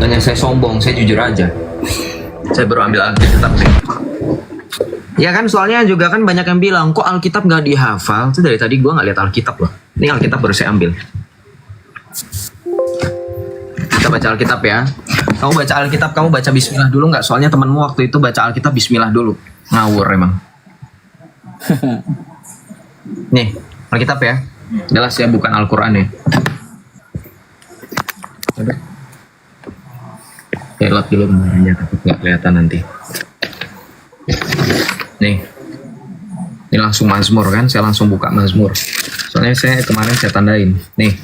Bukannya saya sombong, saya jujur aja. Saya baru ambil Alkitab nih. Ya kan, soalnya juga kan banyak yang bilang, kok Alkitab nggak dihafal? Itu dari tadi gue nggak lihat Alkitab loh. Ini Alkitab baru saya ambil. Kita baca Alkitab ya. Kamu baca Alkitab, kamu baca Bismillah dulu nggak? Soalnya temanmu waktu itu baca Alkitab Bismillah dulu. Ngawur emang. Nih, Alkitab ya. Jelas ya, bukan Al-Quran ya. Lihat dulu gambarnya, takut nggak kelihatan nanti. Nih, ini langsung Mazmur kan? Saya langsung buka Mazmur. Soalnya saya kemarin saya tandain. Nih,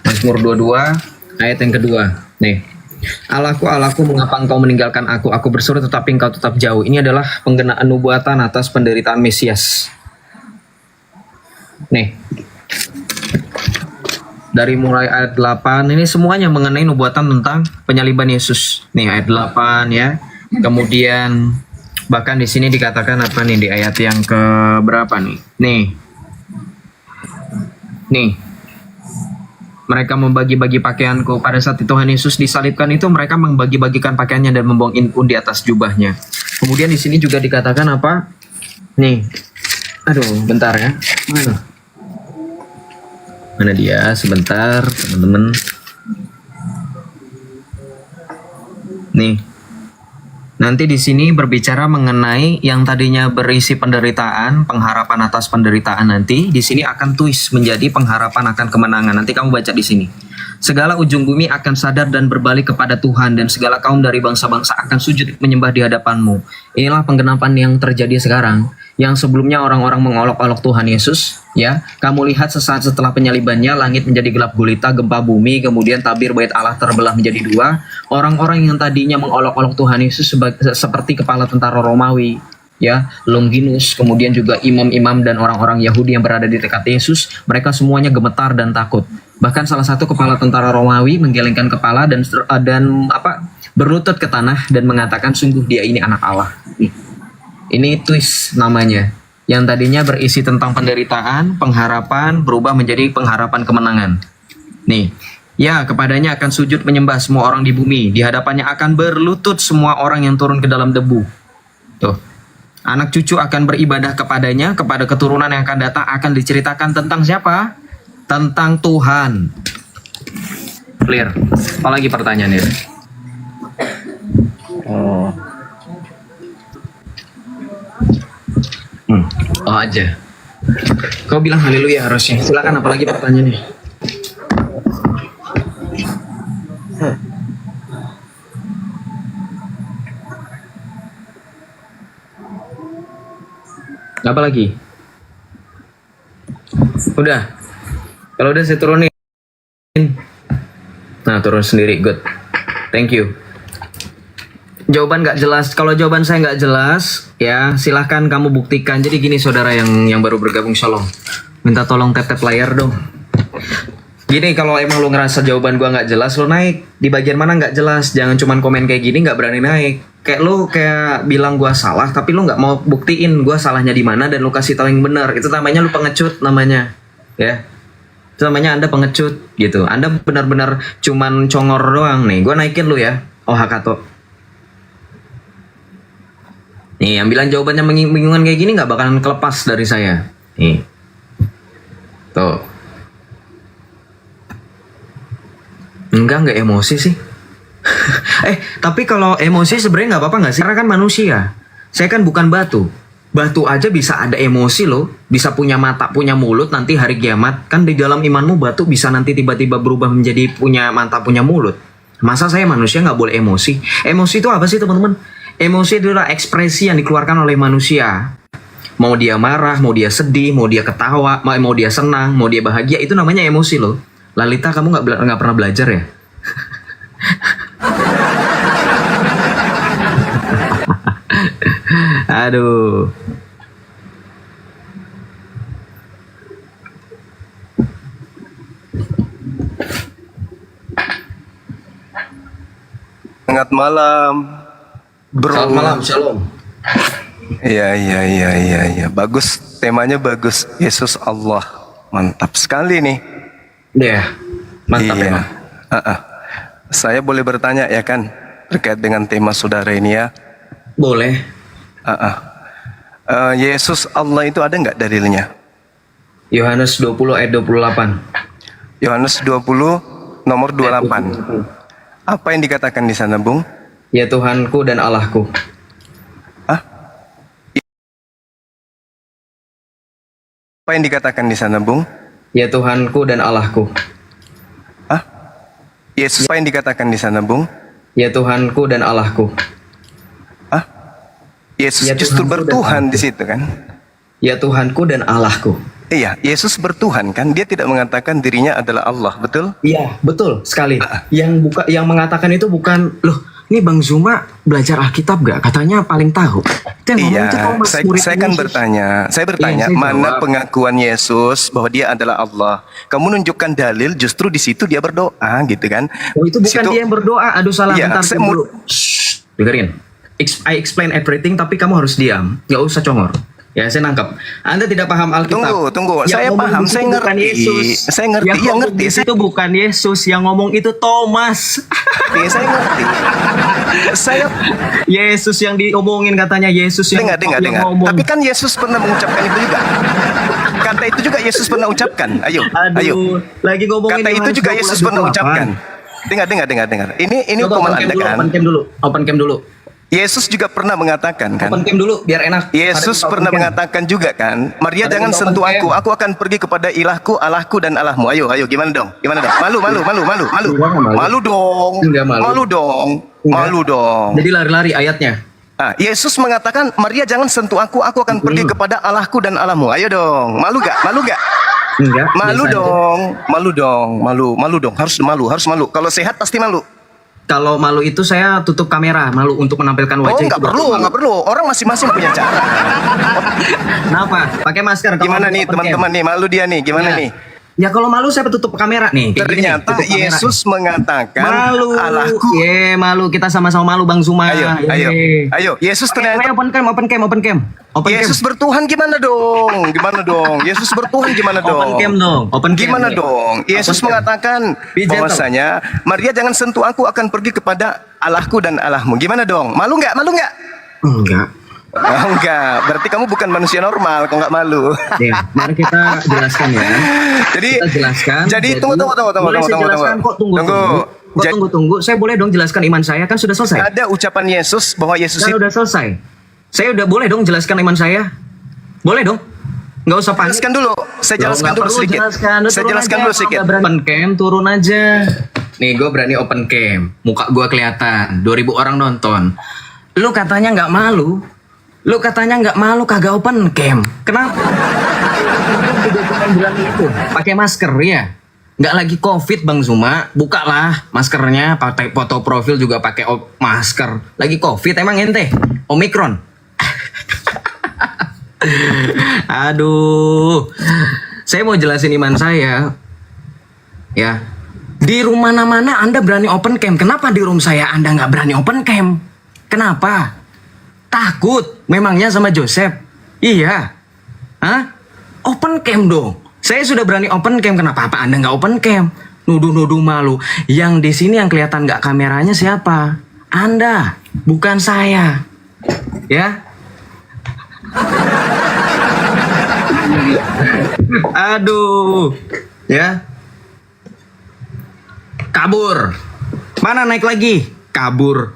Mazmur 22 ayat yang kedua. Nih, Allahku, Allahku, mengapa engkau meninggalkan aku? Aku berseru tetapi engkau tetap jauh. Ini adalah penggenaan nubuatan atas penderitaan Mesias. Nih, dari mulai ayat 8, ini semuanya mengenai nubuatan tentang penyaliban Yesus. Nih ayat 8 ya. Kemudian bahkan di sini dikatakan apa nih di ayat yang ke berapa nih? Nih. Mereka membagi-bagi pakaianku. Pada saat Tuhan Yesus disalibkan itu mereka membagi-bagikan pakaiannya dan membuang inpun di atas jubahnya. Kemudian di sini juga dikatakan apa? Nih. Aduh, bentar ya. Mana dia? Sebentar, teman-teman. Nih. Nanti di sini berbicara mengenai yang tadinya berisi penderitaan, pengharapan atas penderitaan nanti, di sini akan twist menjadi pengharapan akan kemenangan. Nanti kamu baca di sini. Segala ujung bumi akan sadar dan berbalik kepada Tuhan, dan segala kaum dari bangsa-bangsa akan sujud menyembah di hadapanmu. Inilah penggenapan yang terjadi sekarang. Yang sebelumnya orang-orang mengolok-olok Tuhan Yesus, ya, kamu lihat sesaat setelah penyalibannya, langit menjadi gelap gulita, gempa bumi, kemudian tabir bait Allah terbelah menjadi dua. Orang-orang yang tadinya mengolok-olok Tuhan Yesus seperti kepala tentara Romawi, ya, Longinus, kemudian juga imam-imam dan orang-orang Yahudi yang berada di dekat Yesus, mereka semuanya gemetar dan takut. Bahkan salah satu kepala tentara Romawi menggelengkan kepala dan berlutut ke tanah dan mengatakan, sungguh dia ini anak Allah. Ini twist namanya. Yang tadinya berisi tentang penderitaan, pengharapan, berubah menjadi pengharapan kemenangan. Nih, ya, kepadanya akan sujud menyembah semua orang di bumi. Di hadapannya akan berlutut semua orang yang turun ke dalam debu. Tuh. Anak cucu akan beribadah kepadanya, kepada keturunan yang akan datang akan diceritakan tentang siapa? Tentang Tuhan. Clear. Apalagi pertanyaannya? Oh aja. Kau bilang haleluya harusnya. Silakan, apalagi pertanyaannya? Apa lagi? Udah. Kalau udah saya turunin. Nah, turun sendiri. Good. Thank you. Jawaban nggak jelas. Kalau jawaban saya nggak jelas, ya silahkan kamu buktikan. Jadi gini saudara yang baru bergabung, shalom. Minta tolong tap-tap layar dong. Gini, kalau emang lo ngerasa jawaban gua nggak jelas, lo naik. Di bagian mana nggak jelas. Jangan cuman komen kayak gini nggak berani naik. Kayak lo kayak bilang gua salah, tapi lo nggak mau buktiin gua salahnya di mana dan lo kasih tahu yang benar. Itu namanya lo pengecut namanya, ya. Itu namanya Anda pengecut gitu. Anda benar-benar cuman congor doang nih. Gua naikin lo ya. Oh Hakato. Nih, yang bilang jawabannya bingungan kayak gini nggak bakalan kelepas dari saya. Nih, tuh. Enggak emosi sih. Tapi kalau emosi sebenarnya nggak apa-apa nggak sih? Karena kan manusia. Saya kan bukan batu. Batu aja bisa ada emosi loh. Bisa punya mata, punya mulut. Nanti hari kiamat kan di dalam imanmu batu bisa nanti tiba-tiba berubah menjadi punya mata, punya mulut. Masa saya manusia nggak boleh emosi? Emosi itu apa sih teman-teman? Emosi adalah ekspresi yang dikeluarkan oleh manusia. Mau dia marah, mau dia sedih, mau dia ketawa, mau dia senang, mau dia bahagia, itu namanya emosi loh. Lalita, kamu nggak pernah belajar ya? Aduh. Selamat malam, bro. Selamat malam, shalom. Iya. Bagus, temanya bagus. Yesus Allah, mantap sekali nih. Iya, mantap iya. emang. Saya boleh bertanya ya kan terkait dengan tema saudara ini ya. Boleh. Ah, ah. Yesus Allah itu ada nggak dalilnya? Yohanes 20 ayat 28. Yohanes 20 nomor 28. Apa yang dikatakan di sana, Bung? Ya Tuhanku dan Allahku. Hah? Apa yang dikatakan di sana, Bung? Ya Tuhanku dan Allahku. Hah? Yesus apa yang dikatakan di sana, Bung? Ya Tuhanku dan Allahku. Hah? Yesus Ya justru Tuhanku dan bertuhan Allahku. di situ kan? Ya Tuhanku dan Allahku. Iya, Yesus bertuhan kan? Dia tidak mengatakan dirinya adalah Allah, betul? Iya, betul sekali. Yang mengatakan itu bukan, loh, ini Bang Zuma belajar Alkitab gak? Katanya paling tahu. Itu yang ngomong Iya, itu Thomas, murid saya kan Yesus. saya bertanya, Iya, saya mana jawab. pengakuan Yesus bahwa dia adalah Allah? Kamu nunjukkan dalil, justru di situ dia berdoa, gitu kan? Oh, itu Di bukan situ- dia yang berdoa. Aduh, salah. Iya, Bentar, saya diam mau- dulu. Shh, dengerin. I explain everything, tapi kamu harus diam. Gak usah congor. Ya, saya nangkap. Anda tidak paham Alkitab. Tunggu. Yang Saya ngomong paham, di situ saya bukan ngerti. Yesus. Saya ngerti, Yang iya, ngomong ngerti. di situ bukan Yesus. Yang ngomong itu Thomas. Saya ngerti. Saya Yesus yang diomongin katanya. Yesus yang dengar. ngomong. Tapi kan Yesus pernah mengucapkan itu juga. Kata itu juga Yesus pernah ucapkan. Ayo. Lagi ngomongin Kata itu Yohanes juga 20 Yesus ayat pernah 28. ucapkan. Dengar. Ini Coba hukuman open cam Anda dulu, kan. Open cam dulu. Yesus juga pernah mengatakan kan. Open cam dulu biar enak. Yesus Ada pernah open cam. mengatakan juga kan, Maria Ada jangan open sentuh cam. aku akan pergi kepada ilahku, Allahku dan Allahmu. Ayo, gimana dong? Malu. Enggak, malu. Malu dong. Enggak malu. Malu dong. Enggak. Malu dong. Jadi lari-lari ayatnya. Ah, Yesus mengatakan, Maria jangan sentuh aku akan pergi kepada Allahku dan Allahmu. Ayo dong. Malu gak? Enggak. Malu biasa aja. dong. Malu dong. Harus malu. Kalau sehat pasti malu. Kalau malu itu saya tutup kamera, malu untuk menampilkan Oh, wajah. nggak itu perlu, malu. nggak perlu. Orang masing-masing punya cara. Kenapa? Pakai masker. Kalau Gimana mau nih open teman-teman cam. nih? Malu dia nih. Gimana Ya. nih? Ya kalau malu saya tutup kamera nih. Kayak gini nih, Ternyata tutup kamera. Yesus mengatakan malu. Allahku. Malu. Kita sama-sama malu Bang Zuma. Ayo. Yesus ternyata Open cam. Open cam. Yesus bertuhan gimana dong? Yesus bertuhan gimana dong? Open cam dong. Open cam. Gimana dong? Yesus Open cam. mengatakan Be gentle. bahwasanya Maria jangan sentuh aku akan pergi kepada Allahku dan Allahmu. Gimana dong? Malu nggak? Enggak. Oh, enggak. Berarti kamu bukan manusia normal kalau nggak malu. Ya, mari kita jelaskan ya. Jadi Kita jelaskan. Jadi tunggu. Boleh saya jelaskan kok, tunggu. Saya boleh dong jelaskan iman saya, kan sudah selesai. Ada ucapan Yesus bahwa Yesus Kan itu udah selesai. Saya udah boleh dong jelaskan iman saya. Boleh dong. Nggak usah panik. jelaskan dulu. Saya jelaskan dulu sedikit. Saya jelaskan dulu sedikit. Open cam, turun aja. Nih, gue berani open cam. Muka gue kelihatan. 2000 orang nonton. Lu katanya nggak malu. Kagak open cam. Kenapa? Juga cuma bilang itu. Pakai masker ya. Nggak lagi COVID Bang Zuma. Bukalah maskernya. Pakai foto profil juga pakai masker. Lagi COVID emang ente? Omikron. Aduh, saya mau jelasin iman saya. Ya, di rumah mana Anda berani open cam. Kenapa di room saya Anda nggak berani open cam? Kenapa? Takut? Memangnya sama Joseph? Iya. Hah? Open cam dong. Saya sudah berani open cam. Kenapa Anda nggak open cam? Nuduh-nuduh malu. Yang di sini yang kelihatan nggak kameranya siapa? Anda, bukan saya. Ya. Aduh, ya. Kabur. Mana naik lagi? Kabur.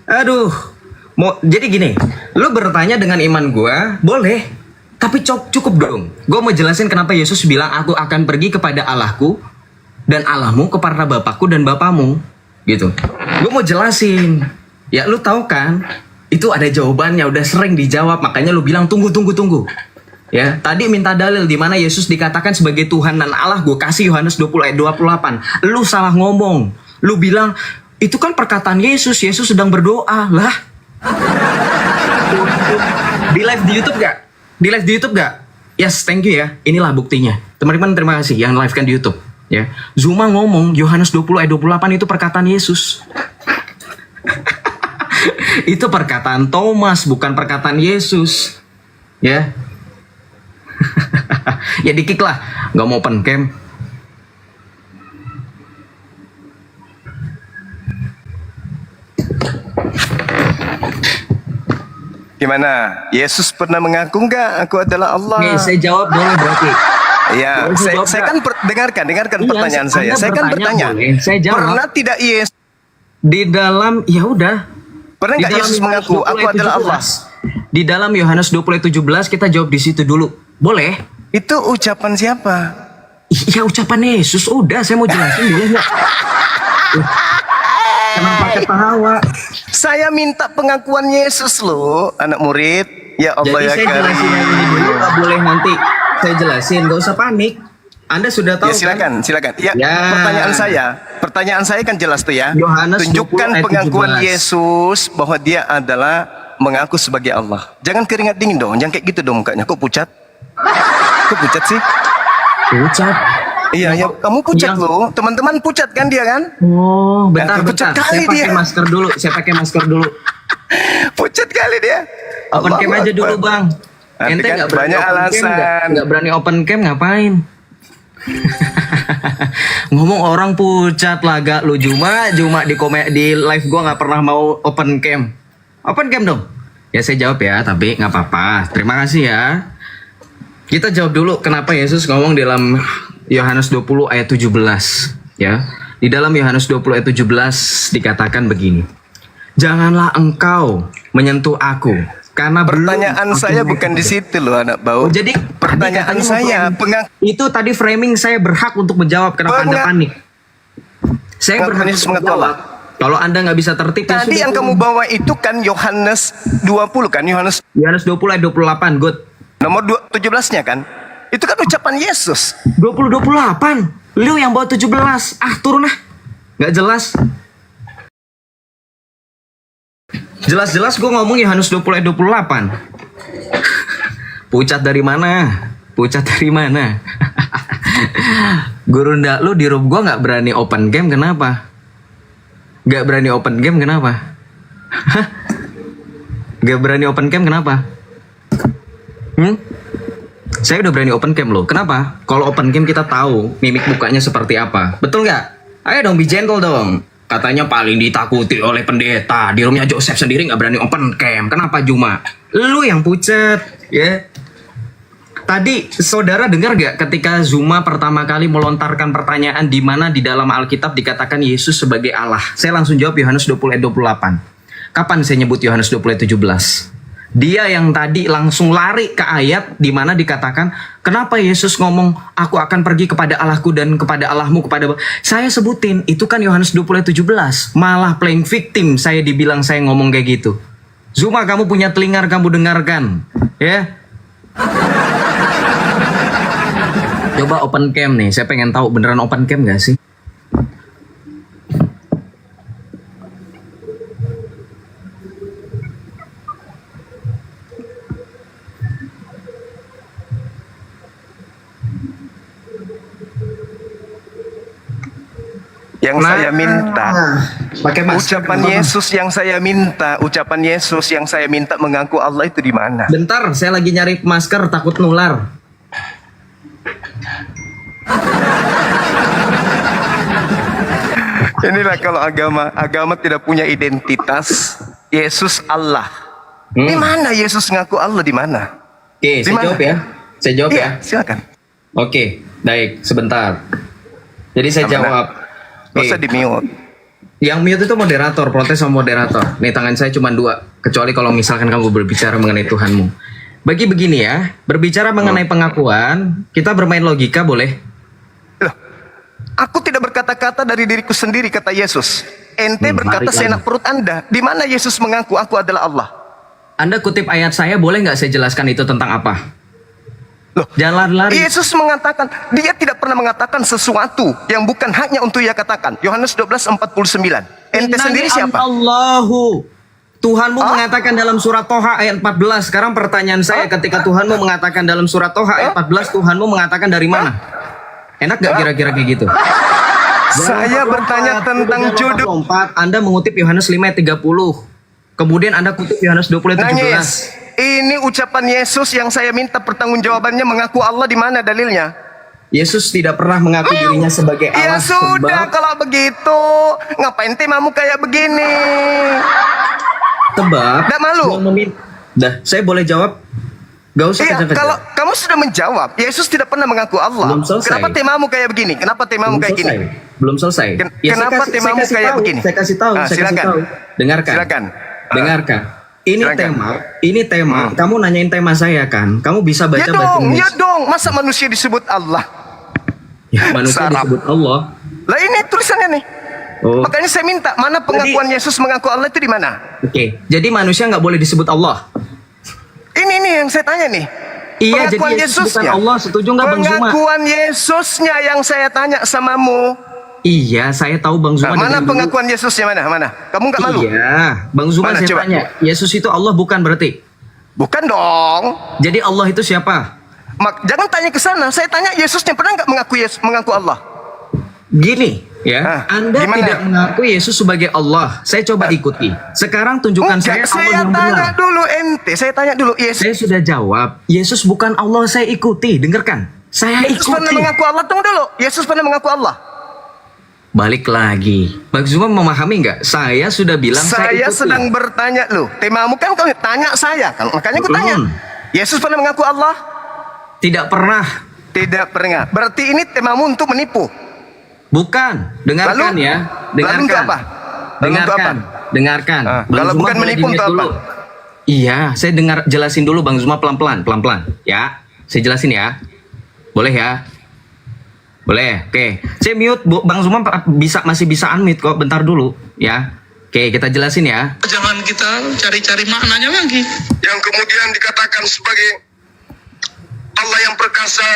Aduh. Jadi gini, lu bertanya dengan iman gua, boleh. Tapi cukup dong. Gua mau jelasin kenapa Yesus bilang aku akan pergi kepada Allahku dan Allahmu, kepada Bapakku dan Bapamu. Gitu. Gua mau jelasin. Ya lu tahu kan? Itu ada jawabannya, udah sering dijawab. Makanya lu bilang tunggu. Ya, tadi minta dalil di mana Yesus dikatakan sebagai Tuhan dan Allah. Gue kasih Yohanes 20 ayat 28. Lu salah ngomong. Lu bilang itu kan perkataan Yesus. Yesus sedang berdoa. Lah. Di live di YouTube gak? Yes, thank you ya. Inilah buktinya. Teman-teman terima kasih yang live kan di YouTube. Ya, Zuma ngomong Yohanes 20 ayat 28 itu perkataan Yesus. Itu perkataan Thomas, bukan perkataan Yesus. Ya. Ya dikik lah, nggak mau open cam. Gimana? Yesus pernah mengaku enggak aku adalah Allah? Nih, saya jawab boleh berarti. Ya, Boleh saya, jawab saya nggak? kan dengarkan Iya, pertanyaan Anda saya. Saya kan bertanya. boleh. Saya jawab. Pernah tidak Yesus Di dalam, ya udah. Pernah Di nggak dalam Yesus Yohanes mengaku 20 aku ayat adalah Allah? 17. Di dalam Yohanes 20 ayat 17 kita jawab di situ dulu. Boleh? Itu ucapan siapa? Iya ucapan Yesus. Udah, saya mau jelasin boleh nggak? Kenapa ketawa? Saya minta pengakuan Yesus loh, anak murid. Ya Allah Jadi ya saya Karim. jelasin yang ini dulu, nggak boleh nanti saya jelasin, nggak usah panik. Anda sudah tahu Ya silakan, silakan. Ya, Ya. pertanyaan saya kan jelas tuh ya. Yohanes 20 Tunjukkan ayat pengakuan 17. Yesus bahwa dia adalah mengaku sebagai Allah. Jangan keringat dingin dong, jangan kayak gitu dong mukanya. Kok pucat? Kok pucat sih? kan? Ucap. Iya, ya kamu pucat Yang- loh. Teman-teman pucat kan dia kan? Oh, bentar, Nah, bentar. pucat kali Saya pakai dia. masker dulu. Saya pakai masker dulu. Pucat kali dia. Open cam Allahu aja dulu, Akbar. Bang. Nanti Ente kan nggak berani banyak open cam, alasan. nggak berani open cam ngapain? Ngomong orang pucat laga lu Juma di live gua nggak pernah mau open cam. Open cam dong. Ya saya jawab ya, tapi nggak apa-apa. Terima kasih ya. Kita jawab dulu kenapa Yesus ngomong dalam Yohanes 20 ayat 17 ya. Di dalam Yohanes 20 ayat 17 dikatakan begini. Janganlah engkau menyentuh aku karena Pertanyaan belum saya aku bukan di naik. situ loh anak bau. Oh, jadi pertanyaan tadi katanya saya mau pengakuan itu tadi framing saya berhak untuk menjawab kenapa Anda panik. Saya Pengakuan berhak Yesus untuk mengaku menjawab. Kalau Anda nggak bisa tertib ya Tadi sudah, yang kamu bawa itu kan Yohanes 20 kan? Yohanes Yohanes 20 ayat 28 good. nomor 17-nya kan? Itu kan ucapan Yesus. 28. Lu yang bawa 17. Ah, turun ah. Nggak jelas. Jelas-jelas gue ngomong Yohanes 20 ayat 28. Pucat dari mana? Pucat dari mana? Guru ndak lu di room gue nggak berani open game kenapa? Nggak berani open game kenapa? Hah? Nggak berani open cam kenapa? Saya udah berani open cam loh. Kenapa? Kalau open cam kita tahu mimik mukanya seperti apa. Betul nggak? Ayo dong, be gentle dong. Katanya paling ditakuti oleh pendeta. Di roomnya Joseph sendiri nggak berani open cam. Kenapa Juma? Lu yang pucet, ya. Tadi saudara dengar gak ketika Zuma pertama kali melontarkan pertanyaan di mana di dalam Alkitab dikatakan Yesus sebagai Allah? Saya langsung jawab Yohanes 20 ayat 28. Kapan saya nyebut Yohanes 20 ayat 17? Dia yang tadi langsung lari ke ayat di mana dikatakan, kenapa Yesus ngomong, aku akan pergi kepada Allahku dan kepada Allahmu kepada... Saya sebutin, itu kan Yohanes 20 ayat 17. Malah playing victim saya dibilang saya ngomong kayak gitu. Zuma, kamu punya telinga, kamu dengarkan. Ya. Coba open cam nih, saya pengen tahu beneran open cam gak sih? Yang saya minta. Pakai masker. Ucapan Yesus yang saya minta, ucapan Yesus yang saya minta mengaku Allah itu di mana? Bentar, saya lagi nyari masker takut nular. Inilah kalau agama tidak punya identitas. Yesus Allah. Di mana Yesus ngaku Allah di mana? Oke, saya mana? jawab ya. Saya jawab ya. Iya, silakan. Oke, baik, sebentar. Jadi saya Sama jawab. Gak usah di mute. Yang mute itu moderator, protes sama moderator. Nih tangan saya cuma 2, kecuali kalau misalkan kamu berbicara mengenai Tuhanmu. Bagi begini ya, berbicara mengenai pengakuan, kita bermain logika boleh? Loh, aku tidak berkata-kata dari diriku sendiri, kata Yesus. Ente berkata mari seenak lagi. perut Anda. Di mana Yesus mengaku aku adalah Allah? Anda kutip ayat saya, boleh nggak saya jelaskan itu tentang apa? Loh, Jangan lari-lari. Yesus mengatakan, dia tidak pernah mengatakan sesuatu yang bukan haknya untuk ia katakan. Yohanes 12:49. Ente sendiri siapa? Allahu. Tuhanmu Hah? mengatakan dalam surat Toha ayat 14. Sekarang pertanyaan saya, ketika Tuhanmu mengatakan dalam surat Toha ayat 14, Tuhanmu mengatakan dari mana? Enak gak kira-kira kayak gitu? Saya bertanya tentang judul. Anda mengutip Yohanes 5 ayat 30. Kemudian Anda kutip Yohanes 20 ayat 17. Nangis. Ini ucapan Yesus yang saya minta pertanggungjawabannya mengaku Allah di mana dalilnya? Yesus tidak pernah mengaku dirinya sebagai Ya Allah. sudah kalau begitu, ngapain temamu kayak begini? Sebab Nggak malu? Dah, saya boleh jawab? Gak usah Iya, kejar-kejar. kalau kamu sudah menjawab, Yesus tidak pernah mengaku Allah. Belum selesai. Kenapa temamu kayak begini? Kenapa temamu kayak gini? Belum selesai. Kenapa temamu kayak begini? Saya kasih tahu, saya silakan. kasih tahu. Dengarkan. Silakan. Dengarkan. Ini Silakan. tema. Kamu nanyain tema saya kan? Kamu bisa baca Ya bahasa dong, Indonesia. ya dong. Masa manusia disebut Allah? Ya, manusia Sarap. disebut Allah. Lah ini tulisannya nih. Oh, Makanya saya minta, mana pengakuan Yesus mengaku Allah itu di mana? oke. Jadi manusia nggak boleh disebut Allah. Ini nih yang saya tanya nih. Iya, Pengakuan jadi Yesus bukan Yesusnya. Allah. Setuju nggak Bang Zuma? Pengakuan Yesusnya yang saya tanya samamu. Iya, saya tahu Bang Zuma. Nah, mana dari dulu. pengakuan Yesusnya mana? Kamu nggak malu? Iya, Bang Zuma Mana, saya coba? tanya. Yesus itu Allah bukan berarti? Bukan dong. Jadi Allah itu siapa? Jangan tanya ke sana. Saya tanya Yesusnya pernah nggak mengaku Allah? Gini, ya. Anda gimana? tidak mengaku Yesus sebagai Allah. Saya coba ikuti. Sekarang tunjukkan Enggak, saya Allah saya yang tanya benar. dulu ente. Saya tanya dulu Yesus. Saya sudah jawab. Yesus bukan Allah, saya ikuti. Dengarkan. Saya Yesus pernah ikuti. mengaku Allah. Tunggu dulu. Yesus pernah mengaku Allah. Balik lagi. Bang Zuma memahami nggak? Saya sudah bilang saya Saya ikuti. sedang bertanya loh. Temamu kan kau tanya saya. Makanya aku tanya. Yesus pernah mengaku Allah? Tidak pernah. Tidak pernah. Berarti ini temamu untuk menipu. Bukan. Dengarkan Lalu? ya. Lalu Dengarkan. untuk apa? Lalu untuk Dengarkan. Dengarkan. Ah, Bang kalau Zuma bukan boleh menipu di-mute untuk apa? dulu. Iya, saya dengar jelasin dulu Bang Zuma pelan-pelan, pelan-pelan. Ya, saya jelasin ya. Boleh ya? Boleh. Oke. Saya mute, Bang Zuma masih bisa unmute kok. Bentar dulu, ya. Oke, kita jelasin ya. Jangan kita cari-cari maknanya lagi. Yang kemudian dikatakan sebagai Allah yang perkasa,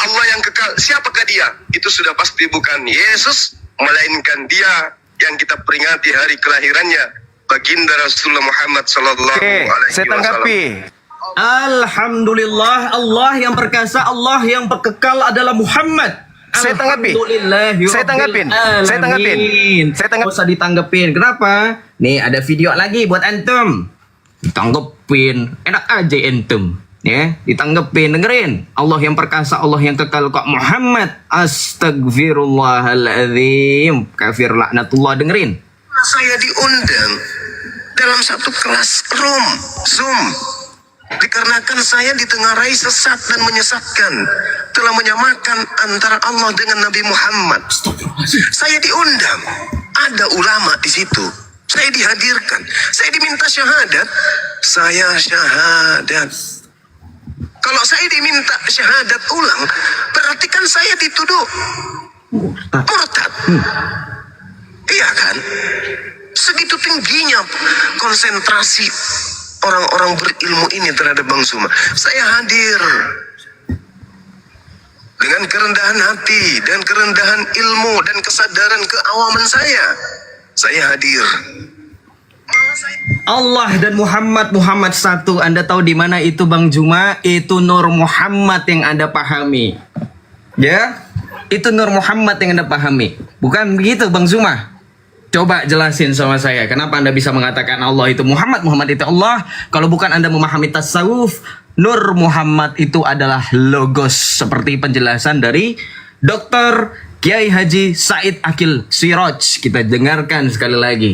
Allah yang kekal. Siapakah dia? Itu sudah pasti bukan Yesus, melainkan dia yang kita peringati hari kelahirannya, baginda Rasulullah Muhammad sallallahu Oke, alaihi saya wasallam. tanggapi. Alhamdulillah, Allah yang perkasa, Allah yang kekal adalah Muhammad. Saya tanggapi. Alhamdulillahi Saya tanggapin. rabbil Saya tanggapin. alamin. Saya tanggap- Nggak usah ditanggepin. Kenapa? Nih ada video lagi buat antum. Ditanggepin. Enak aja antum. Ya, ditanggepin, dengerin. Allah yang perkasa, Allah yang kekal kok Muhammad. Astagfirullahaladzim. Kafir laknatullah, dengerin. Saya diundang dalam satu kelas Zoom. Dikarenakan saya ditengarai sesat dan menyesatkan, telah menyamakan antara Allah dengan Nabi Muhammad. Saya diundang, ada ulama di situ. Saya dihadirkan, saya diminta syahadat. Saya syahadat. Kalau saya diminta syahadat ulang, berarti kan saya dituduh murtad. Iya kan? Segitu tingginya konsentrasi orang-orang berilmu ini terhadap Bang Zuma. Saya hadir dengan kerendahan hati dan kerendahan ilmu dan kesadaran keawaman saya. Saya hadir. Allah dan Muhammad satu. Anda tahu di mana itu Bang Zuma? Itu Nur Muhammad yang Anda pahami. Ya? Itu Nur Muhammad yang Anda pahami. Bukan begitu Bang Zuma? Coba jelasin sama saya. Kenapa Anda bisa mengatakan Allah itu Muhammad, Muhammad itu Allah? Kalau bukan Anda memahami tasawuf, Nur Muhammad itu adalah logos. Seperti penjelasan dari Dr. Kiai Haji Said Akil Siroj. Kita dengarkan sekali lagi.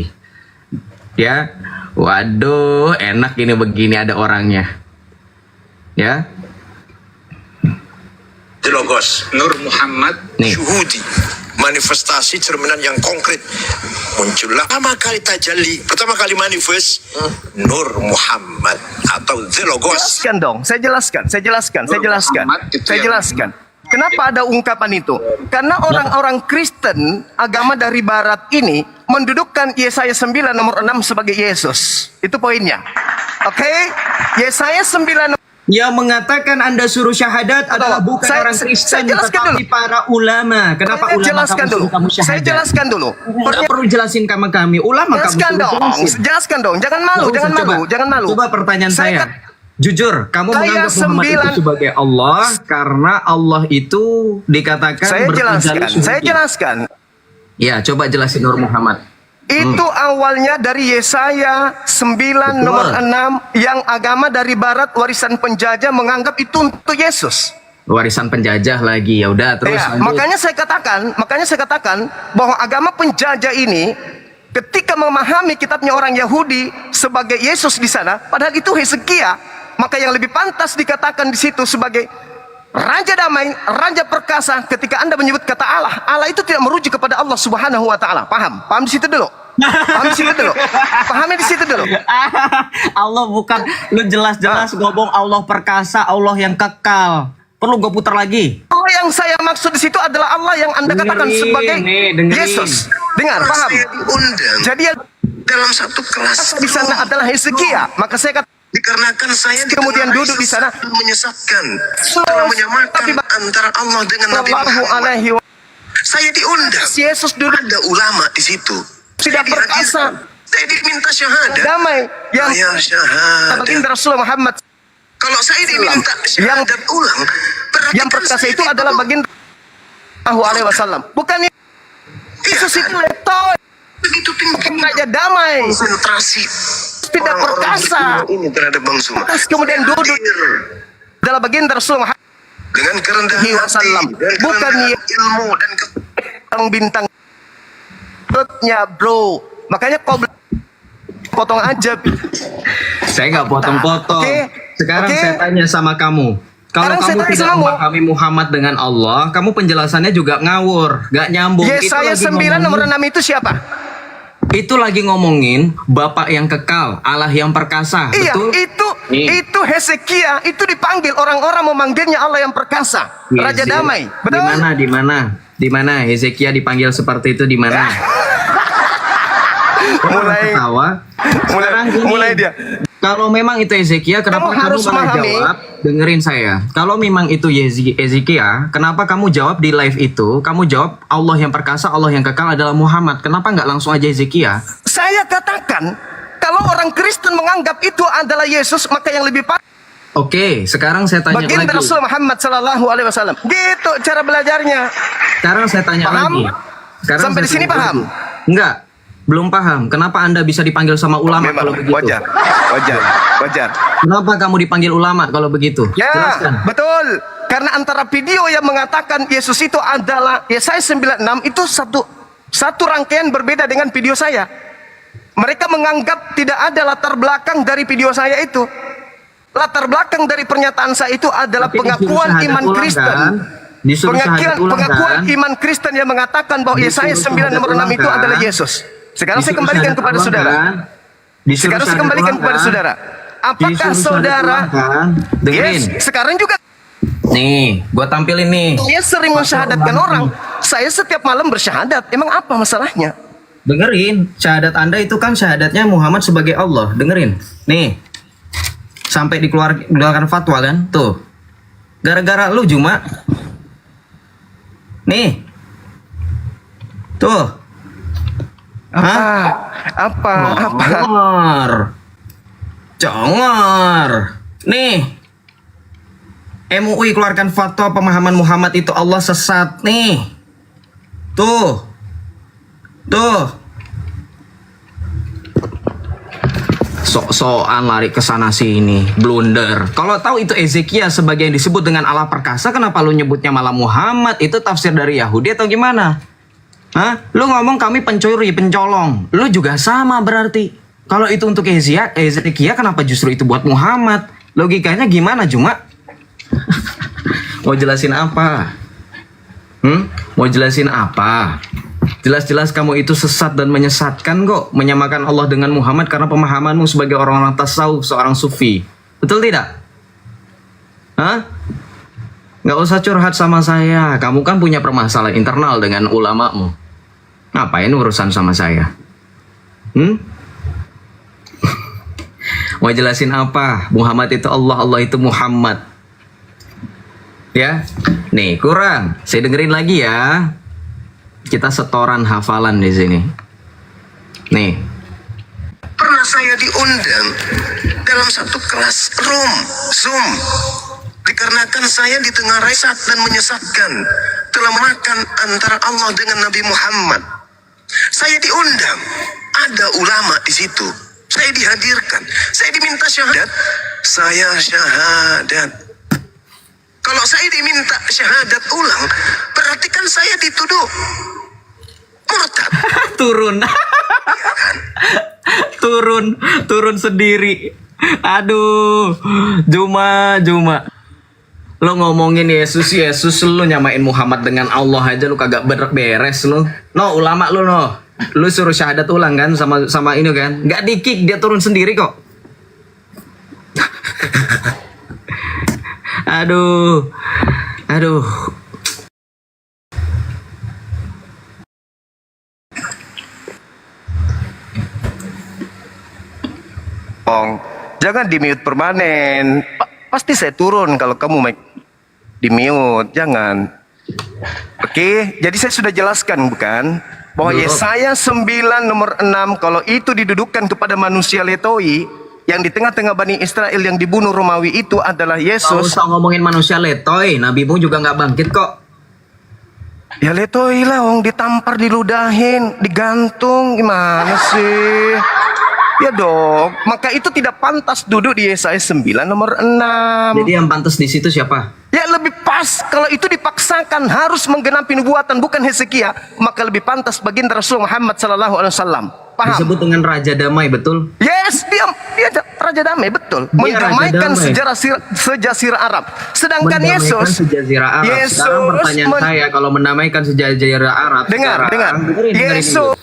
Ya, waduh, enak ini begini ada orangnya. Ya, Logos, Nur Muhammad. nih. syuhudi, manifestasi cerminan yang konkret. Muncullah pertama kali tajalli, pertama kali manifest Nur Muhammad atau The Logos. Jelaskan dong. Saya jelaskan. Muhammad itu Saya yang- jelaskan. Kenapa ada ungkapan itu? Karena orang-orang Kristen agama dari Barat ini mendudukkan Yesaya 9 nomor 6 sebagai Yesus. Itu poinnya. Oke? Yesaya 9 Yang mengatakan Anda suruh syahadat adalah bukan Saya- orang saya Kristen, jelaskan tetapi dulu. para ulama. Kenapa Saya ulama jelaskan kamu dulu. suruh kamu syahadat? Saya jelaskan dulu. Nggak perlu jelasin sama kami. Ulama kamu Jelaskan suruh dong. jelasin. Jelaskan dong. Jangan malu, Nggak usah, jangan malu, coba. jangan malu. Coba pertanyaan saya. Jujur, kamu Saya menganggap Muhammad itu 9 sebagai Allah karena Allah itu dikatakan Saya jelaskan. bertajalli Saya subuhi. jelaskan. Ya, coba jelasin Nur Muhammad. Itu awalnya dari Yesaya 9 Betul. nomor 6 yang agama dari Barat warisan penjajah menganggap itu untuk Yesus. Warisan penjajah lagi. Ya udah, terus Ya, lanjut. makanya saya katakan bahwa agama penjajah ini ketika memahami kitabnya orang Yahudi sebagai Yesus di sana, padahal itu Hezekia, maka yang lebih pantas dikatakan di situ sebagai Raja Damai, Raja Perkasa. Ketika Anda menyebut kata Allah, Allah itu tidak merujuk kepada Allah Subhanahu wa Ta'ala. Paham? Paham di situ dulu. Paham di situ dulu. Pahami di situ dulu. Allah bukan, lu jelas-jelas ngomong Allah perkasa, Allah yang kekal. Perlu gue putar lagi? Allah yang saya maksud di situ adalah Allah yang Anda katakan Dengerin, sebagai dengerin. Yesus. Dengar, paham? Saya diundang Jadi yang dalam satu kelas di sana adalah Hezekia. Maka saya kata dikarenakan saya kemudian ditengarai duduk di sana. sesat dan menyesatkan, telah menyamakan antara Allah dengan Nabi Sallallahu Muhammad. alaihi wa Saya diundang. Yesus duduk Ada ulama di situ. tidak Saya perkasa, dihadirkan. Saya diminta syahadat. damai yang Saya syahadat. baginda Rasulullah Muhammad Kalau saya diminta syahadat ulang, berarti yang kan perkasa saya itu adalah dituduh. baginda Sallallahu alaihi wasallam. Bukan Yesus itu letoy, Begitu tinggi raja damai, konsentrasi tidak orang-orang perkasa. beriman ini terhadap Bang Suma. Terus kemudian duduk Hadir adalah baginda Rasulullah Muhammad dengan kerendahan hati wasallam. dan Bukan kerendahan ilmu dan bintang perutnya, bro. Makanya kau potong aja. Saya nggak potong-potong. Oke. Sekarang Oke. saya tanya sama kamu. Kalau Sekarang saya kamu tanya tidak sama kamu. memahami Muhammad dengan Allah, kamu penjelasannya juga ngawur, nggak nyambung. Yesaya 9 nomor 6 itu siapa? Itu lagi ngomongin Bapak yang kekal, Allah yang perkasa, Iya, betul? Nih. itu Hezekia, itu dipanggil orang-orang memanggilnya Allah yang perkasa, Raja Heze- Damai. Betul? Di mana Hezekia dipanggil seperti itu di mana? Mulai- ketawa. Sekarang gini, mulai dia. Kalau memang itu Hezekia, kenapa Kamu kamu harus malah memahami. jawab? Dengerin saya. Kalau memang itu Hezekia, kenapa kamu jawab di live itu? Kamu jawab Allah yang perkasa, Allah yang kekal adalah Muhammad. Kenapa nggak langsung aja Hezekia? Saya katakan, kalau orang Kristen menganggap itu adalah Yesus, maka yang lebih pas Oke, sekarang saya tanya baginda lagi. Rasul Muhammad Sallallahu Alaihi Wasallam. Gitu cara belajarnya. Sekarang saya tanya Paham? lagi. Sekarang Sampai saya di sini tanya paham? lagi. Enggak, belum paham. Kenapa Anda bisa dipanggil sama ulama Memang kalau begitu? wajar. Kenapa kamu dipanggil ulama kalau begitu? Ya, Jelaskan. betul. Karena antara video yang mengatakan Yesus itu adalah Yesaya 96 itu satu rangkaian berbeda dengan video saya. Mereka menganggap tidak ada latar belakang dari video saya itu. Latar belakang dari pernyataan saya itu adalah Tapi disuruh pengakuan syahadat iman ulang, Kristen. kan? Disuruh syahadat ulang, Pengakuan kan? iman Kristen yang mengatakan bahwa Yesaya Disuruh 9 nomor 6 syahadat itu ulang, adalah kan? Yesus. Sekarang saya Disuruh kembalikan syahadat kepada ulang, saudara. kan? Disuruh Sekarang saya syahadat kembalikan ulang, kepada kan? saudara. Apakah Disuruh syahadat saudara ulang, kan? Dengerin. Yes, sekarang juga Nih, gua tampilin nih. saya sering mensyahadatkan orang. Saya setiap malam bersyahadat. Emang apa masalahnya? Dengerin, syahadat Anda itu kan syahadatnya Muhammad sebagai Allah. Dengerin. Nih. Sampai dikeluarkan fatwa kan? Tuh. Gara-gara lu Juma. Nih. Tuh. Apa? Congor. Nih. MUI keluarkan fatwa pemahaman Muhammad itu Allah sesat nih. Tuh. Sok-sokan lari ke sana sini, blunder. Kalau tahu itu Hezekia sebagai yang disebut dengan Allah perkasa, kenapa lu nyebutnya malah Muhammad? Itu tafsir dari Yahudi atau gimana? Hah? Lu ngomong kami pencuri, pencolong. Lu juga sama berarti. Kalau itu untuk Hezekia, kenapa justru itu buat Muhammad? Logikanya gimana, Juma? Mau jelasin apa? Mau jelasin apa? Jelas-jelas kamu itu sesat dan menyesatkan kok. Menyamakan Allah dengan Muhammad karena pemahamanmu sebagai orang-orang tasawuf, seorang sufi. Betul tidak? Hah? Nggak usah curhat sama saya. Kamu kan punya permasalahan internal dengan ulamamu. Ngapain urusan sama saya? Mau jelasin apa? Muhammad itu Allah, Allah itu Muhammad. Ya, nih kurang. Saya dengerin lagi ya. Kita setoran hafalan di sini. Nih. Pernah saya diundang dalam satu kelas Zoom. Dikarenakan saya ditengarai sesat dan menyesatkan, telah makan antara Allah dengan Nabi Muhammad. Saya diundang, ada ulama di situ. Saya dihadirkan, saya diminta syahadat. Saya syahadat. Kalau saya diminta syahadat ulang, berarti kan saya dituduh murtad. Turun. Iya kan? turun sendiri. Aduh, Juma. Lo ngomongin Yesus, lo nyamain Muhammad dengan Allah aja lo kagak beres lo. No, ulama lo no. Lo suruh syahadat ulang kan sama ini kan. Nggak di-kick, dia turun sendiri kok. Aduh. Jangan di mute permanen. Pasti saya turun kalau kamu di mute. Jangan. Oke, jadi saya sudah jelaskan bukan? Bahwa Yesaya 9 nomor 6 kalau itu didudukkan kepada manusia Letoi yang di tengah-tengah Bani Israel yang dibunuh Romawi itu adalah Gak Yesus. usah ngomongin manusia letoy, nabimu juga nggak bangkit kok. Ya Letoi lah, wong ditampar, diludahin, digantung, gimana sih? Ya dong, maka itu tidak pantas duduk di Yesaya 9 nomor 6. Jadi yang pantas di situ siapa? Ya lebih pas kalau itu dipaksakan harus menggenapi nubuatan bukan Hezekia, maka lebih pantas baginda Rasul Muhammad sallallahu alaihi wasallam. Paham? Disebut dengan Raja Damai, betul? Yes, dia Raja Damai, betul. Dia Mendamaikan Raja Damai. sejazirah Arab. Sedangkan Mendamaikan Yesus, sejazirah Arab. Sekarang pertanyaan saya, kalau mendamaikan sejazirah Arab, dengar. dengerin Yesus dulu.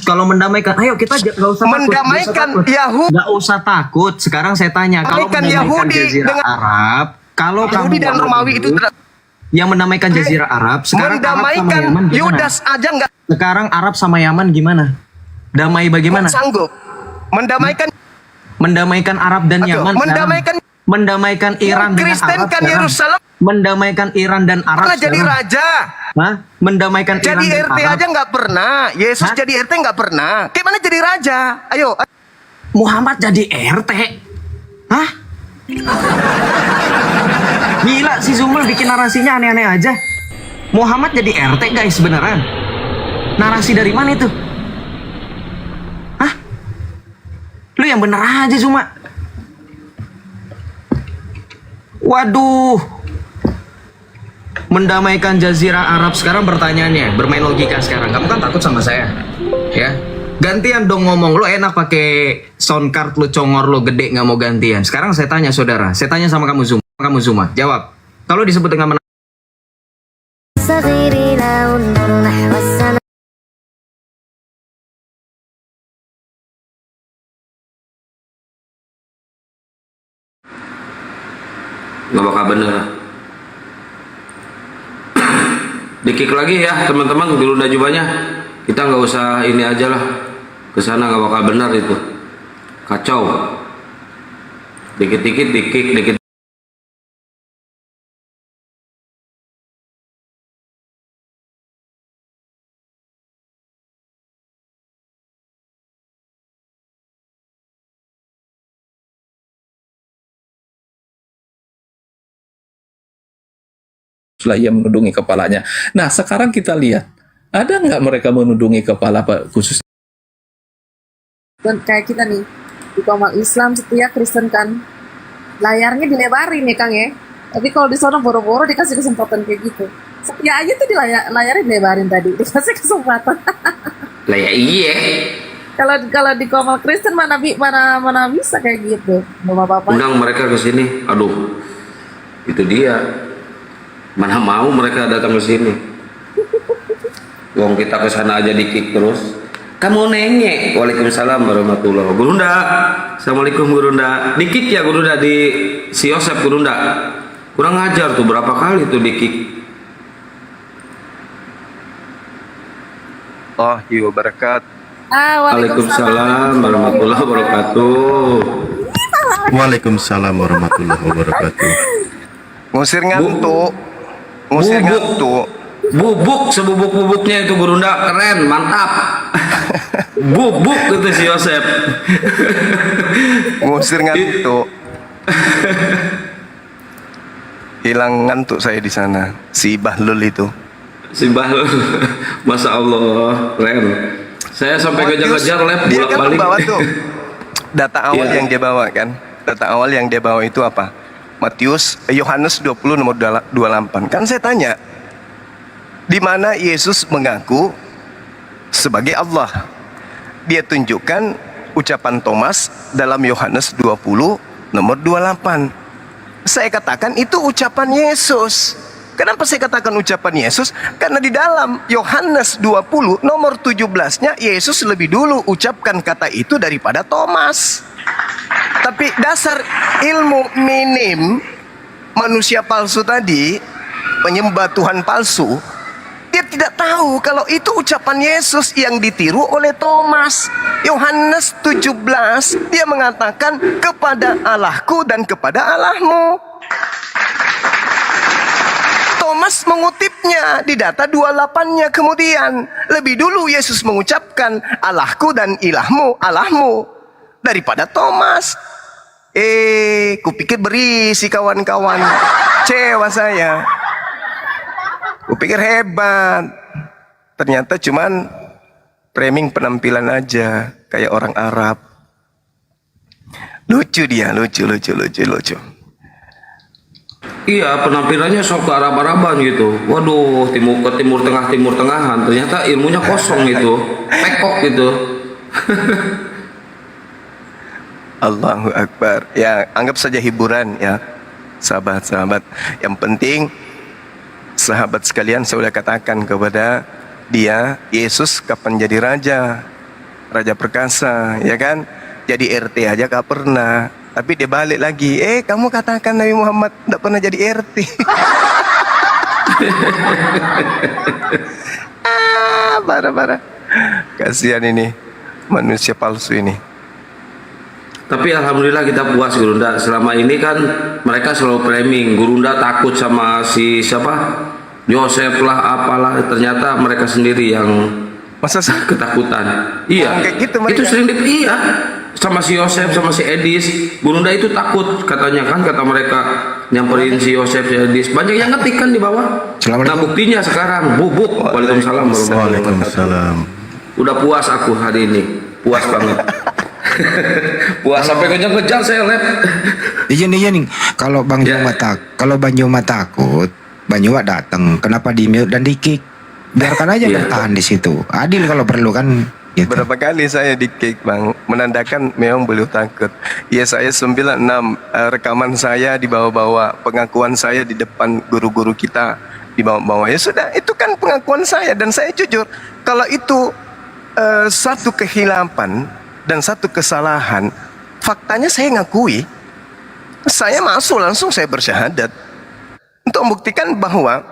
Kalau mendamaikan, ayo kita nggak usah mendamaikan Yahudi. Nggak usah takut. Sekarang saya tanya, kalau Mendamaikan mendamaikan Yahudi jazirah dengan Arab, kalau Yahudi kamu dan Romawi itu yang mendamaikan jazirah Arab, sekarang Arab sama mendamaikan Yaman gimana? Yudas aja nggak Sekarang Arab sama Yaman gimana? Damai bagaimana? sanggup. Mendamaikan Arab dan Aduh, Yaman. Mendamaikan Iran dengan Kristen Arab. kan sekarang. Yerusalem Mendamaikan Iran dan Arab. pernah jadi sekarang. raja. Hah? Mendamaikan Jadi Iran dan RT Arab. aja nggak pernah. Yesus Hah? jadi RT nggak pernah. Gimana jadi raja? Ayo. Muhammad jadi RT. Hah? Gila si Zumul bikin narasinya aneh-aneh aja. Muhammad jadi RT guys, beneran. Narasi dari mana itu? Hah? Lu yang bener aja Zuma. Waduh. Mendamaikan Jazirah Arab sekarang pertanyaannya, bermain logika sekarang. Kamu kan takut sama saya, ya? Gantian dong ngomong, lo enak pakai sound card, lo congor, lo gede nggak mau gantian. Sekarang saya tanya saudara, saya tanya sama kamu Zuma, jawab. Kalau disebut dengan صغيري لا انظر نحو السماء nggak bakal bener. Dikik lagi ya teman-teman, gerunda jubahnya. Kita nggak usah ini aja lah, kesana nggak bakal benar itu, kacau. Dikit-dikit dikik, dikit. Setelah ia menudungi kepalanya. Nah, sekarang kita lihat, ada nggak mereka menudungi kepala Pak, khusus? Dan kayak kita nih, di umat Islam setia Kristen kan, layarnya dilebarin ya Kang ya. Tapi kalau di sana boro-boro dikasih kesempatan kayak gitu. Setia aja tuh di layarnya dilebarin tadi, dikasih kesempatan. Lah ya iya. Kalau di umat Kristen mana bisa kayak gitu. Bapak-bapak. Undang mereka ke sini. Aduh, itu dia. Mana mau mereka datang ke sini. Wong kita ke sana aja dikik terus. Kamu nengek. Waalaikumsalam warahmatullahi wabarakatuh. Gurunda. Assalamualaikum Gurunda. Dikik ya Gurunda di si Yosef Gurunda. Kurang ngajar tuh, berapa kali tuh dikik. Oh, iya berkat. Waalaikumsalam warahmatullahi wabarakatuh. Waalaikumsalam warahmatullahi wabarakatuh. Ngusir ngantuk. Ngusir ngantuk. Bubuk sebubuk-bubuknya itu Gurunda, keren, mantap. Bubuk itu si Yosef. Ngusir ngantuk. Hilang ngantuk saya di sana. Si Bahlul itu. Si Bahlul. Masya Allah, keren. Saya sampai kejar-kejar lab Dia kan bolak-balik. bawa tuh data awal Iya. yang dia bawa kan. Data awal yang dia bawa itu apa? Yohanes 20 nomor 28. Kan saya tanya, di mana Yesus mengaku sebagai Allah. dia tunjukkan ucapan Thomas dalam Yohanes 20 nomor 28. Saya katakan itu ucapan Yesus. Kenapa saya katakan ucapan Yesus? Karena di dalam Yohanes 20 nomor 17-nya Yesus lebih dulu ucapkan kata itu daripada Thomas. Tapi dasar ilmu minim manusia palsu tadi, penyembah Tuhan palsu, dia tidak tahu kalau itu ucapan Yesus yang ditiru oleh Thomas. Yohanes 17 dia mengatakan kepada Allahku dan kepada Allahmu. Thomas mengutipnya di data 28-nya kemudian. Lebih dulu Yesus mengucapkan Allahku dan ilahmu, Allahmu daripada Thomas. Kupikir berisi kawan-kawan. Cewa saya. Kupikir hebat. Ternyata cuman framing penampilan aja kayak orang Arab. Lucu dia, lucu. Iya, penampilannya sok ke Arab-Araban gitu. Waduh, timur tengahan. Ternyata ilmunya kosong gitu. Pekok gitu. Allahu Akbar. Ya, anggap saja hiburan ya, sahabat-sahabat. Yang penting, sahabat sekalian, saya sudah katakan kepada dia, Yesus kapan jadi raja perkasa, ya kan? Jadi RT aja gak pernah. Tapi dia balik lagi, kamu katakan Nabi Muhammad tidak pernah jadi RT. Parah. Kasihan ini manusia palsu ini. Tapi alhamdulillah kita puas Gurunda. Selama ini kan mereka selalu framing. Gurunda takut sama si siapa? Yosef lah apalah. Ternyata mereka sendiri yang Masa ketakutan. Iya. Kayak gitu mereka. Itu sering iya. Sama si Yosef, sama si Edis. Gurunda itu takut katanya kan, kata mereka nyamperin si Yosef, si Edis. Banyak yang ngetik kan di bawah. Nah buktinya sekarang bubuk. Waalaikumsalam. Waalaikumsalam. Udah puas aku hari ini. Puas banget. Puas sampai kejar-kejar saya lihat. Iya nih. Kalau Bang Joma takut, Bang Joma datang. Kenapa di mute dan di kick? Biarkan aja bertahan di situ. Adil kalau perlu kan. Gitu. Berapa kali saya di kick Bang, menandakan memang beliau takut. Ya saya 96 rekaman saya dibawa-bawa, pengakuan saya di depan guru-guru kita dibawa-bawa. Ya sudah, itu kan pengakuan saya dan saya jujur. Kalau itu satu kehilapan dan satu kesalahan, faktanya saya ngakui. Saya masuk langsung saya bersyahadat untuk membuktikan bahwa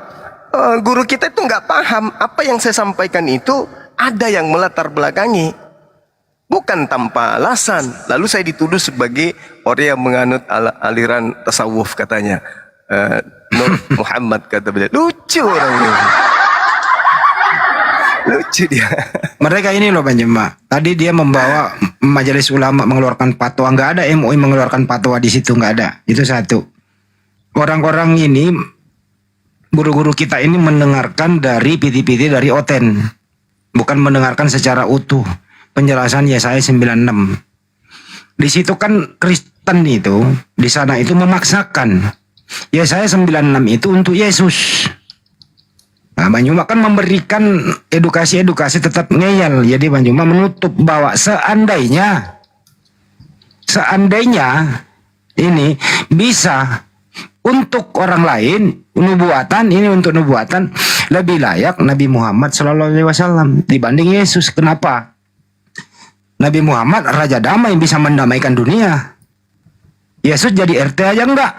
guru kita itu nggak paham apa yang saya sampaikan itu. Ada yang melatar belakangi, bukan tanpa alasan. Lalu saya dituduh sebagai orang yang menganut aliran tasawuf katanya. Nur Muhammad kata beliau. Lucu orang ini. Lucu dia. Mereka ini loh Bang Jema. Tadi dia membawa majelis ulama mengeluarkan fatwa, nggak ada MUI mengeluarkan fatwa di situ, nggak ada. Itu satu. Orang-orang ini, guru-guru kita ini mendengarkan dari PT-PT dari Oten. Bukan mendengarkan secara utuh penjelasan Yesaya 96. Di situ kan Kristen itu di sana itu memaksakan Yesaya 96 itu untuk Yesus. Nah, Bang Juma kan memberikan edukasi tetap ngeyel. Jadi Bang Juma menutup bahwa seandainya ini bisa untuk orang lain, nubuatan ini untuk nubuatan lebih layak Nabi Muhammad SAW dibanding Yesus. Kenapa? Nabi Muhammad Raja Damai, bisa mendamaikan dunia. Yesus jadi RT aja enggak.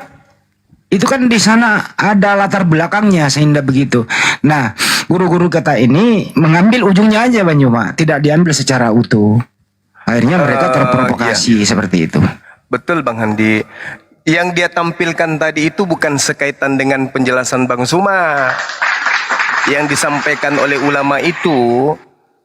Itu kan di sana ada latar belakangnya sehingga begitu. Nah, guru-guru kita ini mengambil ujungnya aja Bang Juma, tidak diambil secara utuh. Akhirnya mereka terprovokasi seperti itu. Betul Bang Handi. Yang dia tampilkan tadi itu bukan sekaitan dengan penjelasan Bang Suma. Yang disampaikan oleh ulama itu,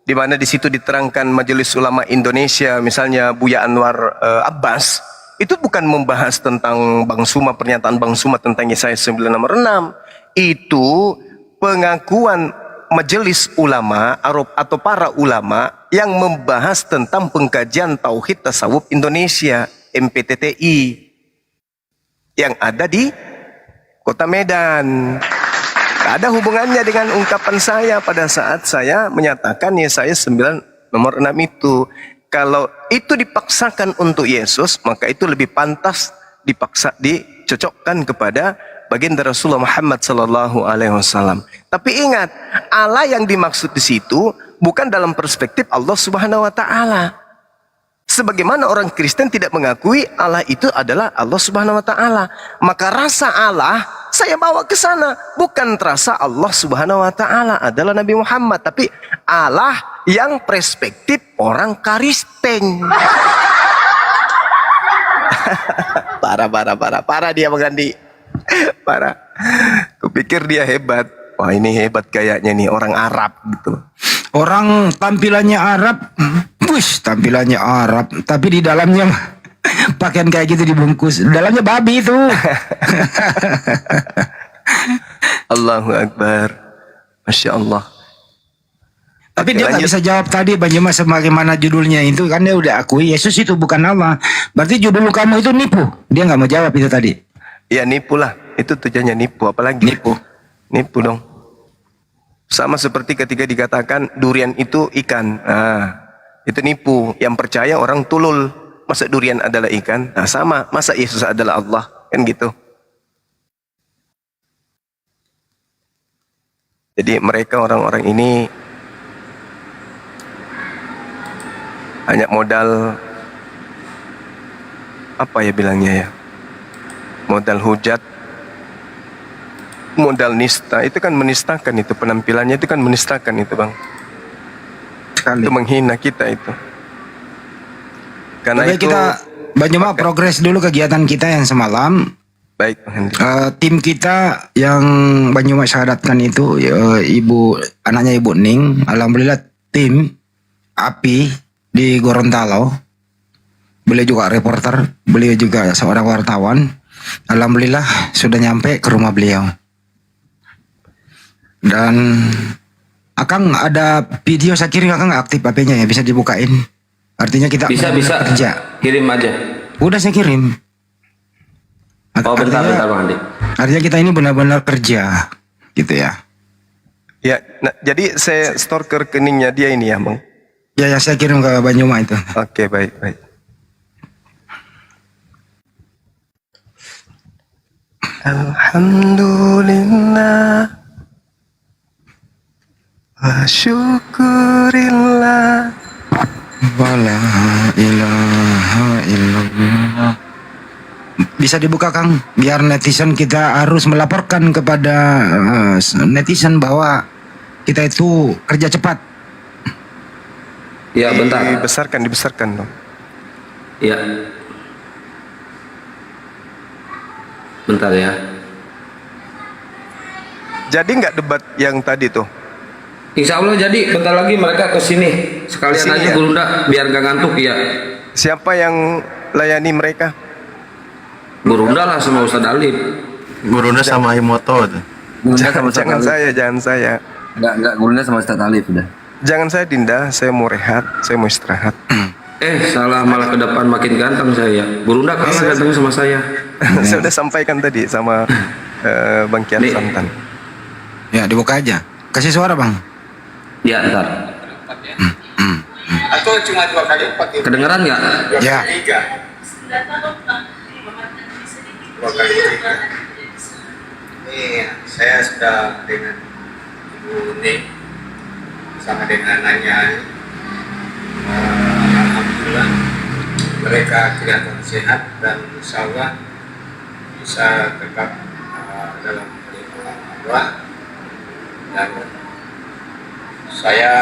di mana di situ diterangkan Majelis Ulama Indonesia, misalnya Buya Anwar Abbas, itu bukan membahas tentang Bang Suma, pernyataan Bang Suma tentang Yesaya 9 nomor 6. Itu pengakuan Majelis Ulama atau para ulama yang membahas tentang pengkajian Tauhid Tasawuf Indonesia, MPTTI, yang ada di Kota Medan. Gak ada hubungannya dengan ungkapan saya pada saat saya menyatakan Yesaya 9 nomor 6 itu. Kalau itu dipaksakan untuk Yesus, maka itu lebih pantas dicocokkan kepada baginda Rasulullah Muhammad sallallahu alaihi wasallam. Tapi ingat, Allah yang dimaksud di situ bukan dalam perspektif Allah Subhanahu wa taala. Sebagaimana orang Kristen tidak mengakui Allah itu adalah Allah Subhanahu wa taala, maka rasa Allah saya bawa ke sana, bukan terasa Allah Subhanahu wa taala adalah Nabi Muhammad, tapi Allah yang perspektif orang Kristen. Parah dia Bang Andi. Parah. Kupikir dia hebat. Wah, ini hebat kayaknya nih orang Arab gitu. Orang tampilannya Arab, tampilannya Arab, tapi di dalamnya pakaian kayak gitu dibungkus. Dalamnya babi itu. Allahu Akbar. Masya Allah. Tapi Oke, dia nggak lanjut. bisa jawab tadi Bang Juma sebagaimana judulnya itu kan dia udah akui Yesus itu bukan Allah. Berarti judul kamu itu nipu. Dia nggak mau jawab itu tadi. Ya nipu lah. Itu tujuannya nipu. Apalagi? Nipu. Nipu dong. Sama seperti ketika dikatakan durian itu ikan. Nah, itu nipu. Yang percaya orang tulul. Masa durian adalah ikan? Nah, sama. Masa Yesus adalah Allah? Kan gitu. Jadi mereka orang-orang ini hanya modal apa ya bilangnya ya, modal hujat, modal nista. Itu kan menistakan, itu penampilannya itu kan menistakan itu Bang. Sekali. Itu menghina kita itu. Karena Oke, itu kita Bang Juma progres dulu kegiatan kita yang semalam. baik Bang Hendri. Tim kita yang Bang Juma syahadatkan itu anaknya Ibu Ning, alhamdulillah tim API di Gorontalo. Beliau juga reporter, beliau juga seorang wartawan. Alhamdulillah sudah nyampe ke rumah beliau. Dan Akang ada video saya kirim, Akang nggak aktif HP-nya ya, bisa dibukain. Artinya kita Bisa benar-benar kerja. kirim aja. Udah saya kirim. Oh bentar Bang Andi. Artinya kita ini benar-benar kerja, gitu ya. Ya, nah, jadi saya store ke rekeningnya dia ini ya Bang. Ya, yang saya kirim ke Bang Juma itu. Oke, baik. Alhamdulillah wa syukurillah. Wala ilaha illallah. Bisa dibuka Kang, biar netizen kita harus melaporkan kepada netizen bahwa kita itu kerja cepat. Ya bentar. Dibesarkan dong. Ya. Bentar ya. Jadi nggak debat yang tadi tuh? Insya Allah jadi bentar lagi mereka ke sini. Sekalian Kesini aja ya? Gurunda biar gak ngantuk ya. Siapa yang layani mereka? Gurunda lah sama Ustadz Alif. Gurunda sama Imoto tuh. Jangan saya. Enggak, Gurunda sama Ustadz Alif udah. Jangan saya Dinda, saya mau rehat, saya mau istirahat. Salah malah ke depan makin ganteng saya. Gurunda kalah ganteng sama saya. Saya udah sampaikan tadi sama Bang Kian Nih. Santan. Ya, dibuka aja. Kasih suara Bang. Ya ntar. Atau cuma 2 kali pakai Kedengeran nggak? Ya. 2 kali 3. Ini saya sudah dengan Ibu Ning sama dengan anaknya. Alhamdulillah mereka kelihatan sehat dan insya Allah bisa tetap dalam perlindungan Allah. Dan saya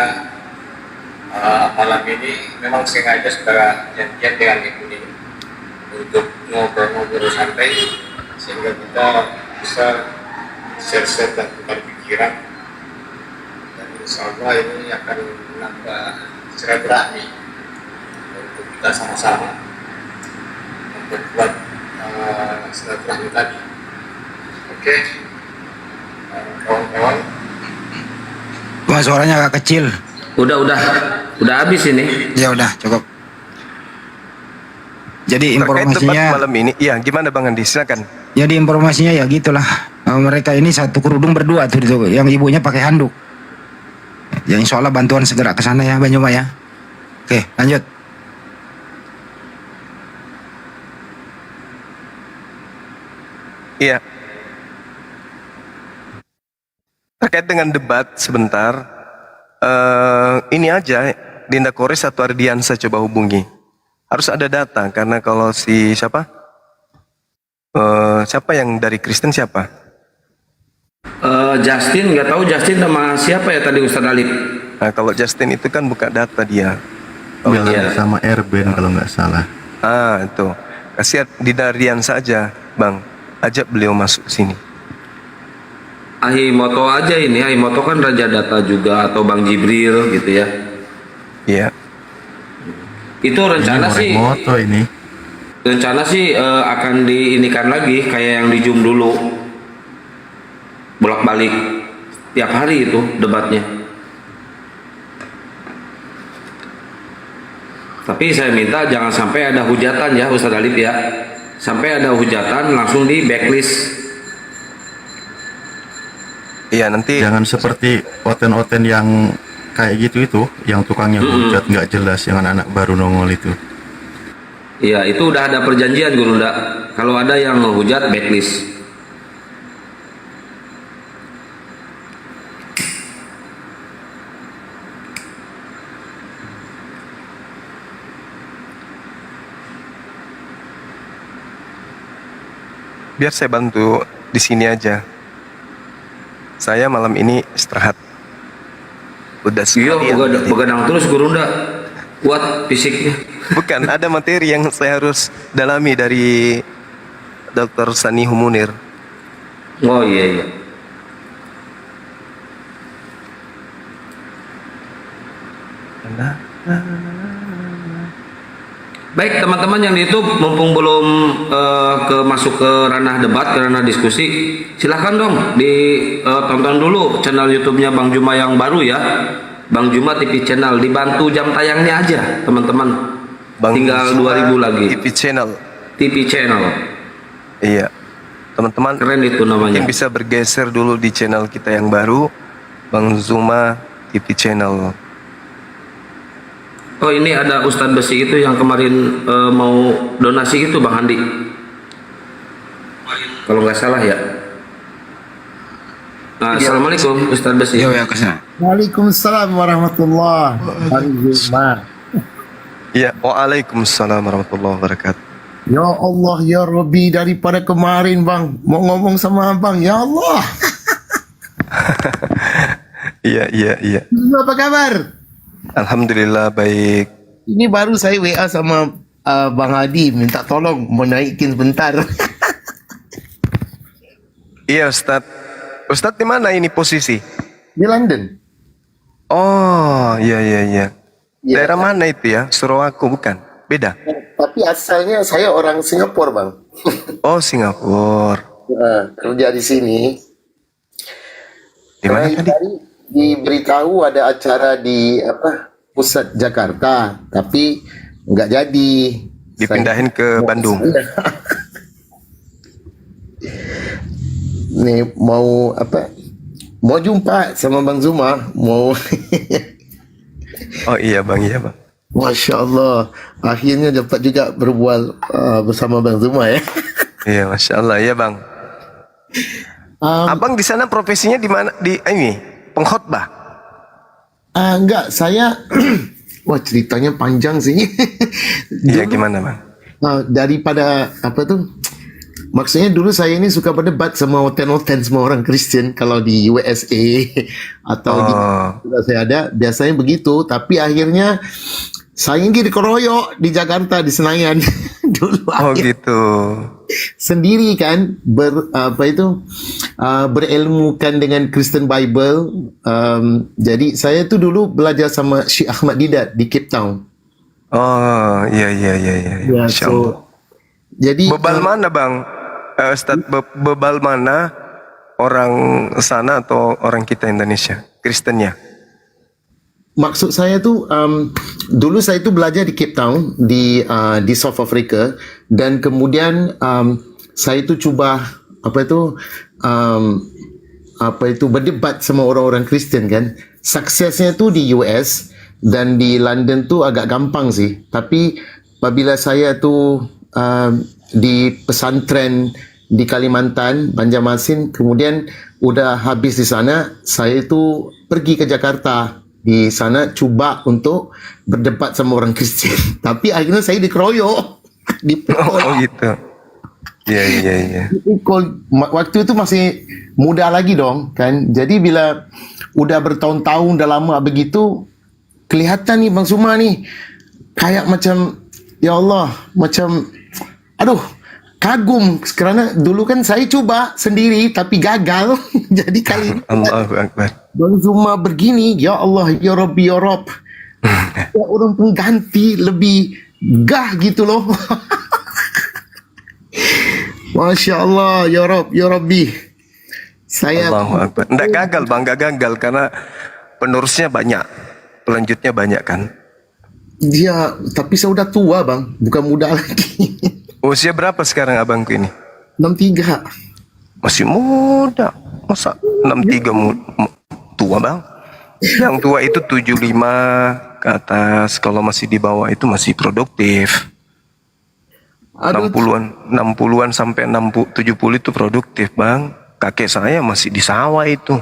malam ini memang sengaja sudah janjian dengan Ibu Ning untuk ngobrol-ngobrol santai sehingga kita bisa share-share dan tukar pikiran, dan insya Allah ini akan menambah silaturahmi untuk kita sama-sama memperkuat silaturahmi tadi. Oke, kawan-kawan. Wah, suaranya agak kecil. Udah habis ini. Ya udah, cukup. Jadi Terkait debat informasinya, malam ini, iya gimana Bang Andi? Silakan. jadi informasinya ya gitulah. Mereka ini satu kerudung berdua tuh, yang ibunya pakai handuk. Ya insya Allah bantuan segera ke sana ya Bang Juma ya. Oke, lanjut. Iya. Terkait dengan debat sebentar, ini aja Dinda Kores atau Ardiansa coba hubungi. Harus ada data karena kalau si siapa? Siapa yang dari Kristen siapa? Justin, nggak tahu Justin sama siapa ya tadi Ustadz Alif. Nah, kalau Justin itu kan buka data dia. Jalan sama Erben kalau nggak salah. Ah, itu. Kasih Dinda Ardiansa aja, Bang. Ajak beliau masuk sini. Ahimoto aja ini, Ahimoto kan raja data juga atau Bang Jibril gitu ya. Iya. Itu rencana sih. Moto ini. Rencana sih akan diinikan lagi kayak yang di Zoom dulu. Bolak-balik tiap hari itu debatnya. Tapi saya minta jangan sampai ada hujatan ya Ustadz Alif ya. Sampai ada hujatan langsung di backlist. Iya, nanti Jangan seperti oten-oten yang kayak gitu itu, yang tukangnya hujat nggak jelas, yang anak-anak baru nongol itu. Iya, itu udah ada perjanjian Guru Nda. Kalau ada yang menghujat backlist. biar saya bantu di sini aja. Saya malam ini istirahat. Udah Iya, sekalian. begadang terus Guru Nda. Kuat fisiknya. Bukan, ada materi yang saya harus dalami dari Dr. Sani Humunir. Oh iya iya. Baik teman-teman yang di YouTube, mumpung belum masuk ke ranah debat, ke ranah diskusi, silahkan dong tonton dulu channel YouTube-nya Bang Juma yang baru ya, Bang Juma TV Channel. Dibantu jam tayangnya aja teman-teman. Tinggal Juma 2000 lagi. TV Channel. TV Channel. Iya. Teman-teman Keren itu namanya. mungkin bisa bergeser dulu di channel kita yang baru, Bang Zuma TV Channel. Oh ini ada Ustadz Besi itu yang kemarin mau donasi itu Bang Andi. Kalau nggak salah ya. Nah, Assalamualaikum Ustadz Besi. Ya kesana. Waalaikumsalam warahmatullahi wabarakatuh. Iya, waalaikumsalam warahmatullahi wabarakatuh. Ya Allah ya Rabbi, daripada kemarin bang mau ngomong sama abang, ya Allah. Iya. Apa kabar? Alhamdulillah baik. Ini baru saya WA sama Bang Adi minta tolong mau naikin sebentar. Iya Ustadz. Ustadz di mana ini posisi? Di London. Oh, iya. Ya. Daerah mana itu ya? Surawako bukan? Beda? Tapi asalnya saya orang Singapura bang. Oh, Singapura. Kerja di sini. Di mana tadi? Diberitahu ada acara di pusat Jakarta, tapi nggak jadi. Dipindahin ke Bandung. Nih mau Mau jumpa sama Bang Zuma, mau. Oh iya bang. Masya Allah, akhirnya dapat juga berbual bersama Bang Zuma ya. Iya, masya Allah ya bang. Abang di sana profesinya di mana? Di ini pengkhotbah? Enggak, saya. Wah ceritanya panjang sih. Iya gimana bang? Daripada maksudnya dulu saya ini suka berdebat sama oten-oten semua orang Kristen kalau di USA atau di saya ada biasanya begitu, tapi akhirnya saya ini dikeroyok di Jakarta di Senayan dulu. Gitu. Sendiri kan berilmukan dengan Kristen Bible. Jadi saya tuh dulu belajar sama Syekh Ahmad Didat di Cape Town. Oh iya. Masya Allah. Jadi bebal mana bang? Ustadz, bebal mana orang sana atau orang kita Indonesia Kristennya? Maksud saya tuh dulu saya tuh belajar di Cape Town di South Africa, dan kemudian saya tuh coba berdebat sama orang-orang Kristen kan. Suksesnya tuh di US, dan di London tu agak gampang sih. Tapi apabila saya tu di pesantren di Kalimantan, Banjarmasin, kemudian udah habis di sana, saya tu pergi ke Jakarta. Di sana cuba untuk berdebat sama orang Kristian. Tapi akhirnya saya dikeroyok. Oh gitu. Iya. Waktu itu masih muda lagi dong kan. Jadi bila udah bertahun-tahun, udah lama begitu, kelihatan nih Bang Suma nih kayak macam ya Allah, macam aduh, kagum kerana dulu kan saya coba sendiri tapi gagal. Jadi kali ini Allahu Akbar. Bang Suma begini, ya Allah, ya Rabbi, ya Rabb. Ya orang pengganti lebih gah gitu loh. Masya Allah, ya Rabb, ya Rabbi. Saya Allahu Akbar. Nggak gagal bang, nggak gagal karena penerusnya banyak, pelanjutnya banyak kan. dia, tapi saya udah tua bang, bukan muda lagi. Usia berapa sekarang abangku ini? 63. Masih muda. Masa 63 tua bang? Yang tua itu 75 ke atas. Kalau masih di bawah itu masih produktif. 60-an sampai 70 itu produktif bang. Kakek saya masih di sawah itu.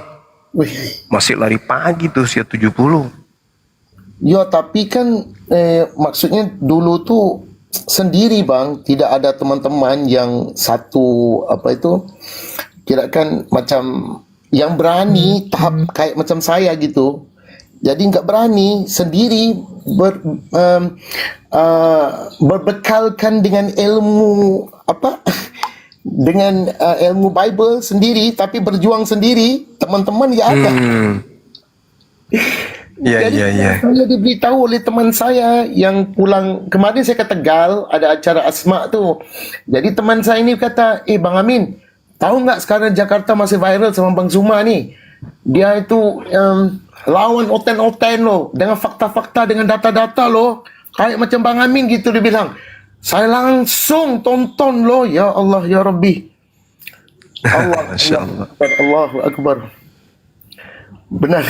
Masih lari pagi tuh usia 70. Ya tapi kan maksudnya dulu tuh sendiri bang, tidak ada teman-teman yang satu apa itu, kirakan macam yang berani tahap kayak macam saya gitu. Jadi nggak berani sendiri berbekalkan dengan ilmu apa dengan ilmu Bible sendiri, tapi berjuang sendiri, teman-teman ya ada. Jadi saya diberitahu oleh teman saya yang pulang kemarin, saya ke Tegal ada acara Asma tu. Jadi teman saya ini kata, Bang Amin, tahu nggak sekarang Jakarta masih viral sama Bang Zuma nih. Dia itu lawan oten-oten loh, dengan fakta-fakta, dengan data-data loh, kayak macam Bang Amin gitu. Dia bilang, saya langsung tonton loh, ya Allah ya Rabbi. Allah, Allahu Akbar. Benar.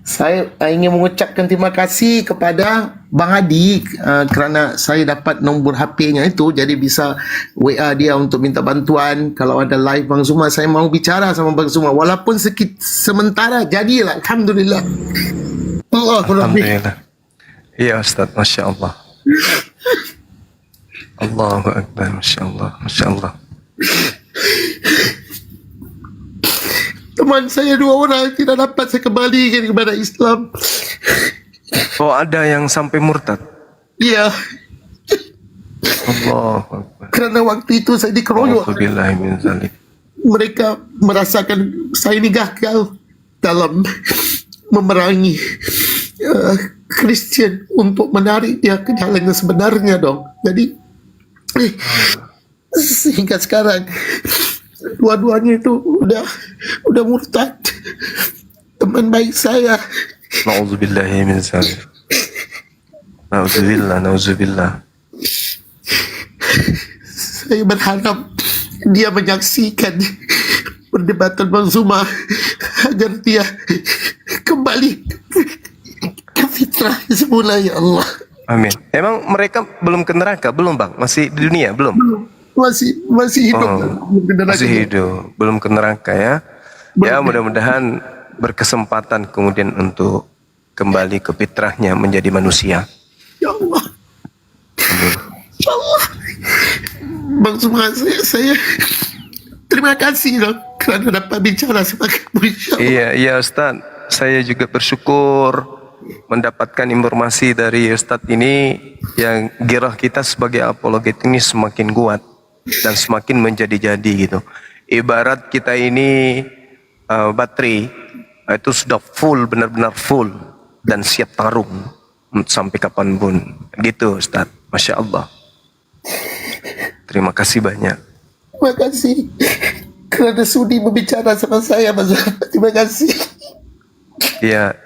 Saya ingin mengucapkan terima kasih kepada Bang Adi kerana saya dapat nombor HP-nya itu, jadi bisa WA dia untuk minta bantuan. Kalau ada live Bang Zuma, saya mau bicara sama Bang Zuma walaupun sementara, jadilah. Alhamdulillah. Alhamdulillah. Iya Ustaz, Masya Allah. Allahu Akbar, Masya Allah, Masya Allah. Teman saya 2 orang tidak dapat saya kembalikan kepada Islam. Oh, ada yang sampai murtad? Iya. Allahu Akbar. Kerana waktu itu saya dikeroyok. Mereka merasakan saya ini gagal dalam memerangi Kristian untuk menarik dia ke jalan yang sebenarnya dong. Jadi sehingga sekarang dua-duanya itu udah murtad. Teman baik saya. Nauzubillahi min zalik. Nauzubillah. Saya berharap dia menyaksikan perdebatan Bang Zuma agar dia kembali ke fitrah semula, ya Allah. Amin. Emang mereka belum ke neraka? Belum bang? Masih di dunia? Belum? Masih hidup. Masih hidup, belum ke neraka ya. Ya mudah-mudahan berkesempatan kemudian untuk kembali ke fitrahnya menjadi manusia. Ya Allah. Ya Allah. Bang Zuma, saya terima kasih dong kerana dapat bicara sama kamu. Iya Ustaz, saya juga bersyukur mendapatkan informasi dari Ustaz ini yang girah kita sebagai apologet ini semakin kuat dan semakin menjadi-jadi gitu. Ibarat kita ini baterai itu sudah full, benar-benar full dan siap tarung sampai kapanpun gitu Ustaz. Masya Allah. Terima kasih banyak. Terima kasih kerana sudi berbicara sama saya, Mas. Terima kasih. Ya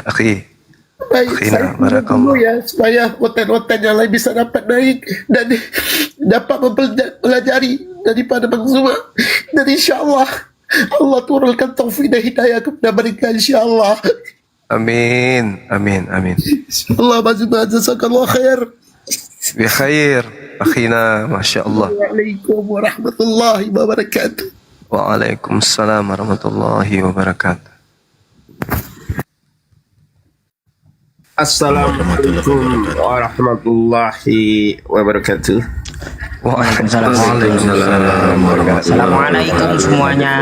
akhi. Baik, saya dulu ya, supaya hotel-hotel yang lain bisa dapat naik dan dapat mempelajari daripada Bang Zuma. Dan insyaAllah Allah turunkan taufik dan hidayah kepada mereka, insyaAllah. Amin, amin, amin. Allah jazakallah khair. Bi khair, akhina, masya Allah. Waalaikumsalam warahmatullahi wabarakatuh. Waalaikumsalam warahmatullahi wabarakatuh. Assalamualaikum warahmatullahi wabarakatuh. Waalaikumsalam. Assalamualaikum semuanya.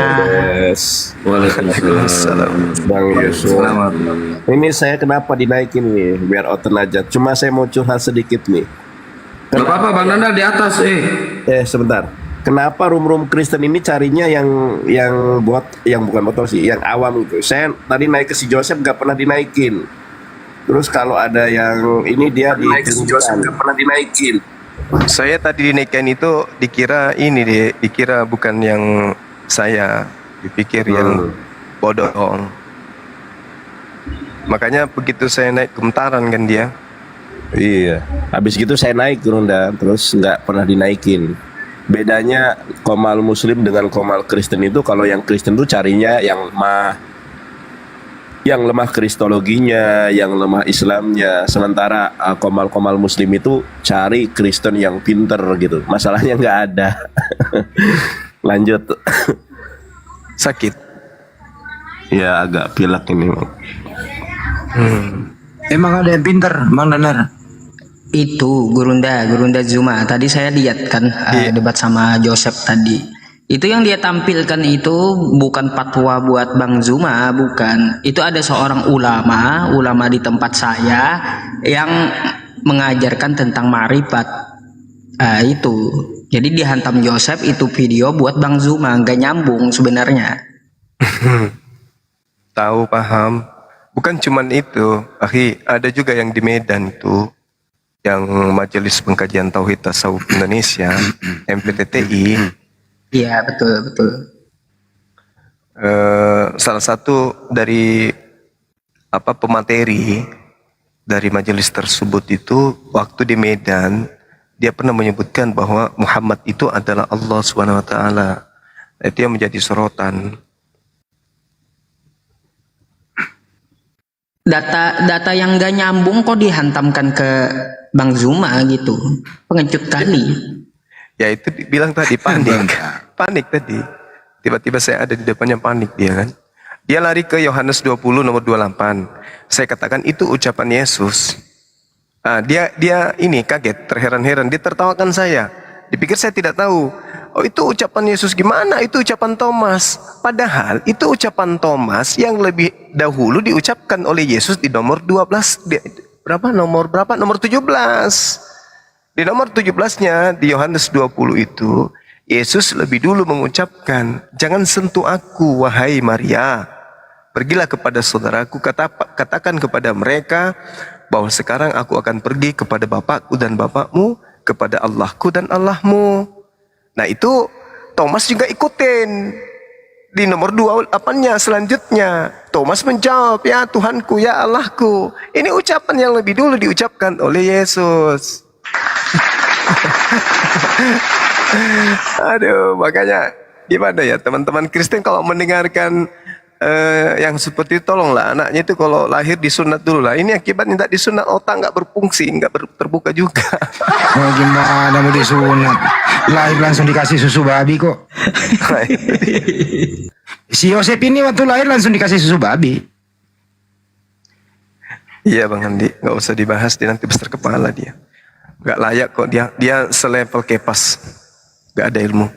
Waalaikumsalam. Bang Yusuf. Ini saya kenapa dinaikin nih biar oten aja. Cuma saya mau curhat sedikit nih. Gak apa-apa Bang Nanda di atas Sebentar. Kenapa room Kristen ini carinya yang bukan botol sih, yang awam gitu. Saya tadi naik ke si Joseph gak pernah dinaikin. Terus kalau ada yang ini dia naik ke si Joseph gak pernah dinaikin. Saya tadi dinaikkan itu dikira bukan yang saya, dipikir yang bodoh. Makanya begitu saya naik gemetaran kan dia. Iya. Habis gitu saya naik Gurunda, terus nggak pernah dinaikin. Bedanya komal Muslim dengan komal Kristen itu, kalau yang Kristen tuh carinya yang lemah kristologinya, yang lemah Islamnya. Sementara komal-komal Muslim itu cari Kristen yang pinter gitu. Masalahnya nggak ada. Lanjut. Sakit. Ya agak pilek ini. Emang ada yang pinter, Bang Danar? Itu Gurunda Zuma. Tadi saya lihat kan debat sama Joseph tadi. Itu yang dia tampilkan itu bukan fatwa buat Bang Zuma, bukan. Itu ada seorang ulama di tempat saya yang mengajarkan tentang marifat. Itu. Jadi dihantam Joseph itu video buat Bang Zuma, nggak nyambung sebenarnya. Tahu, paham. Bukan cuman itu, akhi, ada juga yang di Medan itu, yang Majelis Pengkajian Tauhid Tasawuf Indonesia, MPTTI. Iya, betul. Salah satu dari pemateri dari majelis tersebut itu waktu di Medan dia pernah menyebutkan bahwa Muhammad itu adalah Allah Subhanahu wa taala. Itu yang menjadi sorotan. Data yang gak nyambung kok dihantamkan ke Bang Zuma gitu. Pengecut kali. Ya itu bilang tadi panik tadi. Tiba-tiba saya ada di depannya, panik dia kan. Dia lari ke Yohanes 20 nomor 28. Saya katakan itu ucapan Yesus. Dia ini kaget, terheran-heran, dia tertawakan saya. Dipikir saya tidak tahu. Oh itu ucapan Yesus gimana? Itu ucapan Thomas. Padahal itu ucapan Thomas yang lebih dahulu diucapkan oleh Yesus di nomor 12. Nomor 17. Di nomor 17-nya di Yohanes 20 itu Yesus lebih dulu mengucapkan, jangan sentuh aku wahai Maria. Pergilah kepada saudaraku, katakan kepada mereka bahwa sekarang aku akan pergi kepada Bapakku dan Bapakmu, kepada Allahku dan Allahmu. Nah itu Thomas juga ikutin. Di nomor 28-nya selanjutnya Thomas menjawab, ya Tuhanku, ya Allahku. Ini ucapan yang lebih dulu diucapkan oleh Yesus. Aduh, makanya gimana ya teman-teman Kristen kalau mendengarkan yang seperti itu, tolonglah anaknya itu kalau lahir disunat dulu lah. Ini akibatnya tidak disunat, otak nggak berfungsi, nggak terbuka juga. Oh, gimana mau disunat? Lahir langsung dikasih susu babi kok. Si Yosef ini waktu lahir langsung dikasih susu babi. Iya Bang Andi, nggak usah dibahas, dia nanti besar kepala dia. Nggak layak kok, dia selevel Kepas, nggak ada ilmu.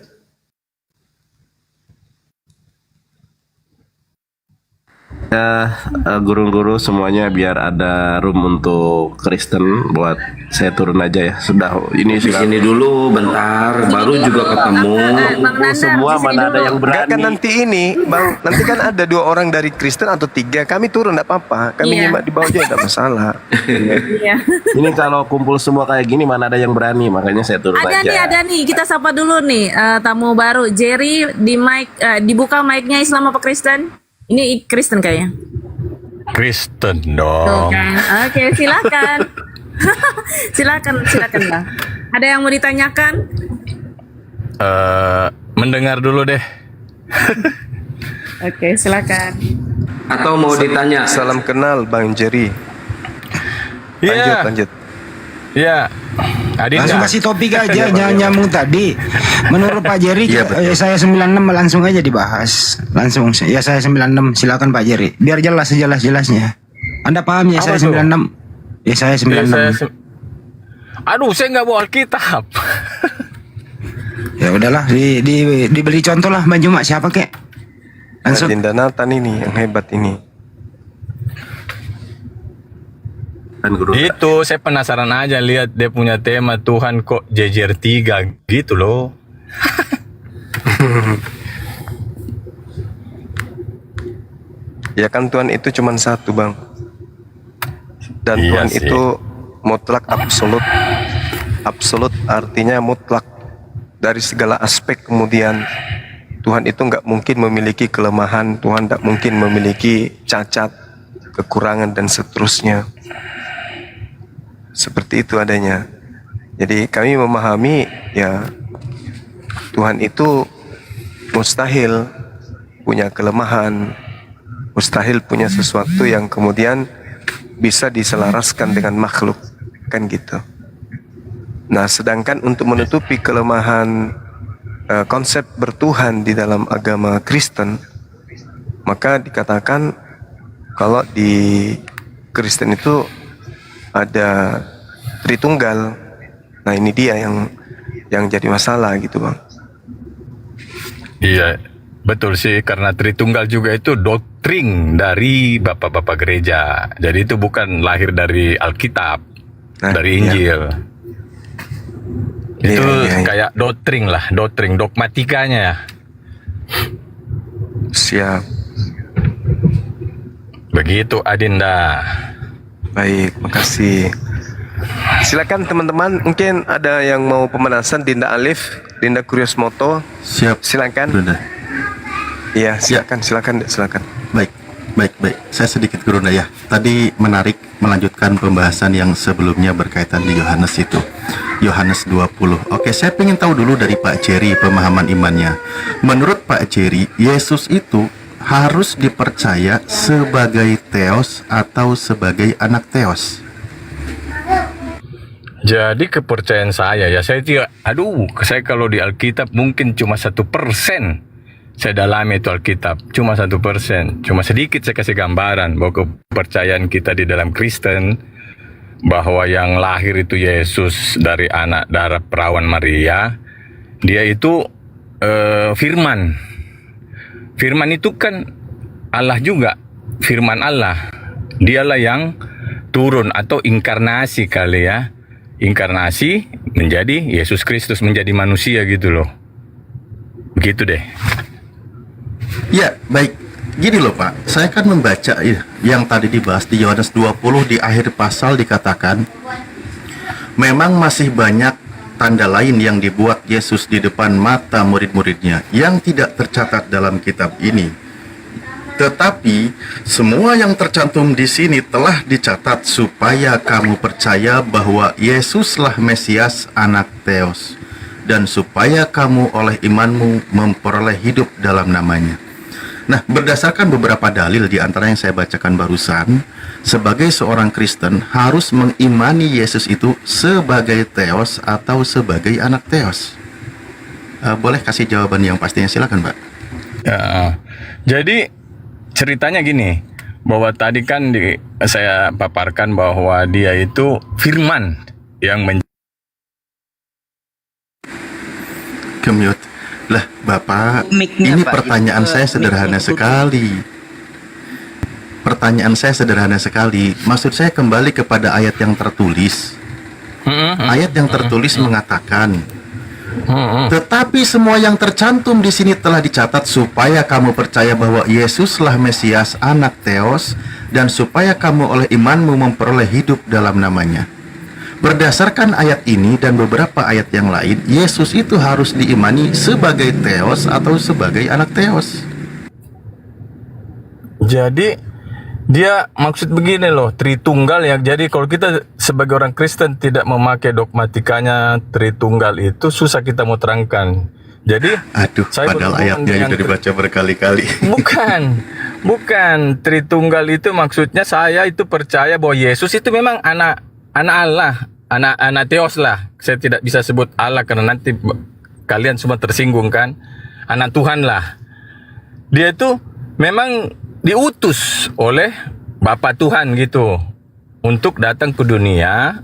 Ya, guru-guru semuanya biar ada room untuk Kristen buat saya turun aja ya. Sudah ini di sini dulu bentar, baru juga ketemu. Semua mana ada yang berani. Kan nanti ini, Bang, nanti kan ada 2 orang dari Kristen atau 3, kami turun enggak apa-apa. Kami nyimak di bawah aja enggak masalah. Ini kalau kumpul semua kayak gini mana ada yang berani, makanya saya turun aja. Ada nih, kita sapa dulu nih tamu baru. Jerry di mic, dibuka mic-nya, Islam apa Kristen? Ini Kristen kayaknya. Kristen Tuh dong. kan. Oke, silakan. silakan Bang. Ada yang mau ditanyakan? Mendengar dulu deh. Oke, silakan. Atau mau ditanya? Salam kenal Bang Jerry. Iya. Lanjut. Iya. Langsung kasih topik aja, jangan nyambung tadi. Menurut Pak Jerry, saya 96 langsung aja dibahas. Langsung, ya saya 96, silakan Pak Jerry. Biar jelas sejelas-jelasnya. Anda paham ya, Apa saya tuh? 96. Ya saya 96. Aduh, saya nggak bawa Alkitab. Ya udahlah, diberi contoh lah Bang Juma, siapa kek? Langsung. Dinda Nathan ini yang hebat ini. Itu saya penasaran aja lihat dia punya tema Tuhan kok jejer 3 gitu loh. Ya kan Tuhan itu cuma satu Bang. Dan Iya Tuhan sih. itu mutlak absolut. Absolut artinya mutlak. Dari segala aspek kemudian Tuhan itu nggak mungkin memiliki kelemahan, Tuhan tidak mungkin memiliki cacat, kekurangan dan seterusnya. Seperti itu adanya. Jadi kami memahami ya Tuhan itu mustahil punya kelemahan, mustahil punya sesuatu yang kemudian bisa diselaraskan dengan makhluk, kan gitu. Nah, sedangkan untuk menutupi kelemahan konsep bertuhan di dalam agama Kristen, maka dikatakan kalau di Kristen itu ada Tritunggal. Nah, ini dia yang jadi masalah gitu, Bang. Iya, betul sih, karena Tritunggal juga itu doktrin dari bapak-bapak gereja. Jadi itu bukan lahir dari Alkitab, dari Injil. Itu kayak doktrin lah, dogmatikanya ya. Siap. Begitu Adinda. Baik, makasih. Silakan teman-teman, mungkin ada yang mau pemanasan. Dinda Alif, Dinda Kuriosmoto. Siap. Silakan. Gurunda. Iya, silakan. Baik. Saya sedikit Gurunda ya. Tadi menarik melanjutkan pembahasan yang sebelumnya berkaitan di Yohanes itu. Yohanes 20. Oke, saya ingin tahu dulu dari Pak Jerry pemahaman imannya. Menurut Pak Jerry, Yesus itu harus dipercaya sebagai Theos atau sebagai anak Theos? Jadi kepercayaan saya ya, saya tidak, saya kalau di Alkitab mungkin cuma 1%. Saya dalami itu Alkitab, cuma 1%. Cuma sedikit saya kasih gambaran bahwa kepercayaan kita di dalam Kristen, bahwa yang lahir itu Yesus dari anak darah perawan Maria, dia itu firman. Firman itu kan Allah juga, firman Allah. Dialah yang turun atau inkarnasi kali ya. Inkarnasi menjadi Yesus Kristus, menjadi manusia gitu loh. Begitu deh. Ya, baik. Gini loh Pak, saya kan membaca yang tadi dibahas di Yohanes 20 di akhir pasal dikatakan memang masih banyak tanda lain yang dibuat Yesus di depan mata murid-muridnya yang tidak tercatat dalam kitab ini. Tetapi semua yang tercantum di sini telah dicatat supaya kamu percaya bahwa Yesuslah Mesias anak Theos, dan supaya kamu oleh imanmu memperoleh hidup dalam namanya. Nah, berdasarkan beberapa dalil di antara yang saya bacakan barusan, sebagai seorang Kristen harus mengimani Yesus itu sebagai Theos atau sebagai anak Theos. Boleh kasih jawaban yang pastinya, silakan Pak. Ya, jadi ceritanya gini, bahwa tadi kan saya paparkan bahwa dia itu firman yang Kemute. Lah, Bapak, ini pertanyaan saya sederhana sekali. Maksud saya kembali kepada ayat yang tertulis. Ayat yang tertulis mengatakan, tetapi semua yang tercantum di sini telah dicatat supaya kamu percaya bahwa Yesuslah Mesias anak Theos, dan supaya kamu oleh imanmu memperoleh hidup dalam namanya. Berdasarkan ayat ini dan beberapa ayat yang lain, Yesus itu harus diimani sebagai Theos atau sebagai anak Theos. Jadi dia maksud begini loh, Tritunggal ya. Jadi kalau kita sebagai orang Kristen tidak memakai dogmatikanya Tritunggal itu susah kita mau terangkan. Jadi padahal ayatnya juga dibaca berkali-kali. Bukan, Tritunggal itu maksudnya saya itu percaya bahwa Yesus itu memang anak Allah, anak Theos lah. Saya tidak bisa sebut Allah karena nanti kalian semua tersinggung kan. Anak Tuhan lah. Dia itu memang diutus oleh Bapa Tuhan gitu untuk datang ke dunia.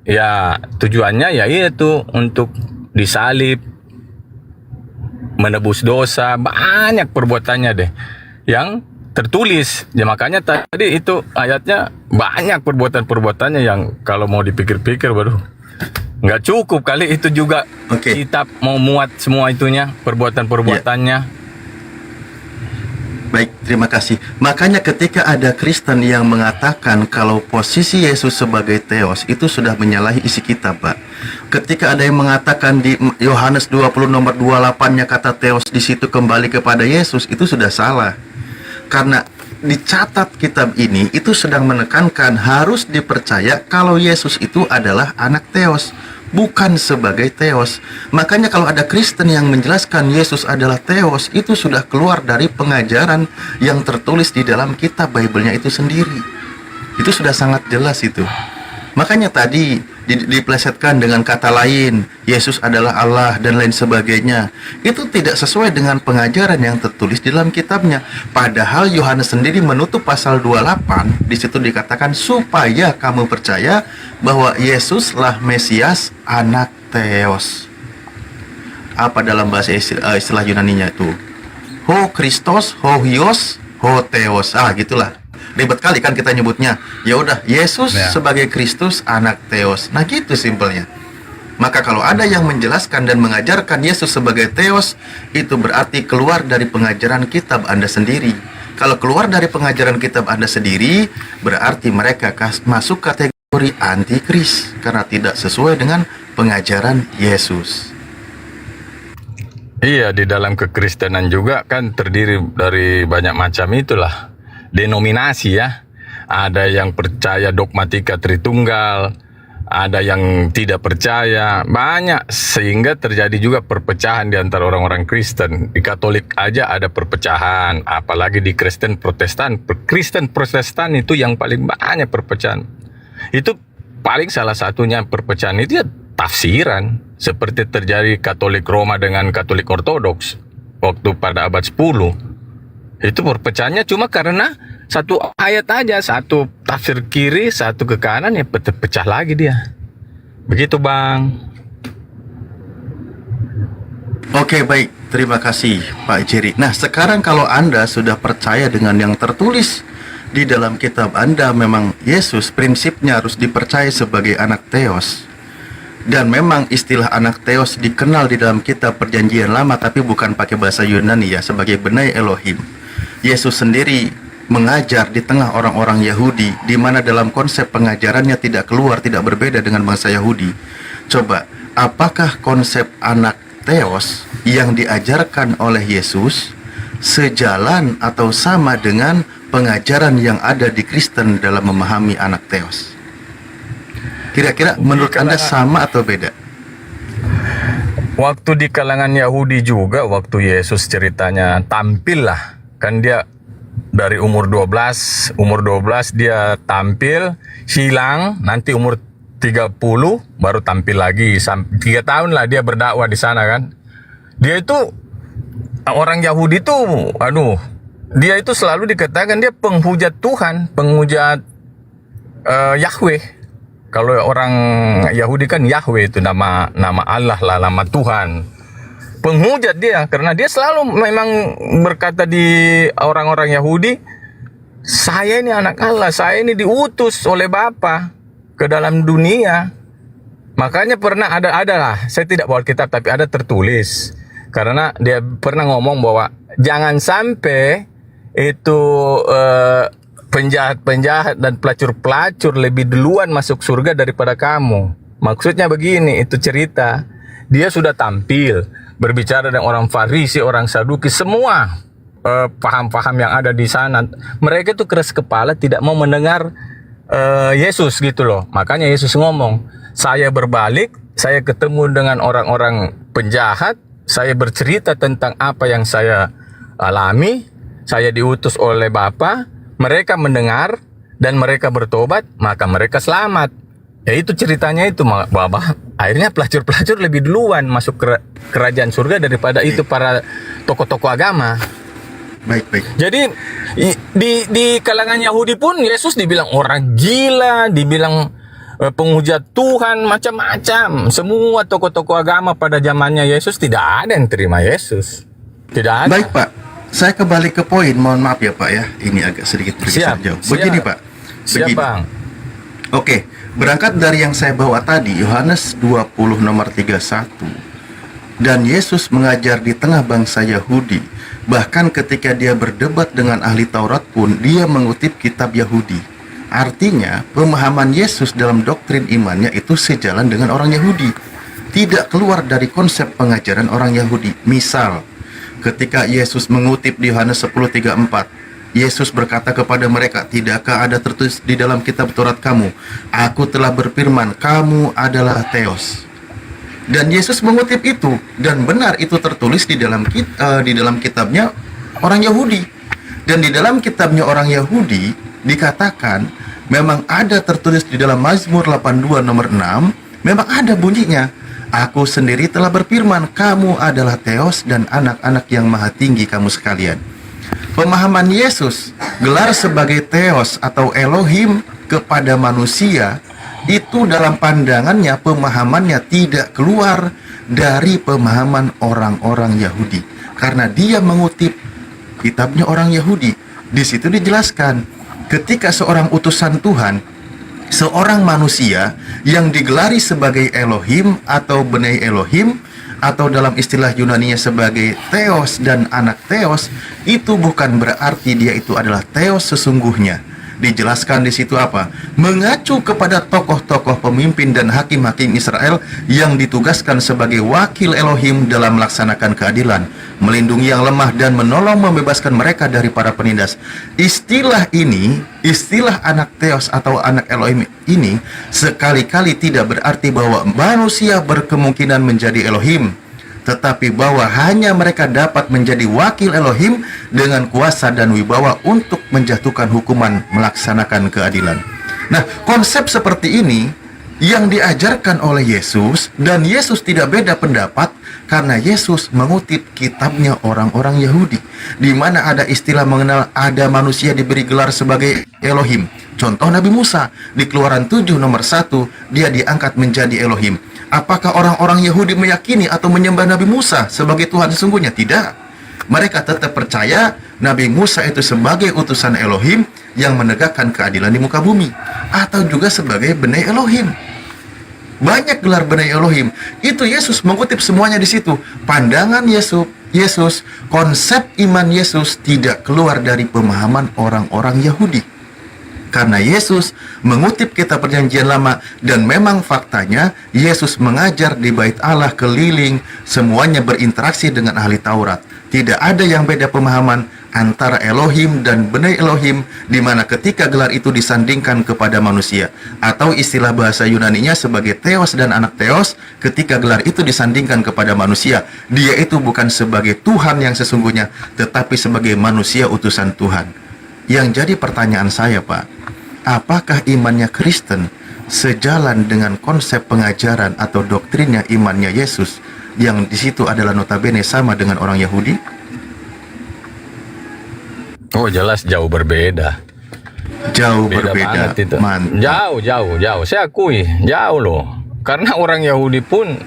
Ya, tujuannya yaitu untuk disalib, menebus dosa, banyak perbuatannya deh yang tertulis. Ya makanya tadi itu ayatnya banyak perbuatan-perbuatannya yang kalau mau dipikir-pikir baru nggak cukup kali itu juga kitab mau muat semua itunya, perbuatan-perbuatannya. Baik, terima kasih. Makanya ketika ada Kristen yang mengatakan kalau posisi Yesus sebagai Theos itu sudah menyalahi isi kitab, Pak. Ketika ada yang mengatakan di Yohanes 20 nomor 28-nya kata Theos di situ kembali kepada Yesus, itu sudah salah. Karena dicatat kitab ini itu sedang menekankan harus dipercaya kalau Yesus itu adalah anak Theos, bukan sebagai Theos. Makanya kalau ada Kristen yang menjelaskan Yesus adalah Theos, itu sudah keluar dari pengajaran yang tertulis di dalam kitab Bible-nya itu sendiri. Itu sudah sangat jelas itu. Makanya tadi diplesetkan dengan kata lain, Yesus adalah Allah dan lain sebagainya. Itu tidak sesuai dengan pengajaran yang tertulis di dalam kitabnya. Padahal Yohanes sendiri menutup pasal 28, di situ dikatakan supaya kamu percaya bahwa Yesuslah Mesias, anak Theos. Apa dalam bahasa istilah Yunaninya itu? Ho Christos, ho Hios, ho Theos. Gitulah. Ribet kali kan kita nyebutnya. Ya udah, Yesus sebagai Kristus, anak Theos. Nah gitu simpelnya. Maka kalau ada yang menjelaskan dan mengajarkan Yesus sebagai Theos, itu berarti keluar dari pengajaran kitab Anda sendiri. Kalau keluar dari pengajaran kitab Anda sendiri, berarti mereka masuk kategori antikris karena tidak sesuai dengan pengajaran Yesus. Iya, di dalam kekristenan juga kan terdiri dari banyak macam itulah. Denominasi ya, ada yang percaya dogmatika Tritunggal, ada yang tidak percaya, banyak, sehingga terjadi juga perpecahan di antara orang-orang Kristen. Di Katolik aja ada perpecahan, apalagi di Kristen Protestan. Kristen Protestan itu yang paling banyak perpecahan. Itu paling salah satunya perpecahan itu ya tafsiran, seperti terjadi Katolik Roma dengan Katolik Ortodoks waktu pada abad 10. Itu perpecahannya cuma karena satu ayat aja, satu tafsir kiri, satu ke kanan, ya pecah lagi dia. Begitu Bang. Oke, baik. Terima kasih Pak Jerry. Nah, sekarang kalau Anda sudah percaya dengan yang tertulis di dalam kitab Anda, memang Yesus prinsipnya harus dipercaya sebagai anak Theos. Dan memang istilah anak Theos dikenal di dalam kitab Perjanjian Lama, tapi bukan pakai bahasa Yunani ya, sebagai Benai Elohim. Yesus sendiri mengajar di tengah orang-orang Yahudi, di mana dalam konsep pengajarannya tidak keluar, tidak berbeda dengan bangsa Yahudi. Coba, apakah konsep anak Theos yang diajarkan oleh Yesus sejalan atau sama dengan pengajaran yang ada di Kristen dalam memahami anak Theos? Kira-kira menurut Anda sama atau beda? Waktu di kalangan Yahudi juga, waktu Yesus ceritanya tampil lah. Kan dia dari umur 12 dia tampil, hilang, nanti umur 30 baru tampil lagi. 3 tahun lah dia berdakwah di sana kan. Dia itu, orang Yahudi tuh, dia itu selalu dikatakan dia penghujat Tuhan, penghujat Yahweh. Kalau orang Yahudi kan Yahweh itu nama Allah lah, nama Tuhan. Penghujat dia, karena dia selalu memang berkata di orang-orang Yahudi, saya ini anak Allah, saya ini diutus oleh Bapa ke dalam dunia. Makanya pernah ada lah, saya tidak bawa kitab tapi ada tertulis, karena dia pernah ngomong bahwa jangan sampai itu penjahat-penjahat dan pelacur-pelacur lebih duluan masuk surga daripada kamu. Maksudnya begini, itu cerita. Dia sudah tampil, berbicara dengan orang Farisi, orang Saduki, semua paham-paham yang ada di sana. Mereka itu keras kepala, tidak mau mendengar Yesus gitu loh. Makanya Yesus ngomong, saya berbalik, saya ketemu dengan orang-orang penjahat, saya bercerita tentang apa yang saya alami, saya diutus oleh Bapa, mereka mendengar dan mereka bertobat, maka mereka selamat. Ya itu ceritanya itu, Bapak. Akhirnya pelacur-pelacur lebih duluan masuk ke kerajaan surga daripada itu para tokoh-tokoh agama. Baik. Jadi di kalangan Yahudi pun Yesus dibilang orang gila, dibilang penghujat Tuhan, macam-macam. Semua tokoh-tokoh agama pada zamannya Yesus tidak ada yang terima Yesus. Tidak ada. Baik Pak, saya kembali ke poin. Mohon maaf ya Pak ya, ini agak sedikit bergeser jauh. Begini Pak. Siap Bang. Oke, berangkat dari yang saya bawa tadi, Yohanes 20 nomor 31. Dan Yesus mengajar di tengah bangsa Yahudi. Bahkan ketika dia berdebat dengan ahli Taurat pun, dia mengutip kitab Yahudi. Artinya, pemahaman Yesus dalam doktrin imannya itu sejalan dengan orang Yahudi. Tidak keluar dari konsep pengajaran orang Yahudi. Misal, ketika Yesus mengutip di Yohanes 10:34, Yesus berkata kepada mereka, tidakkah ada tertulis di dalam kitab Taurat kamu, aku telah berfirman, kamu adalah Theos. Dan Yesus mengutip itu, dan benar itu tertulis di dalam kitabnya orang Yahudi. Dan di dalam kitabnya orang Yahudi dikatakan, memang ada tertulis di dalam Mazmur 82 nomor 6, memang ada bunyinya, aku sendiri telah berfirman, kamu adalah Theos dan anak-anak yang maha tinggi kamu sekalian. Pemahaman Yesus, gelar sebagai Theos atau Elohim kepada manusia, itu dalam pandangannya, pemahamannya tidak keluar dari pemahaman orang-orang Yahudi. Karena dia mengutip kitabnya orang Yahudi. Di situ dijelaskan, ketika seorang utusan Tuhan, seorang manusia yang digelari sebagai Elohim atau Benei Elohim, atau dalam istilah Yunaninya sebagai Theos dan anak Theos, itu bukan berarti dia itu adalah Theos sesungguhnya. Dijelaskan di situ apa? Mengacu kepada tokoh-tokoh pemimpin dan hakim-hakim Israel yang ditugaskan sebagai wakil Elohim dalam melaksanakan keadilan, melindungi yang lemah dan menolong membebaskan mereka dari para penindas. Istilah ini, istilah anak Theos atau anak Elohim ini sekali-kali tidak berarti bahwa manusia berkemungkinan menjadi Elohim, tetapi bahwa hanya mereka dapat menjadi wakil Elohim dengan kuasa dan wibawa untuk menjatuhkan hukuman, melaksanakan keadilan. Nah, konsep seperti ini yang diajarkan oleh Yesus, dan Yesus tidak beda pendapat karena Yesus mengutip kitabnya orang-orang Yahudi, di mana ada istilah mengenal ada manusia diberi gelar sebagai Elohim. Contoh Nabi Musa di Keluaran 7 nomor 1, dia diangkat menjadi Elohim. Apakah orang-orang Yahudi meyakini atau menyembah Nabi Musa sebagai Tuhan sesungguhnya? Tidak. Mereka tetap percaya Nabi Musa itu sebagai utusan Elohim yang menegakkan keadilan di muka bumi, atau juga sebagai Benei Elohim. Banyak gelar Benei Elohim. Itu Yesus mengutip semuanya di situ. Pandangan Yesus, konsep iman Yesus tidak keluar dari pemahaman orang-orang Yahudi. Karena Yesus mengutip kitab perjanjian lama, dan memang faktanya Yesus mengajar di bait Allah keliling, semuanya berinteraksi dengan ahli Taurat. Tidak ada yang beda pemahaman antara Elohim dan Benei Elohim, di mana ketika gelar itu disandingkan kepada manusia, atau istilah bahasa Yunaninya sebagai Theos dan anak Theos, ketika gelar itu disandingkan kepada manusia, dia itu bukan sebagai Tuhan yang sesungguhnya, tetapi sebagai manusia utusan Tuhan. Yang jadi pertanyaan saya, Pak, apakah imannya Kristen sejalan dengan konsep pengajaran atau doktrinnya imannya Yesus, yang di situ adalah notabene sama dengan orang Yahudi? Oh, jelas jauh berbeda. Jauh Beda berbeda. banget itu. Mantap. Jauh. Saya akui, jauh loh. Karena orang Yahudi pun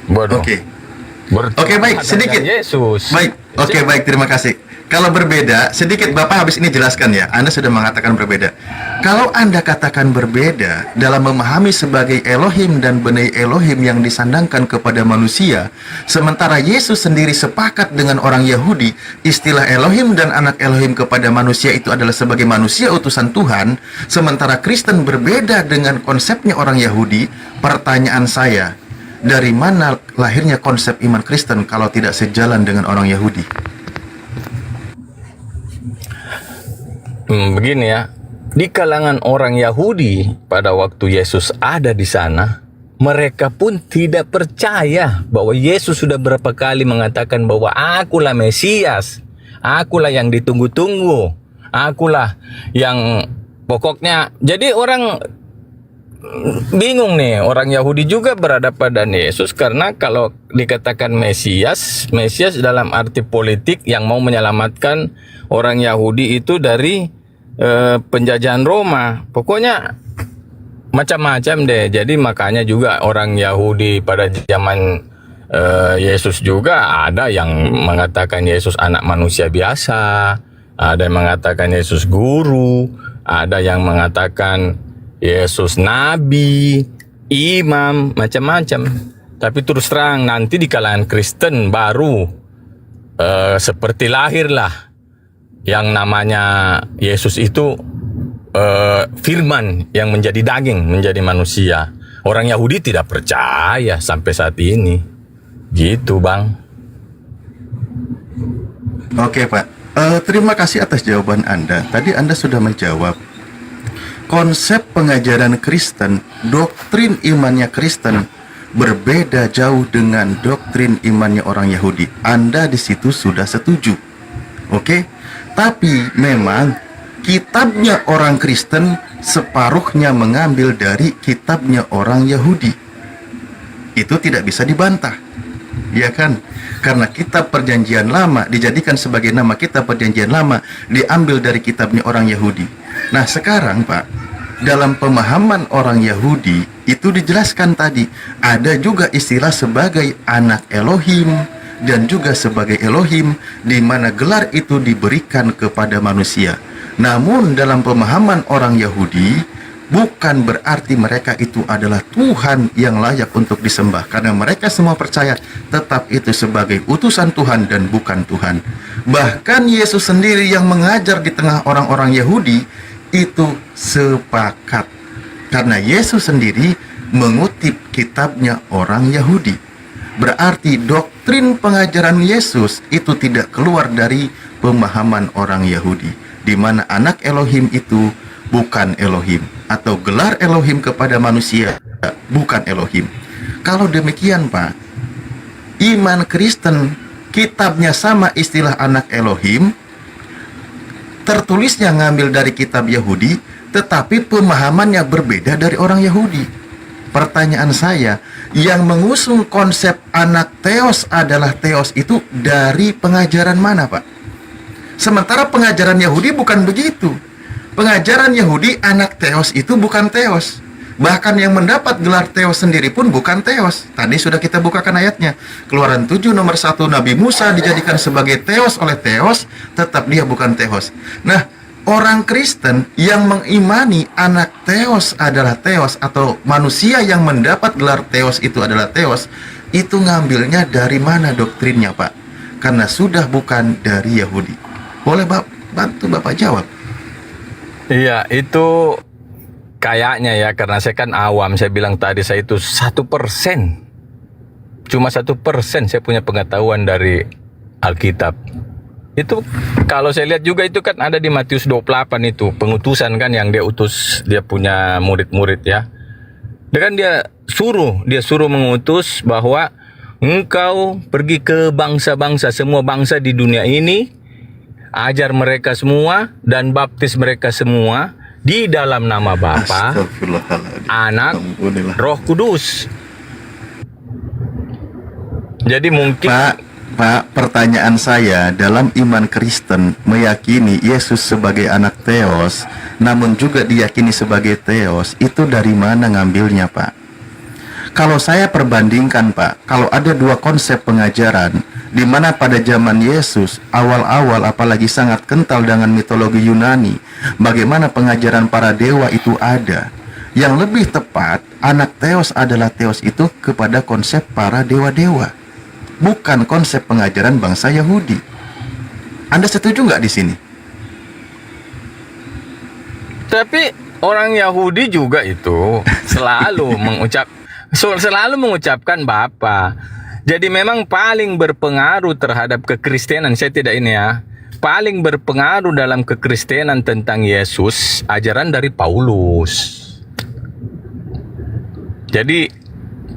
bodoh. Oke, baik, sedikit. Yesus. Baik, oke, baik, terima kasih. Kalau berbeda, sedikit Bapak habis ini jelaskan ya. Anda sudah mengatakan berbeda. Kalau Anda katakan berbeda dalam memahami sebagai Elohim dan Benei Elohim yang disandangkan kepada manusia, sementara Yesus sendiri sepakat dengan orang Yahudi, istilah Elohim dan anak Elohim kepada manusia itu adalah sebagai manusia utusan Tuhan, sementara Kristen berbeda dengan konsepnya orang Yahudi, pertanyaan saya, dari mana lahirnya konsep iman Kristen kalau tidak sejalan dengan orang Yahudi? Begini ya, di kalangan orang Yahudi pada waktu Yesus ada di sana, mereka pun tidak percaya bahwa Yesus sudah berapa kali mengatakan bahwa akulah Mesias, Akulah yang ditunggu-tunggu. Akulah yang pokoknya. Jadi orang bingung nih, orang Yahudi juga berhadapan dengan Yesus karena kalau dikatakan Mesias dalam arti politik yang mau menyelamatkan orang Yahudi itu dari penjajahan Roma. Pokoknya macam-macam deh. Jadi makanya juga orang Yahudi pada zaman Yesus juga ada yang mengatakan Yesus anak manusia biasa, ada yang mengatakan Yesus guru, ada yang mengatakan Yesus nabi, imam, macam-macam. Tapi terus terang nanti di kalangan Kristen baru seperti lahirlah yang namanya Yesus itu firman yang menjadi daging, menjadi manusia. Orang Yahudi tidak percaya sampai saat ini. Gitu, Bang. Oke, Pak. Terima kasih atas jawaban Anda. Tadi Anda sudah menjawab konsep pengajaran Kristen, doktrin imannya Kristen berbeda jauh dengan doktrin imannya orang Yahudi. Anda di situ sudah setuju. Oke? Tapi memang kitabnya orang Kristen separuhnya mengambil dari kitabnya orang Yahudi. Itu tidak bisa dibantah. Ya kan? Karena kitab perjanjian lama dijadikan sebagai nama kitab perjanjian lama diambil dari kitabnya orang Yahudi. Nah sekarang Pak, dalam pemahaman orang Yahudi itu dijelaskan tadi ada juga istilah sebagai anak Elohim dan juga sebagai Elohim, di mana gelar itu diberikan kepada manusia. Namun dalam pemahaman orang Yahudi bukan berarti mereka itu adalah Tuhan yang layak untuk disembah, karena mereka semua percaya tetap itu sebagai utusan Tuhan dan bukan Tuhan. Bahkan Yesus sendiri yang mengajar di tengah orang-orang Yahudi itu sepakat, karena Yesus sendiri mengutip kitabnya orang Yahudi. Berarti doktrin pengajaran Yesus itu tidak keluar dari pemahaman orang Yahudi, di mana anak Elohim itu bukan Elohim, atau gelar Elohim kepada manusia bukan Elohim. Kalau demikian Pak, iman Kristen kitabnya sama istilah anak Elohim, tertulisnya ngambil dari kitab Yahudi, tetapi pemahamannya berbeda dari orang Yahudi. Pertanyaan saya, yang mengusung konsep anak Theos adalah Theos itu dari pengajaran mana Pak? Sementara pengajaran Yahudi bukan begitu. Pengajaran Yahudi anak Theos itu bukan Theos. Bahkan yang mendapat gelar Theos sendiri pun bukan Theos. Tadi sudah kita bukakan ayatnya. Keluaran 7 nomor 1, Nabi Musa dijadikan sebagai Theos oleh Theos, tetap dia bukan Theos. Nah, orang Kristen yang mengimani anak Theos adalah Theos, atau manusia yang mendapat gelar Theos itu adalah Theos, itu ngambilnya dari mana doktrinnya Pak? Karena sudah bukan dari Yahudi. Boleh bantu Bapak jawab? Iya, itu kayaknya ya, karena saya kan awam. Saya bilang tadi saya itu 1%. Cuma 1% saya punya pengetahuan dari Alkitab. Itu kalau saya lihat juga itu kan ada di Matius 28 itu, pengutusan kan yang dia utus, dia punya murid-murid ya. Dan dia suruh mengutus bahwa engkau pergi ke bangsa-bangsa, semua bangsa di dunia ini, ajar mereka semua dan baptis mereka semua di dalam nama Bapa, Anak, Roh Kudus. Jadi mungkin Pak, pertanyaan saya, dalam iman Kristen meyakini Yesus sebagai anak Theos, namun juga diyakini sebagai Theos, itu dari mana ngambilnya Pak? Kalau saya perbandingkan Pak, kalau ada dua konsep pengajaran, di mana pada zaman Yesus awal-awal apalagi sangat kental dengan mitologi Yunani, bagaimana pengajaran para dewa itu ada. Yang lebih tepat, anak Theos adalah Theos itu kepada konsep para dewa-dewa, bukan konsep pengajaran bangsa Yahudi. Anda setuju nggak di sini? tapi orang Yahudi juga itu selalu mengucapkan Bapa. Jadi memang paling berpengaruh terhadap kekristenan, saya tidak ini ya, paling berpengaruh dalam kekristenan tentang Yesus, ajaran dari Paulus. Jadi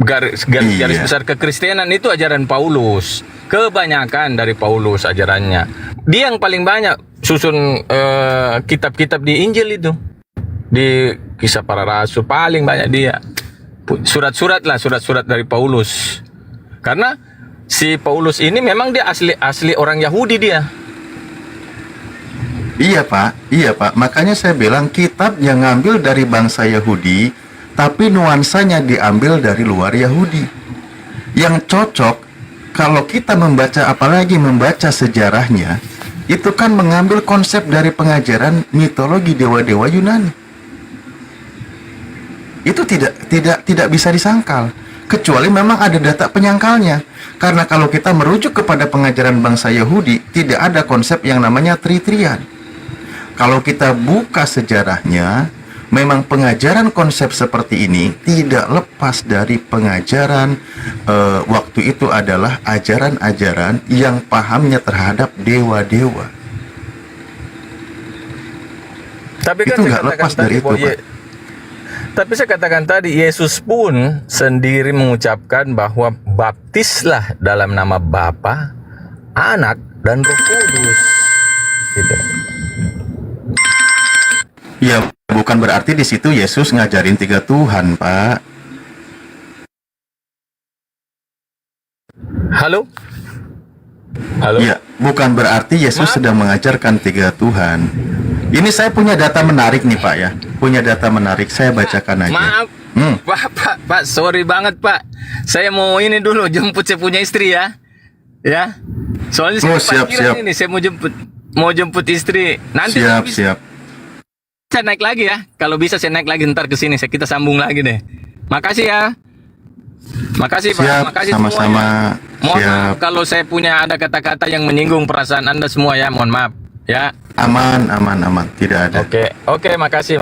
garis besar kekristenan itu ajaran Paulus. Kebanyakan dari Paulus ajarannya. Dia yang paling banyak susun kitab-kitab di Injil itu. Di Kisah Para Rasul paling banyak dia. Surat-surat dari Paulus. Karena si Paulus ini memang dia asli orang Yahudi dia. Iya Pak. Makanya saya bilang kitab yang ngambil dari bangsa Yahudi, tapi nuansanya diambil dari luar Yahudi. Yang cocok kalau kita membaca, apalagi membaca sejarahnya, itu kan mengambil konsep dari pengajaran mitologi dewa-dewa Yunani. Itu tidak bisa disangkal, kecuali memang ada data penyangkalnya. Karena kalau kita merujuk kepada pengajaran bangsa Yahudi, tidak ada konsep yang namanya tritrian. Kalau kita buka sejarahnya, memang pengajaran konsep seperti ini tidak lepas dari pengajaran waktu itu adalah ajaran-ajaran yang pahamnya terhadap dewa-dewa. Tapi kan itu nggak lepas dari itu, Pak. Tapi saya katakan tadi, Yesus pun sendiri mengucapkan bahwa baptislah dalam nama Bapa, Anak, dan Roh Kudus. Gitu. Ya, bukan berarti di situ Yesus ngajarin 3 Tuhan, Pak. Halo? Halo? Ya, bukan berarti Yesus sedang mengajarkan 3 Tuhan. Ini saya punya data menarik nih, Pak ya. Punya data menarik, saya bacakan aja. Maaf, Pak, sorry banget Pak. Saya mau ini dulu jemput saya punya istri ya. Ya. Soalnya saya parkiran ini, saya mau jemput istri. Nanti siap. Saya naik lagi ya. Kalau bisa saya naik lagi ntar ke sini, kita sambung lagi deh. Makasih ya. Makasih Pak, makasih sama-sama. Mohon maaf kalau saya punya ada kata-kata yang menyinggung perasaan Anda semua ya, mohon maaf. Ya. Aman, tidak ada. Oke, makasih.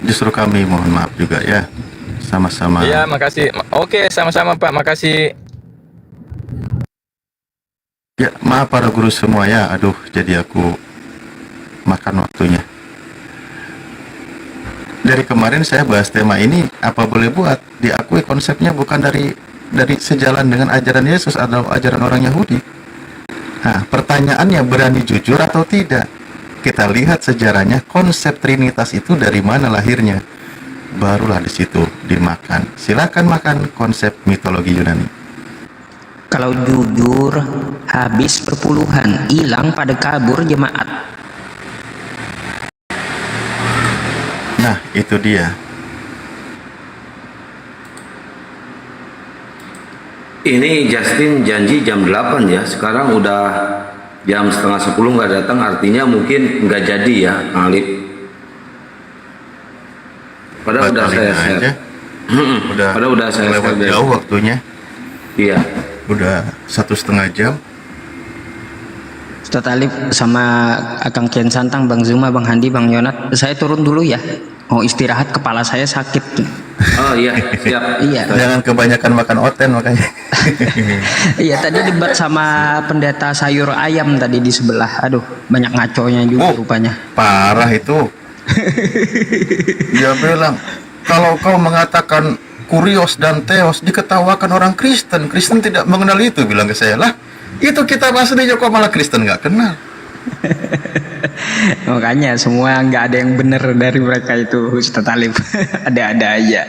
Justru kami mohon maaf juga ya. Sama-sama. Iya, makasih. Oke, sama-sama Pak, makasih. Ya, maaf para guru semua ya. Aduh, jadi aku makan waktunya. Dari kemarin saya bahas tema ini, apa boleh buat? Diakui konsepnya bukan dari sejalan dengan ajaran Yesus atau ajaran orang Yahudi. Nah, pertanyaannya berani jujur atau tidak? Kita lihat sejarahnya, konsep Trinitas itu dari mana lahirnya? Barulah di situ dimakan. Silakan makan konsep mitologi Yunani. Kalau jujur, habis perpuluhan, hilang pada kabur jemaat. Nah, itu dia. Ini Justin janji jam 8 ya. Sekarang udah jam setengah 10 nggak datang, artinya mungkin nggak jadi ya, Alif. Padahal udah saya share. Padahal udah saya lewat share jauh waktunya. Iya. Udah 1,5 jam. Ustadz Alif sama Akang Kian Santang, Bang Zuma, Bang Handi, Bang Yonat, saya turun dulu ya. Mau istirahat, kepala saya sakit. Oh iya, siap. Iya. Jangan kebanyakan makan oten makanya. Iya, tadi debat sama pendeta sayur ayam tadi di sebelah. Aduh, banyak ngaconya juga rupanya. Parah itu. Dia bilang, kalau kau mengatakan kurios dan teos, diketawakan orang Kristen. Kristen tidak mengenal itu, bilang ke saya. Lah, itu kita bahas di Joko, malah Kristen nggak kenal. Makanya semua nggak ada yang benar dari mereka itu, Ustadz Alif. Ada-ada aja.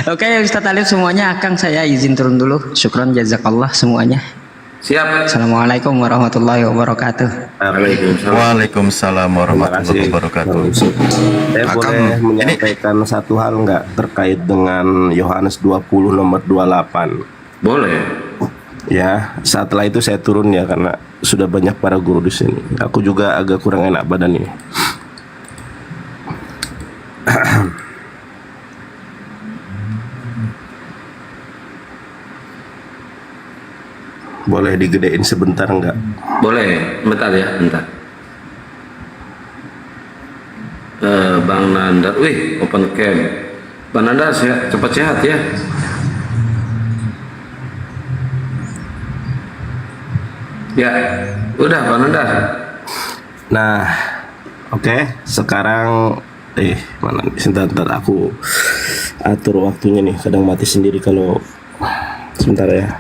Oke, Ustadz Alif semuanya, Akang saya izin turun dulu. Syukron jazakallah semuanya. Siap. Assalamualaikum warahmatullahi wabarakatuh. Waalaikumsalam warahmatullahi wabarakatuh. Saya boleh menyampaikan satu hal nggak terkait dengan Yohanes 20 nomor 28? Boleh. Ya, setelah itu saya turun ya karena sudah banyak para guru di sini. Aku juga agak kurang enak badan ini. Boleh digedein sebentar nggak? Boleh, bentar ya, bentar. Bang Nandar, wih, open cam. Bang Nandar, cepat sehat ya. Ya, udah Bang Nandar. Nah, oke, sekarang mana nih? Sebentar aku atur waktunya nih. Kadang mati sendiri kalau sebentar ya.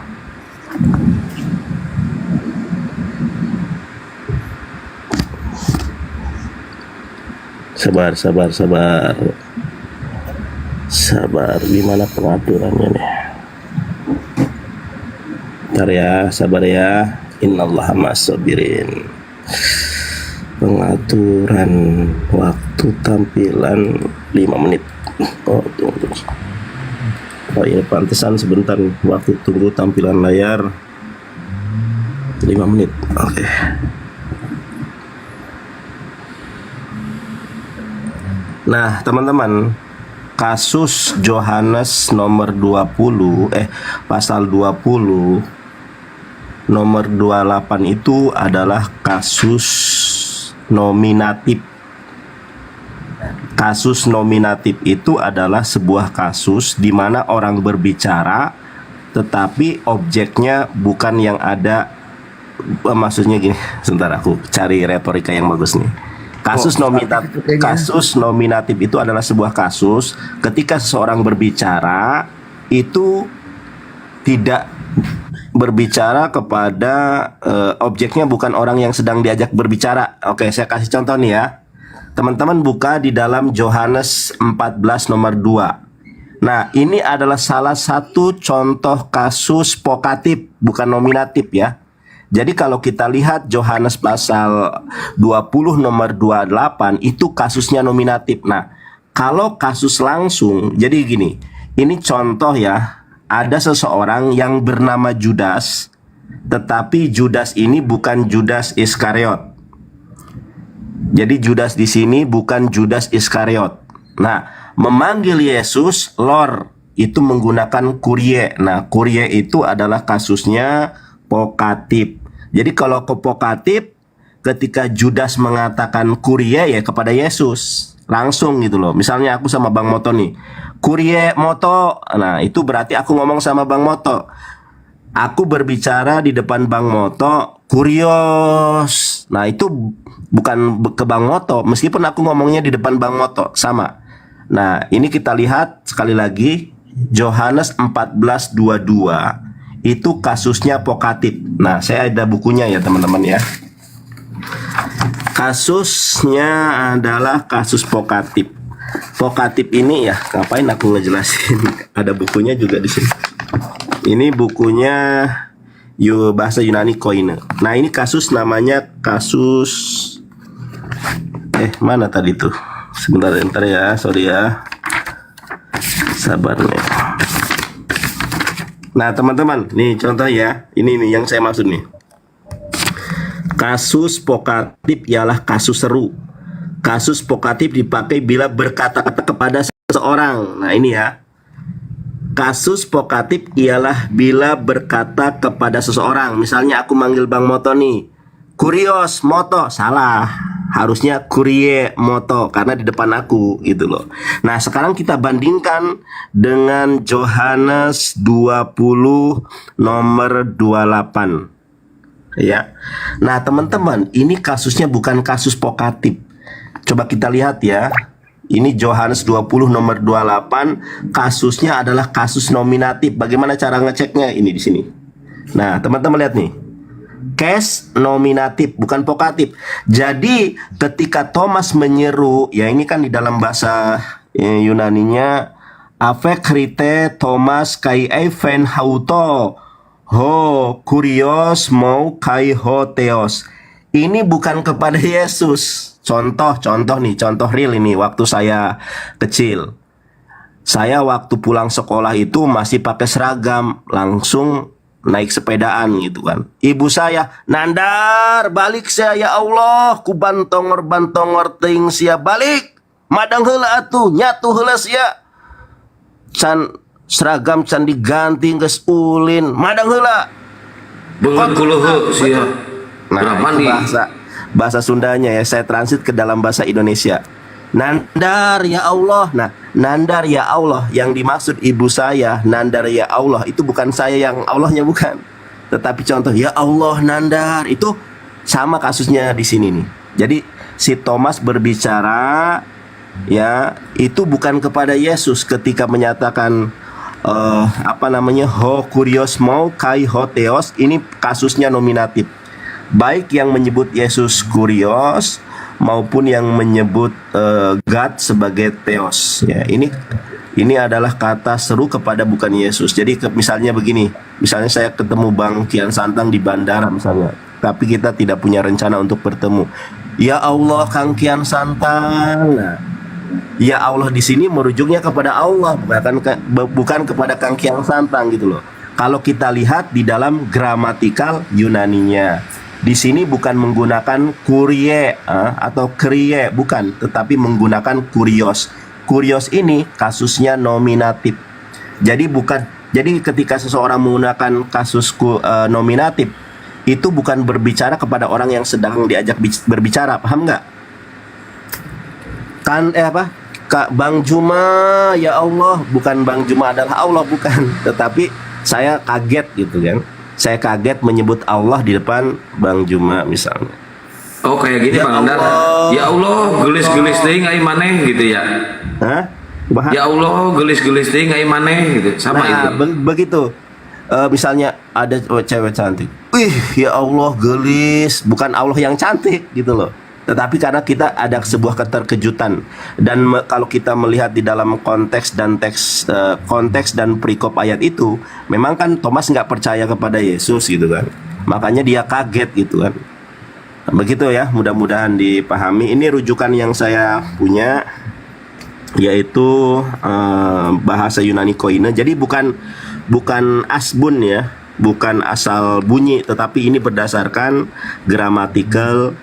Sabar, gimana pengaturannya nih? Bentar ya, sabar ya. Innallaha ma'as-sabirin. Pengaturan waktu tampilan 5 menit. Oh, tunggu. Oh, ini pantesan sebentar nih. Waktu tunggu tampilan layar 5 menit. Oke. Nah, teman-teman, kasus Yohanes nomor 20 pasal 20 nomor 28 itu adalah kasus nominatif. Kasus nominatif itu adalah sebuah kasus di mana orang berbicara tetapi objeknya bukan yang ada. Maksudnya gini, sebentar aku cari retorika yang bagus nih. Kasus nominatif itu adalah sebuah kasus ketika seseorang berbicara itu tidak berbicara kepada objeknya bukan orang yang sedang diajak berbicara. Oke, saya kasih contoh nih ya. Teman-teman buka di dalam Yohanes 14 nomor 2. Nah, ini adalah salah satu contoh kasus pokatif, bukan nominatif ya. Jadi kalau kita lihat Yohanes pasal 20 nomor 28 itu kasusnya nominatif. Nah, kalau kasus langsung, jadi gini, ini contoh ya, ada seseorang yang bernama Judas, tetapi Judas ini bukan Judas Iskariot. Jadi Judas di sini bukan Judas Iskariot. Nah, memanggil Yesus Lord itu menggunakan kurie. Nah, kurie itu adalah kasusnya pokatif. Jadi kalau pokatif, ketika Judas mengatakan kurie ya kepada Yesus langsung gitu loh. Misalnya aku sama Bang Moto nih, kurie Moto. Nah, itu berarti aku ngomong sama Bang Moto. Aku berbicara di depan Bang Moto, kurios. Nah, itu bukan ke Bang Moto, meskipun aku ngomongnya di depan Bang Moto, sama. Nah, ini kita lihat sekali lagi Yohanes 14:22. Itu kasusnya pokatif. Nah, saya ada bukunya ya teman-teman ya. Kasusnya adalah kasus pokatif. Pokatif ini ya, ngapain aku ngejelasin? Ada bukunya juga di sini. Ini bukunya bahasa Yunani Koine. Nah, ini kasus namanya kasus mana tadi tuh? Sebentar ya, sorry ya. Sabar nih. Nah, teman-teman, nih contoh ya. Ini nih yang saya maksud nih. Kasus pokatif ialah kasus seru. Kasus pokatif dipakai bila berkata-kata kepada seseorang. Nah, ini ya. Kasus pokatif ialah bila berkata kepada seseorang. Misalnya aku manggil Bang Moto nih, kurios Moto, salah. Harusnya kurie Moto karena di depan aku gitu loh. Nah, sekarang kita bandingkan dengan Yohanes 20 nomor 28. Ya. Nah, teman-teman, ini kasusnya bukan kasus pokatif. Coba kita lihat ya. Ini Yohanes 20 nomor 28, kasusnya adalah kasus nominatif. Bagaimana cara ngeceknya? Ini di sini. Nah, teman-teman lihat nih. Case nominatif, bukan pokatif. Jadi ketika Thomas menyeru, ya ini kan di dalam bahasa Yunaninya, Avec rite Thomas kai eifen hauto ho kurios mau kai ho theos. Ini bukan kepada Yesus. Contoh nih, contoh real ini waktu saya kecil. Saya waktu pulang sekolah itu masih pakai seragam, langsung naik sepedaan gitu kan. Ibu saya, Nandar, balik saya ya Allah, ku bantongor ting sia balik. Madang heula atuh, nyatu heula sia. Can seragam can diganti geus ulin, madang heula. Beungeut kuluhu sia. Nah, itu bahasa Sundanya ya, saya transit ke dalam bahasa Indonesia. Nandar ya Allah. Nah, Nandar ya Allah yang dimaksud ibu saya, Nandar ya Allah itu bukan saya yang Allahnya bukan. Tetapi contoh ya Allah Nandar itu sama kasusnya di sini nih. Jadi si Thomas berbicara ya itu bukan kepada Yesus ketika menyatakan ho kurios mau kai ho theos. Ini kasusnya nominatif. Baik yang menyebut Yesus kurios maupun yang menyebut God sebagai Theos. Ya, ini adalah kata seru kepada bukan Yesus. Jadi misalnya begini, misalnya saya ketemu Bang Kian Santang di bandara misalnya, tapi kita tidak punya rencana untuk bertemu. Ya Allah, Kang Kian Santang. Nah, ya Allah di sini merujuknya kepada Allah, bukan kepada Kang Kian Santang gitu loh. Kalau kita lihat di dalam gramatikal Yunaninya, di sini bukan menggunakan kurie atau krie, bukan, tetapi menggunakan kurios. Kurios ini kasusnya nominatif. Jadi ketika seseorang menggunakan kasus nominatif, itu bukan berbicara kepada orang yang sedang diajak berbicara, paham nggak? Kan Kak Bang Juma, ya Allah, bukan Bang Juma adalah Allah, bukan. Tetapi saya kaget gitu kan. Saya kaget menyebut Allah di depan Bang Juma misalnya. Oh kayak gini Pak Andar. Ya Allah, gelis-gelis teuing ai maneh gitu ya. Hah? Ya Allah, gelis-gelis teuing ai maneh gitu. Sama itu. Begitu. Misalnya ada cewek cantik. Ya Allah, gelis, bukan Allah yang cantik gitu loh. Tetapi karena kita ada sebuah keterkejutan, dan kalau kita melihat di dalam konteks dan perikop ayat itu, memang kan Thomas nggak percaya kepada Yesus gitu kan, makanya dia kaget gitu kan. Begitu ya, mudah-mudahan dipahami. Ini rujukan yang saya punya, yaitu bahasa Yunani koine. Jadi bukan asbun ya, bukan asal bunyi, tetapi ini berdasarkan gramatikal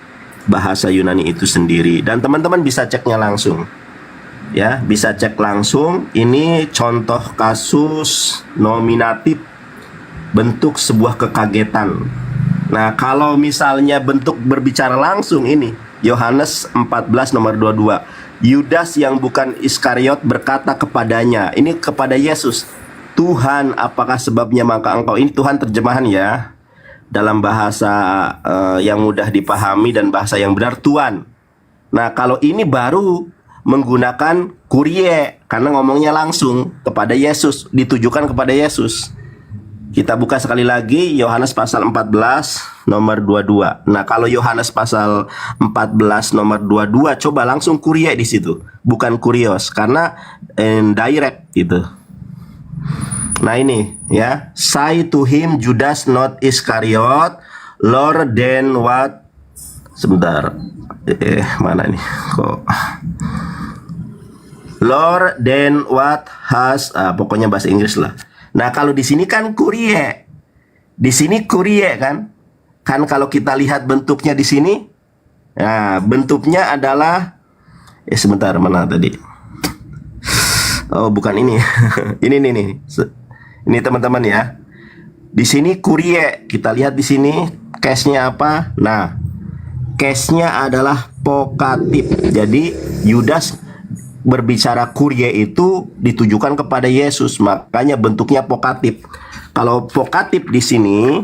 bahasa Yunani itu sendiri. Dan teman-teman bisa ceknya langsung. Ya, bisa cek langsung. Ini contoh kasus nominatif bentuk sebuah kekagetan. Nah, kalau misalnya bentuk berbicara langsung ini, Yohanes 14 nomor 22. Yudas yang bukan Iskariot berkata kepadanya, ini kepada Yesus, Tuhan, apakah sebabnya maka engkau, ini Tuhan terjemahan ya, dalam bahasa yang mudah dipahami dan bahasa yang benar, Tuhan. Nah, kalau ini baru menggunakan kurie, karena ngomongnya langsung kepada Yesus, ditujukan kepada Yesus. Kita buka sekali lagi Yohanes pasal 14 nomor 22. Nah, kalau Yohanes pasal 14 nomor 22, coba langsung kurie di situ, bukan kurios, karena direct gitu. Nah ini ya, say to him Judas not Iscariot, Lord then what? Sebentar, mana nih kok? Lord then what has? Pokoknya bahasa Inggris lah. Nah kalau di sini kan kurie, di sini kurie kan? Kan kalau kita lihat bentuknya di sini, nah bentuknya adalah, sebentar mana tadi? Oh bukan ini, ini nih. Ini teman-teman ya. Di sini kurie, kita lihat di sini case-nya apa? Nah, case-nya adalah pokatif. Jadi Yudas berbicara kurie itu ditujukan kepada Yesus, makanya bentuknya pokatif. Kalau pokatif di sini,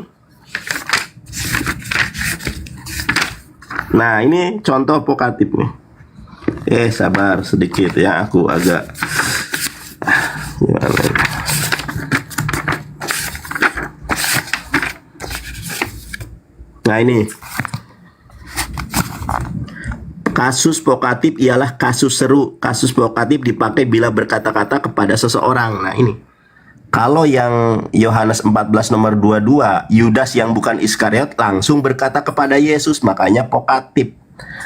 nah ini contoh pokatif nih. Sabar sedikit ya, aku agak gimana ini? Nah ini kasus vokatif ialah kasus seru. Kasus vokatif dipakai bila berkata-kata kepada seseorang. Nah ini kalau yang Yohanes 14 nomor 22, Yudas yang bukan Iskariot langsung berkata kepada Yesus, makanya vokatif.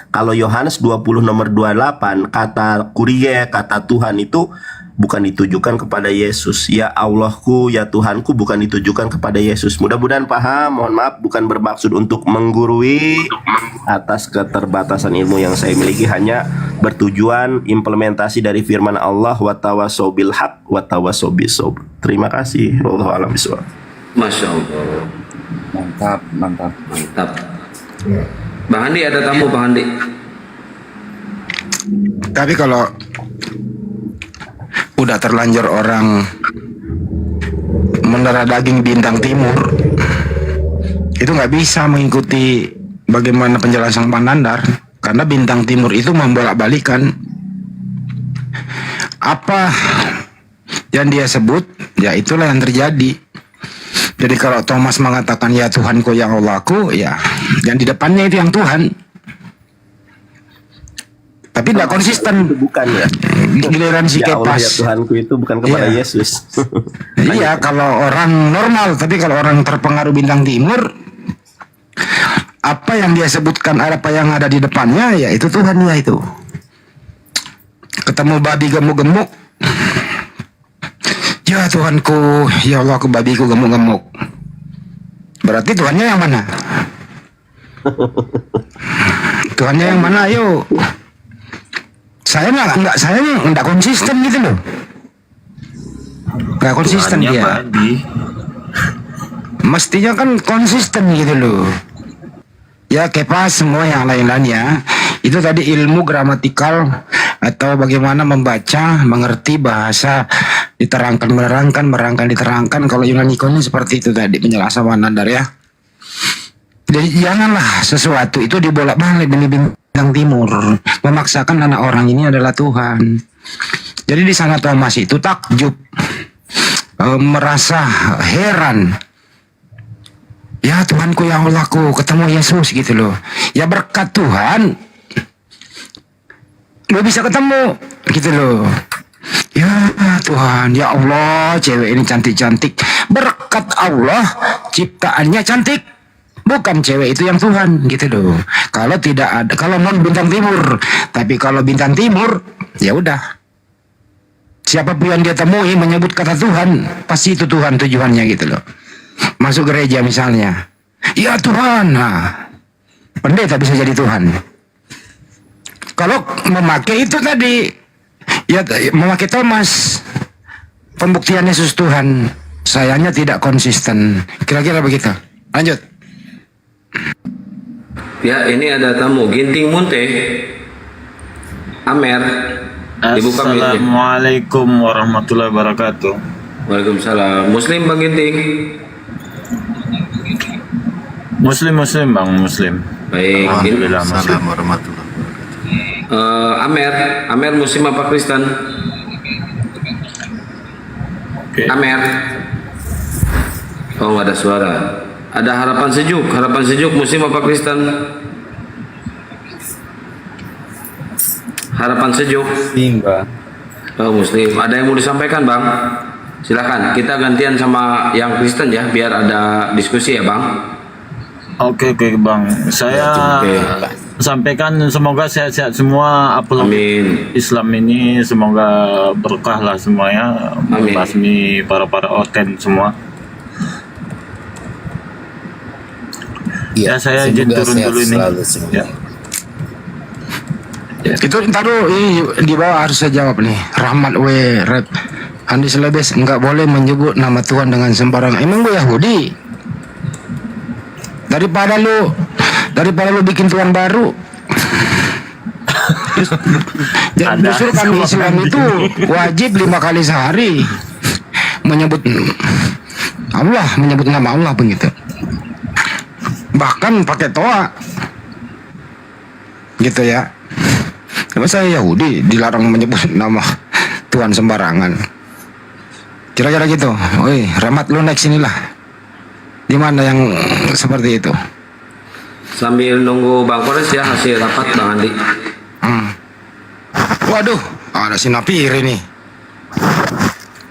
Kalau Yohanes 20 nomor 28, kata kurie, kata Tuhan itu bukan ditujukan kepada Yesus. Ya Allahku, ya Tuhanku bukan ditujukan kepada Yesus. Mudah-mudahan paham. Mohon maaf, bukan bermaksud untuk menggurui atas keterbatasan ilmu yang saya miliki, hanya bertujuan implementasi dari firman Allah, wa tawasau bil haq wa tawasau bis sabr. Terima kasih. Wallahu a'lam bishawab. Masya Allah. Mantap. Bang Andi, ada tamu Bang Andi. Tapi kalau udah terlanjur orang mendarah daging bintang timur, itu nggak bisa mengikuti bagaimana penjelasan Pak Nandar, karena bintang timur itu membolak-balikan apa yang dia sebut, ya itulah yang terjadi. Jadi kalau Thomas mengatakan ya Tuhanku, ya Allahku, ya yang di depannya itu yang Tuhan. Tapi tidak konsisten. Itu bukan ya. Giliran si Ya Allah ya Kepas. Tuhanku itu bukan kepada Iya. Yesus. Iya, kalau orang normal, tapi kalau orang terpengaruh bintang timur, apa yang dia sebutkan, apa yang ada di depannya, ya itu Tuhan ya itu. Ketemu babi gemuk-gemuk, ya Tuhanku, ya Allah, aku babiku gemuk-gemuk. Berarti Tuhannya yang mana? Tuhannya yang mana? Ayo. Saya nggak konsisten gitu loh. Nggak konsisten dia. Mestinya kan konsisten gitu loh. Ya Kepas semua yang lain-lainnya itu tadi ilmu gramatikal atau bagaimana membaca, mengerti bahasa, diterangkan, menerangkan, diterangkan. Kalau Yunani Konya seperti itu tadi penjelasan Wanandar ya. Jadi janganlah sesuatu itu dibolak-balik demi bintang timur, memaksakan anak orang ini adalah Tuhan. Jadi di sana Thomas itu takjub, merasa heran. Ya Tuhanku, ya Allahku, ketemu Yesus gitu loh. Ya berkat Tuhan, lo bisa ketemu gitu loh. Ya Tuhan, ya Allah, cewek ini cantik-cantik. Berkat Allah, ciptaannya cantik. Bukan cewek itu yang Tuhan gitu loh. Kalau tidak ada, kalau non bintang timur, tapi kalau bintang timur, ya udah. Siapapun yang dia temui menyebut kata Tuhan, pasti itu Tuhan tujuannya gitu loh. Masuk gereja misalnya, ya Tuhan, nah, pendeta bisa jadi Tuhan. Kalau memakai itu tadi, ya memakai Thomas, pembuktian Yesus Tuhan, sayangnya tidak konsisten. Kira-kira begitu. Lanjut. Ya, ini ada tamu Ginting Munte. Amer. Dibuka mic-nya. Assalamualaikum warahmatullahi wabarakatuh. Waalaikumsalam. Muslim Bang Ginting. Muslim Bang, Muslim. Baik. Alhamdulillah, Muslim. Assalamualaikum warahmatullahi wabarakatuh. Amer Muslim apa Kristen? Amer. Oh, nggak ada suara. Ada harapan sejuk Muslim apa Kristen? Harapan sejuk. Bang. Oh, Muslim. Ada yang mau disampaikan, Bang? Silakan. Kita gantian sama yang Kristen ya, biar ada diskusi ya, Bang. Oke Bang. Saya sampaikan semoga sehat-sehat semua. Apalagi Islam ini semoga berkah lah semuanya. Membasmi para oten semua. Ya, saya izin turun dulu ini. Ya. Itu ntar dulu, di bawah harus saya jawab nih. Rahmat Rep Andi Selebes nggak boleh menyebut nama Tuhan dengan sembarangan. Emang gue Yahudi? Daripada lu bikin Tuhan baru. Justru kami Islam itu wajib 5 kali sehari menyebut Allah, menyebut nama Allah begitu. Bahkan pakai toa gitu ya. Karena saya Yahudi dilarang menyebut nama Tuhan sembarangan. Kira-kira gitu. Woi, Rahmat lu next inilah. Di mana yang seperti itu? Sambil nunggu Bang Kores ya hasil rapat Bang Andi. Waduh, ada si Napiri nih.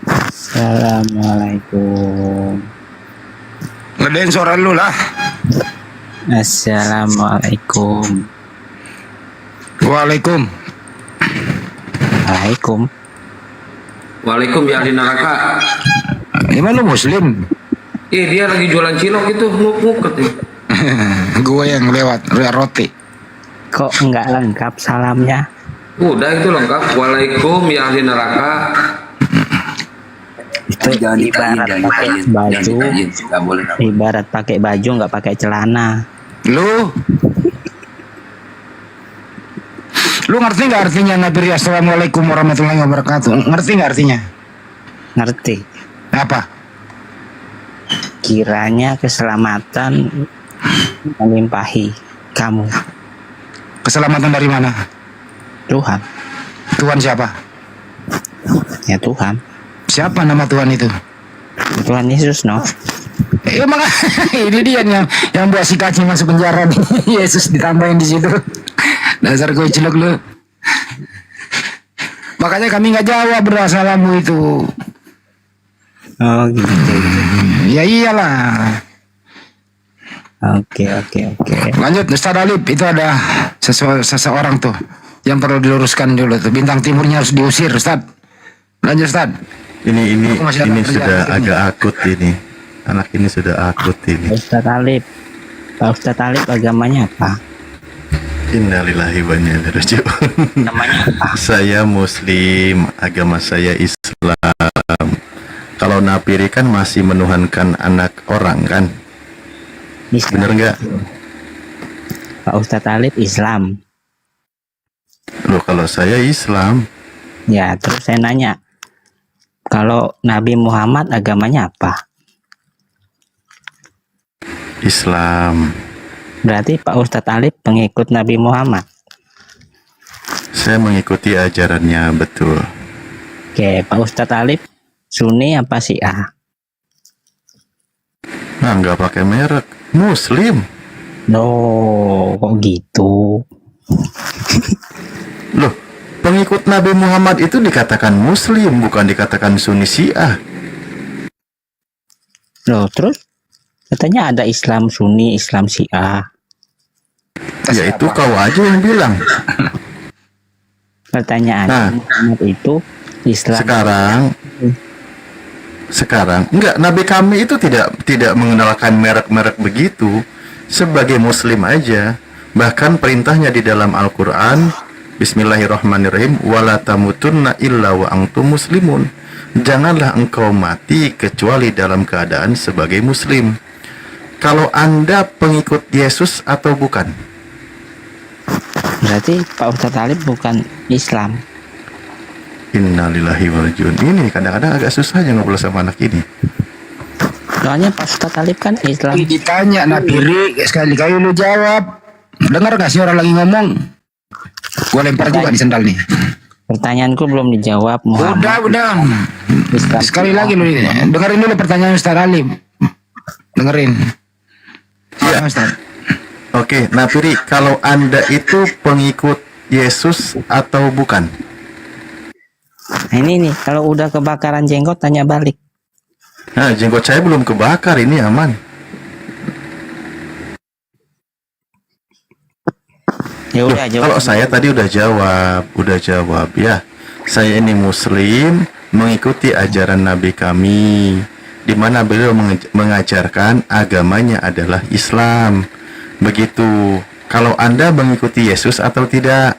Assalamualaikum. Ngedein suara lu lah. Assalamualaikum. Waalaikum ya ahli neraka. Gimana lu Muslim? Dia lagi jualan cilok itu, nguk katanya. Gue yang lewat roti. Kok enggak lengkap salamnya? Udah itu lengkap. Waalaikum ya ahli neraka. Itu ibarat pakai baju. Ibarat pakai baju nggak pakai celana. Lu ngerti nggak artinya Nabi Assalamualaikum warahmatullahi wabarakatuh? Ngerti nggak artinya? Ngerti. Apa? Kiranya keselamatan melimpahi kamu. Keselamatan dari mana? Tuhan. Tuhan siapa? Ya Tuhan. Siapa nama Tuhan itu? Tuhan Yesus, no? Emang ini dia yang buat si kacing masuk penjara nih. Yesus ditambahin di situ. Dasar gue celok lu. Makanya kami nggak jawab berasalamu itu. Oh gitu. Ya iyalah. Oke. Lanjut Ustaz Alif, itu ada seseorang tuh yang perlu diluruskan dulu tuh. Bintang timurnya harus diusir, Ustaz. Lanjut Ustaz. Ini Aku masih ada sudah kerjaan di sini. agak akut ini. Anak ini sudah akut ini. Pak Ustadz Alif agamanya apa? Innalillahi wa inna ilaihi raji'un. Saya Muslim, agama saya Islam. Kalau Napiri kan masih menuhankan anak orang kan? Bener nggak? Pak Ustadz Alif Islam. Loh, kalau saya Islam. Ya, terus saya nanya, kalau Nabi Muhammad agamanya apa? Islam. Berarti Pak Ustadz Alif pengikut Nabi Muhammad. Saya mengikuti ajarannya, betul. Oke, Pak Ustadz Alif Sunni apa Syiah? Nah, nggak pakai merek. Muslim. No, kok gitu? Loh, pengikut Nabi Muhammad itu dikatakan Muslim, bukan dikatakan Sunni Syiah. Loh, terus katanya ada Islam Sunni, Islam Syiah. Ya itu kau aja yang bilang. Pertanyaan Muhammad itu Islam. Sekarang enggak, Nabi kami itu tidak mengenalkan merek-merek begitu. Sebagai Muslim aja. Bahkan perintahnya di dalam Al-Quran, Bismillahirrahmanirrahim, wala tamutunna illa wa antum muslimun. Janganlah engkau mati kecuali dalam keadaan sebagai Muslim. Kalau Anda pengikut Yesus atau bukan? Berarti Pak Ustadz Alif bukan Islam. Innalillahi wa rajiun. Ini kadang-kadang agak susah aja ngobrol sama anak ini. Soalnya Pak Ustadz Alif kan Islam. Ditanya Napiri, sekali-kali lu jawab. Dengar gak sih orang lagi ngomong? Gua lempar juga di sendal nih. Pertanyaanku belum dijawab. Muhammad. Udah. Sekali lagi lu dengerin dulu pertanyaan Ustaz Alif. Dengerin. Ya, Ustaz. Oke, Napiri, kalau Anda itu pengikut Yesus atau bukan? Nah, ini nih, kalau udah kebakaran jenggot tanya balik. Nah, jenggot saya belum kebakar, ini aman. Ya udah, kalau saya tadi udah jawab ya. Saya ini Muslim, mengikuti ajaran Nabi kami, di mana beliau mengajarkan agamanya adalah Islam. Begitu. Kalau Anda mengikuti Yesus atau tidak?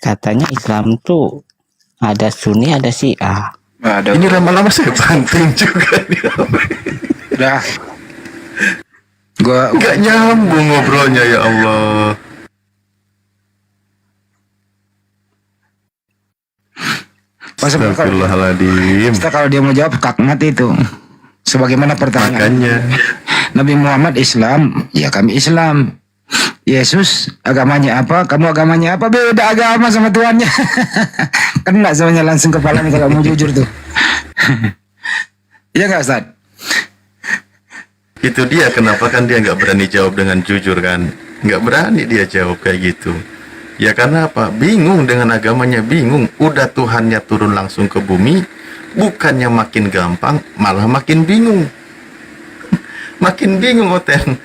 Katanya Islam tuh ada Sunni, ada Syiah. Ini lama-lama saya banting juga. Udah. Gua nggak nyambung ngobrolnya, ya Allah. Astagfirullahaladzim. Kalau dia mau jawab kakmat itu. Sebagaimana pertanyaan. Makanya. Nabi Muhammad Islam, ya kami Islam. Yesus agamanya apa? Kamu agamanya apa? Beda agama sama tuannya. Kena semuanya langsung kepalanya kalau mau jujur tuh. Iya nggak Ustaz? Itu dia kenapa kan dia nggak berani jawab dengan jujur kan? Nggak berani dia jawab kayak gitu. Ya karena apa? Bingung dengan agamanya, bingung. Udah Tuhannya turun langsung ke bumi, bukannya makin gampang, malah makin bingung. Makin bingung Oten.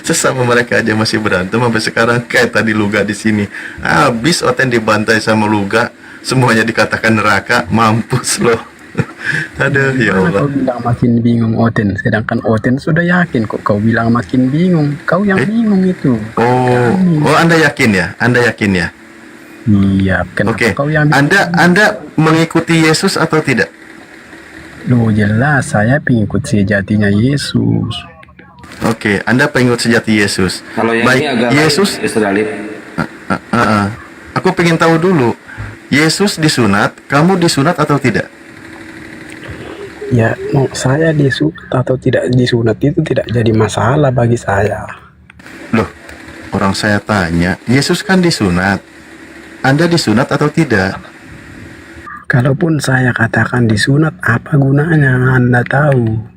Sesama mereka aja masih berantem sampai sekarang. Kayak tadi Luga di sini. Habis Oten dibantai sama Luga, semuanya dikatakan neraka, mampus loh. Aduh ya Allah. Kau bilang makin bingung Oten, sedangkan Oten sudah yakin kok. Kau bilang makin bingung, kau yang bingung itu. Oh, Anda yakin ya? Anda yakin ya? Iya. Oke. Anda mengikuti Yesus atau tidak? Loh jelas saya pengikut sejatinya Yesus. Oke, Anda pengikut sejati Yesus. Kalau yang baik, ini agama Yesus. Israel. Aku pengen tahu dulu. Yesus disunat, kamu disunat atau tidak? Ya, mau saya disunat atau tidak disunat itu tidak jadi masalah bagi saya. Loh, orang saya tanya, Yesus kan disunat. Anda disunat atau tidak? Kalaupun saya katakan disunat, apa gunanya? Anda tahu.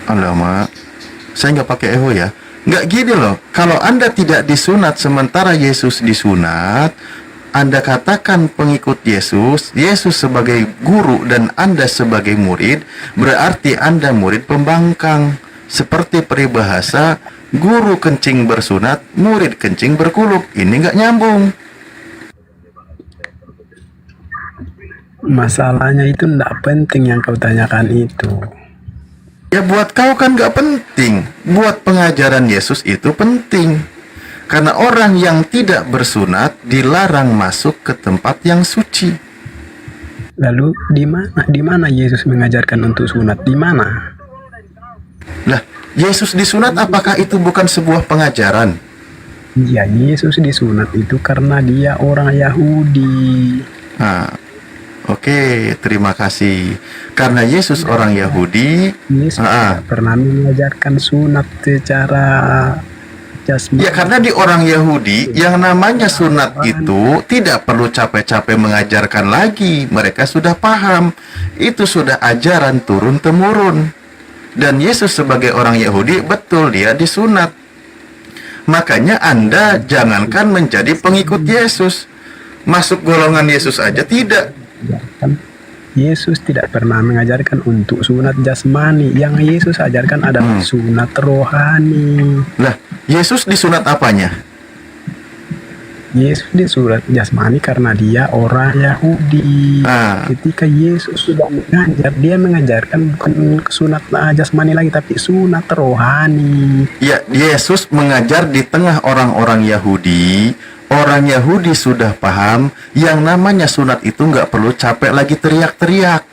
Alamak, saya nggak pakai eho ya. Nggak gini loh, kalau Anda tidak disunat sementara Yesus disunat, Anda katakan pengikut Yesus, Yesus sebagai guru dan Anda sebagai murid, berarti Anda murid pembangkang. Seperti peribahasa, guru kencing bersunat, murid kencing berkulup. Ini nggak nyambung. Masalahnya itu nggak penting yang kau tanyakan itu. Ya buat kau kan nggak penting, buat pengajaran Yesus itu penting. Karena orang yang tidak bersunat dilarang masuk ke tempat yang suci. Lalu di mana Yesus mengajarkan untuk sunat? Di mana? Lah, Yesus disunat apakah itu bukan sebuah pengajaran? Ya, Yesus disunat itu karena dia orang Yahudi. Nah, oke, terima kasih. Karena Yesus orang Yahudi, Yesus tidak pernah mengajarkan sunat secara jasmani. ya karena di orang Yahudi yang namanya sunat itu tidak perlu capek-capek mengajarkan lagi. Mereka sudah paham. Itu sudah ajaran turun-temurun. Dan Yesus sebagai orang Yahudi, betul dia disunat. Makanya Anda jangankan menjadi pengikut Yesus, masuk golongan Yesus aja tidak. Yesus tidak pernah mengajarkan untuk sunat jasmani. Yang Yesus ajarkan adalah sunat rohani. Lah, Yesus disunat apanya? Yesus disunat jasmani karena dia orang Yahudi. Ketika Yesus sudah mengajar, dia mengajarkan bukan sunat jasmani lagi, tapi sunat rohani. Ya, Yesus mengajar di tengah orang-orang Yahudi. Orang Yahudi sudah paham yang namanya sunat itu nggak perlu capek lagi teriak-teriak.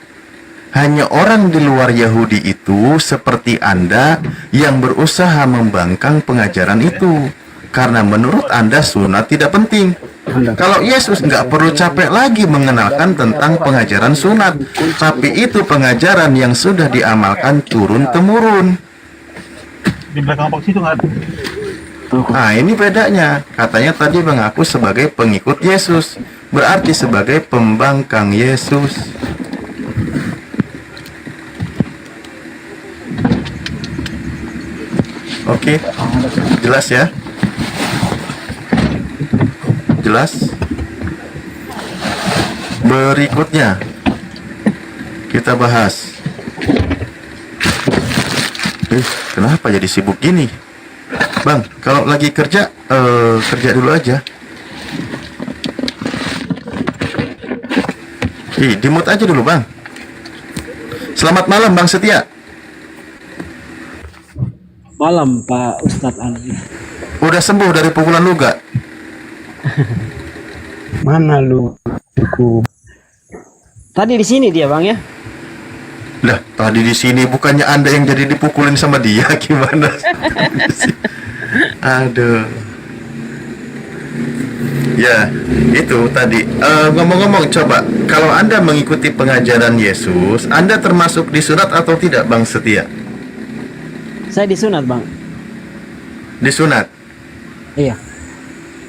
Hanya orang di luar Yahudi itu seperti Anda yang berusaha membangkang pengajaran itu. Karena menurut Anda sunat tidak penting. Kalau Yesus nggak perlu capek lagi mengenalkan tentang pengajaran sunat. Tapi itu pengajaran yang sudah diamalkan turun-temurun. Di belakang box itu nggak ada. Nah, ini bedanya. Katanya tadi mengaku sebagai pengikut Yesus, berarti sebagai pembangkang Yesus. Oke, jelas ya? Jelas? Berikutnya kita bahas. Kenapa jadi sibuk gini? Bang, kalau lagi kerja, kerja dulu aja. Di-mute aja dulu, Bang. Selamat malam, Bang Setia. Malam, Pak Ustadz Ali. Udah sembuh dari pukulan lu gak? Mana lu? Tadi di sini dia, Bang, ya? Lah, tadi di sini bukannya Anda yang jadi dipukulin sama dia, gimana? Aduh. Ya, itu tadi. Ngomong-ngomong, coba kalau Anda mengikuti pengajaran Yesus, Anda termasuk disunat atau tidak, Bang Setia? Saya disunat, Bang. Disunat? Iya.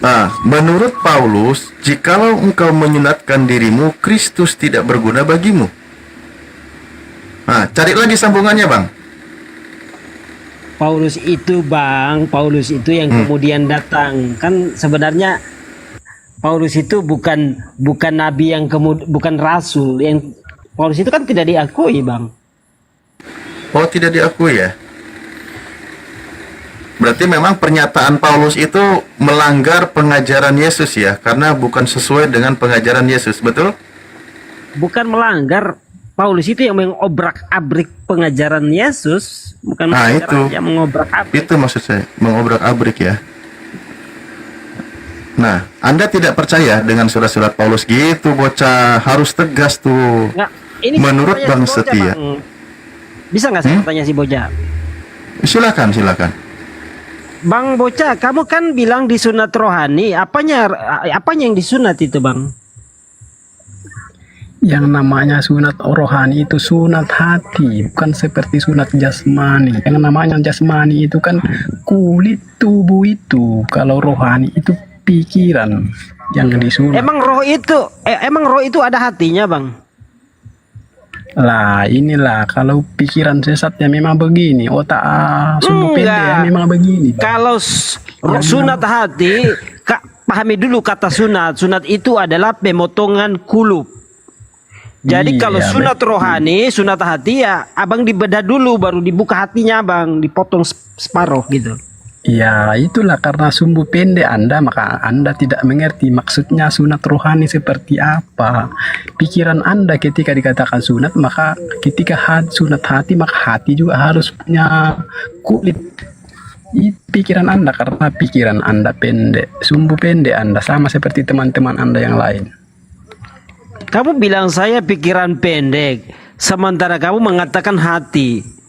Nah, menurut Paulus, jikalau engkau menyunatkan dirimu, Kristus tidak berguna bagimu. Nah, cari lagi sambungannya, Bang. Paulus itu, Bang, Paulus itu yang kemudian datang. Kan sebenarnya Paulus itu bukan nabi yang bukan rasul. Yang Paulus itu kan tidak diakui, Bang. Oh, tidak diakui ya? Berarti memang pernyataan Paulus itu melanggar pengajaran Yesus ya, karena bukan sesuai dengan pengajaran Yesus, betul? Bukan melanggar. Paulus itu yang mengobrak-abrik pengajaran Yesus, bukan itu yang mengobrak-abrik. Itu maksud saya, mengobrak-abrik ya. Nah, Anda tidak percaya dengan surat-surat Paulus gitu, bocah, harus tegas tuh. Nggak, ini menurut Bang si Bocah, Setia. Bang. Bisa nggak saya tanya si Bocah? Silakan. Bang Bocah, kamu kan bilang disunat rohani, apanya yang disunat itu, Bang? Yang namanya sunat rohani itu sunat hati, bukan seperti sunat jasmani. Yang namanya jasmani itu kan kulit tubuh itu. Kalau rohani itu pikiran yang disunat. Emang roh itu ada hatinya, Bang? Lah inilah kalau pikiran sesatnya memang begini, otak sumbu pendek ya memang begini. Bang. Kalau sunat hati, pahami dulu kata sunat. Sunat itu adalah pemotongan kulub. Jadi kalau sunat rohani, sunat hati ya abang dibedah dulu baru dibuka hatinya abang, dipotong separuh gitu. Ya itulah karena sumbu pendek Anda, maka Anda tidak mengerti maksudnya sunat rohani seperti apa. Pikiran Anda ketika dikatakan sunat, maka ketika sunat hati, maka hati juga harus punya kulit. Pikiran Anda karena pikiran Anda pendek, sumbu pendek Anda sama seperti teman-teman Anda yang lain. Kamu bilang saya pikiran pendek, sementara kamu mengatakan hati.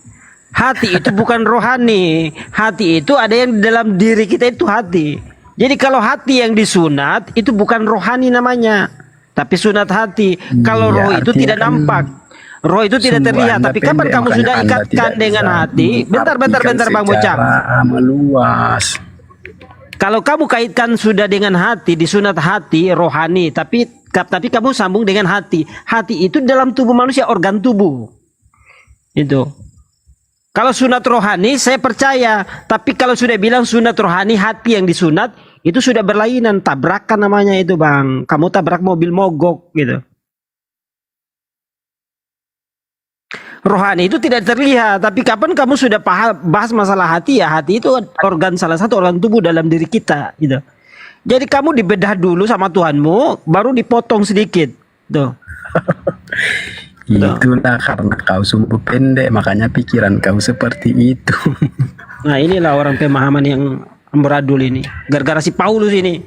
Hati itu bukan rohani. Hati itu ada yang di dalam diri kita, itu hati. Jadi kalau hati yang disunat itu bukan rohani namanya, tapi sunat hati. Kalau roh itu tidak nampak, roh itu tidak terlihat. Tapi kapan kamu sudah ikatkan dengan hati? Bentar Bang Bocah. Meluas. Kalau kamu kaitkan sudah dengan hati, disunat hati rohani, tapi kamu sambung dengan hati. Hati itu dalam tubuh manusia, organ tubuh. Itu. Kalau sunat rohani saya percaya, tapi kalau sudah bilang sunat rohani hati yang disunat, itu sudah berlainan, tabrakan namanya itu Bang. Kamu tabrak mobil mogok gitu. Rohani itu tidak terlihat, tapi kapan kamu sudah bahas masalah hati, ya hati itu organ, salah satu organ tubuh dalam diri kita gitu. Jadi kamu dibedah dulu sama Tuhanmu, baru dipotong sedikit tuh. Itulah karena kau sumbu pendek, makanya pikiran kau seperti itu. Nah inilah orang pemahaman yang amburadul ini, gara-gara si Paulus ini.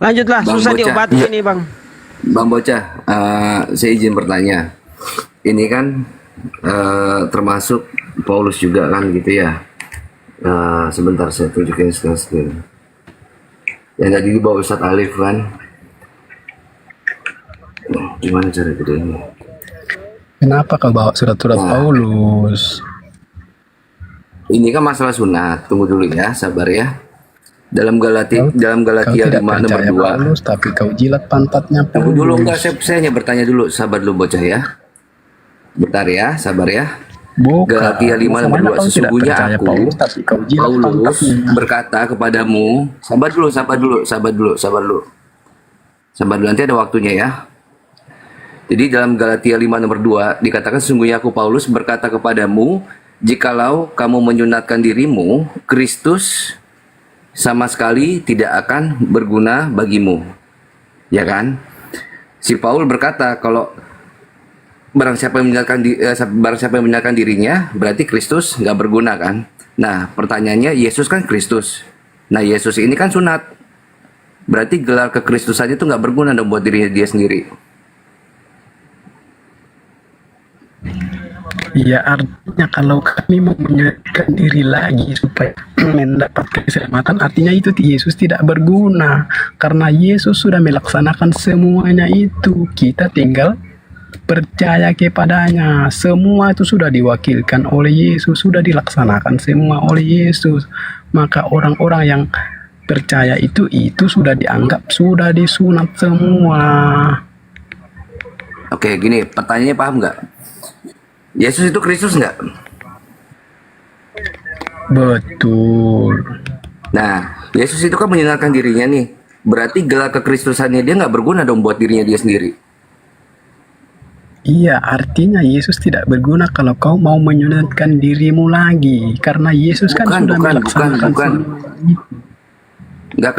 Lanjutlah, Bang susah Bocah. diobati ini Bang. Bang Bocah, saya izin bertanya. Ini kan termasuk Paulus juga kan gitu ya. Sebentar saya tunjukin screen. Yang tadi dibawa Ustadz Alif kan. Gimana cara gedenya? Kenapa kau bawa surat-surat Paulus? Ini kan masalah sunat. Tunggu dulu ya, sabar ya. Dalam Galatia 5 nomor 2. Paulus, tapi kau jilat pantatnya Paulus. Tunggu dulu, enggak, saya hanya bertanya dulu. Sabar dulu Bocah ya. Bentar ya, sabar ya. Galatia 5 nomor 2. Sesungguhnya aku, Paulus berkata kepadamu. Sabar dulu. Nanti ada waktunya ya. Jadi dalam Galatia 5 nomor 2 dikatakan, sesungguhnya aku Paulus berkata kepadamu, jikalau kamu menyunatkan dirimu, Kristus sama sekali tidak akan berguna bagimu. Ya kan? Si Paul berkata kalau barang siapa yang menyunatkan dirinya, berarti Kristus nggak berguna kan? Nah pertanyaannya, Yesus kan Kristus. Nah Yesus ini kan sunat. Berarti gelar kekristusan itu nggak berguna dong buat dirinya dia sendiri. Ya artinya kalau kami mau menyunatkan diri lagi supaya mendapatkan keselamatan, artinya itu Yesus tidak berguna. Karena Yesus sudah melaksanakan semuanya itu. Kita tinggal percaya kepadanya. Semua itu sudah diwakilkan oleh Yesus, sudah dilaksanakan semua oleh Yesus. Maka orang-orang yang percaya itu sudah dianggap sudah disunat semua. Oke, gini, pertanyaannya paham nggak? Yesus itu Kristus nggak? Betul. Nah, Yesus itu kan menyunatkan dirinya nih. Berarti gelar kekristusannya dia nggak berguna dong buat dirinya dia sendiri. Iya, artinya Yesus tidak berguna kalau kau mau menyunatkan dirimu lagi. Karena Yesus kan sudah melaksanakan semua. Nggak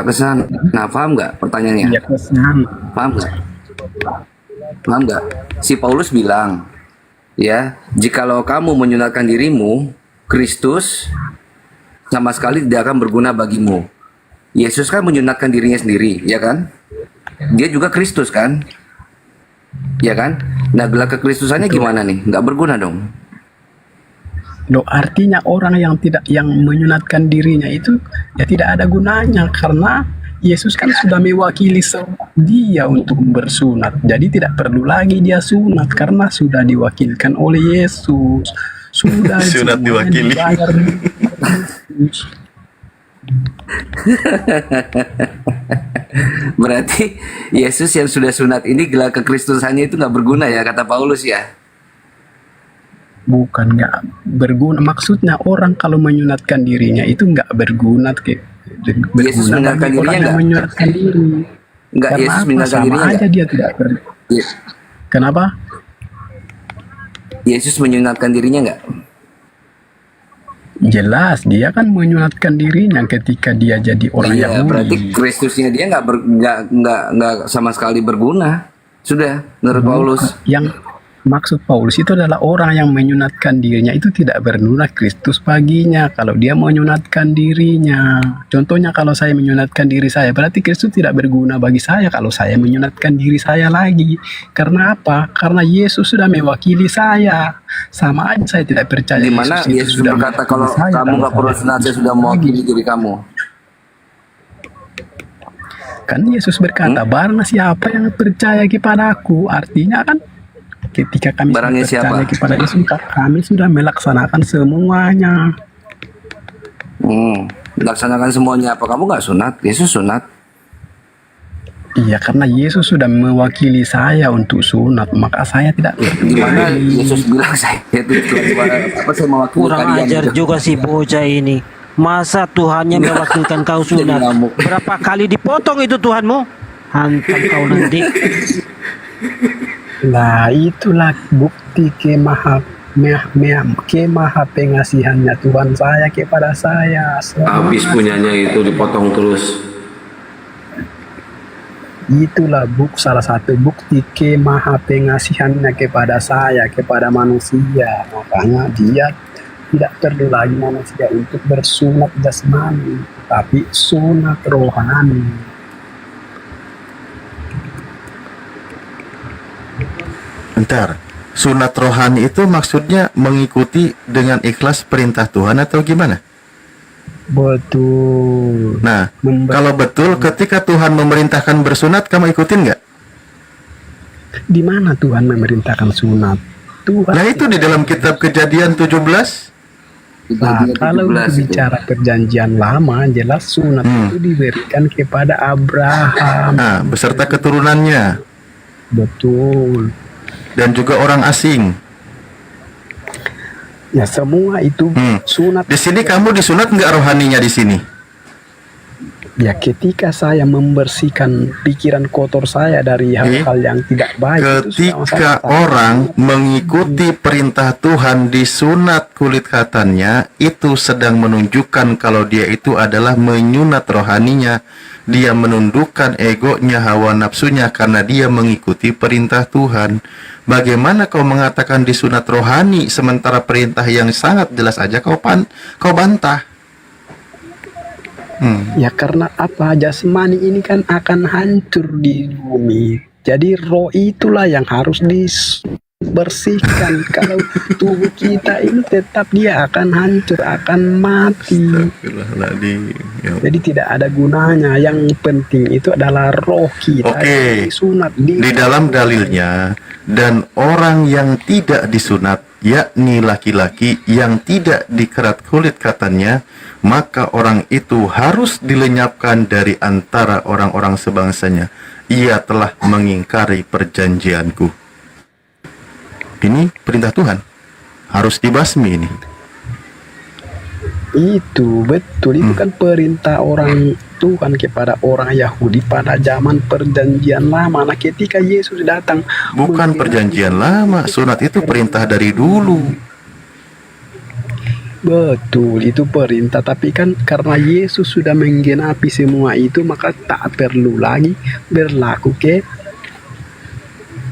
kesana. Nah, paham nggak pertanyaannya? Iya, kesana. Paham nggak? Si Paulus bilang, ya, jikalau kamu menyunatkan dirimu, Kristus sama sekali tidak akan berguna bagimu. Yesus kan menyunatkan dirinya sendiri, ya kan? Dia juga Kristus kan? Ya kan? Nah, gelar kekristusannya gimana nih? Nggak berguna dong. Loh, artinya orang yang menyunatkan dirinya itu ya tidak ada gunanya karena Yesus kan sudah mewakili dia untuk bersunat. Jadi tidak perlu lagi dia sunat karena sudah diwakilkan oleh Yesus. Sudah Sunat diwakili. Berarti Yesus yang sudah sunat ini gelar kekristusannya itu nggak berguna ya, kata Paulus ya? Bukan nggak berguna, maksudnya orang kalau menyunatkan dirinya itu nggak berguna Yesus berguna meninggalkan bagi dirinya orang yang nggak? menyunatkan diri. Nggak, Karena Yesus apa? meninggalkan Sama dirinya aja nggak? dia tidak Yes. Kenapa? Yesus menyunatkan dirinya nggak? Jelas dia kan menyunatkan dirinya ketika dia jadi orang Iya, berarti Yahudi. Kristusnya dia nggak sama sekali berguna. Sudah, menurut Paulus. Yang maksud Paulus itu adalah orang yang menyunatkan dirinya itu tidak berguna Kristus baginya kalau dia menyunatkan dirinya. Contohnya kalau saya menyunatkan diri saya, berarti Kristus tidak berguna bagi saya kalau saya menyunatkan diri saya lagi. Karena apa? Karena Yesus sudah mewakili saya. Sama aja saya tidak percaya. Di mana Yesus sudah berkata mewakili kalau saya, kamu nggak perlu sunat, saya sudah mewakili diri kamu. Kan Yesus berkata, barang siapa yang percaya kepada aku, artinya kan ketika kami Barangnya percaya siapa? kepada Yesus, kami sudah melaksanakan semuanya. Laksanakan semuanya apa? Kamu nggak sunat? Yesus sunat. Iya, karena Yesus sudah mewakili saya untuk sunat, maka saya tidak Di mana Yesus bilang saya itu apa saya mewakili Kurang kalian ajar gitu. juga si bocah ini. Masa Tuhannya mewakilkan kau sunat? Berapa kali dipotong itu Tuhanmu? Hantam kau nanti. Nah, itulah bukti kemaha pengasihannya Tuhan saya kepada saya. Habis punyanya itu dipotong terus. Itulah salah satu bukti kemaha pengasihannya kepada saya, kepada manusia. Makanya dia tidak perlu lagi manusia untuk bersunat jasmani, tapi sunat rohani. Bentar, sunat rohani itu maksudnya mengikuti dengan ikhlas perintah Tuhan atau gimana? Betul. Nah, kalau betul ketika Tuhan memerintahkan bersunat, kamu ikutin nggak? Di mana Tuhan memerintahkan sunat? Tuhan. Nah itu di dalam kitab Kejadian 17. Nah, kalau bicara perjanjian lama, jelas sunat itu diberikan kepada Abraham. Nah, beserta keturunannya. Betul. Dan juga orang asing. Ya semua itu sunat. Di sini kamu disunat nggak rohaninya di sini? Ya ketika saya membersihkan pikiran kotor saya dari hal-hal yang tidak baik. Ketika orang mengikuti perintah Tuhan disunat kulit khatannya, itu sedang menunjukkan kalau dia itu adalah menyunat rohaninya. Dia menundukkan egonya, hawa nafsunya karena dia mengikuti perintah Tuhan. Bagaimana kau mengatakan disunat rohani sementara perintah yang sangat jelas aja kau bantah? Ya karena apa? Jasmani ini kan akan hancur di bumi. Jadi roh itulah yang harus dibersihkan. Kalau tubuh kita ini tetap dia akan hancur, akan mati. Jadi tidak ada gunanya. Yang penting itu adalah roh kita yang disunat. Di dalam dalilnya, dan orang yang tidak disunat, yakni laki-laki yang tidak dikerat kulit katanya, maka orang itu harus dilenyapkan dari antara orang-orang sebangsanya. Ia telah mengingkari perjanjianku. Ini perintah Tuhan. Harus dibasmi ini. Itu betul, itu kan perintah orang Tuhan kepada orang Yahudi pada zaman perjanjian lama. Nah ketika Yesus datang, bukan perjanjian lama, sunat itu perintah dari dulu. Betul, itu perintah. Tapi kan karena Yesus sudah menggenapi semua itu, maka tak perlu lagi berlaku ke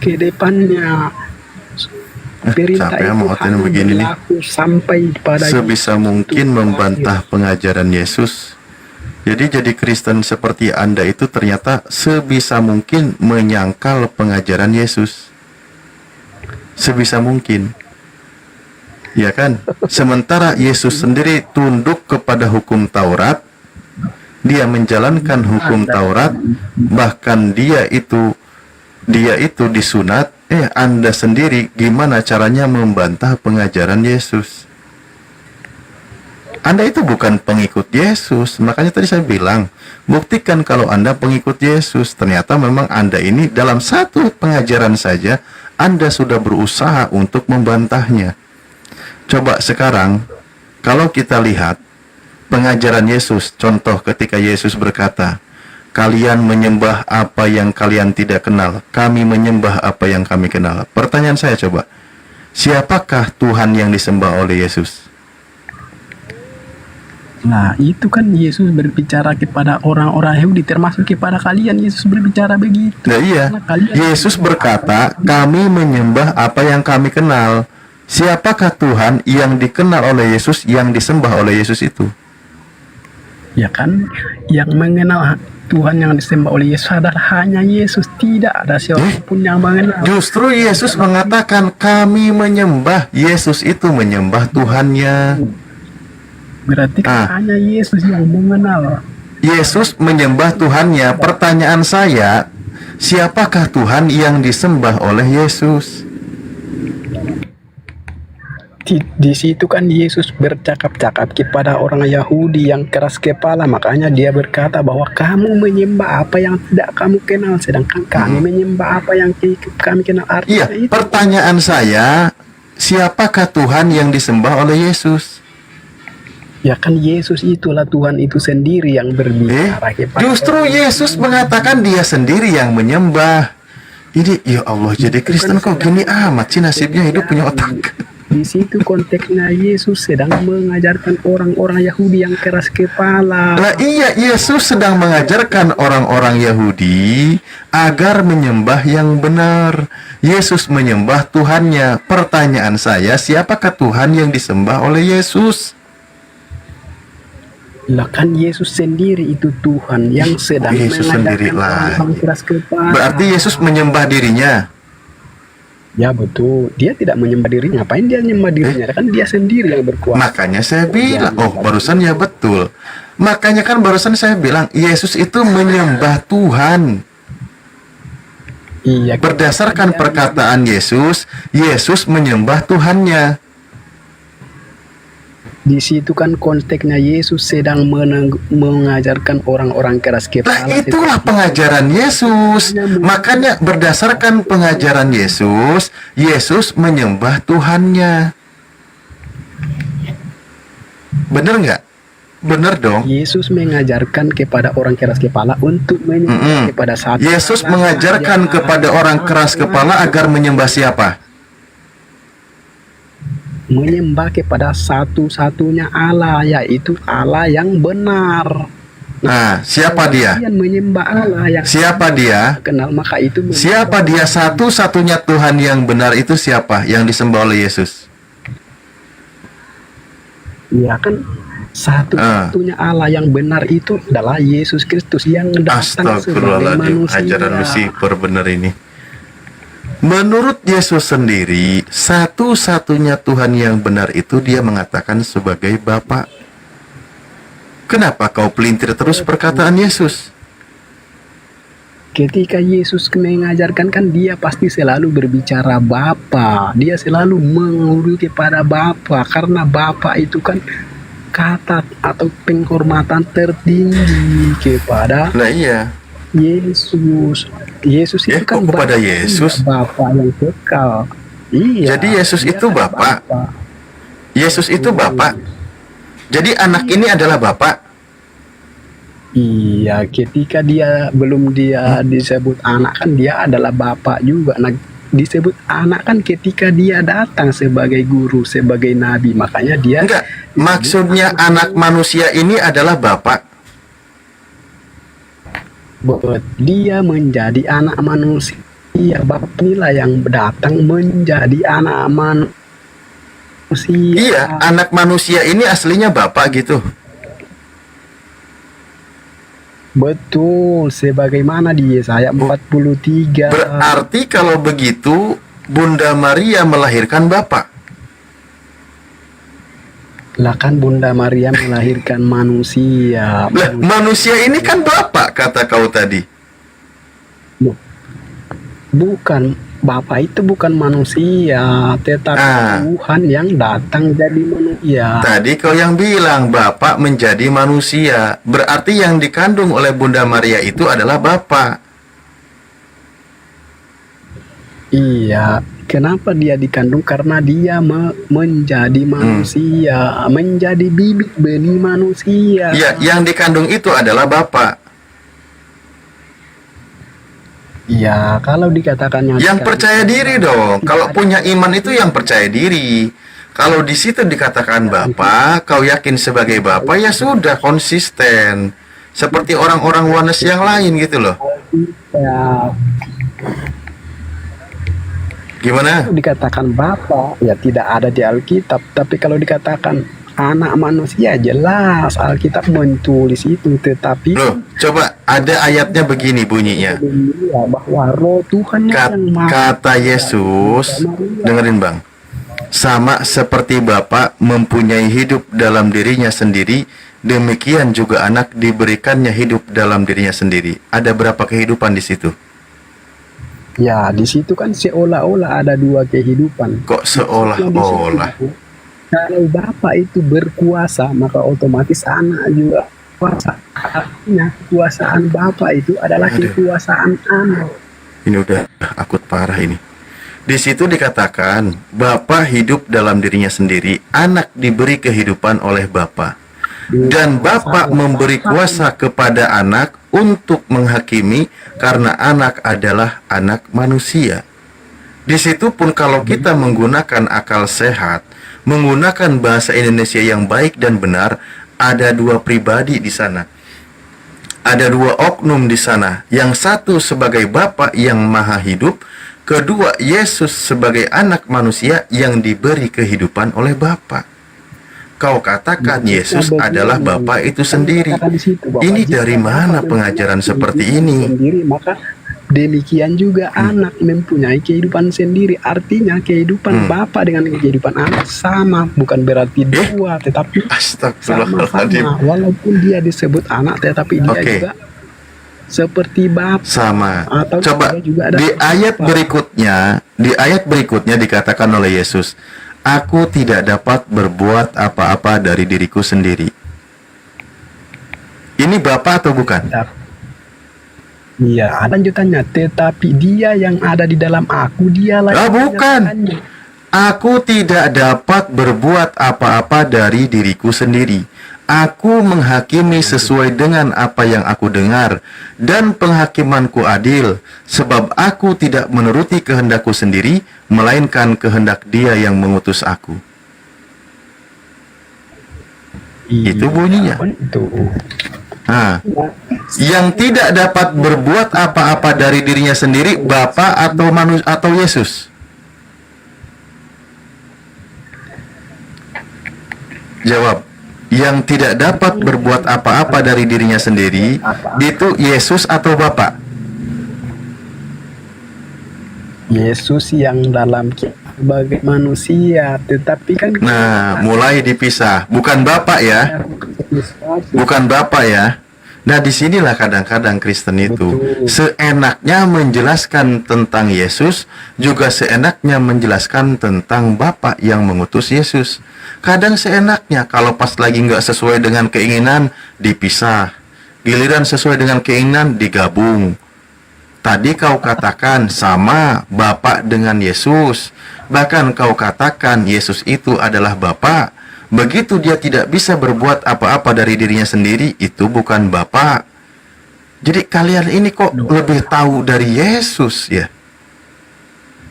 depannya. Perintah Capek itu mau hanya begini nih. berlaku sampai pada Sebisa mungkin membantah pengajaran Yesus. Jadi Kristen seperti Anda itu ternyata sebisa mungkin menyangkal pengajaran Yesus. Sebisa mungkin. Ya kan? Sementara Yesus sendiri tunduk kepada hukum Taurat, dia menjalankan hukum Taurat, bahkan dia itu disunat. Anda sendiri gimana caranya membantah pengajaran Yesus? Anda itu bukan pengikut Yesus. Makanya tadi saya bilang, buktikan kalau Anda pengikut Yesus. Ternyata memang Anda ini dalam satu pengajaran saja, Anda sudah berusaha untuk membantahnya. Coba sekarang, kalau kita lihat pengajaran Yesus, contoh ketika Yesus berkata, kalian menyembah apa yang kalian tidak kenal, kami menyembah apa yang kami kenal. Pertanyaan saya coba, siapakah Tuhan yang disembah oleh Yesus? Nah, itu kan Yesus berbicara kepada orang-orang Yahudi, termasuk kepada kalian. Yesus berbicara begitu. Nah, iya. Yesus berkata, kami menyembah apa yang kami kenal. Siapakah Tuhan yang dikenal oleh Yesus, yang disembah oleh Yesus itu? Ya kan, yang mengenal Tuhan yang disembah oleh Yesus adalah hanya Yesus. Tidak ada siapapun yang mengenal. Justru Yesus mengatakan, kami menyembah. Yesus itu menyembah Tuhannya. Berarti hanya Yesus yang mengenal. Yesus menyembah Tuhannya. Pertanyaan saya, siapakah Tuhan yang disembah oleh Yesus? Di situ kan Yesus bercakap-cakap kepada orang Yahudi yang keras kepala. Makanya dia berkata bahwa kamu menyembah apa yang tidak kamu kenal, sedangkan kami menyembah apa yang kami kenal. Artinya Iya, pertanyaan saya, siapakah Tuhan yang disembah oleh Yesus? Ya kan Yesus itulah Tuhan itu sendiri yang berbicara kepada Justru Yesus mengatakan dia sendiri yang menyembah. Ini ya Allah, jadi Kristen kok gini amat sih nasibnya hidup punya otak. Di situ konteksnya Yesus sedang mengajarkan orang-orang Yahudi yang keras kepala. Nah iya, Yesus sedang mengajarkan orang-orang Yahudi agar menyembah yang benar. Yesus menyembah Tuhannya. Pertanyaan saya, siapakah Tuhan yang disembah oleh Yesus? Lah kan Yesus sendiri itu Tuhan yang sedang Yesus sendiri mengajarkan orang keras kepala. Berarti Yesus menyembah dirinya. Ya betul, dia tidak menyembah dirinya. Ngapain dia menyembah dirinya? Kan dia sendiri yang berkuasa. Makanya saya bilang, barusan ya betul. Makanya kan barusan saya bilang, Yesus itu menyembah Tuhan. Iya. Berdasarkan perkataan Yesus, Yesus menyembah Tuhannya. Di situ kan konteksnya Yesus sedang mengajarkan orang-orang keras kepala. Nah, itulah pengajaran Yesus. Makanya berdasarkan pengajaran Yesus, Yesus menyembah Tuhannya. Bener nggak? Bener dong. Yesus mengajarkan kepada orang keras kepala untuk menyembah kepada satu. Yesus mengajarkan kepada orang keras kepala agar menyembah siapa? Menyembah kepada satu-satunya Allah, yaitu Allah yang benar. Nah, siapa dia? Menyembah Allah yang siapa dia? Kenal, maka itu siapa dia? Satu-satunya Tuhan yang benar itu siapa? Yang disembah oleh Yesus? Ya kan, satu-satunya Allah yang benar itu adalah Yesus Kristus yang datang sebagai manusia. Ajaran Lucifer benar ini. Menurut Yesus sendiri, satu-satunya Tuhan yang benar itu dia mengatakan sebagai Bapa. Kenapa kau pelintir terus perkataan Yesus? Ketika Yesus mengajarkan kan dia pasti selalu berbicara Bapa. Dia selalu mengurus kepada Bapa karena Bapa itu kan kata atau penghormatan tertinggi kepada Yesus. Yesus itu kan kepada Yesus Bapa yang kekal. Iya. Jadi Yesus itu Bapa. Yesus itu Bapa. Jadi anak ini adalah Bapa. Iya, ketika dia belum disebut anak kan dia adalah Bapa juga. Nah, disebut anak kan ketika dia datang sebagai guru, sebagai nabi. Makanya dia maksudnya anak manusia ini adalah Bapa. Dia menjadi anak manusia. Bapa inilah yang datang menjadi anak manusia. Iya, anak manusia ini aslinya Bapa gitu. Betul, sebagaimana di Yesaya 43. Berarti kalau begitu Bunda Maria melahirkan Bapa. Lah kan Bunda Maria melahirkan manusia. Manusia ini kan Bapa kata kau tadi. Bukan, Bapa itu bukan manusia, tetapi Tuhan yang datang jadi manusia. Tadi kau yang bilang Bapak menjadi manusia, berarti yang dikandung oleh Bunda Maria itu adalah Bapak. Iya, kenapa dia dikandung? Karena dia menjadi manusia, menjadi bibit benih manusia. Ya, yang dikandung itu adalah Bapak. Iya, kalau dikatakan Yang percaya diri dong. Kalau punya iman itu yang percaya diri. Kalau di situ dikatakan Bapak, kau yakin sebagai Bapak, ya sudah konsisten. Seperti orang-orang Oneness yang lain gitu loh. Ya, gimana? kalau dikatakan Bapa, ya tidak ada di Alkitab. Tapi kalau dikatakan anak manusia, jelas Alkitab menulis itu. Tetapi Loh, coba ada ayatnya begini bunyinya. bahwa roh Tuhan yang Kata Yesus, dengerin Bang, sama seperti Bapa mempunyai hidup dalam dirinya sendiri, demikian juga anak diberikannya hidup dalam dirinya sendiri. Ada berapa kehidupan di situ? Ya, di situ kan seolah-olah ada dua kehidupan. Kok seolah-olah? Kalau Bapa itu berkuasa, maka otomatis anak juga kuasa. Artinya kekuasaan Bapa itu adalah kekuasaan anak. Ini udah akut parah ini. Di situ dikatakan Bapa hidup dalam dirinya sendiri, anak diberi kehidupan oleh Bapa. Dan Bapa memberi kuasa kepada anak untuk menghakimi karena anak adalah anak manusia. Di situ pun kalau kita menggunakan akal sehat, menggunakan bahasa Indonesia yang baik dan benar, ada dua pribadi di sana. Ada dua oknum di sana. Yang satu sebagai Bapa yang maha hidup, kedua Yesus sebagai anak manusia yang diberi kehidupan oleh Bapa. Kau katakan Yesus adalah Bapa itu sendiri. Ini dari mana pengajaran seperti ini? Maka demikian juga anak mempunyai kehidupan sendiri. Artinya kehidupan Bapa dengan kehidupan anak sama. Bukan berarti dua, tetapi sama-sama. Walaupun dia disebut anak, tetapi dia juga seperti Bapa. Sama. Atau Coba juga ada di ayat berikutnya dikatakan oleh Yesus, aku tidak dapat berbuat apa-apa dari diriku sendiri. Ini Bapa atau bukan? Iya, lanjutannya. Tetapi dia yang ada di dalam aku, dialah yang bukan. Aku tidak dapat berbuat apa-apa dari diriku sendiri. Aku menghakimi sesuai dengan apa yang aku dengar, dan penghakimanku adil, sebab aku tidak menuruti kehendakku sendiri, melainkan kehendak Dia yang mengutus aku. Itu bunyinya. Nah, yang tidak dapat berbuat apa-apa dari dirinya sendiri, Bapa atau manusia atau Yesus? Jawab. Yang tidak dapat berbuat apa-apa dari dirinya sendiri, itu Yesus atau Bapa? Yesus yang dalam sebagai manusia, tetapi kan mulai dipisah. Bukan Bapa ya. Bukan Bapa ya. Nah, disinilah kadang-kadang Kristen itu seenaknya menjelaskan tentang Yesus, juga seenaknya menjelaskan tentang Bapa yang mengutus Yesus. Kadang seenaknya, kalau pas lagi nggak sesuai dengan keinginan, dipisah. Giliran sesuai dengan keinginan, digabung. Tadi kau katakan sama Bapa dengan Yesus. Bahkan kau katakan Yesus itu adalah Bapa. Begitu dia tidak bisa berbuat apa-apa dari dirinya sendiri, itu bukan Bapa. Jadi kalian ini kok lebih tahu dari Yesus ya?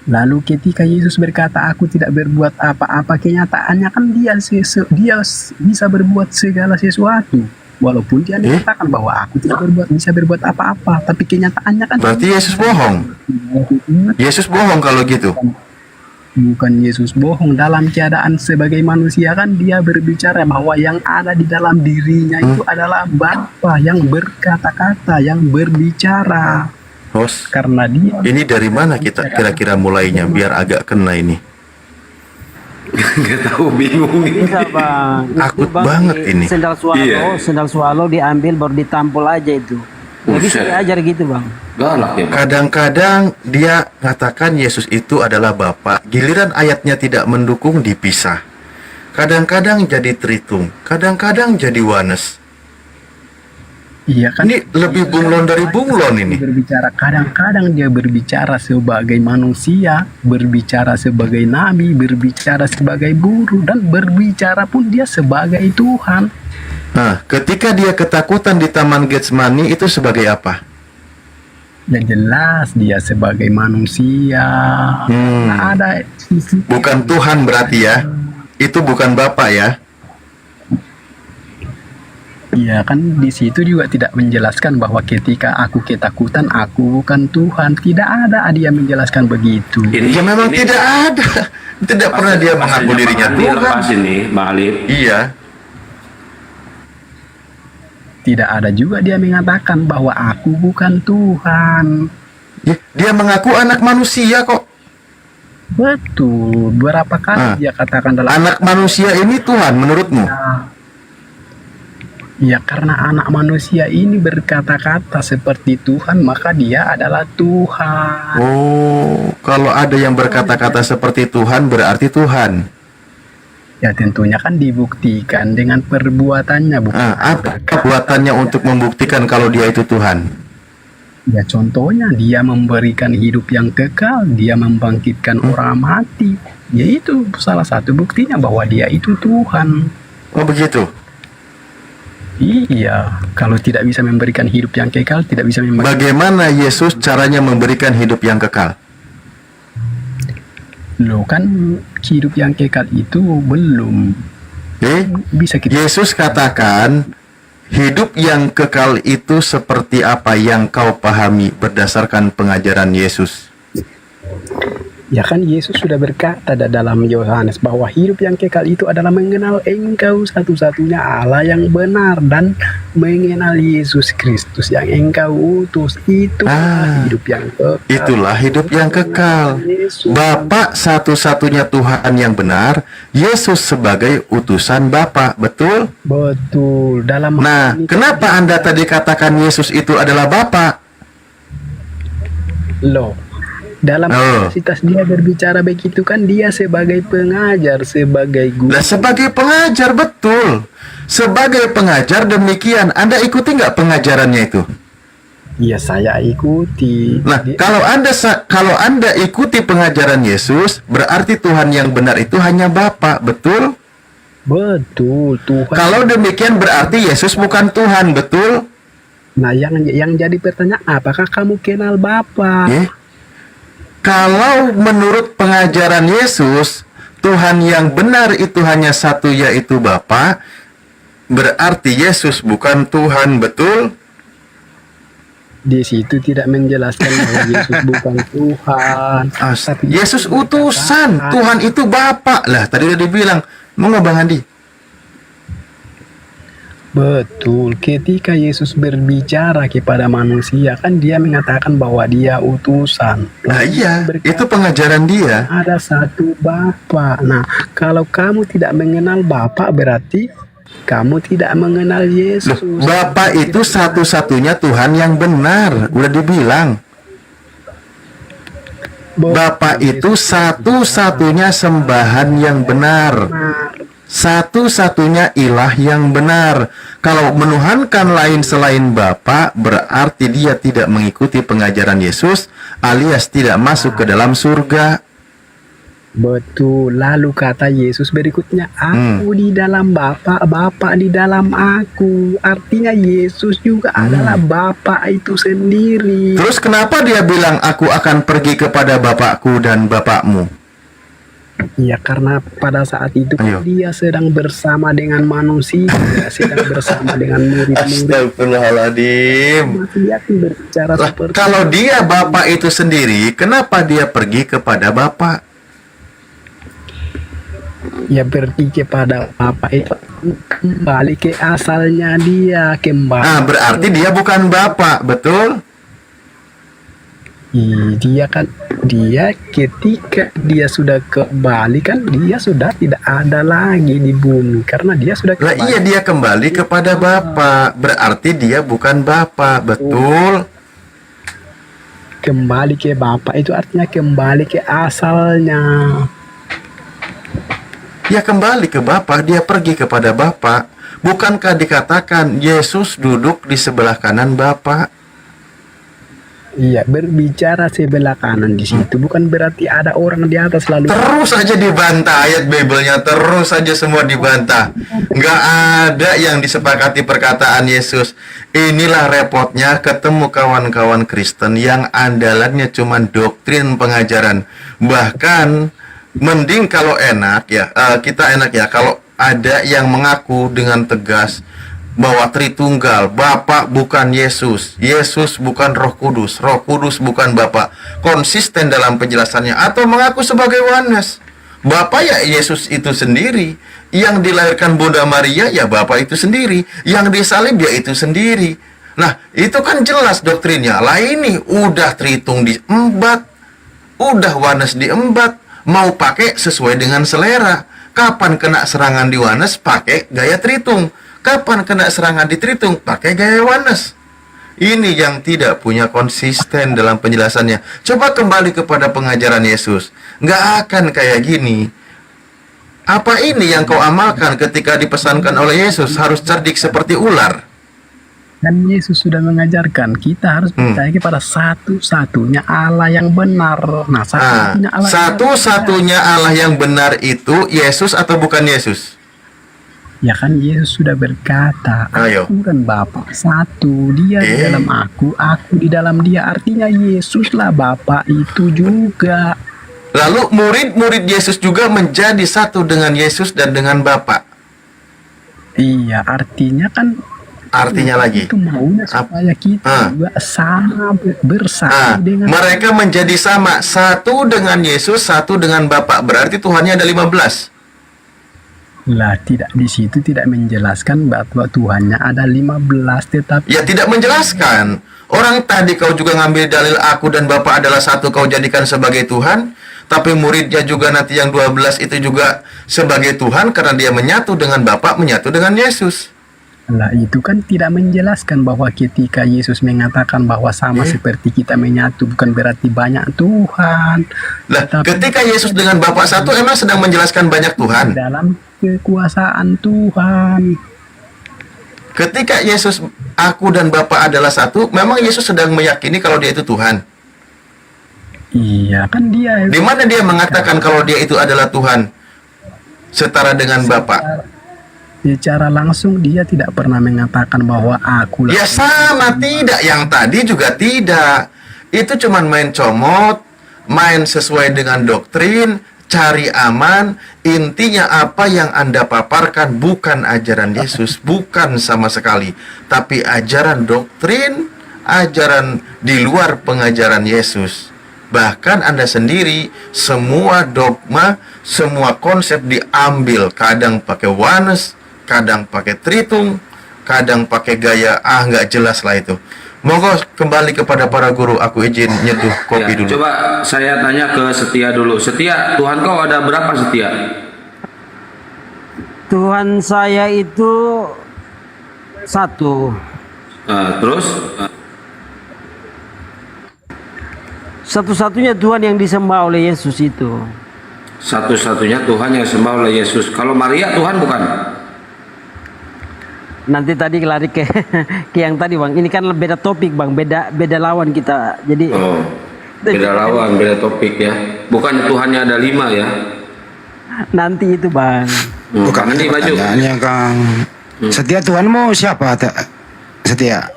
Lalu ketika Yesus berkata, aku tidak berbuat apa-apa, kenyataannya kan dia bisa berbuat segala sesuatu. Walaupun dia mengatakan bahwa aku tidak bisa berbuat apa-apa, tapi kenyataannya kan berarti Yesus bohong. Yesus bohong kalau gitu. Bukan Yesus bohong, dalam keadaan sebagai manusia kan dia berbicara bahwa yang ada di dalam dirinya itu adalah Bapa yang berkata-kata, yang berbicara. Host, karena dia ini dari mana kita kira-kira mulainya biar agak kena ini? Gak tahu, bingung ini. Bisa Bang. Takut banget ini. Sendal swallow diambil baru ditampol aja itu. Nggak bisa diajar gitu bang. Galak ya, Bang. Kadang-kadang dia mengatakan Yesus itu adalah Bapa. Giliran ayatnya tidak mendukung, dipisah. Kadang-kadang jadi tritung, kadang-kadang jadi wanes. Iya kan? Ini lebih bunglon dari bunglon ini. Berbicara kadang-kadang dia berbicara sebagai manusia, berbicara sebagai nabi, berbicara sebagai guru, dan berbicara pun dia sebagai Tuhan. Nah, ketika dia ketakutan di Taman Getsemani itu sebagai apa? Ya jelas dia sebagai manusia. Nggak ada sisi. Bukan Tuhan berarti ya? Itu bukan Bapa ya? Iya kan di situ juga tidak menjelaskan bahwa ketika aku ketakutan aku bukan Tuhan. Tidak ada dia menjelaskan begitu. Ya memang tidak ada. Tidak pernah dia mengaku dirinya Tuhan. Lepas ini, Bang Alif. Iya. Tidak ada juga dia mengatakan bahwa aku bukan Tuhan. Ya, dia mengaku anak manusia kok. Betul. Berapa kali dia katakan dalam anak manusia ini Tuhan menurutmu? Ya karena anak manusia ini berkata-kata seperti Tuhan, maka dia adalah Tuhan. Oh, kalau ada yang berkata-kata seperti Tuhan berarti Tuhan. Ya tentunya kan dibuktikan dengan perbuatannya, bukan? Apa perbuatannya untuk membuktikan kalau dia itu Tuhan? Ya contohnya dia memberikan hidup yang kekal, dia membangkitkan orang mati. Yaitu salah satu buktinya bahwa dia itu Tuhan. Oh begitu? Iya, kalau tidak bisa memberikan hidup yang kekal, tidak bisa memberikan. Bagaimana Yesus caranya memberikan hidup yang kekal? Loh kan hidup yang kekal itu belum bisa kita. Yesus katakan hidup yang kekal itu seperti apa yang kau pahami berdasarkan pengajaran Yesus? Ya kan Yesus sudah berkata dalam Yohanes bahwa hidup yang kekal itu adalah mengenal Engkau satu-satunya Allah yang benar dan mengenal Yesus Kristus yang Engkau utus. Itu hidup yang kekal. Itulah hidup yang kekal. Bapa satu-satunya Tuhan yang benar, Yesus sebagai utusan Bapa, betul? Betul. Nah, kenapa Anda tadi katakan Yesus itu adalah Bapa? Loh, dalam kapasitas dia berbicara begitu kan dia sebagai pengajar, sebagai guru. Nah, sebagai pengajar betul. Sebagai pengajar demikian. Anda ikuti nggak pengajarannya itu? Iya, saya ikuti. Nah, kalau Anda ikuti pengajaran Yesus, berarti Tuhan yang benar itu hanya Bapa, betul? Betul, Tuhan. Kalau demikian berarti Yesus bukan Tuhan, betul? Nah, yang jadi pertanyaan, apakah kamu kenal Bapa? Kalau menurut pengajaran Yesus, Tuhan yang benar itu hanya satu, yaitu Bapa, berarti Yesus bukan Tuhan, betul? Di situ tidak menjelaskan bahwa Yesus bukan Tuhan. Tapi Yesus utusan, Tuhan itu Bapa. Lah, tadi udah dibilang, mau nggak Bang Andi? Betul, ketika Yesus berbicara kepada manusia kan dia mengatakan bahwa dia utusan. Nah iya, itu pengajaran dia. Ada satu Bapa. Nah, kalau kamu tidak mengenal Bapa berarti kamu tidak mengenal Yesus. Bapa itu satu-satunya Tuhan yang benar, udah dibilang. Bapa itu satu-satunya sembahan yang benar. Satu-satunya ilah yang benar. Kalau menuhankan lain selain Bapa, berarti dia tidak mengikuti pengajaran Yesus, alias tidak masuk ke dalam surga. Betul. Lalu kata Yesus berikutnya, aku di dalam Bapa, Bapa di dalam aku. Artinya Yesus juga adalah Bapa itu sendiri. Terus kenapa dia bilang aku akan pergi kepada Bapakku dan Bapakmu? Ya karena pada saat itu dia sedang bersama dengan manusia, sedang bersama dengan murid-murid. Astagfirullahaladzim. Kalau dia Bapa itu sendiri, kenapa dia pergi kepada Bapa? Ya pergi kepada Bapa itu kembali ke asalnya dia kembali. Nah, berarti dia bukan Bapa, betul? dia ketika dia sudah kembali kan dia sudah tidak ada lagi di bumi karena dia sudah Lah kembali. iya, dia kembali kepada Bapa. Berarti dia bukan Bapa, betul? Kembali ke Bapa itu artinya kembali ke asalnya. Ya kembali ke Bapa, dia pergi kepada Bapa. Bukankah dikatakan Yesus duduk di sebelah kanan Bapa? Iya, berbicara sebelah kanan di situ bukan berarti ada orang di atas lalu. Terus aja dibantah ayat Biblenya, terus aja semua dibantah. Nggak ada yang disepakati perkataan Yesus. Inilah repotnya ketemu kawan-kawan Kristen yang andalannya cuma doktrin pengajaran. Bahkan mending kalau enak ya, kita enak ya kalau ada yang mengaku dengan tegas bahwa Tritunggal, Bapa bukan Yesus, Yesus bukan Roh Kudus, Roh Kudus bukan Bapa, konsisten dalam penjelasannya, atau mengaku sebagai oneness. Bapa ya Yesus itu sendiri, yang dilahirkan Bunda Maria ya Bapa itu sendiri, yang disalib ya itu sendiri. Nah, itu kan jelas doktrinnya. Lah ini udah Tritung diembat, udah oneness diembat, mau pakai sesuai dengan selera. Kapan kena serangan di oneness pakai gaya Tritung. Kapan kena serangan di Tritung pakai gaya oneness. Ini yang tidak punya konsisten dalam penjelasannya. Coba kembali kepada pengajaran Yesus. Nggak akan kayak gini. Apa ini yang kau amalkan ketika dipesankan oleh Yesus? Harus cerdik seperti ular. Dan Yesus sudah mengajarkan kita harus percaya kepada satu-satunya Allah yang benar. Nah, satu-satunya Allah yang benar itu Yesus atau bukan Yesus? Ya kan Yesus sudah berkata, aku dan Bapa satu, dia di dalam aku di dalam dia. Artinya Yesuslah Bapa itu juga. Lalu murid-murid Yesus juga menjadi satu dengan Yesus dan dengan Bapa. Iya, artinya kan. Artinya lagi. Itu maunya supaya kita juga sama bersatu dengan. Mereka menjadi sama, satu dengan Yesus, satu dengan Bapa. Berarti Tuhannya ada 15. Lah tidak, di situ tidak menjelaskan bahwa Tuhannya ada 15, tetapi ya tidak menjelaskan. Orang tadi kau juga ngambil dalil aku dan Bapa adalah satu kau jadikan sebagai Tuhan, tapi muridnya juga nanti yang 12 itu juga sebagai Tuhan karena dia menyatu dengan Bapa, menyatu dengan Yesus. Lah itu kan tidak menjelaskan bahwa ketika Yesus mengatakan bahwa sama seperti kita menyatu bukan berarti banyak Tuhan. Lah ketika Yesus dengan Bapa satu emang sedang menjelaskan banyak Tuhan dalam kekuasaan Tuhan. Ketika Yesus aku dan Bapa adalah satu, memang Yesus sedang meyakini kalau dia itu Tuhan. Iya kan dia. Di mana dia mengatakan kalau dia itu adalah Tuhan setara dengan Bapa? Secara langsung dia tidak pernah mengatakan bahwa aku. Ya sama tidak, yang tadi juga tidak. Itu cuman main comot, main sesuai dengan doktrin, cari aman. Intinya apa yang Anda paparkan bukan ajaran Yesus, bukan sama sekali, tapi ajaran doktrin, ajaran di luar pengajaran Yesus. Bahkan Anda sendiri, semua dogma, semua konsep diambil, kadang pakai oneness, kadang pakai Tritung, kadang pakai gaya nggak jelas lah itu. Monggo kembali kepada para guru, aku izin nyeduh kopi dulu. Coba saya tanya ke Setia dulu. Setia, Tuhan kau ada berapa Setia? Tuhan saya itu satu. Terus? Satu-satunya Tuhan yang disembah oleh Yesus itu. Satu-satunya Tuhan yang disembah oleh Yesus. Kalau Maria Tuhan bukan? Nanti tadi lari ke yang tadi Bang. Ini kan beda topik Bang, beda lawan kita. Jadi beda lawan, beda topik ya. Bukan Tuhannya ada 5 ya. Nanti itu Bang. Bukan nanti maju. Yang Kang Setia, Tuhanmu siapa? Setia.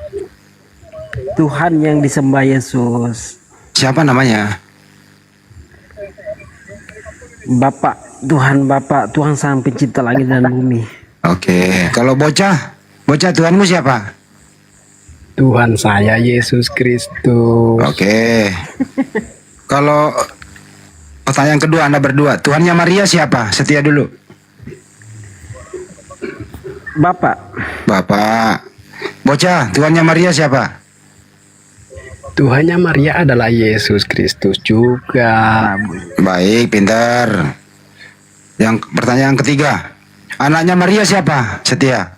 Tuhan yang disembah Yesus. Siapa namanya? Bapak, Tuhan Sang Pencipta langit dan bumi. Oke, kalau bocah Tuhanmu siapa? Tuhan saya Yesus Kristus. Oke. Kalau pertanyaan kedua Anda berdua, Tuhannya Maria siapa? Setia dulu. Bapak. Bocah, Tuhannya Maria siapa? Tuhannya Maria adalah Yesus Kristus juga. Baik, pintar. Yang pertanyaan ketiga, anaknya Maria siapa? Setia.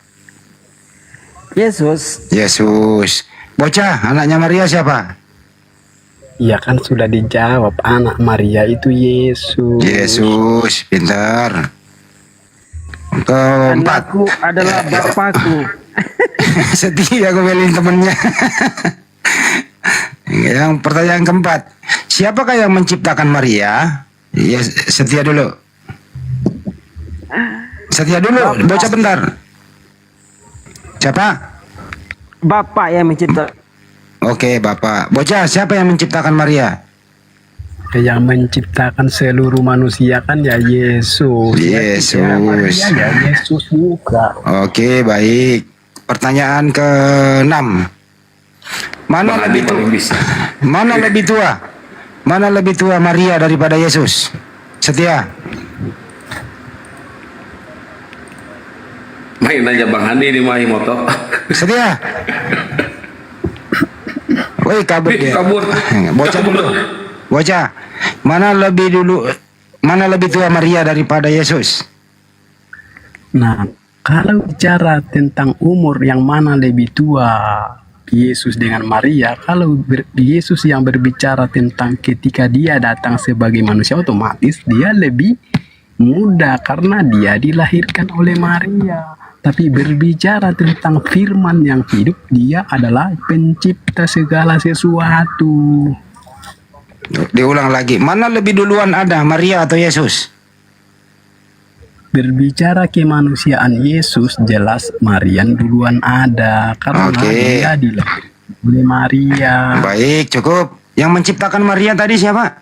Yesus. Yesus. Bocah, anaknya Maria siapa? Ya kan sudah dijawab, anak Maria itu Yesus. Yesus, pintar. Keempat. Anakku adalah bapakku. Setia beliin temennya. Yang pertanyaan keempat, siapakah yang menciptakan Maria? Ya, Setia dulu. Setia dulu, bocah bentar. Siapa? Bapak yang menciptakan. Oke, Bapak. Bocah, siapa yang menciptakan Maria? Yang menciptakan seluruh manusia kan ya Yesus. Yesus. Ya, Maria ya Yesus juga. Oke, baik. Pertanyaan ke-6. Mana lebih tua? Mana lebih tua? Mana lebih tua Maria daripada Yesus? Setia. Main aja Bang Handi di Mahi Moto. Setia. Woi, kabur dia. Kabur. Bocah dulu. Bocah. Mana lebih tua Maria daripada Yesus? Nah, kalau bicara tentang umur yang mana lebih tua, Yesus dengan Maria, kalau Yesus yang berbicara tentang ketika dia datang sebagai manusia, otomatis dia lebih muda karena dia dilahirkan oleh Maria. Tapi berbicara tentang firman yang hidup, dia adalah pencipta segala sesuatu. Diulang lagi, mana lebih duluan ada, Maria atau Yesus? Berbicara kemanusiaan Yesus, jelas Maria duluan ada karena dia dilahirkan oleh Maria. Baik, cukup. Yang menciptakan Maria tadi siapa?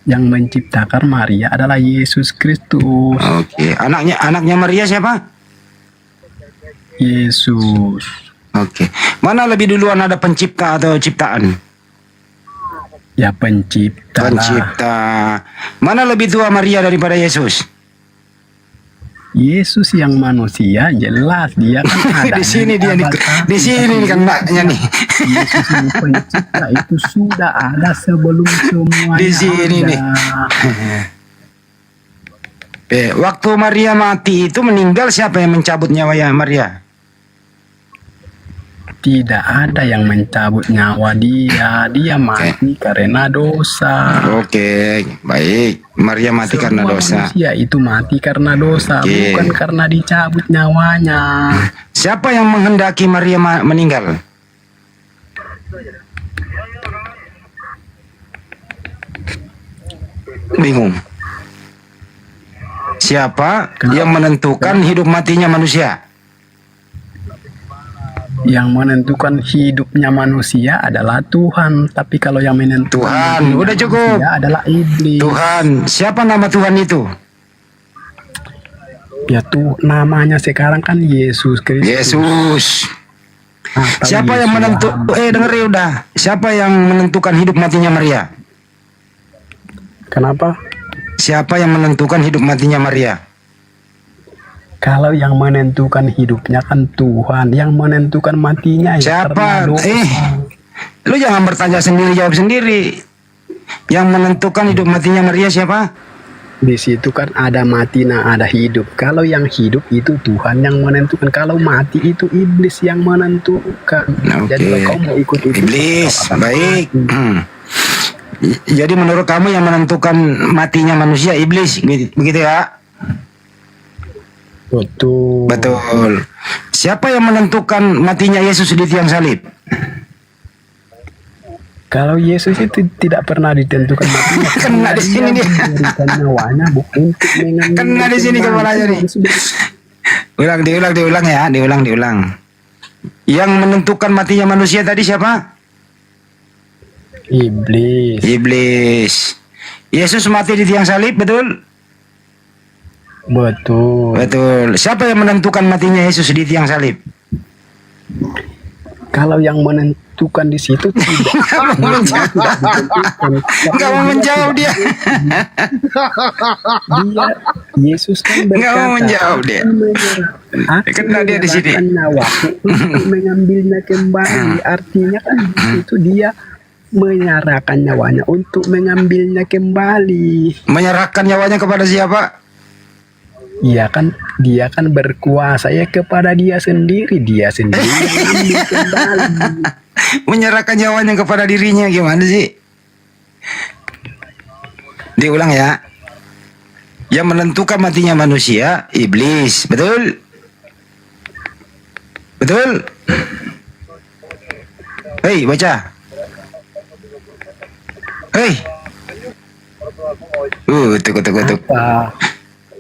Yang menciptakan Maria adalah Yesus Kristus. Oke, anaknya Maria siapa? Yesus. Oke. Mana lebih duluan ada pencipta atau ciptaan? Ya pencipta. Pencipta. Mana lebih tua Maria daripada Yesus? Yesus yang manusia jelas dia kan ada. Di sini dia di sini kan mbaknya nih. Yesus yang pencipta itu sudah ada sebelum semuanya. Di sini ada. nih. Waktu Maria mati itu meninggal, siapa yang mencabut nyawanya Maria? Tidak ada yang mencabut nyawa dia. Dia mati karena dosa. Oke, baik. Maria mati karena dosa. Manusia itu mati karena dosa, bukan karena dicabut nyawanya. Siapa yang menghendaki Maria meninggal? Bingung. Siapa yang menentukan hidup matinya manusia? Yang menentukan hidupnya manusia adalah Tuhan. Tapi kalau yang menentukan Tuhan, udah cukup. Adalah iblis. Tuhan, siapa nama Tuhan itu? Ya tuh namanya sekarang kan Yesus Kristus. Yesus. Siapa yang menentukan? Denger ya udah. Siapa yang menentukan hidup matinya Maria? Kenapa? Siapa yang menentukan hidup matinya Maria? Kalau yang menentukan hidupnya kan Tuhan, yang menentukan matinya ya siapa? Lu jangan bertanya sendiri, jawab sendiri. Yang menentukan hidup matinya Maria siapa? Di situ kan ada mati, nah ada hidup. Kalau yang hidup itu Tuhan yang menentukan. Kalau mati itu iblis yang menentukan. Jadi kalau kamu mau ikut iblis, baik. Jadi menurut kamu yang menentukan matinya manusia iblis, begitu ya? Betul. Betul. Siapa yang menentukan matinya Yesus di tiang salib? Kalau Yesus itu tidak pernah ditentukan matinya. Kena di sini dia. Nyawanya bukan untuk kena di sini kepalanya nih. Diulang ya, diulang. Yang menentukan matinya manusia tadi siapa? Iblis. Yesus mati di tiang salib, betul? Betul. Siapa yang menentukan matinya Yesus di tiang salib? Kalau yang menentukan di situ tidak. Nggak mau menjawab dia. Dia Yesus kan berkata, Nggak mau menjawab dia. Kena dia di sini. Nyawaku untuk mengambilnya kembali. Artinya kan di situ dia menyerahkan nyawanya untuk mengambilnya kembali. Menyerahkan nyawanya kepada siapa? Iya kan, dia kan berkuasa ya kepada dia sendiri yang mengambil kembali. Menyerahkan nyawanya kepada dirinya gimana sih? Diulang ya. Yang menentukan matinya manusia iblis, betul? Betul? Hei, baca. Hei. Tuk.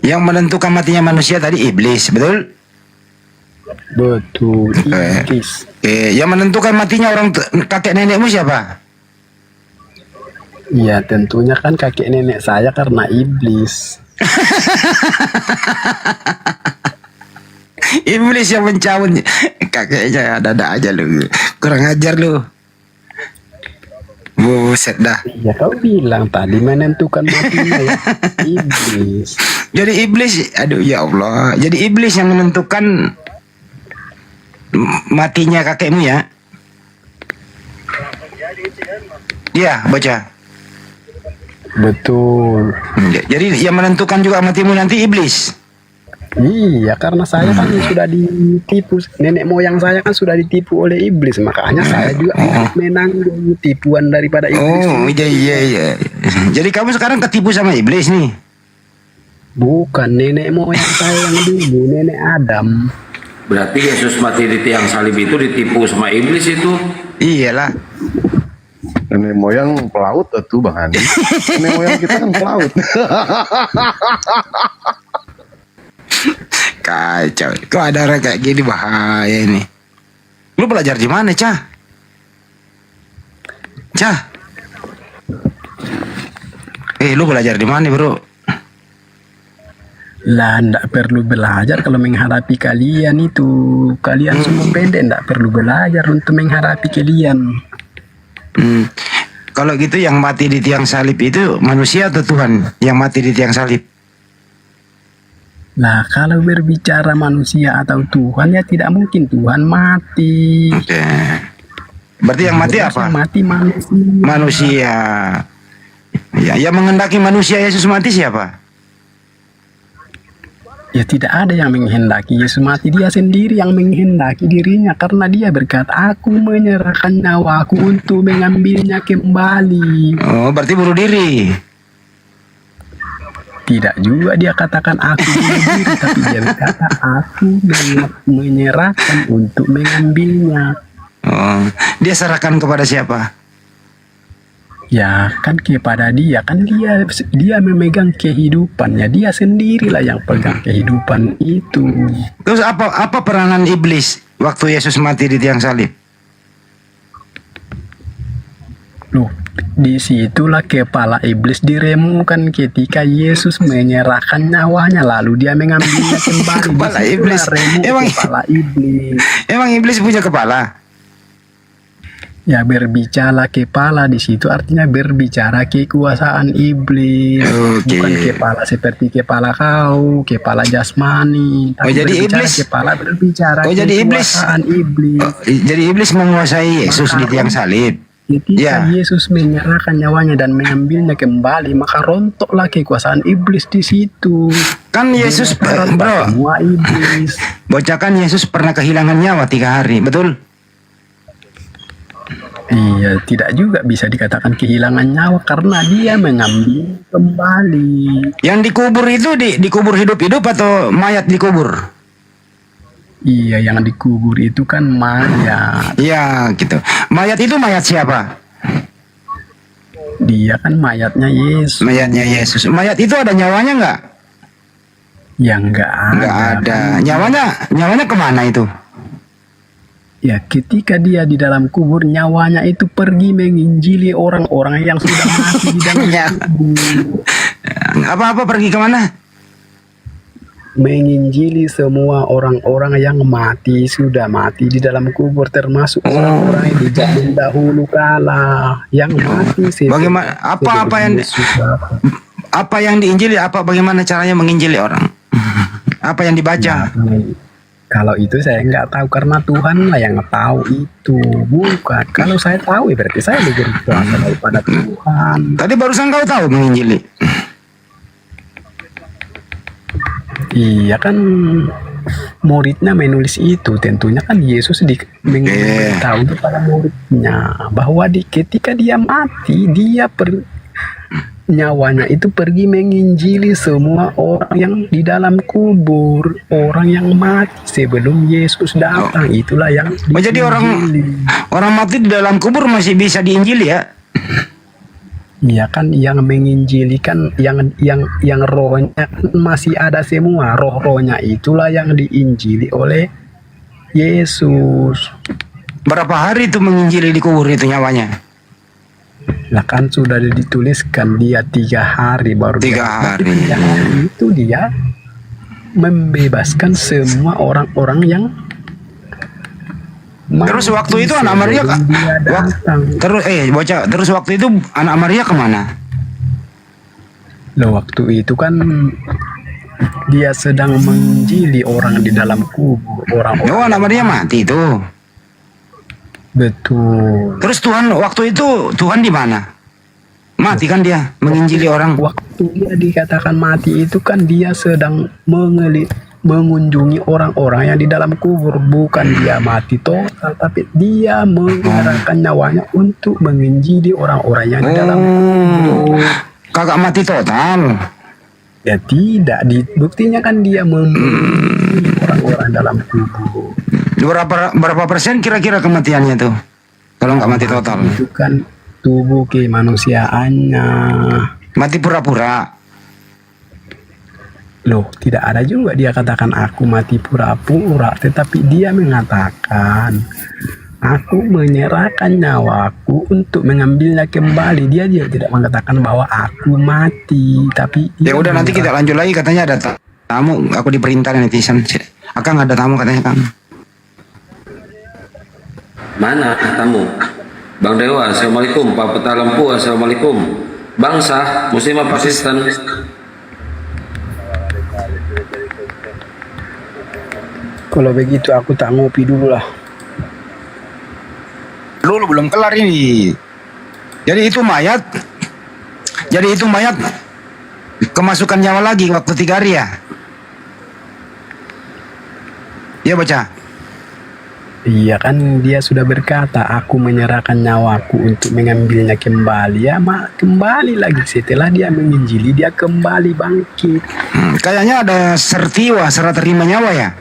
Yang menentukan matinya manusia tadi iblis, betul? Betul, iblis. Yang menentukan matinya orang kakek nenekmu siapa? Iya, tentunya kan kakek nenek saya karena iblis. Iblis yang mencabut kakeknya, ada aja lu. Kurang ajar lu. Buset dah. Ya kau bilang tadi menentukan matinya ya iblis. Jadi iblis, aduh ya Allah. Jadi iblis yang menentukan matinya kakekmu ya. Iya, baca. Betul. Jadi yang menentukan juga matimu nanti iblis. Iya, karena saya kan sudah ditipu. Nenek moyang saya kan sudah ditipu oleh iblis. Makanya saya juga menanggung tipuan daripada iblis. Oh, iya. Jadi kamu sekarang ketipu sama iblis nih? Bukan, nenek moyang saya yang dulu, nenek Adam. Berarti Yesus mati di tiang salib itu ditipu sama iblis itu? Iyalah. Nenek moyang pelaut tuh Bang Andi. Nenek moyang kita kan pelaut. Kacau. Kok ada orang kayak gini, bahaya ini. Lu belajar di mana, Cah? Lu belajar di mana, Bro? Lah, ndak perlu belajar kalau menghadapi kalian itu. Kalian semua pendek, ndak perlu belajar untuk menghadapi kalian. Kalau gitu yang mati di tiang salib itu manusia atau Tuhan yang mati di tiang salib? Nah, kalau berbicara manusia atau Tuhan, ya tidak mungkin Tuhan mati. Oke. Berarti yang mati apa? Mati manusia. Manusia. Ya, yang menghendaki manusia Yesus mati siapa? Ya tidak ada yang menghendaki Yesus mati, dia sendiri yang menghendaki dirinya karena dia berkata, aku menyerahkan nyawaku untuk mengambilnya kembali. Oh, berarti bunuh diri. Tidak juga dia katakan aku bunuh diri, tapi dia berkata aku menyerahkan untuk mengambilnya. Oh, dia serahkan kepada siapa? Ya kan kepada dia, kan dia memegang kehidupannya, dia sendirilah yang pegang kehidupan itu. Terus apa peranan iblis waktu Yesus mati di tiang salib? Loh, disitulah kepala iblis diremukan ketika Yesus menyerahkan nyawanya lalu dia mengambilnya kembali. Kepala iblis. Emang iblis punya kepala? Ya berbicara kepala di situ artinya berbicara kekuasaan iblis, bukan kepala seperti kepala kau, kepala jasmani. Oh jadi iblis kepala berbicara jadi kekuasaan iblis. Jadi iblis menguasai Yesus di tiang salib. Ketika Yesus menyerahkan nyawanya dan mengambilnya kembali, maka rontoklah kekuasaan iblis di situ. Kan Yesus, bro, semua iblis. Bocahkan Yesus pernah kehilangan nyawa 3 hari, betul? Iya, tidak juga bisa dikatakan kehilangan nyawa karena dia mengambil kembali. Yang dikubur itu dikubur hidup-hidup atau mayat dikubur? Iya, yang dikubur itu kan mayat. Iya, gitu. Mayat itu mayat siapa? Dia kan mayatnya Yesus. Mayatnya Yesus. Mayat itu ada nyawanya nggak? Ya nggak ada. Nggak ada. Nyawanya kemana itu? Ya ketika dia di dalam kubur, nyawanya itu pergi menginjili orang-orang yang sudah mati di dalam kubur. Apa-apa pergi kemana? menginjili semua orang-orang yang sudah mati di dalam kubur, termasuk orang-orang yang di zaman dahulu kala yang mati. Bagaimana apa yang diinjili, bagaimana caranya menginjili orang? Apa yang dibaca? Kalau itu saya nggak tahu, karena Tuhan lah yang tahu itu, bukan. Kalau saya tahu ya berarti saya lebih kuasa daripada Tuhan. Tadi barusan kau tahu menginjili. Iya kan, muridnya menulis itu, tentunya kan Yesus memberitahu kepada muridnya bahwa ketika dia mati, nyawanya itu pergi menginjili semua orang yang di dalam kubur, orang yang mati sebelum Yesus datang. Itulah yang jadi orang mati di dalam kubur masih bisa diinjili ya? Iya kan, yang menginjili kan yang rohnya masih ada semua, roh-rohnya itulah yang diinjili oleh Yesus. Berapa hari itu menginjili di kubur itu nyawanya? Lah kan sudah dituliskan dia 3 hari baru 3 hari. Itu dia membebaskan semua orang-orang yang terus waktu itu anak Maria terus waktu itu anak Maria kemana? Loh, waktu itu kan dia sedang menginjili orang di dalam kubur, orang-orang. Oh, anak Maria mati itu. Betul. Terus waktu itu Tuhan di mana? Mati kan dia menginjili orang. Waktu dia dikatakan mati itu kan dia sedang mengunjungi orang-orang yang di dalam kubur, bukan dia mati total, tapi dia mengarahkan nyawanya untuk menginjili orang-orang yang di dalam kubur. Kagak mati total. Ya tidak, buktinya kan dia mengunjungi orang-orang dalam kubur. Berapa persen kira-kira kematiannya tuh? Kalau nggak mati total. Itu kan tubuh kemanusiaannya. Mati pura-pura. Loh, tidak ada juga dia katakan aku mati pura-pura, tetapi dia mengatakan aku menyerahkan nyawaku untuk mengambilnya kembali. Dia tidak mengatakan bahwa aku mati, tapi ya udah, nanti kita lanjut lagi. Katanya ada tamu, aku diperintah netizen. Akang ada tamu katanya, Kang. Mana tamu? Bang Dewa, assalamualaikum. Pak Peta Lempu, assalamualaikum. Bangsa Muslimah Pakistan. Kalau begitu aku tak ngopi dulu lah. Dulu belum kelar ini. Jadi itu mayat kemasukan nyawa lagi waktu 3 hari ya? Iya baca. Iya kan, dia sudah berkata aku menyerahkan nyawaku untuk mengambilnya kembali. Ya kembali lagi setelah dia menginjili, dia kembali bangkit. Kayaknya ada sertiwa, serah terima nyawa ya.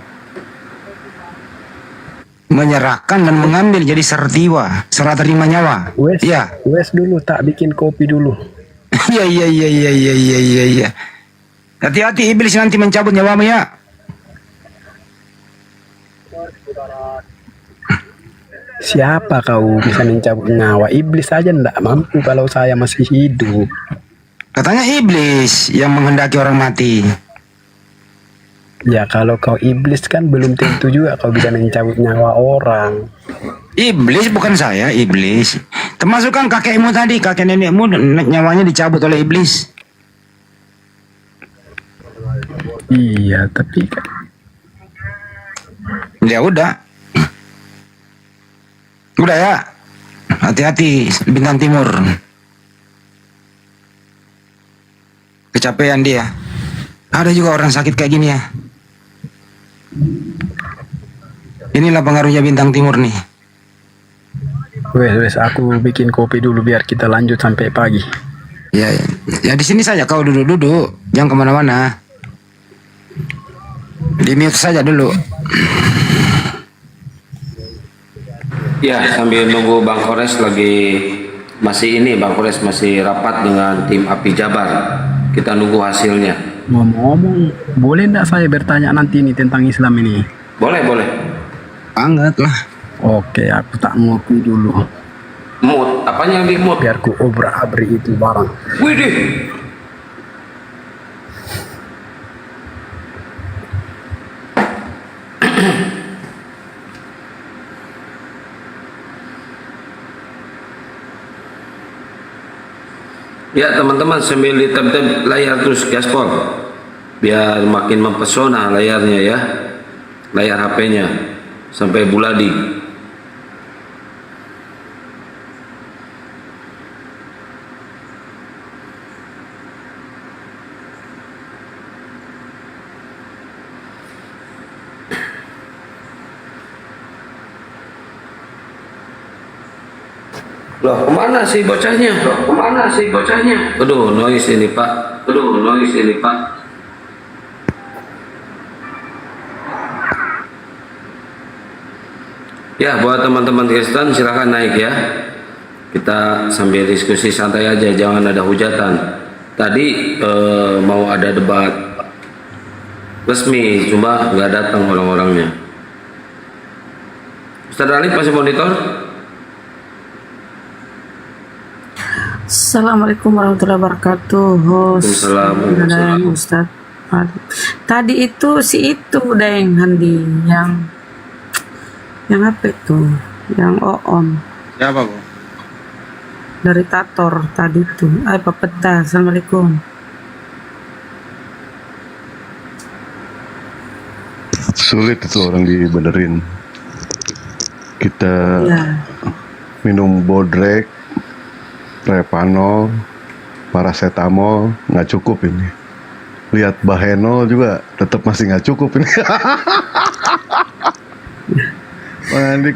Menyerahkan dan mengambil jadi sertiwa, serah terima nyawa. Iya. Wes dulu, tak bikin kopi dulu. Iya. Hati-hati iblis nanti mencabut nyawamu ya. Siapa kau bisa mencabut nyawa? Iblis saja tidak mampu kalau saya masih hidup. Katanya iblis yang menghendaki orang mati. Ya kalau kau iblis kan belum tentu juga kau bisa mencabut nyawa orang. Iblis bukan saya, iblis. Termasuk kan kakekmu tadi, kakek nenekmu nyawanya dicabut oleh iblis. Iya, tapi ya udah. Udah ya. Hati-hati Bintang Timur. Kecapean dia. Ada juga orang sakit kayak gini ya. Inilah pengaruhnya Bintang Timur nih. Wes, aku bikin kopi dulu biar kita lanjut sampai pagi. Ya di sini saja kau duduk, jangan kemana-mana. Di mute saja dulu. Ya, sambil nunggu Bang Kores Bang Kores masih rapat dengan tim Api Jabar. Kita nunggu hasilnya. Ngomong-ngomong, boleh enggak saya bertanya nanti ini tentang Islam ini? Boleh. Banget lah. Oke, aku tak ngopi dulu. Mood, apanya yang di mood? Biar ku obrak-abrik itu barang. Widih. Ya teman-teman, sambil ditap-tap layar terus gaspol, biar makin mempesona layarnya ya, layar HP-nya sampai buladi. Loh, kemana sih bocahnya? Aduh, noise ini Pak. Ya, buat teman-teman Kristen silahkan naik ya. Kita sambil diskusi santai aja, jangan ada hujatan. Tadi mau ada debat resmi, cuma nggak datang orang-orangnya. Ustaz Alif masih monitor? Assalamualaikum warahmatullahi wabarakatuh. Waalaikumsalam. Ustaz. Tadi itu si itu udah yang Handi yang apa itu? Yang Oom. Siapa, Bu? Dari Tator tadi itu. Pak Peta. Assalamualaikum. Sulit itu orang dibenerin. Kita Ya. minum bodrek, Repanol, paracetamol, nggak cukup ini. Lihat Bahenol juga tetap masih nggak cukup ini.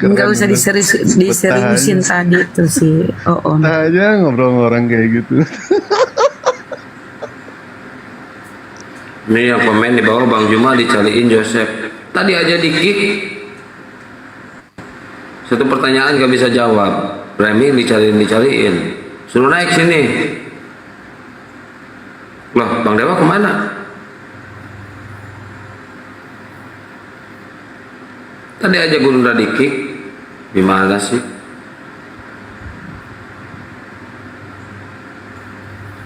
Enggak usah diseriusin tadi itu si Oom. Aja ngobrol sama orang kayak gitu. Ini yang komen di bawah, Bang Juma dicariin Joseph. Tadi aja di-kick. Satu pertanyaan gak bisa jawab. Remy dicariin. Suruh naik sini. Loh, Bang Dewa kemana? Tadi aja gue udah di-kick. Gimana sih?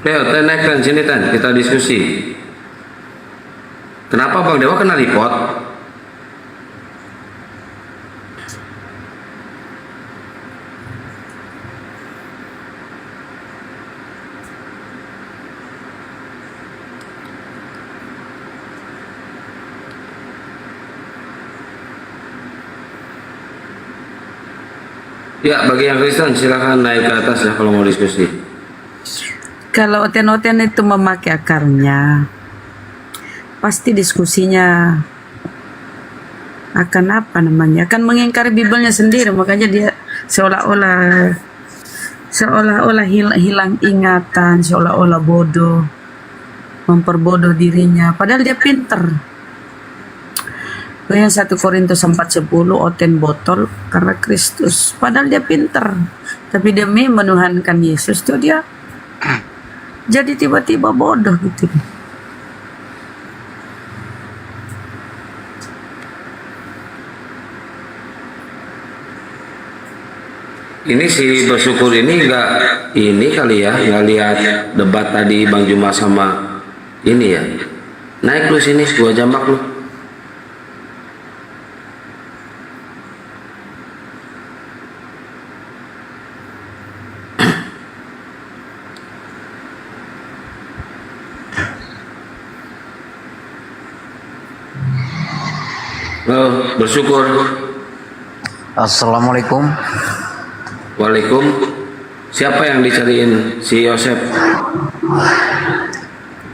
Leo, naik Tan, sini Tan, kita diskusi. Kenapa Bang Dewa kena report? Ya, bagi yang Kristen silakan naik ke atas ya kalau mau diskusi. Kalau oten-oten itu memakai akarnya, pasti diskusinya akan apa namanya? Akan mengingkari Bibelnya sendiri, makanya dia seolah-olah hilang ingatan, seolah-olah bodoh, memperbodoh dirinya. Padahal dia pinter. Yang 1 Korintus 4:10 oten botol karena Kristus. Padahal dia pinter, tapi demi menuhankan Yesus tuh dia jadi tiba-tiba bodoh gitu. Ini si bersyukur ini nggak ini kali ya, nggak lihat debat tadi Bang Juma sama ini ya. Naik lu sini, gua jambak lu. Bersyukur. Assalamualaikum. Waalaikum. Siapa yang dicariin si Yosef?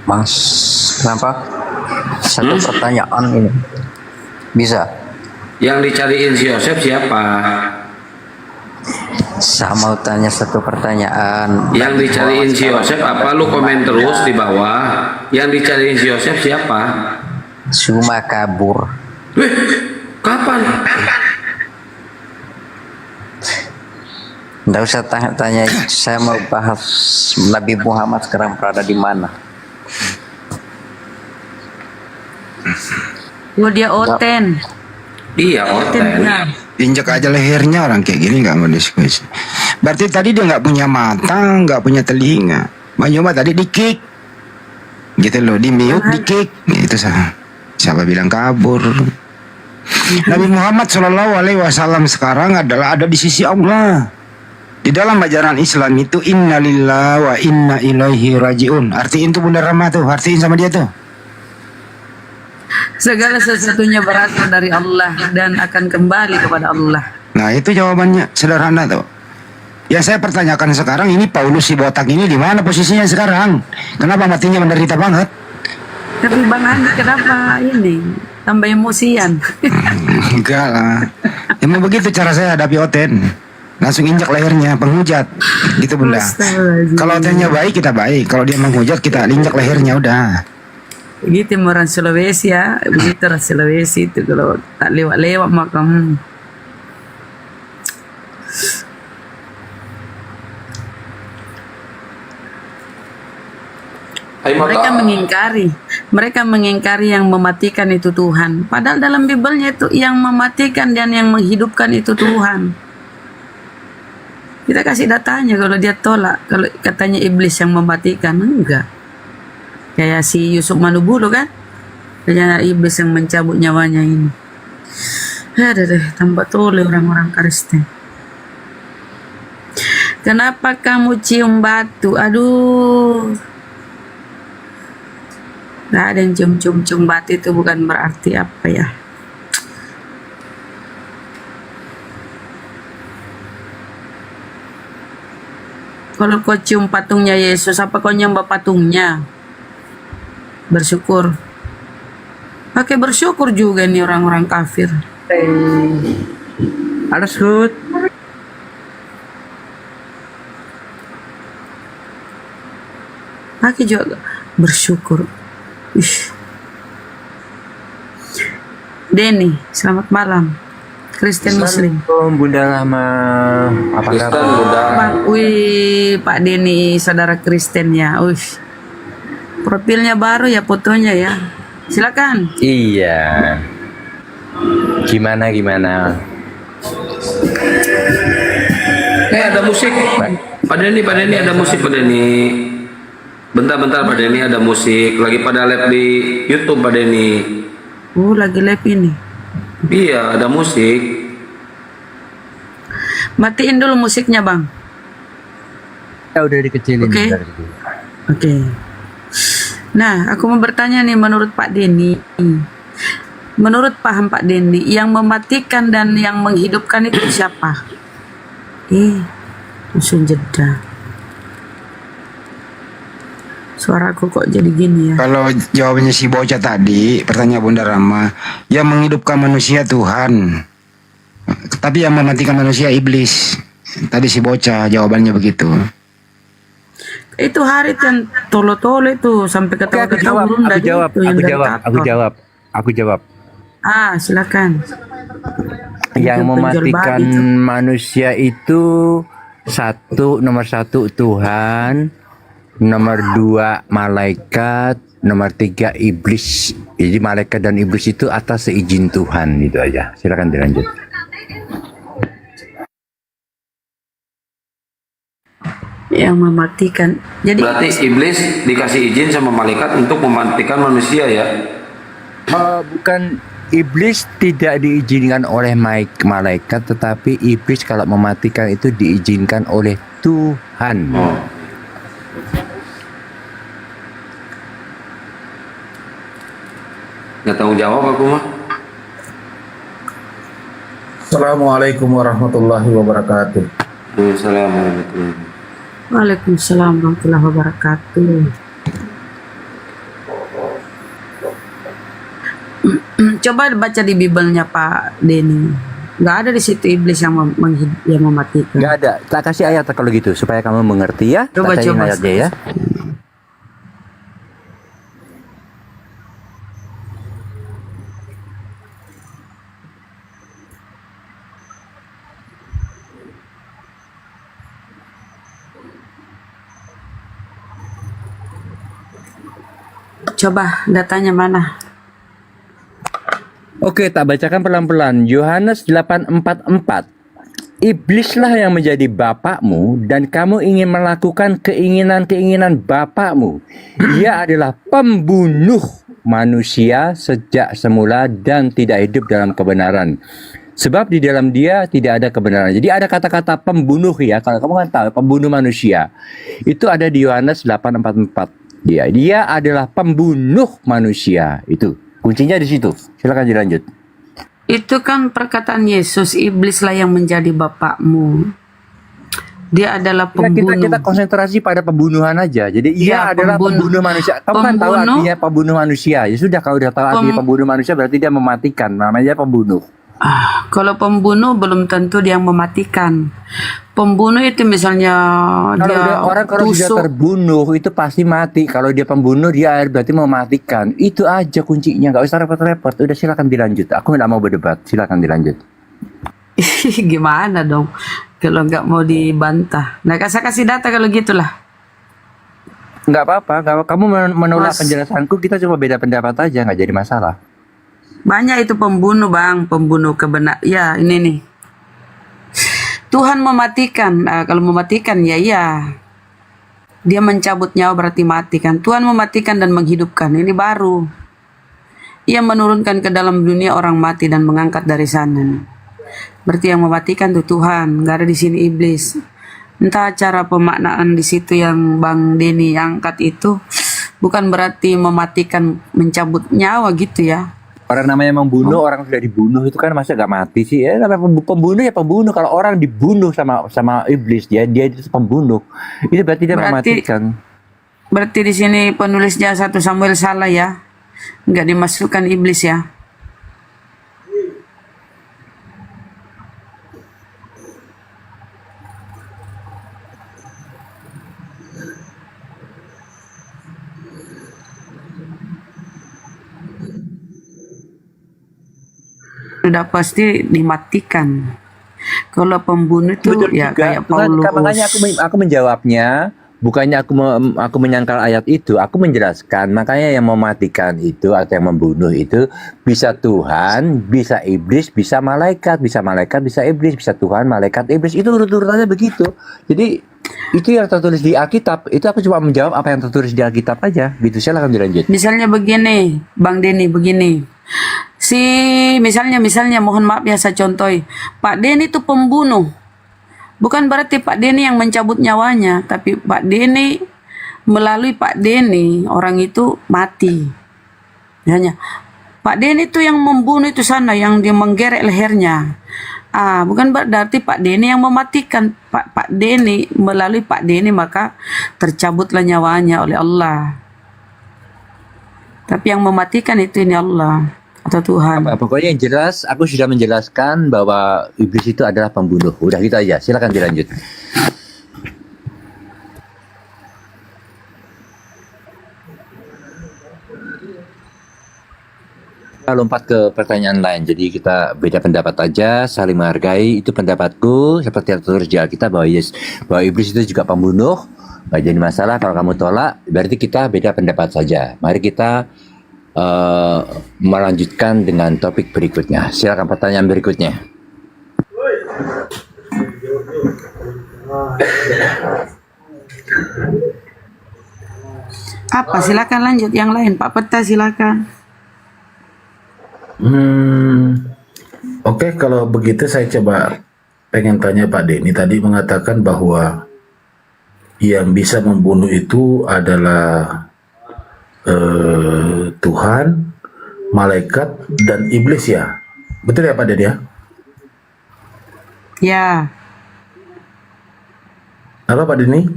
Mas, kenapa? Satu pertanyaan ini. Bisa? Yang dicariin si Yosef siapa? Saya mau tanya satu pertanyaan. Yang dicariin si Yosef apa? Lu komen terus di bawah. Yang dicariin si Yosef siapa? Cuma kabur. Wih, kapan? Nggak usah tanya, saya mau bahas Nabi Muhammad sekarang berada di mana. Oh, dia oten. Iya, oten. Injak aja lehernya orang kayak gini nggak mau diskusi. Berarti tadi dia nggak punya mata, nggak punya telinga. Cuma tadi di kick, gitu loh, di mute, di kick, itu siapa bilang kabur? Nabi Muhammad Shallallahu Alaihi Wasallam sekarang adalah ada di sisi Allah. Di dalam ajaran Islam itu innalillahi wa inna ilaihi rajiun. Artiin tuh Bunda Rama tuh, artiin sama dia tuh. Segala sesuatunya berasal dari Allah dan akan kembali kepada Allah. Nah itu jawabannya, sederhana tuh. Yang saya pertanyakan sekarang ini Paulus si botak ini di mana posisinya sekarang? Kenapa matinya menderita banget? Tapi Bang Andi kenapa ini tambah emosian? Enggak lah. Emang begitu cara saya hadapi Oten. Langsung injak lehernya, penghujat. Gitu Bunda. Kalau Otennya baik kita baik, kalau dia menghujat kita injak lehernya udah. Begitu orang Sulawesi ya, begitu orang Sulawesi itu kalau tak lewat-lewat maka mereka mengingkari yang mematikan itu Tuhan. Padahal dalam Bibelnya itu yang mematikan dan yang menghidupkan itu Tuhan. Kita kasih datanya kalau dia tolak, kalau katanya iblis yang mematikan, enggak. Kayak si Yusuf Manubulu kan, katanya iblis yang mencabut nyawanya ini. Ada deh, tambah toleh orang-orang Kristen. Kenapa kamu cium batu? Aduh. Gak ada yang cium-cium batu itu bukan berarti apa ya. Kalau kau cium patungnya Yesus, apa kau nyembah patungnya? Bersyukur. Pakai bersyukur juga nih orang-orang kafir. Alles gut. Pakai juga bersyukur. Denny, selamat malam. Kristen Muslim. Bunda Lama, apa kabar? Bang, wih, Pak Denny, saudara Kristen ya. Wih, profilnya baru ya, fotonya ya. Silakan. Iya. Gimana? Ada musik. Pak Denny ada musik Pak Denny. Bentar Pak Denny ada musik. Lagi pada live di YouTube Pak Denny. Lagi live ini. Iya, ada musik. Matiin dulu musiknya, Bang. Ya udah dikecilin. Oke. Nah, aku mau bertanya nih menurut Pak Denny. Menurut paham Pak Denny, yang mematikan dan yang menghidupkan itu siapa? Langsung jeda. Suaraku kok jadi gini ya? Kalau jawabannya si bocah tadi, pertanyaan Bunda Rama, yang menghidupkan manusia Tuhan, tapi yang mematikan manusia iblis. Tadi si bocah jawabannya begitu. Itu hari kan tolo-tolo itu sampai ketawa-ketawa. Aku jawab. Silakan. Yang mematikan manusia itu nomor satu Tuhan, nomor 2 malaikat, nomor 3 iblis. Jadi malaikat dan iblis itu atas seizin Tuhan, itu aja. Silakan dilanjut. Yang mematikan. Jadi berarti iblis dikasih izin sama malaikat untuk mematikan manusia ya? Bukan, iblis tidak diizinkan oleh malaikat, tetapi iblis kalau mematikan itu diizinkan oleh Tuhan. Nggak tanggung jawab aku mah. Assalamualaikum warahmatullahi wabarakatuh. Waalaikumsalam warahmatullahi wabarakatuh. Coba baca di Bibelnya Pak Denny. Nggak ada di situ iblis yang mematikan. Nggak ada. Tak kasih ayat kalau gitu supaya kamu mengerti ya. Coba ayatnya ya. Coba datanya mana? Oke, tak bacakan pelan-pelan. Yohanes 8:44. Iblislah yang menjadi bapakmu dan kamu ingin melakukan keinginan-keinginan bapakmu. Ia adalah pembunuh manusia sejak semula dan tidak hidup dalam kebenaran. Sebab di dalam dia tidak ada kebenaran. Jadi ada kata-kata pembunuh ya. Kalau kamu kan tahu pembunuh manusia. Itu ada di Yohanes 8:44. Dia adalah pembunuh manusia. Itu kuncinya di situ. Silakan dilanjut. Itu kan perkataan Yesus, iblislah yang menjadi bapakmu. Dia adalah Ya, pembunuh. kita konsentrasi pada pembunuhan aja. Jadi ia adalah pembunuh manusia. Kamu kan tahu artinya pembunuh manusia. Ya sudah, kalau udah tahu artinya pembunuh manusia berarti dia mematikan. Namanya pembunuh. Kalau pembunuh belum tentu dia yang mematikan. Pembunuh itu misalnya Kalau dia dia orang kalau sudah tusuk. terbunuh itu pasti mati. Kalau dia pembunuh dia berarti mematikan. Itu aja kuncinya. Nggak usah repot-repot. Udah silakan dilanjut. Aku nggak mau berdebat. Silakan dilanjut. Gimana dong kalau nggak mau dibantah? Nah, saya kasih data kalau gitulah. Nggak apa-apa. Kamu menolak penjelasanku. Kita cuma beda pendapat aja. Nggak jadi masalah. Banyak itu pembunuh, Bang, pembunuh kebenar. Ya, ini nih. Tuhan mematikan. Kalau mematikan ya iya. Dia mencabut nyawa berarti mati kan. Tuhan mematikan dan menghidupkan. Ini baru. Ia menurunkan ke dalam dunia orang mati dan mengangkat dari sana. Berarti yang mematikan tuh Tuhan, nggak ada di sini iblis. Entah cara pemaknaan di situ yang Bang Denny angkat itu bukan berarti mematikan, mencabut nyawa gitu ya. Orang namanya membunuh, orang sudah dibunuh itu kan masa gak mati sih? Ya namanya pembunuh ya pembunuh. Kalau orang dibunuh sama iblis, dia itu pembunuh. Itu berarti dia mematikan. Berarti di sini penulisnya 1 Samuel salah ya. Nggak dimasukkan iblis ya. Sudah pasti dimatikan. Kalau pembunuh itu Betul ya juga. kayak Paulus. Makanya aku menjawabnya, bukannya aku menyangkal ayat itu, aku menjelaskan. Makanya yang mematikan itu atau yang membunuh itu bisa Tuhan, bisa iblis, bisa malaikat, bisa iblis, bisa Tuhan, malaikat, iblis. Itu urut-urutannya begitu. Jadi itu yang tertulis di Alkitab. Itu aku cuma menjawab apa yang tertulis di Alkitab aja. Gitu, silakan dilanjut. Misalnya begini, Bang Denny begini. Misalnya mohon maaf ya saya contohi. Pak Denny itu pembunuh. Bukan berarti Pak Denny yang mencabut nyawanya, tapi Pak Denny melalui Pak Denny orang itu mati. Hanya Pak Denny itu yang membunuh itu sana, yang dia menggerek lehernya. Bukan berarti Pak Denny yang mematikan. Pak Denny melalui Pak Denny maka tercabutlah nyawanya oleh Allah. Tapi yang mematikan itu ini Allah atau Tuhan. Pokoknya yang jelas, aku sudah menjelaskan bahwa iblis itu adalah pembunuh. Udah gitu aja. Silakan dilanjut. Kita lompat ke pertanyaan lain. Jadi kita beda pendapat aja, saling menghargai. Itu pendapatku seperti yang tertulis di Alkitab bahwa iblis itu juga pembunuh. Nggak jadi masalah kalau kamu tolak. Berarti kita beda pendapat saja. Mari kita melanjutkan dengan topik berikutnya. Silakan pertanyaan berikutnya. Apa? Silakan lanjut yang lain, Pak Peta silakan. Oke, kalau begitu saya coba pengen tanya Pak Denny. Tadi mengatakan bahwa yang bisa membunuh itu adalah Tuhan, malaikat, dan iblis ya. Betul ya Pak Denny ya? Ya. Apa Pak Denny?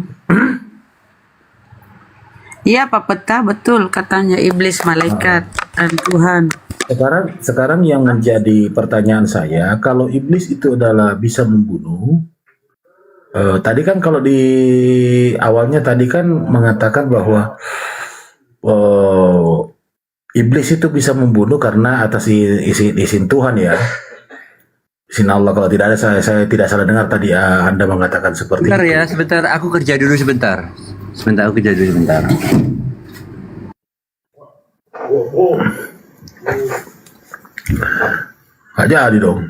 Iya Pak Peta, betul katanya iblis, malaikat, dan Tuhan. Sekarang yang menjadi pertanyaan saya, kalau iblis itu adalah bisa membunuh, tadi kan kalau di awalnya tadi kan mengatakan bahwa iblis itu bisa membunuh karena atas izin Tuhan ya. Izin Allah, kalau tidak ada saya tidak salah dengar tadi Anda mengatakan seperti Sebentar itu. ya, sebentar. Aku kerja dulu sebentar. Aku kerja dulu sebentar. Nggak jadi dong.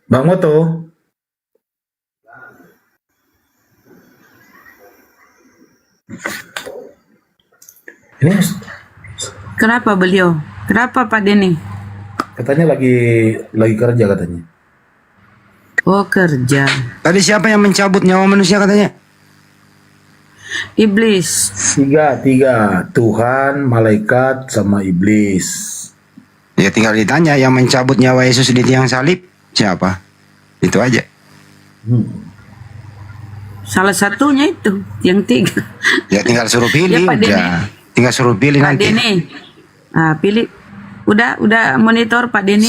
Bang Moto. Ini Kenapa beliau? Kenapa Pak Denny? katanya lagi kerja katanya. Oh, kerja. Tadi siapa yang mencabut nyawa manusia katanya? Iblis. Tiga. Tuhan, malaikat, sama iblis. Ya tinggal ditanya yang mencabut nyawa Yesus di tiang salib siapa? Itu aja. Salah satunya itu, yang 3. Ya tinggal suruh pilih Ya, Pak Denny. udah. Tinggal suruh pilih Pak nanti. Denny. Pilih. Udah monitor Pak Denny.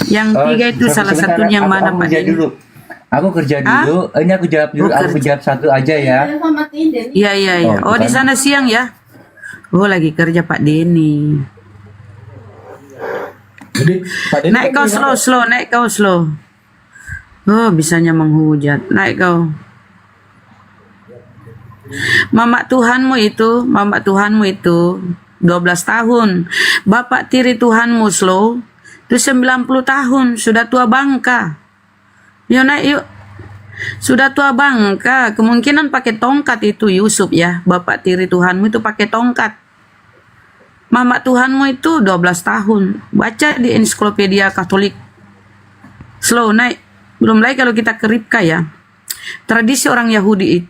Yang 3 itu salah satunya yang mana Pak Denny? Aku kerja dulu. Ini aku jawab dulu. Aku jawab satu aja ya. Iya. Oh, di sana siang ya? Oh, lagi kerja Pak Denny. Jadi Pak Denny Naik kau slow. Oh, bisanya menghujat. Naik kau. Mama Tuhanmu itu 12 tahun. Bapak tiri Tuhanmu slow itu 90 tahun, sudah tua bangka. Yuk naik yuk. Sudah tua bangka, kemungkinan pakai tongkat itu Yusuf ya. Bapak tiri Tuhanmu itu pakai tongkat. Mama Tuhanmu itu 12 tahun. Baca di ensiklopedia Katolik. Slow naik. Belum lagi kalau kita ke Ribka ya. Tradisi orang Yahudi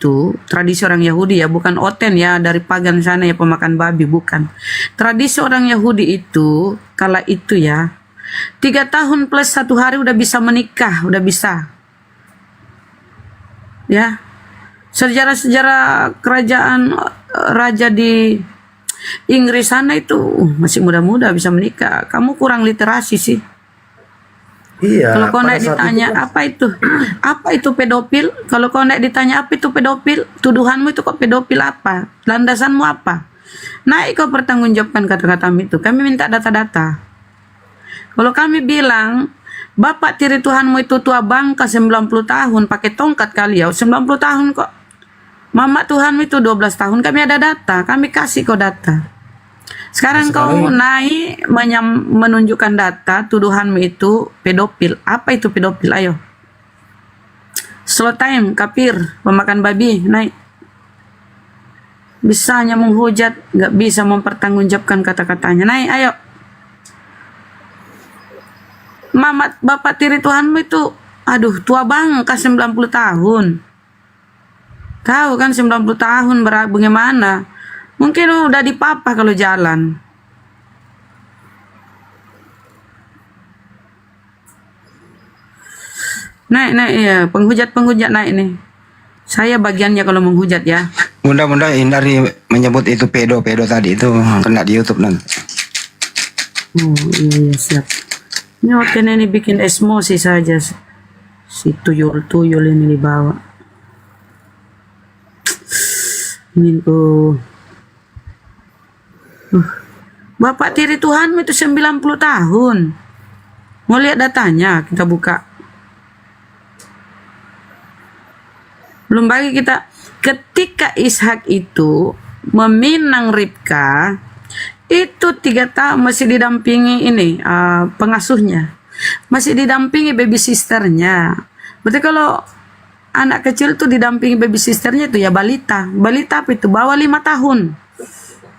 ya, bukan oten ya dari pagan sana ya, pemakan babi, bukan. Tradisi orang Yahudi itu kala itu ya 3 tahun plus 1 hari udah bisa menikah, udah bisa ya. Sejarah kerajaan raja di Inggris sana itu masih muda-muda bisa menikah. Kamu kurang literasi sih. Iya. Kalau kau pada naik saat ditanya itu kan- apa itu pedofil? Kalau kau naik ditanya apa itu pedofil, tuduhanmu itu kok pedofil apa? Landasanmu apa? Naik kau pertanggungjawabkan kata-katamu itu. Kami minta data-data. Kalau kami bilang bapak tiri Tuhanmu itu tua bangka 90 tahun pakai tongkat kali ya, 90 tahun kok. Mama Tuhanmu itu 12 tahun, kami ada data, kami kasih kau data. Sekarang kau naik menunjukkan data tuduhanmu itu pedofil. Apa itu pedofil? Ayo. Slow time, kafir, pemakan babi, naik. Bisanya menghujat, nggak bisa mempertanggungjawabkan kata-katanya. Naik, ayo. Mama, bapak tiri Tuhanmu itu, aduh, tua bangka 90 tahun. Tahu kan 90 tahun bagaimana? Mungkin udah dipapa kalau jalan. Naik ya, penghujat naik nih. Saya bagiannya kalau menghujat ya. Bunda hindari menyebut itu pedo tadi itu kena di YouTube nanti. Oh iya siap. Ini waktu ini bikin emosi saja. Si tuyul ini dibawa. Ini tuh. Bapak tiri Tuhanmu itu 90 tahun. Mau lihat datanya, kita buka. Belum bagi kita, ketika Ishak itu meminang Ribka, itu 3 tahun masih didampingi ini pengasuhnya, masih didampingi baby sisternya. Berarti kalau anak kecil tuh didampingi baby sisternya itu ya balita. Balita apa itu? Bawah 5 tahun.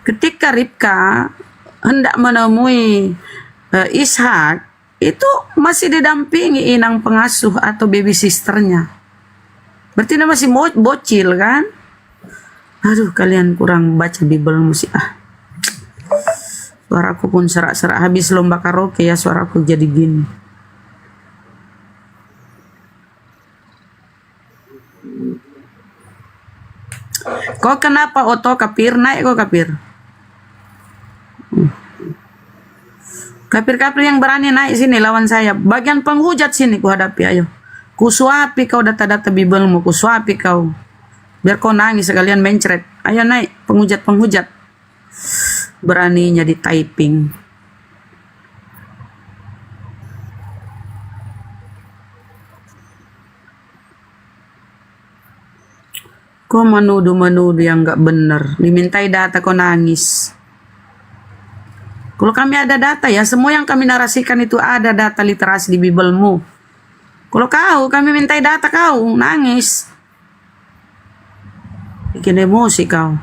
Ketika Ribka hendak menemui Ishak, itu masih didampingi inang pengasuh atau baby sisternya. Berarti dia masih bocil kan? Aduh, kalian kurang baca Bible musik Suaraku pun serak-serak, habis lomba karaoke ya suaraku jadi gini. Kok kenapa oto kafir? Naik kok kafir. Kafir-kafir yang berani naik sini lawan saya. Bagian penghujat sini ku hadapi, ayo. Ku suapi kau data-data Bibelmu, ku suapi kau. Biar kau nangis sekalian mencret. Ayo naik, penghujat. Beraninya di typing. Kau menuduh yang gak benar. Dimintai data kau nangis. Kalau kami ada data ya, semua yang kami narasikan itu ada data literasi di Bibelmu. Kalau kami mintai data kau, nangis. Bikin emosi kau.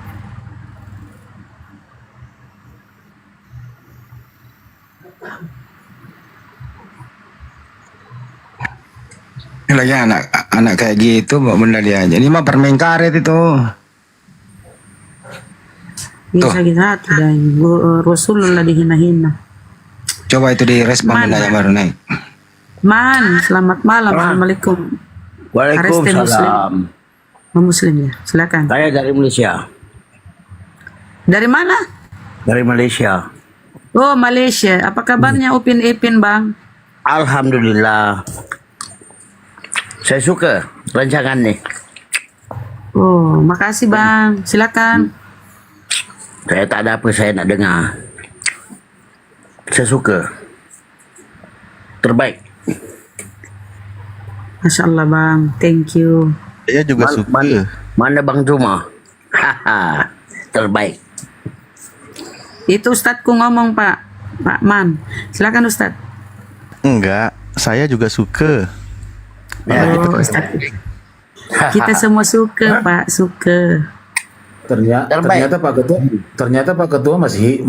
Lagi anak kayak gitu mau bener dia aja. Ini mah permain karet itu. Iya sakit hati dan Rasulullah dihina-hina. Coba itu direspon dulu yang baru naik. Man, selamat malam. Assalamualaikum. Waalaikumsalam. Muslim ya, silakan. Saya dari Malaysia. Dari mana? Dari Malaysia. Oh, Malaysia. Apa kabarnya Upin Ipin, Bang? Alhamdulillah. Saya suka rancangan nih. Oh, makasih Bang. Silakan. Saya tak ada apa saya nak dengar. Saya suka. Terbaik. Masya Allah Bang. Thank you. Saya juga suka. Mana Bang Zuma? Haha. Terbaik. Itu Ustadku ngomong Pak. Pak Man. Silakan Ustadz. Enggak, saya juga suka. Oh, Ustadz. Kita semua suka Pak. Suka. Ternyata Pak Ketua masih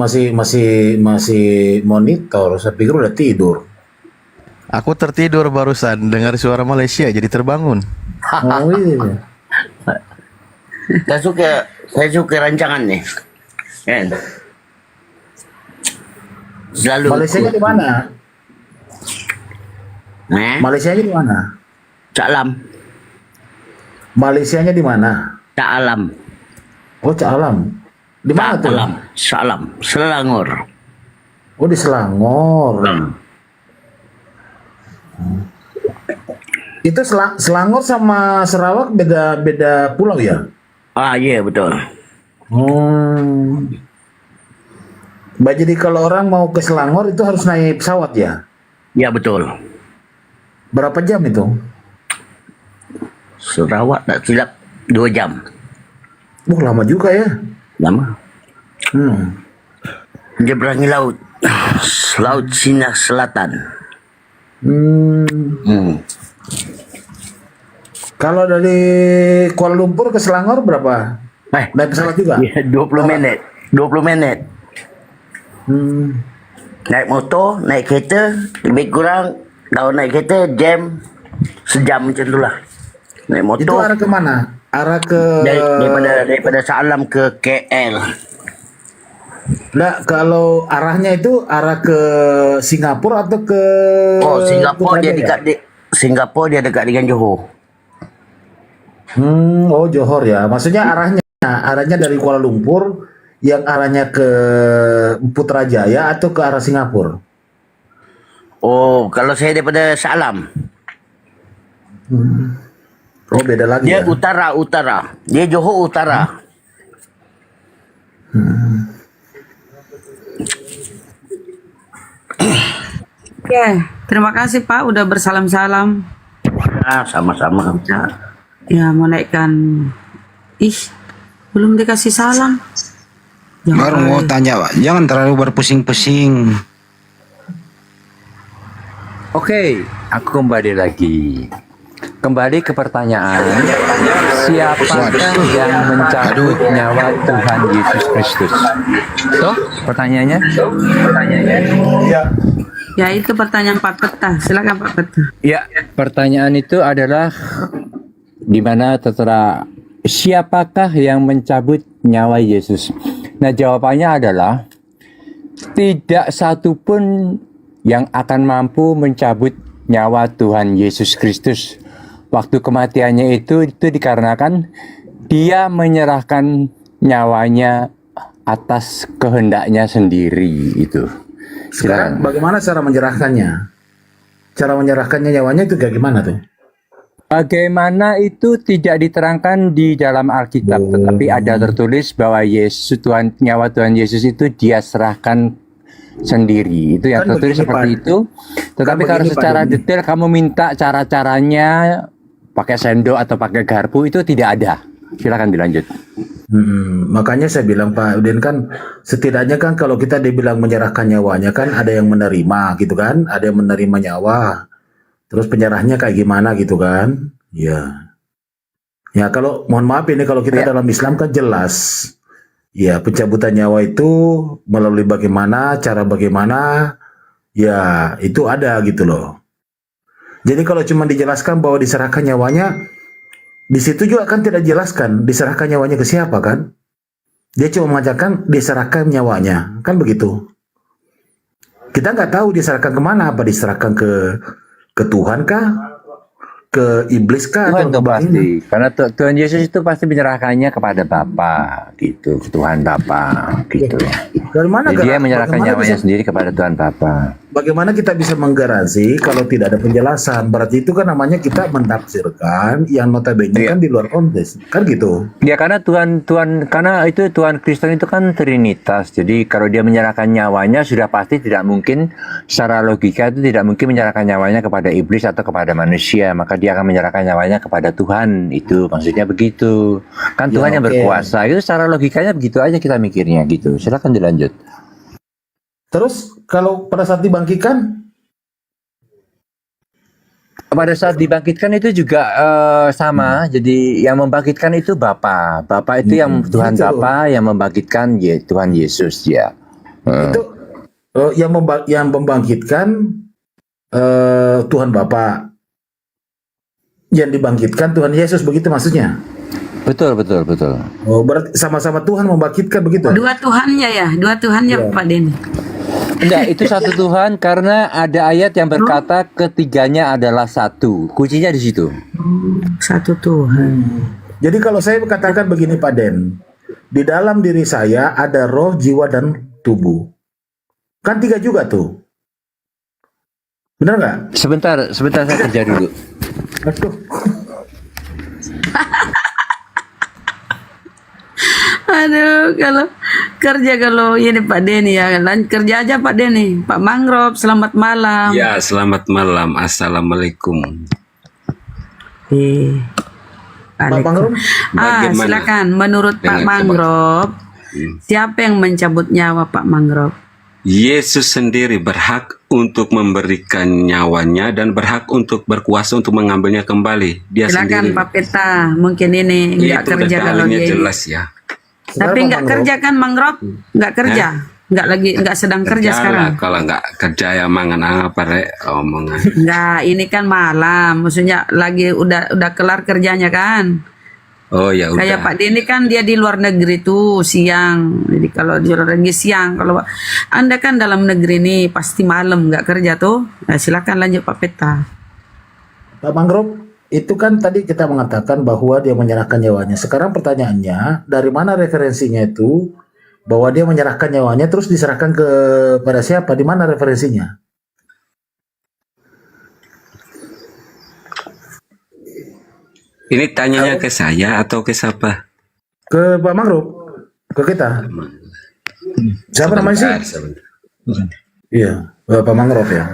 monitor. Saya pikir udah tidur. Aku tertidur barusan dengar suara Malaysia jadi terbangun. Oh iya. Saya suka rancangan nih. Kan? Selalu. Malaysianya di mana? Malaysianya di mana? Cak Alam. Malaysianya di mana? Cak Alam. Oh, Cak Alam. Di mana tuh? Cak Alam, Selangor. Oh, di Selangor. Itu Selangor sama Sarawak beda pulau ya? Ah iya betul. Jadi kalau orang mau ke Selangor itu harus naik pesawat ya? Ya betul. Berapa jam itu? Sarawak tak silap 2 jam. Lama juga ya? Lama. Menyeberangi laut. Laut Cina Selatan. Kalau dari Kuala Lumpur ke Selangor berapa? Naik pesawat juga? 20 menit. 20 menit. Naik motor, naik kereta, lebih kurang kalau naik kereta jam sejam macam tu lah. Naik motor. Itu arah ke mana? Arah ke daripada Salam ke KL. Nah, kalau arahnya itu arah ke Singapura atau ke Singapura dia dekat dengan Johor. Oh Johor ya. Maksudnya arahnya dari Kuala Lumpur yang arahnya ke Putrajaya atau ke arah Singapura? Oh, kalau saya daripada Salam. Oh, beda lagi. Dia ya? utara. Dia Johor utara. Oke, terima kasih Pak udah bersalam-salam. Sama-sama. Ya, mau naikkan. Belum dikasih salam. Baru mau tanya Pak, jangan terlalu berpusing-pusing. Oke, aku kembali lagi. Kembali ke pertanyaan, siapakah yang mencabut nyawa Tuhan Yesus Kristus? Toh, pertanyaannya? Ya, itu pertanyaan Pak Peta. Silakan Pak Peta. Ya, pertanyaan itu adalah di mana tertera siapakah yang mencabut nyawa Yesus? Nah, jawabannya adalah tidak satu pun yang akan mampu mencabut nyawa Tuhan Yesus Kristus. Waktu kematiannya itu dikarenakan dia menyerahkan nyawanya atas kehendaknya sendiri itu. Sekarang bagaimana cara menyerahkannya? Cara menyerahkannya nyawanya itu kayak gimana tuh? Bagaimana itu tidak diterangkan di dalam Alkitab, tetapi ada tertulis bahwa nyawa Tuhan Yesus itu dia serahkan sendiri. Itu yang tertulis seperti itu. Tetapi kalau secara detail kamu minta cara-caranya pakai sendok atau pakai garpu itu tidak ada. Silakan dilanjut. Makanya saya bilang Pak Udin kan setidaknya kan kalau kita dibilang menyerahkan nyawanya kan ada yang menerima gitu kan, ada yang menerima nyawa. Terus penyerahnya kayak gimana gitu kan? Ya. Ya kalau mohon maaf ini kalau kita dalam Islam kan jelas. Ya pencabutan nyawa itu melalui bagaimana, cara bagaimana, ya itu ada gitu loh. Jadi kalau cuma dijelaskan bahwa diserahkan nyawanya, di situ juga kan tidak dijelaskan diserahkan nyawanya ke siapa kan? Dia cuma mengatakan diserahkan nyawanya, kan begitu. Kita nggak tahu diserahkan kemana, apa diserahkan ke Tuhan kah? Ke iblis kah? Tuhan atau itu pasti, karena Tuhan Yesus itu pasti menyerahkannya kepada Bapa, gitu, Tuhan Bapa, gitu. Dari mana? Jadi dia menyerahkan bagaimana nyawanya bisa- sendiri kepada Tuhan Bapa. Bagaimana kita bisa menggaransi kalau tidak ada penjelasan? Berarti itu kan namanya kita mentafsirkan yang notabene kan di luar konteks, kan gitu. Ya karena karena itu Tuhan Kristen itu kan Trinitas. Jadi kalau dia menyerahkan nyawanya sudah pasti tidak mungkin, secara logika itu tidak mungkin menyerahkan nyawanya kepada iblis atau kepada manusia. Maka dia akan menyerahkan nyawanya kepada Tuhan. Itu maksudnya begitu. Kan Ya, Tuhan yang oke. berkuasa. Itu secara logikanya begitu aja kita mikirnya gitu. Silakan dilanjut. Terus kalau pada saat dibangkitkan, Pada saat dibangkitkan itu juga sama. Jadi yang membangkitkan itu Bapa. Bapa itu yang Tuhan gitu. Bapa yang membangkitkan Tuhan Yesus ya. yang membangkitkan Tuhan Bapa, yang dibangkitkan Tuhan Yesus, begitu maksudnya? Betul. Oh, berarti sama-sama Tuhan membangkitkan begitu? Dua Tuhannya ya, dua Tuhannya Pak Denny. Enggak, itu satu Tuhan karena ada ayat yang berkata ketiganya adalah satu. Kuncinya di situ. Satu Tuhan. Jadi kalau saya katakan begini Pak Den, di dalam diri saya ada roh, jiwa, dan tubuh. Kan tiga juga tuh. Benar nggak? Sebentar saya kerja dulu. Aduh. Aduh, kalau ini Pak Denny ya, kerja aja Pak Denny. Pak Mangrove, selamat malam. Ya, selamat malam. Assalamualaikum. Pak Mangrove? Bagaimana Silakan. Menurut Pak dengan Mangrove, siapa yang mencabut nyawa Pak Mangrove? Yesus sendiri berhak untuk memberikan nyawanya dan berhak untuk berkuasa untuk mengambilnya kembali. Dia Silakan sendiri. Pak Peta, mungkin ini nggak Itu kerja kalau dalilnya dia ini. jelas ya. Tapi nggak kerja kan Mangrove? Nggak kerja, nggak sedang kerja Kerja sekarang. lah, kalau nggak kerja ya mangan apa rek omongan. Nggak, ini kan malam, maksudnya lagi udah kelar kerjanya kan. Oh ya Kayak udah. Pak Denny kan dia di luar negeri tuh siang. Jadi kalau di luar negeri siang, kalau Anda kan dalam negeri nih pasti malam nggak kerja tuh. Nah, silakan lanjut Pak Peta. Pak Mangrove, itu kan tadi kita mengatakan bahwa dia menyerahkan nyawanya. Sekarang pertanyaannya, dari mana referensinya itu bahwa dia menyerahkan nyawanya terus diserahkan kepada siapa? Di mana referensinya? Ini tanyanya ke saya atau ke siapa? Ke Pak Mangrove, ke kita. Siapa namanya sih? Sebentar. Iya, Pak Mangrove ya.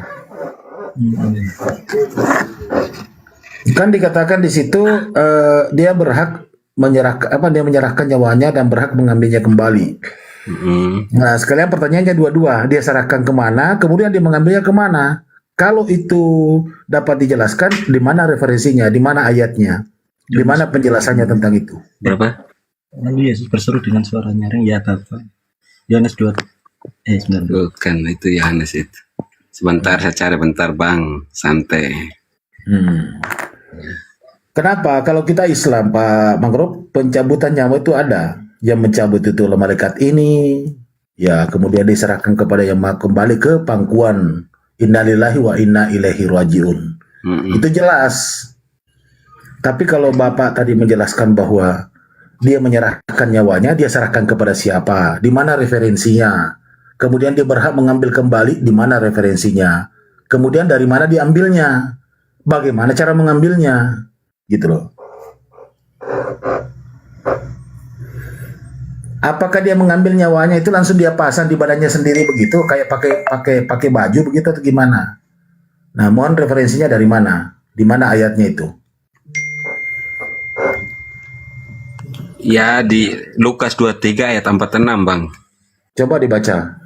Kan dikatakan di situ dia berhak dia menyerahkan nyawanya dan berhak mengambilnya kembali. Nah, sekalian pertanyaannya dua-dua, dia serahkan kemana, kemudian dia mengambilnya kemana? Kalau itu dapat dijelaskan, di mana referensinya, di mana ayatnya, di mana penjelasannya tentang itu? Berapa? Lalu Yesus berseru dengan suara nyaring, ya Bapa. Yohanes 2. 9. Bukan, itu Yohanes itu. Sebentar saya cari bentar bang, santai. Kenapa? Kalau kita Islam, Pak Mangrove, pencabutan nyawa itu ada. Yang mencabut itu oleh malaikat ini, ya kemudian diserahkan kepada yang kembali ke pangkuan. Innalillahi wa inna ilaihi rajiun. Itu jelas. Tapi kalau Bapak tadi menjelaskan bahwa dia menyerahkan nyawanya, dia serahkan kepada siapa? Di mana referensinya? Kemudian dia berhak mengambil kembali, di mana referensinya? Kemudian dari mana diambilnya? Bagaimana cara mengambilnya? Gitu loh. Apakah dia mengambil nyawanya itu langsung dia pasang di badannya sendiri begitu, kayak pakai baju begitu atau gimana? Nah, mohon referensinya dari mana? Di mana ayatnya itu? Ya di Lukas 23 ayat 46 bang. Coba dibaca.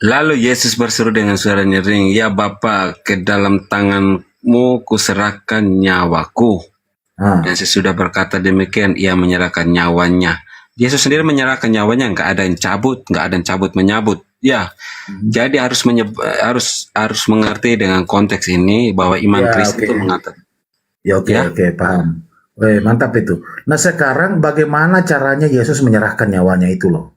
Lalu Yesus berseru dengan suara nyaring, ya Bapa, ke dalam tanganmu kuserahkan nyawaku. Dan sesudah berkata demikian, ia menyerahkan nyawanya. Yesus sendiri menyerahkan nyawanya, nggak ada yang cabut, nggak ada yang cabut menyabut. Ya, jadi harus harus mengerti dengan konteks ini bahwa iman Ya, Kristen oke. itu mengatakan. Ya, oke, Ya. oke, paham. Mantap itu. Nah, sekarang bagaimana caranya Yesus menyerahkan nyawanya itu loh?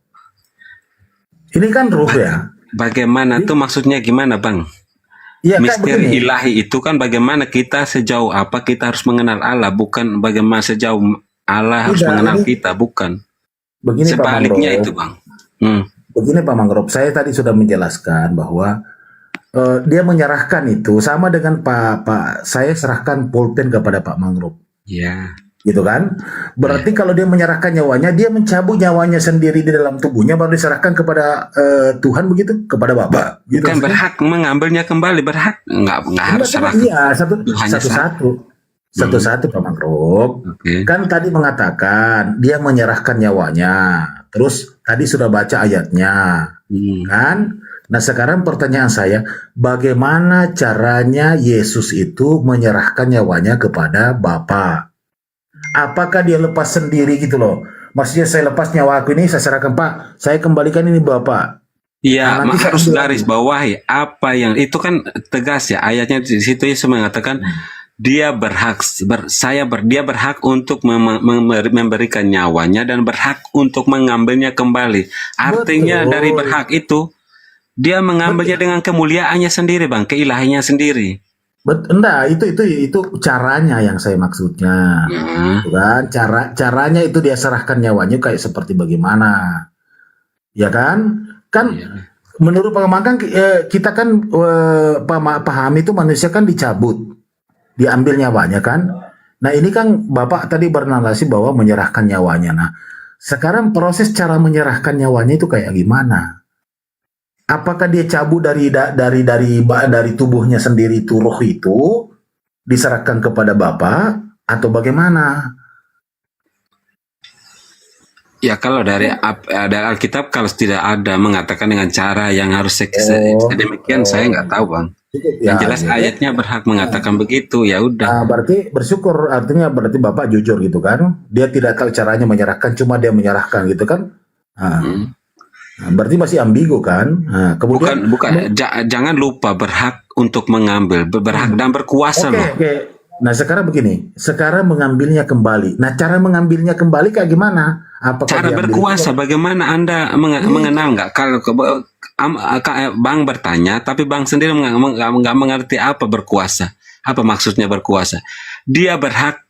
Ini kan ruh ya. Bagaimana tuh maksudnya gimana, Bang? Iya, kan Misteri begini. ilahi itu kan bagaimana kita sejauh apa kita harus mengenal Allah, bukan bagaimana sejauh Allah harus Tidak, mengenal ini kita, bukan. begini Pak Sebaliknya Mangrove. itu, Bang. Hmm. Begini Pak Mangrove, saya tadi sudah menjelaskan bahwa dia menyerahkan itu sama dengan Pak saya serahkan pulpen kepada Pak Mangrove, Ya. gitu kan? Berarti kalau dia menyerahkan nyawanya, dia mencabut nyawanya sendiri di dalam tubuhnya baru diserahkan kepada Tuhan begitu, kepada Bapa. Gitu Bukan maksudnya. berhak mengambilnya kembali, berhak enggak harus Enggak, serahkan. iya, Hanya satu-satu. Satu-satu Pak Mangrove. Oke. Kan tadi mengatakan dia menyerahkan nyawanya. Terus tadi sudah baca ayatnya. Kan? Nah, sekarang pertanyaan saya, bagaimana caranya Yesus itu menyerahkan nyawanya kepada Bapa? Apakah dia lepas sendiri gitu loh? Maksudnya saya lepas nyawa aku ini, saya serahkan, Pak, saya kembalikan ini Bapak. Iya, Nah, nanti saya harus ambil garis lagi. bawahi apa yang itu kan tegas ya ayatnya di situ Yesus mengatakan dia berhak dia berhak untuk memberikan nyawanya dan berhak untuk mengambilnya kembali. Artinya Betul. dari berhak itu dia mengambilnya dengan kemuliaannya sendiri, Bang, keilahinya sendiri. Enggak, itu caranya yang saya maksudnya. Gitu kan? Caranya itu dia serahkan nyawanya kayak seperti bagaimana. Ya kan? Kan menurut pengembangan kita kan paham itu manusia kan dicabut, diambil nyawanya kan. Nah, ini kan Bapak tadi bernarasi bahwa menyerahkan nyawanya. Nah, sekarang proses cara menyerahkan nyawanya itu kayak gimana? Apakah dia cabut dari tubuhnya sendiri itu roh itu diserahkan kepada Bapa atau bagaimana? Ya kalau dari Alkitab kalau tidak ada mengatakan dengan cara yang harus demikian saya nggak tahu, Bang. Yang jelas ayatnya berhak mengatakan begitu, ya udah. Nah, berarti bersyukur artinya berarti Bapak jujur gitu kan? Dia tidak tahu caranya menyerahkan, cuma dia menyerahkan gitu kan? Nah, berarti masih ambigu kan? Nah, kemudian Jangan lupa berhak untuk mengambil, berhak dan berkuasa loh. Oke. Nah, sekarang begini, sekarang mengambilnya kembali. Nah, cara mengambilnya kembali kayak gimana? Apakah Cara diambil- berkuasa, bagaimana Anda mengenal nggak? Kalau Bang bertanya, tapi Bang sendiri nggak mengerti apa berkuasa. Apa maksudnya berkuasa? Dia berhak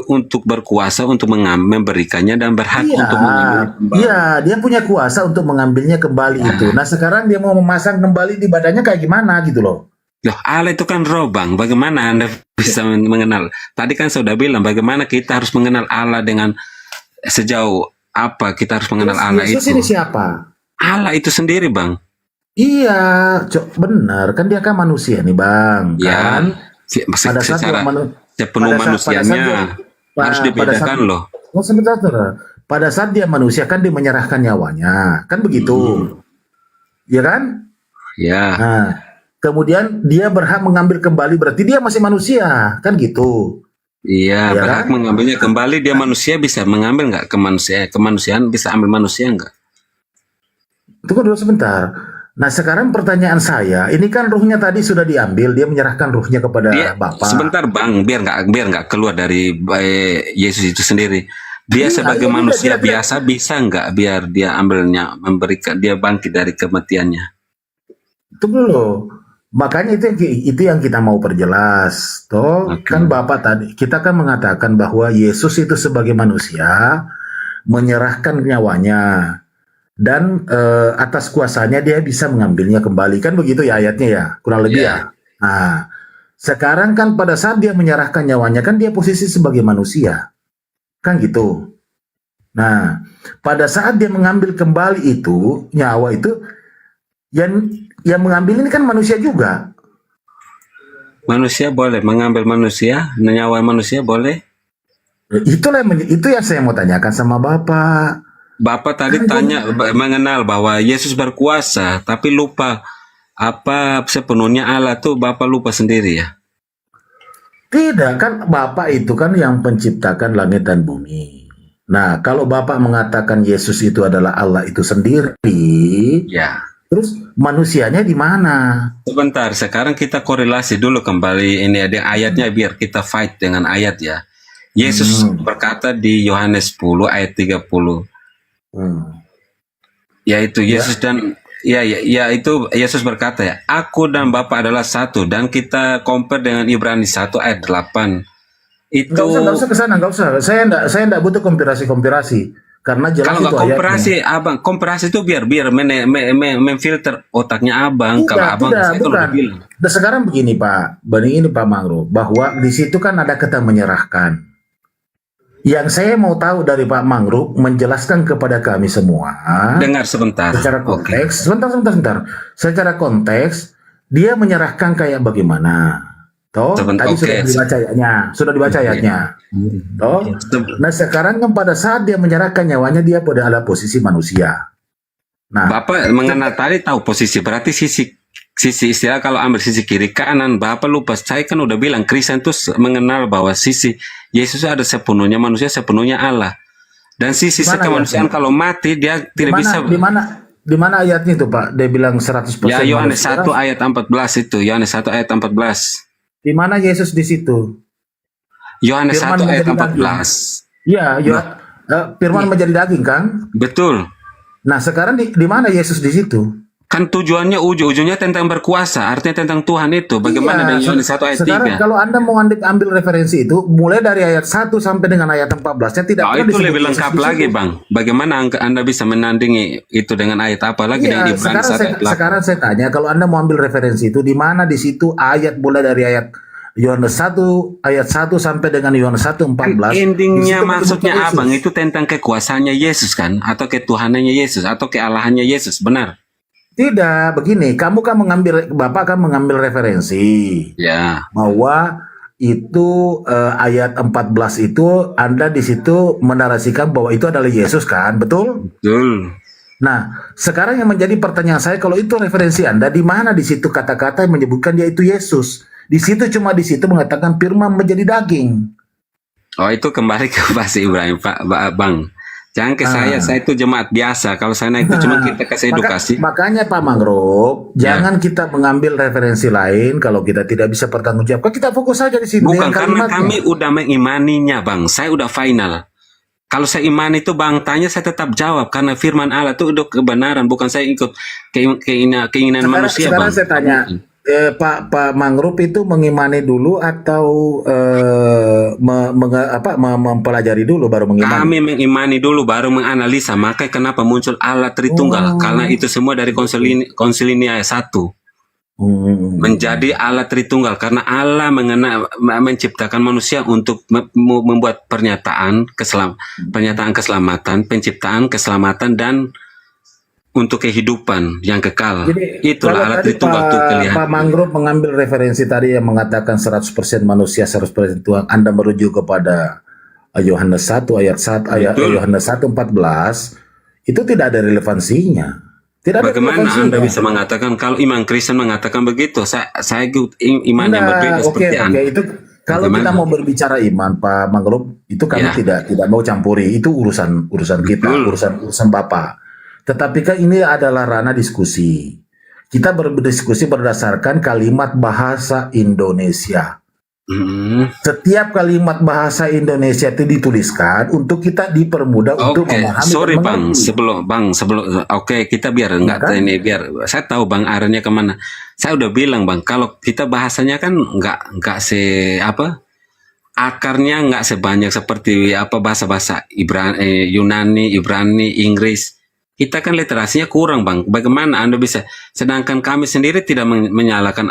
untuk berkuasa untuk memberikannya dan berhak untuk mengambil kembali. Iya, dia punya kuasa untuk mengambilnya kembali itu. Nah, sekarang dia mau memasang kembali di badannya kayak gimana gitu loh. Loh, Allah itu kan roh, Bang. Bagaimana Anda bisa mengenal? Tadi kan sudah bilang bagaimana kita harus mengenal Allah dengan sejauh apa kita harus mengenal Allah Yesus itu. ini siapa? Allah itu sendiri, Bang. Iya, benar kan dia kan manusia nih Bang, Ya, kan? Pada saat secara sepenuh manusianya harus dibedakan loh. Sebentar. Pada saat dia manusia kan dia menyerahkan nyawanya, kan begitu, ya kan? Ya. Nah, kemudian dia berhak mengambil kembali, berarti dia masih manusia, kan gitu. Iya, Ya berhak kan? mengambilnya kembali. Dia manusia bisa mengambil nggak kemanusiaan bisa ambil manusia nggak? Tunggu dulu sebentar. Nah, sekarang pertanyaan saya, ini kan ruhnya tadi sudah diambil, dia menyerahkan ruhnya kepada Bapa. Sebentar, Bang, biar nggak keluar dari Yesus itu sendiri. Dia Iya, sebagai iya, manusia iya. biasa bisa nggak biar dia ambilnya, memberikan dia bangkit dari kematiannya? Tunggu dulu. Makanya itu yang kita mau perjelas. Toh, kan Bapak tadi kita kan mengatakan bahwa Yesus itu sebagai manusia menyerahkan nyawanya dan atas kuasanya dia bisa mengambilnya kembali, kan begitu ya ayatnya ya, kurang lebih ya. Nah, sekarang kan pada saat dia menyerahkan nyawanya kan dia posisi sebagai manusia. Kan gitu. Nah, pada saat dia mengambil kembali itu nyawa itu yang mengambil ini kan manusia juga. Manusia boleh mengambil manusia, nyawa manusia boleh. Itu yang saya mau tanyakan sama Bapak. Bapak tadi tanya mengenal bahwa Yesus berkuasa, tapi lupa apa sepenuhnya Allah tuh Bapak lupa sendiri ya. Tidak, kan Bapak itu kan yang penciptakan langit dan bumi. Nah, kalau Bapak mengatakan Yesus itu adalah Allah itu sendiri, ya. Terus manusianya di mana? Sebentar, sekarang kita korelasi dulu kembali ini ada ayatnya biar kita fight dengan ayat ya. Yesus berkata di Yohanes 10 ayat 30. Yaitu Yesus dan itu Yesus berkata ya, aku dan Bapa adalah satu, dan kita compare dengan Ibrani 1 ayat 8. Itu Nggak usah kesana, nggak usah. Saya enggak butuh kompirasi. Karena jelas kalau itu nggak komparasi, ayatnya. abang komparasi itu biar memfilter otaknya abang. Kalau abang Tidak, saya kan bukan. udah bilang. Nah, sekarang begini Pak, banding ini Pak Mangro, bahwa di situ kan ada kata menyerahkan. Yang saya mau tahu dari Pak Mangro menjelaskan kepada kami semua. Dengar sebentar. Secara konteks, sebentar. Secara konteks, dia menyerahkan kayak bagaimana? Toh, tadi sudah dibaca ayatnya. Toh, nah sekarang kan pada saat dia menyerahkan nyawanya dia pada ala posisi manusia. Nah, Bapak mengenal tadi tahu posisi, berarti sisi istilah kalau ambil sisi kiri kanan, Bapak lupa. Saya kan udah bilang Kristen itu mengenal bahwa sisi Yesus ada sepenuhnya manusia, sepenuhnya Allah. Dan sisi kemanusiaan kalau mati dia tidak bisa. Di mana ayatnya itu Pak? Dia bilang 100% Ya Yohanes 1 manusia. ayat 14 itu, Yohanes 1 ayat 14. Di mana Yesus di situ? Yohanes 1 ayat menjadi 14. Iya, Firman menjadi daging kan? Betul. Nah, sekarang di mana Yesus di situ? Kan tujuannya ujung-ujungnya tentang berkuasa, artinya tentang Tuhan itu. Bagaimana dengan Yohanes 1 ayat sekarang 3? kalau Anda mau ambil referensi itu, mulai dari ayat 1 sampai dengan ayat 14-nya tidak Oh, pernah itu disebut lebih Yesus lengkap di lagi, situ. Bang. Bagaimana Anda bisa menandingi itu dengan ayat apa lagi dengan Ibrani 1 ayat 8? Sekarang saya tanya, kalau Anda mau ambil referensi itu, di mana di situ ayat mulai dari ayat Yohanes 1 ayat 1 sampai dengan Yohanes 1:14. Endingnya di situ maksudnya menyebut Yesus. abang itu tentang kekuasaannya Yesus kan, atau ketuhanannya Yesus, atau kealahannya Yesus, benar? Tidak, begini, Bapak kan mengambil referensi. Ya. Bahwa itu ayat 14 itu Anda di situ menarasikan bahwa itu adalah Yesus kan, betul? Betul. Nah, sekarang yang menjadi pertanyaan saya, kalau itu referensi Anda, di mana di situ kata-kata yang menyebutkan dia itu Yesus? Di situ mengatakan firman menjadi daging. Oh, itu kembali ke bahasa Ibrani, Bang. Jangan ke saya itu jemaat biasa. Kalau saya naik itu cuma kita kasih edukasi. Makanya Pak Mangrove, jangan kita mengambil referensi lain kalau kita tidak bisa bertanggung jawab. Kita fokus saja di sini. Bukan dengan karena kalimatnya. kami udah mengimaninya, Bang. Saya udah final. Kalau saya imani itu Bang tanya, saya tetap jawab karena firman Allah itu udah kebenaran, bukan saya ikut keinginan manusia, Sekarang Bang. saya tanya, Pak Mangrove itu mengimani dulu atau mempelajari dulu baru mengimani? Kami mengimani dulu baru menganalisa, makanya kenapa muncul Allah Tritunggal, karena itu semua dari Konsili ayat 1. Menjadi Allah Tritunggal karena Allah menciptakan manusia untuk membuat pernyataan keselamatan, penciptaan keselamatan dan untuk kehidupan yang kekal. Jadi, Itulah Allah tadi Tritunggal itu kelihatan. Pak Mangrove mengambil referensi tadi yang mengatakan 100% manusia, 100% Tuhan. Anda merujuk kepada Yohanes 1 ayat 1 ayat Yohanes 1:14, itu tidak ada relevansinya. Tidak ada Bagaimana relevansinya. Anda bisa mengatakan kalau iman Kristen mengatakan begitu? Saya iman yang berbeda seperti Anda. Itu kalau kita mau berbicara iman, Pak Mangrove, itu kami tidak mau campuri. Itu urusan kita, urusan Bapak. Tetapi kan ini adalah ranah diskusi. Kita berdiskusi berdasarkan kalimat bahasa Indonesia. Setiap kalimat bahasa Indonesia itu dituliskan untuk kita dipermudah untuk memahami. Sorry Bang, sebelum kita biar biar saya tahu Bang arahnya kemana. Saya udah bilang Bang, kalau kita bahasanya kan nggak akarnya nggak sebanyak seperti bahasa-bahasa Yunani, Ibrani, Inggris. Kita kan literasinya kurang Bang. Bagaimana Anda bisa? Sedangkan kami sendiri tidak menyalahkan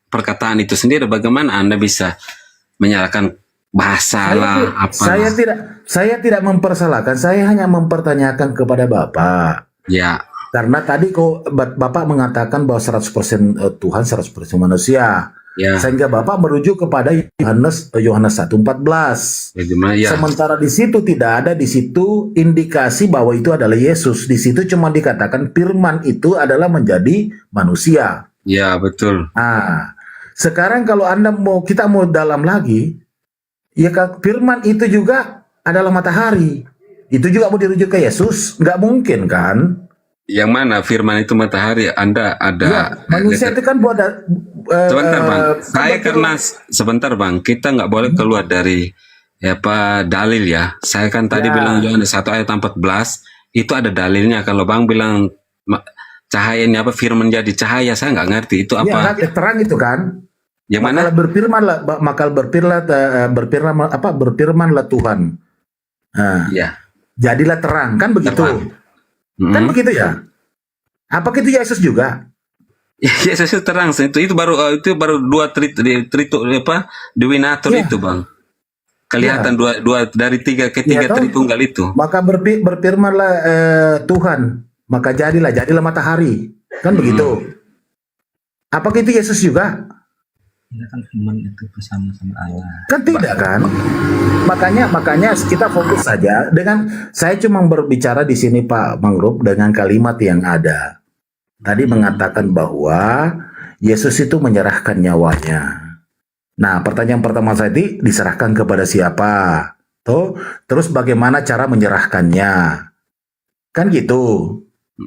perkataan itu sendiri. Bagaimana Anda bisa menyalahkan bahasa Saya tidak mempersalahkan. Saya hanya mempertanyakan kepada Bapak. Ya. Karena tadi kok Bapak mengatakan bahwa 100% Tuhan, 100% manusia. Ya. Sehingga Bapak merujuk kepada Yohanes 1:14. Ya. Sementara di situ tidak ada di situ indikasi bahwa itu adalah Yesus. Di situ cuma dikatakan firman itu adalah menjadi manusia. Ya, betul. Nah, sekarang kalau kita mau dalam lagi, ya firman itu juga adalah matahari. Itu juga mau dirujuk ke Yesus? Nggak mungkin kan? Yang mana firman itu matahari? Anda ada Ya, manusia itu kan buat sebentar bang. Saya karena sebentar bang, kita nggak boleh keluar dari dalil ya. Saya kan tadi bilang Yohanes 1 ayat 14 itu ada dalilnya. Kalau bang bilang cahaya ini apa, firman jadi cahaya, saya nggak ngerti itu apa. Ya, terang itu kan. Yang mana? Berfirmanlah Tuhan. Nah, jadilah terang, kan begitu. Kan begitu ya. Apakah itu Yesus juga? Yesus itu terang, itu baru dua Dwinatur itu bang. Kelihatan dua dari tiga ketiga Tritunggal itu. Maka berfirmanlah Tuhan, maka jadilah matahari, kan begitu. Apakah itu Yesus juga? Kita kan firman itu bersama-sama Allah. Kan tidak kan? Makanya kita fokus saja dengan saya cuma berbicara di sini Pak Mangrub dengan kalimat yang ada. Tadi mengatakan bahwa Yesus itu menyerahkan nyawanya. Nah, pertanyaan pertama saya itu diserahkan kepada siapa? Terus bagaimana cara menyerahkannya? Kan gitu.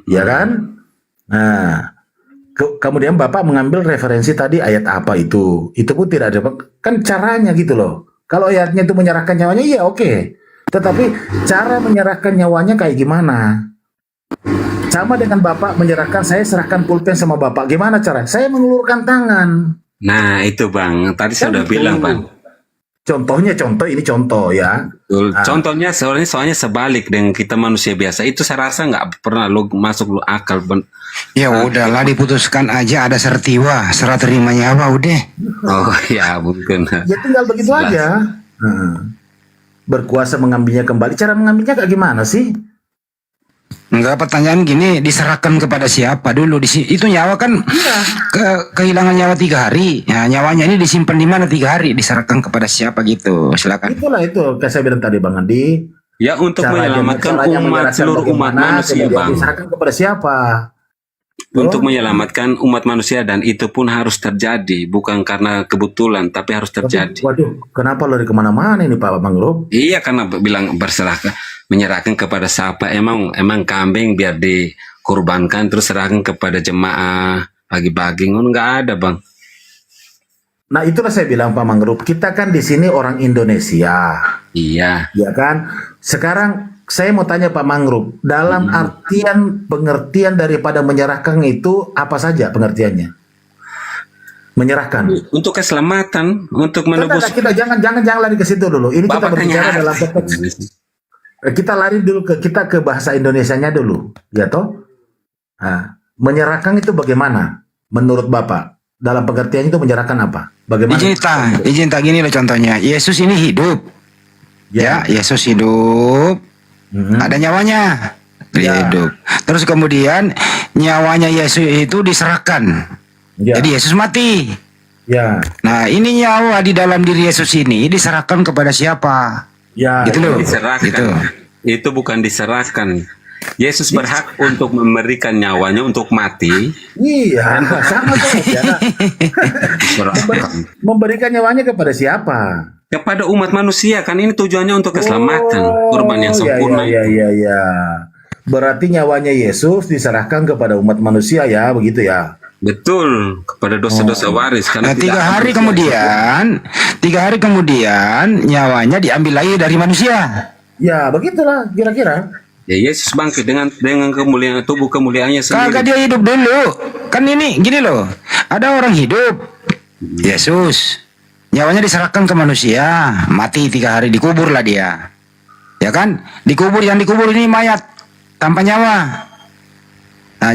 Ya kan? Nah, kemudian Bapak mengambil referensi tadi ayat apa itu pun tidak ada, kan caranya gitu loh. Kalau ayatnya itu menyerahkan nyawanya, iya oke. Tetapi cara menyerahkan nyawanya kayak gimana? Sama dengan Bapak menyerahkan, saya serahkan pulpen sama Bapak, gimana cara? Saya mengulurkan tangan. Nah itu bang, tadi saya udah bilang bang. Ini contoh ya. Contohnya soalnya sebalik dengan kita manusia biasa itu saya rasa nggak pernah masuk akal. Ya udahlah, diputuskan aja, ada sertiwa, serah terima nyawa udah. Oh ya mungkin. Ya tinggal begitu aja. Berkuasa mengambilnya kembali. Cara mengambilnya kayak gimana sih? Enggak, pertanyaan gini, diserahkan kepada siapa dulu? Itu nyawa kan kehilangan nyawa 3 hari. Nah, nyawanya ini disimpan di mana 3 hari? Diserahkan kepada siapa gitu? Silakan. Itulah itu, kayak saya bilang tadi Bang Andi. Ya untuk menyelamatkan seluruh umat manusia bang. Diserahkan kepada siapa? Untuk menyelamatkan umat manusia, dan itu pun harus terjadi, bukan karena kebetulan, tapi harus terjadi. Waduh, kenapa lari kemana-mana ini Pak Mangrub? Iya, karena bilang menyerahkan kepada siapa? Emang kambing biar dikurbankan terus serahkan kepada jemaah bagi-bagi, nggak ada bang. Nah itulah saya bilang Pak Mangrub, kita kan di sini orang Indonesia. Iya. Ya kan. Sekarang saya mau tanya Pak Mangrub, dalam artian pengertian daripada menyerahkan itu apa saja pengertiannya? Menyerahkan untuk keselamatan, untuk menebus. Kita jangan lari ke situ dulu. Ini kita berbicara dalam konteks. Kita lari dulu ke bahasa Indonesianya dulu, ya toh? Nah, menyerahkan itu bagaimana? Menurut Bapak, dalam pengertian itu menyerahkan apa? Bagaimana? Izin tak gini loh contohnya. Yesus ini hidup. Ya, Yesus hidup. Ada nyawanya. Hidup. Terus kemudian nyawanya Yesus itu diserahkan. Jadi Yesus mati. Ya. Nah, ini nyawa di dalam diri Yesus ini diserahkan kepada siapa? Ya, gitu loh. Diserahkan. Gitu. Itu bukan diserahkan. Yesus berhak untuk memberikan nyawanya untuk mati. Iya, sama saja. Memberikan nyawanya kepada siapa? Kepada umat manusia, kan ini tujuannya untuk keselamatan, kurban yang sempurna. Iya. Berarti nyawanya Yesus diserahkan kepada umat manusia ya, begitu ya? Betul, kepada dosa-dosa waris. Karena 3 hari kemudian nyawanya diambil lagi dari manusia. Ya, begitulah kira-kira. Ya Yesus bangkit dengan kemuliaan tubuh kemuliaannya sendiri. Kagak, dia hidup dulu. Kan ini gini loh. Ada orang hidup. Yesus. Nyawanya diserahkan ke manusia. Mati 3 hari, dikubur lah dia. Ya kan? Yang dikubur ini mayat tanpa nyawa. Nah,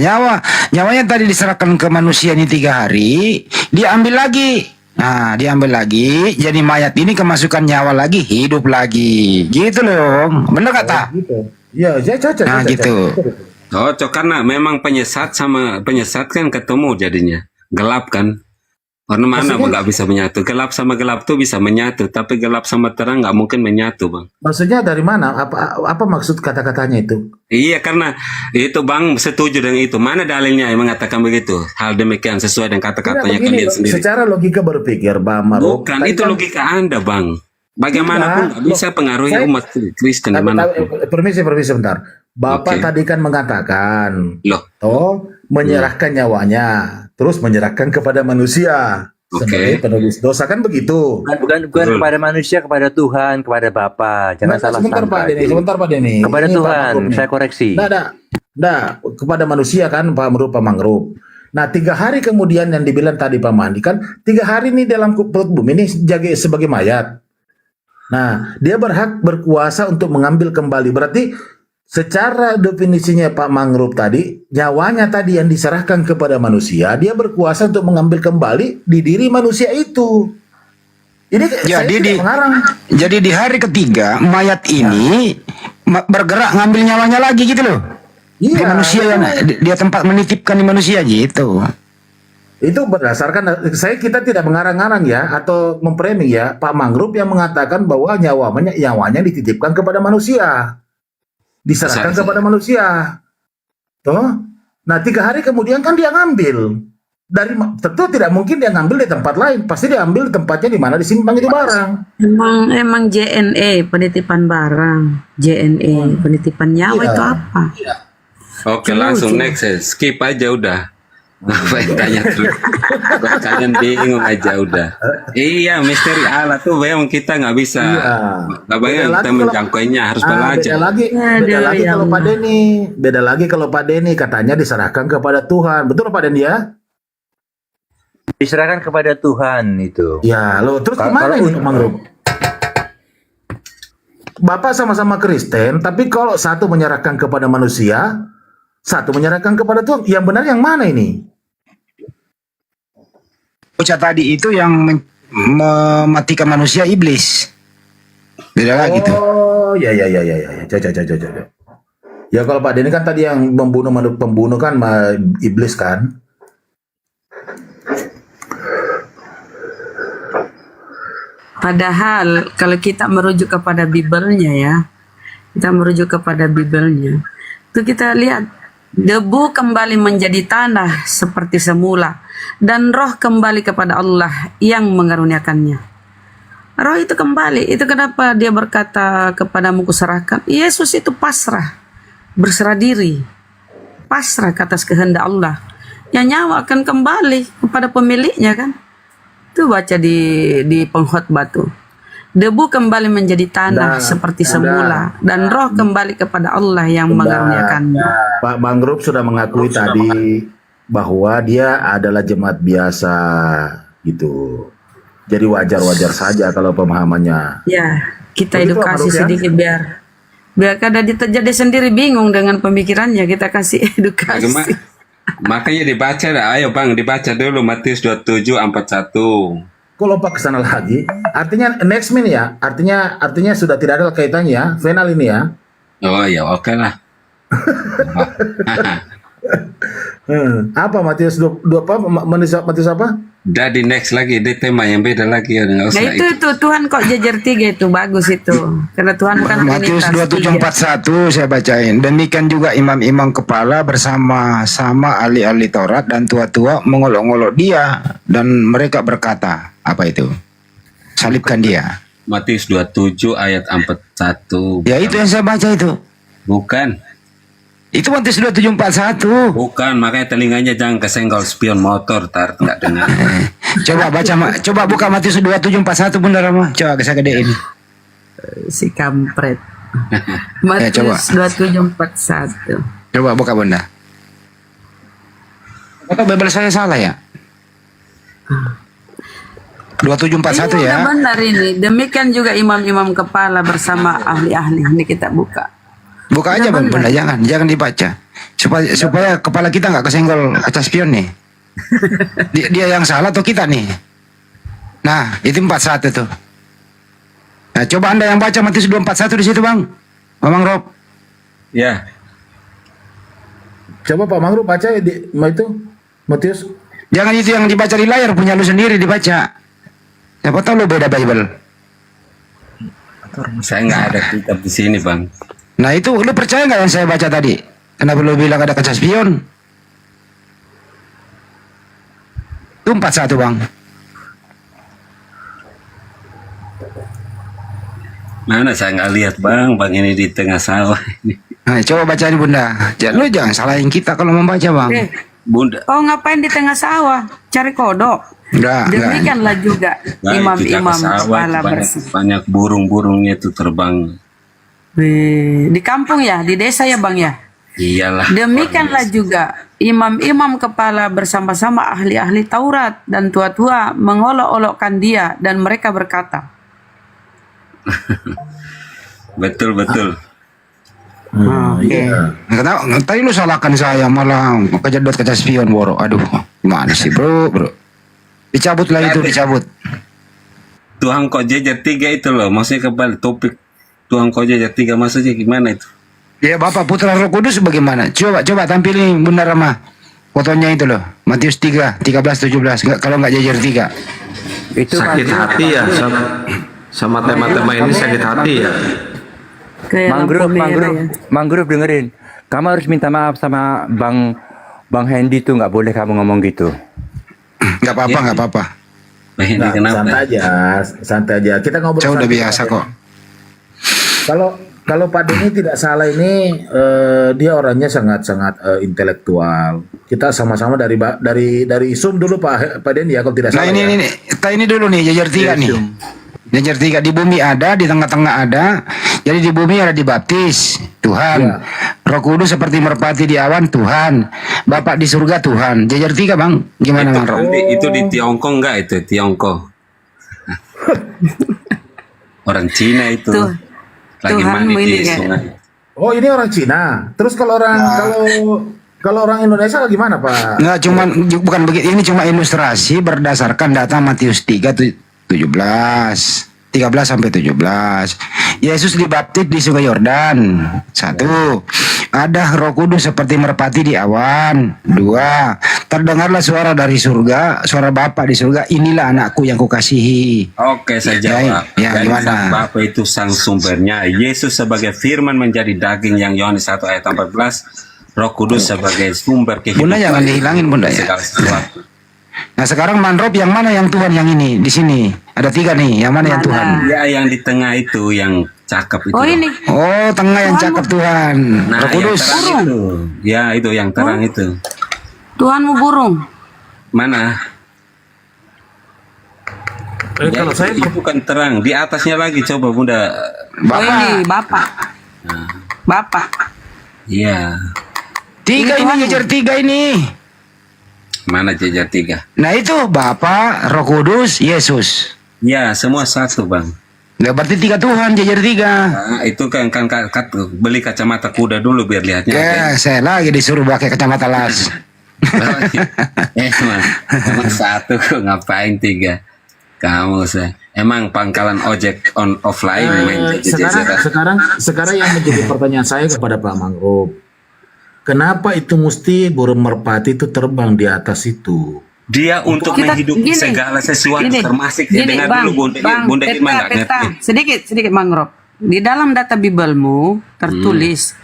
nyawanya tadi diserahkan ke manusia ini 3 hari, diambil lagi. Nah, diambil lagi, jadi mayat ini kemasukan nyawa lagi, hidup lagi. Gitu loh. Bener kata? Gitu. Ya, cocok. Nah, gitu. Cocok karena memang penyesat sama penyesat kan ketemu jadinya. Gelap kan? Karena mana nggak bisa menyatu. Gelap sama gelap tuh bisa menyatu, tapi gelap sama terang nggak mungkin menyatu, Bang. Maksudnya dari mana? Apa maksud kata-katanya itu? Iya, karena itu Bang setuju dengan itu. Mana dalilnya yang mengatakan begitu? Hal demikian sesuai dengan kata-katanya kalian sendiri. Secara logika berpikir, Bang Maruf. Bukan, itu logika Anda, Bang. Bagaimanapun nggak bisa pengaruhi umat Kristen. Permisi bentar. Bapak Oke. tadi kan mengatakan, Loh. menyerahkan nyawanya, terus menyerahkan kepada manusia sebagai penulis dosa kan begitu? Bukan kepada manusia, kepada Tuhan, kepada Bapa. Jangan salah Sebentar sangka. Pak Denny, sebentar Pak Denny. Kepada Ini Pak Tuhan, Mangrove nih. saya koreksi. Nah, kepada manusia kan Pak Mangrove. Nah 3 hari kemudian yang dibilang tadi Pak Mandi kan 3 hari ini dalam perut bumi ini sebagai mayat. Nah dia berhak berkuasa untuk mengambil kembali. Berarti secara definisinya Pak Mangrove tadi, nyawanya tadi yang diserahkan kepada manusia, dia berkuasa untuk mengambil kembali di diri manusia itu. Ini saya tidak mengarang. Jadi di hari ketiga mayat ini bergerak ngambil nyawanya lagi gitu loh. Iya, Di manusia yang dia tempat menitipkan di manusia gitu. Itu berdasarkan kita tidak mengarang-arang ya atau memframing ya. Pak Mangrove yang mengatakan bahwa nyawanya dititipkan kepada manusia. Diserahkan kepada manusia. Toh? Nah 3 hari kemudian kan dia ngambil. Tentu tidak mungkin dia ngambil di tempat lain. Pasti dia ambil tempatnya di mana disimpan itu barang. Emang JNE penitipan barang, JNE penitipan nyawa Iya. itu apa? Oke, Lucu. langsung next ya. Skip aja udah. Ngapain tanya terus? Kalian bingung aja udah. Iya, misteri Allah tuh memang kita nggak bisa. Nggak bayang kita menjangkauinya, harus belajar. Beda lagi kalau Pak Denny. Beda lagi kalau Pak Denny katanya diserahkan kepada Tuhan. Betul Pak Denny ya? Diserahkan kepada Tuhan itu. Ya, loh terus kemana ini Pak Mangrove? Bapak sama-sama Kristen, tapi kalau satu menyerahkan kepada manusia, satu menyerahkan kepada Tuhan. Yang benar yang mana ini? Bocah tadi itu yang mematikan manusia iblis. Beda lagi tuh. Oh, ya. Ya kalau Pak Denny kan tadi yang pembunuh kan iblis kan? Padahal kalau kita merujuk kepada Bibelnya ya, itu kita lihat debu kembali menjadi tanah seperti semula dan roh kembali kepada Allah yang mengaruniakannya. Roh itu kembali, itu kenapa dia berkata kepadamu kuserahkan. Yesus itu pasrah, berserah diri, pasrah ke atas kehendak Allah. Yang nyawa akan kembali kepada pemiliknya kan. Itu baca di pengkhotbah tuh. Debu kembali menjadi tanah seperti semula dan roh kembali kepada Allah yang mengaruniakannya. Pak Mangrove sudah mengakui tadi bahwa dia adalah jemaat biasa gitu. Jadi wajar-wajar saja kalau pemahamannya. Ya, kita Begitu, edukasi Pak Mangrove, ya? sedikit biar kadang jadi sendiri bingung dengan pemikirannya, kita kasih edukasi. Makanya dibaca dah. Ayo Bang, dibaca dulu Matius 27:41. Kalau Pak kesana lagi, artinya next min ya, artinya sudah tidak ada kaitannya ya, final ini ya. Oh ya, oke lah. Apa Matius 2 Matius apa? Udah di next lagi, di tema yang beda lagi ya, nggak Nah usah itu Tuhan kok jajar 3 itu bagus itu. Karena Tuhan kan Matius Trinitas 27:41 saya bacain. Demikian juga imam-imam kepala bersama-sama ahli-ahli Taurat dan tua-tua mengolok-olok dia dan mereka berkata, apa itu? Salibkan dia. Matius 27 ayat 41. Ya itu yang saya baca itu. Bukan. Itu Matius 27:41. Bukan, makanya telinganya jangan kesenggol spion motor, tar nggak dengar. Coba buka Matius 27:41 Bunda Rama. Coba saya gedein. Si kampret. Ya, coba. Matius 27:41. Coba buka Bunda. Atau Bible saya salah ya? 27:41 Iya, ya. udah benar ini. Demikian juga imam-imam kepala bersama ahli-ahli. Ini kita buka. Buka aja Bunda, jangan dibaca. Supaya kepala kita nggak kesenggol kaca spion nih. Dia yang salah atau kita nih? Nah, itu 41 tuh. Nah, coba Anda yang baca Matius 2:41 di situ, Bang. Bang Rob. Ya. Coba Pak Mangrove baca ya itu Matius. Jangan itu yang dibaca di layar, punya lu sendiri dibaca. Siapa tahu lu beda Bible. Saya nggak ada kitab di sini Bang. Nah itu lu percaya nggak yang saya baca tadi? Kenapa lu bilang ada kaca spion? Itu 41 Bang. Mana saya nggak lihat Bang ini di tengah sawah ini. Nah, coba bacain Bunda. Lu jangan salahin kita kalau membaca Bang. Bunda. Oh ngapain di tengah sawah? Cari kodok. Enggak. Demikianlah juga imam-imam kepala banyak burung-burungnya itu terbang. Di kampung ya, di desa ya Bang ya. Iyalah. Demikianlah juga imam-imam kepala bersama-sama ahli-ahli Taurat dan tua-tua mengolok-olokkan dia dan mereka berkata. Betul. Iya. Kenapa? Tadi lu salahkan saya malah kejedot kaca spion Boro. Aduh, gimana sih bro? Dicabut lah itu, dicabut. Tuhan kok jajar 3 itu loh, maksudnya kembali topik Tuhan kok jajar 3 maksudnya gimana itu? Ya Bapak Putra Roh Kudus bagaimana? Coba tampilin Bunda Rama fotonya itu loh. Matius 3, 13, 17. Kalau nggak jajar 3. Itu sakit hati ya sama tema-tema ini sakit hati ya. Mangrove dengerin. Kamu harus minta maaf sama Bang Hendy tuh, nggak boleh kamu ngomong gitu. Nggak apa-apa. Santai aja. Kita ngobrol. Saya udah biasa kok. Kalau Pak Denny tidak salah ini dia orangnya sangat intelektual. Kita sama-sama dari Zoom dulu Pak Denny ya kalau tidak salah. Nah ini dulu nih jajar 3 nih. Jajar 3 di bumi ada, di tengah-tengah ada. Jadi di bumi ada dibaptis Tuhan. Ya. Roh Kudus seperti merpati di awan Tuhan. Bapak di surga Tuhan. Jajar 3 Bang. Gimana Bang Roh? Itu di Tiongkok enggak itu? Tiongkok. Orang Cina itu. Lagi mandi di sungai. Oh ini orang Cina. Terus kalau orang Indonesia gimana Pak? Enggak bukan begitu. Ini cuma ilustrasi berdasarkan data Matius 3:13 sampai 17. Yesus dibaptis di Sungai Yordan. 1. Ada Roh Kudus seperti merpati di awan. 2. Terdengarlah suara dari surga, suara Bapa di surga. Inilah anakku yang kukasihi. Oke, saya jawab. Ya, gimana? Bapa itu sang sumbernya. Yesus sebagai firman menjadi daging yang Yohanes 1 ayat 14. Roh Kudus sebagai sumber kehidupan. Bunda jangan dihilangin Bunda ya. Segala sesuatu. Nah sekarang Manrop yang mana yang Tuhan yang ini di sini ada 3 nih, yang mana yang Tuhan? Ya yang di tengah itu yang cakep itu. Oh ini. Oh tengah yang cakep Tuhan. Nah, Roh Kudus. itu. Ya itu yang terang itu. Tuhanmu burung. Mana? Ya, kalau saya itu bukan terang, di atasnya lagi coba Bunda. Oh ini Bapak. Bapak. Iya. 3 ini jajar 3 ini. Mana jajar 3? Nah itu Bapa, Roh Kudus, Yesus. Ya semua satu Bang. Nggak berarti 3 Tuhan jajar 3. Nah, itu kan beli kacamata kuda dulu biar lihatnya. Ya saya lagi disuruh pakai kacamata las. Emang 1 ngapain 3? Kamu emang pangkalan ojek offline sekarang yang menjadi pertanyaan saya kepada Pak Mangrove. Kenapa itu mesti burung merpati itu terbang di atas itu? Dia untuk menghidupi segala sesuatu termasuk dengar dulu Bunda Irma nggak ngerti. Sedikit Mangrove. Di dalam data Bibelmu tertulis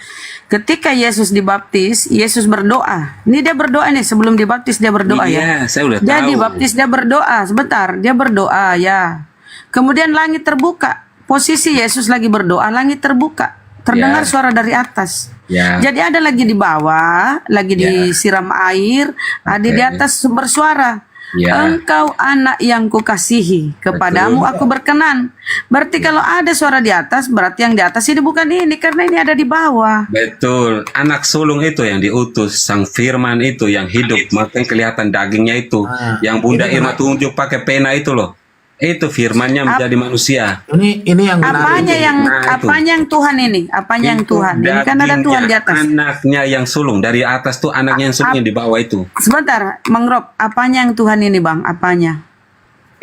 ketika Yesus dibaptis, Yesus berdoa. Ini dia berdoa nih sebelum dibaptis dia berdoa ya. Saya udah dia tahu. dibaptis dia berdoa. Sebentar, dia berdoa ya. Kemudian langit terbuka. Posisi Yesus lagi berdoa, langit terbuka. Terdengar suara dari atas. Ya. Jadi ada lagi di bawah, lagi disiram air, ada di atas bersuara. Ya. Engkau anak yang kukasihi, kepadamu aku berkenan. Berarti kalau ada suara di atas, berarti yang di atas ini bukan ini, karena ini ada di bawah. Betul, anak sulung itu yang diutus, sang firman itu yang hidup, makanya kelihatan dagingnya itu. Yang Bunda Irma tunjuk pakai pena itu loh. Itu firmannya menjadi manusia. Ini yang apanya yang Tuhan ini? Apanya yang Tuhan? Ini kan ada Tuhan di atas. Anaknya yang sulung dari atas tuh anaknya yang sulung yang di bawah itu. Sebentar, Mangrove, apanya yang Tuhan ini, Bang? Apanya?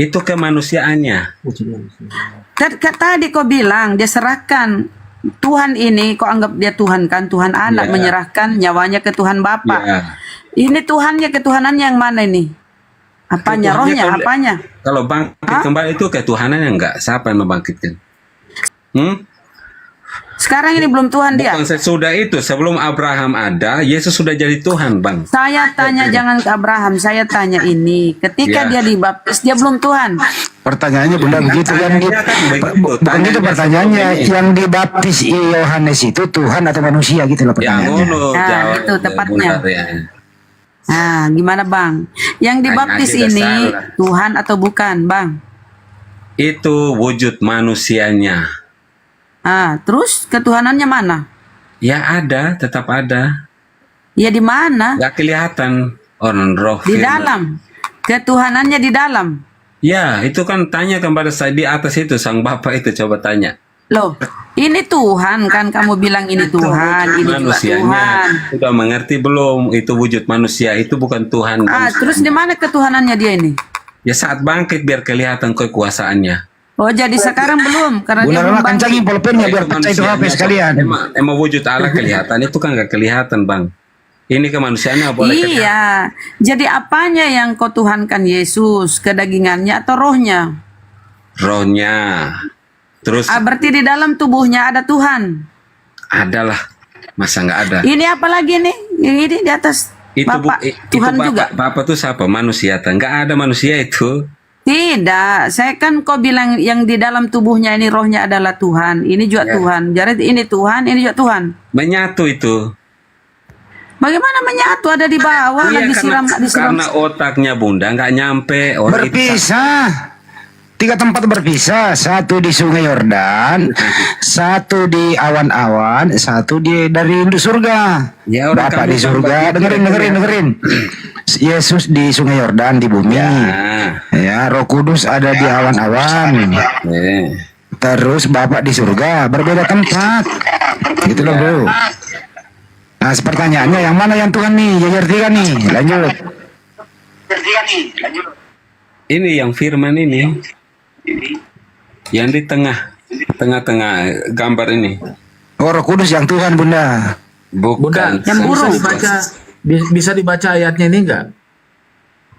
Itu kemanusiaannya. Tadi kau bilang dia serahkan Tuhan ini, kau anggap dia Tuhan kan? Tuhan anak menyerahkan nyawanya ke Tuhan Bapa. Ini Tuhannya, ketuhanannya yang mana ini? Apanya? Rohnya? Apanya? Kalau bangkit kembali itu ketuhanannya enggak? Siapa yang membangkitkan? Sekarang ini belum Tuhan dia. Bukan sesudah itu, sebelum Abraham ada, Yesus sudah jadi Tuhan, Bang. Saya tanya jangan ke Abraham, saya tanya ini. Ketika dia dibaptis, dia belum Tuhan. Pertanyaannya Bunda begitu kan? Bukan gitu pertanyaannya. Yang dibaptis Yohanes itu Tuhan atau manusia gitu loh pertanyaannya. Nah, itu tepatnya. Nah, gimana Bang? Yang dibaptis aja ini salah. Tuhan atau bukan, Bang? Itu wujud manusianya. Ah, terus ketuhanannya mana? Ya ada, tetap ada. Ya di mana? Gak kelihatan orang roh. Di firman. dalam. Ketuhanannya di dalam. Ya, itu kan tanya kepada saya di atas itu sang Bapak itu coba tanya. Loh, ini Tuhan kan kamu bilang ini Tuhan, ini juga Manusianya Tuhan. sudah mengerti belum? Itu wujud manusia, itu bukan Tuhan. Ah, terus di mana ketuhanannya dia ini? Ya saat bangkit biar kelihatan kekuasaannya. Oh, jadi sekarang belum karena dia Bunda belum Rama kencangin bangkit. pulpennya biar pecah itu HP sekalian. Emang wujud Allah kelihatan, itu kan gak kelihatan Bang. Ini kemanusiaannya boleh kelihatan. Iya. Jadi apanya yang kau tuhankan Yesus? Kedagingannya atau rohnya? Rohnya. Terus Ah, berarti di dalam tubuhnya ada Tuhan. adalah, masa nggak ada? Ini apa lagi nih? Ini di atas Itu Bapak Tuhan itu juga. Bapak tuh siapa? Manusia, nggak ada manusia itu. Tidak, saya kan kau bilang yang di dalam tubuhnya ini rohnya adalah Tuhan. Ini juga Ya. Tuhan. Jadi ini Tuhan, ini juga Tuhan. Menyatu itu. Bagaimana menyatu ada di bawah Iya, lagi disiram karena otaknya Bunda nggak nyampe. Orang itu Berpisah. 3 tempat berpisah, satu di Sungai Yordan, satu di awan-awan, satu dari surga. Ya, orang Bapak kamu di kan surga, begitu, dengerin. Yesus di Sungai Yordan di bumi. Ya, Roh Kudus ada di awan-awan. Terus Bapak di surga, berbeda tempat. Gitu loh, Bro. Nah, pertanyaannya yang mana yang Tuhan nih? Jajar 3 nih. Lanjut. Ini yang firman ini. Yang di tengah-tengah gambar ini. Oh, Roh Kudus yang Tuhan, Bunda. Bukan. Bisa dibaca ayatnya ini enggak?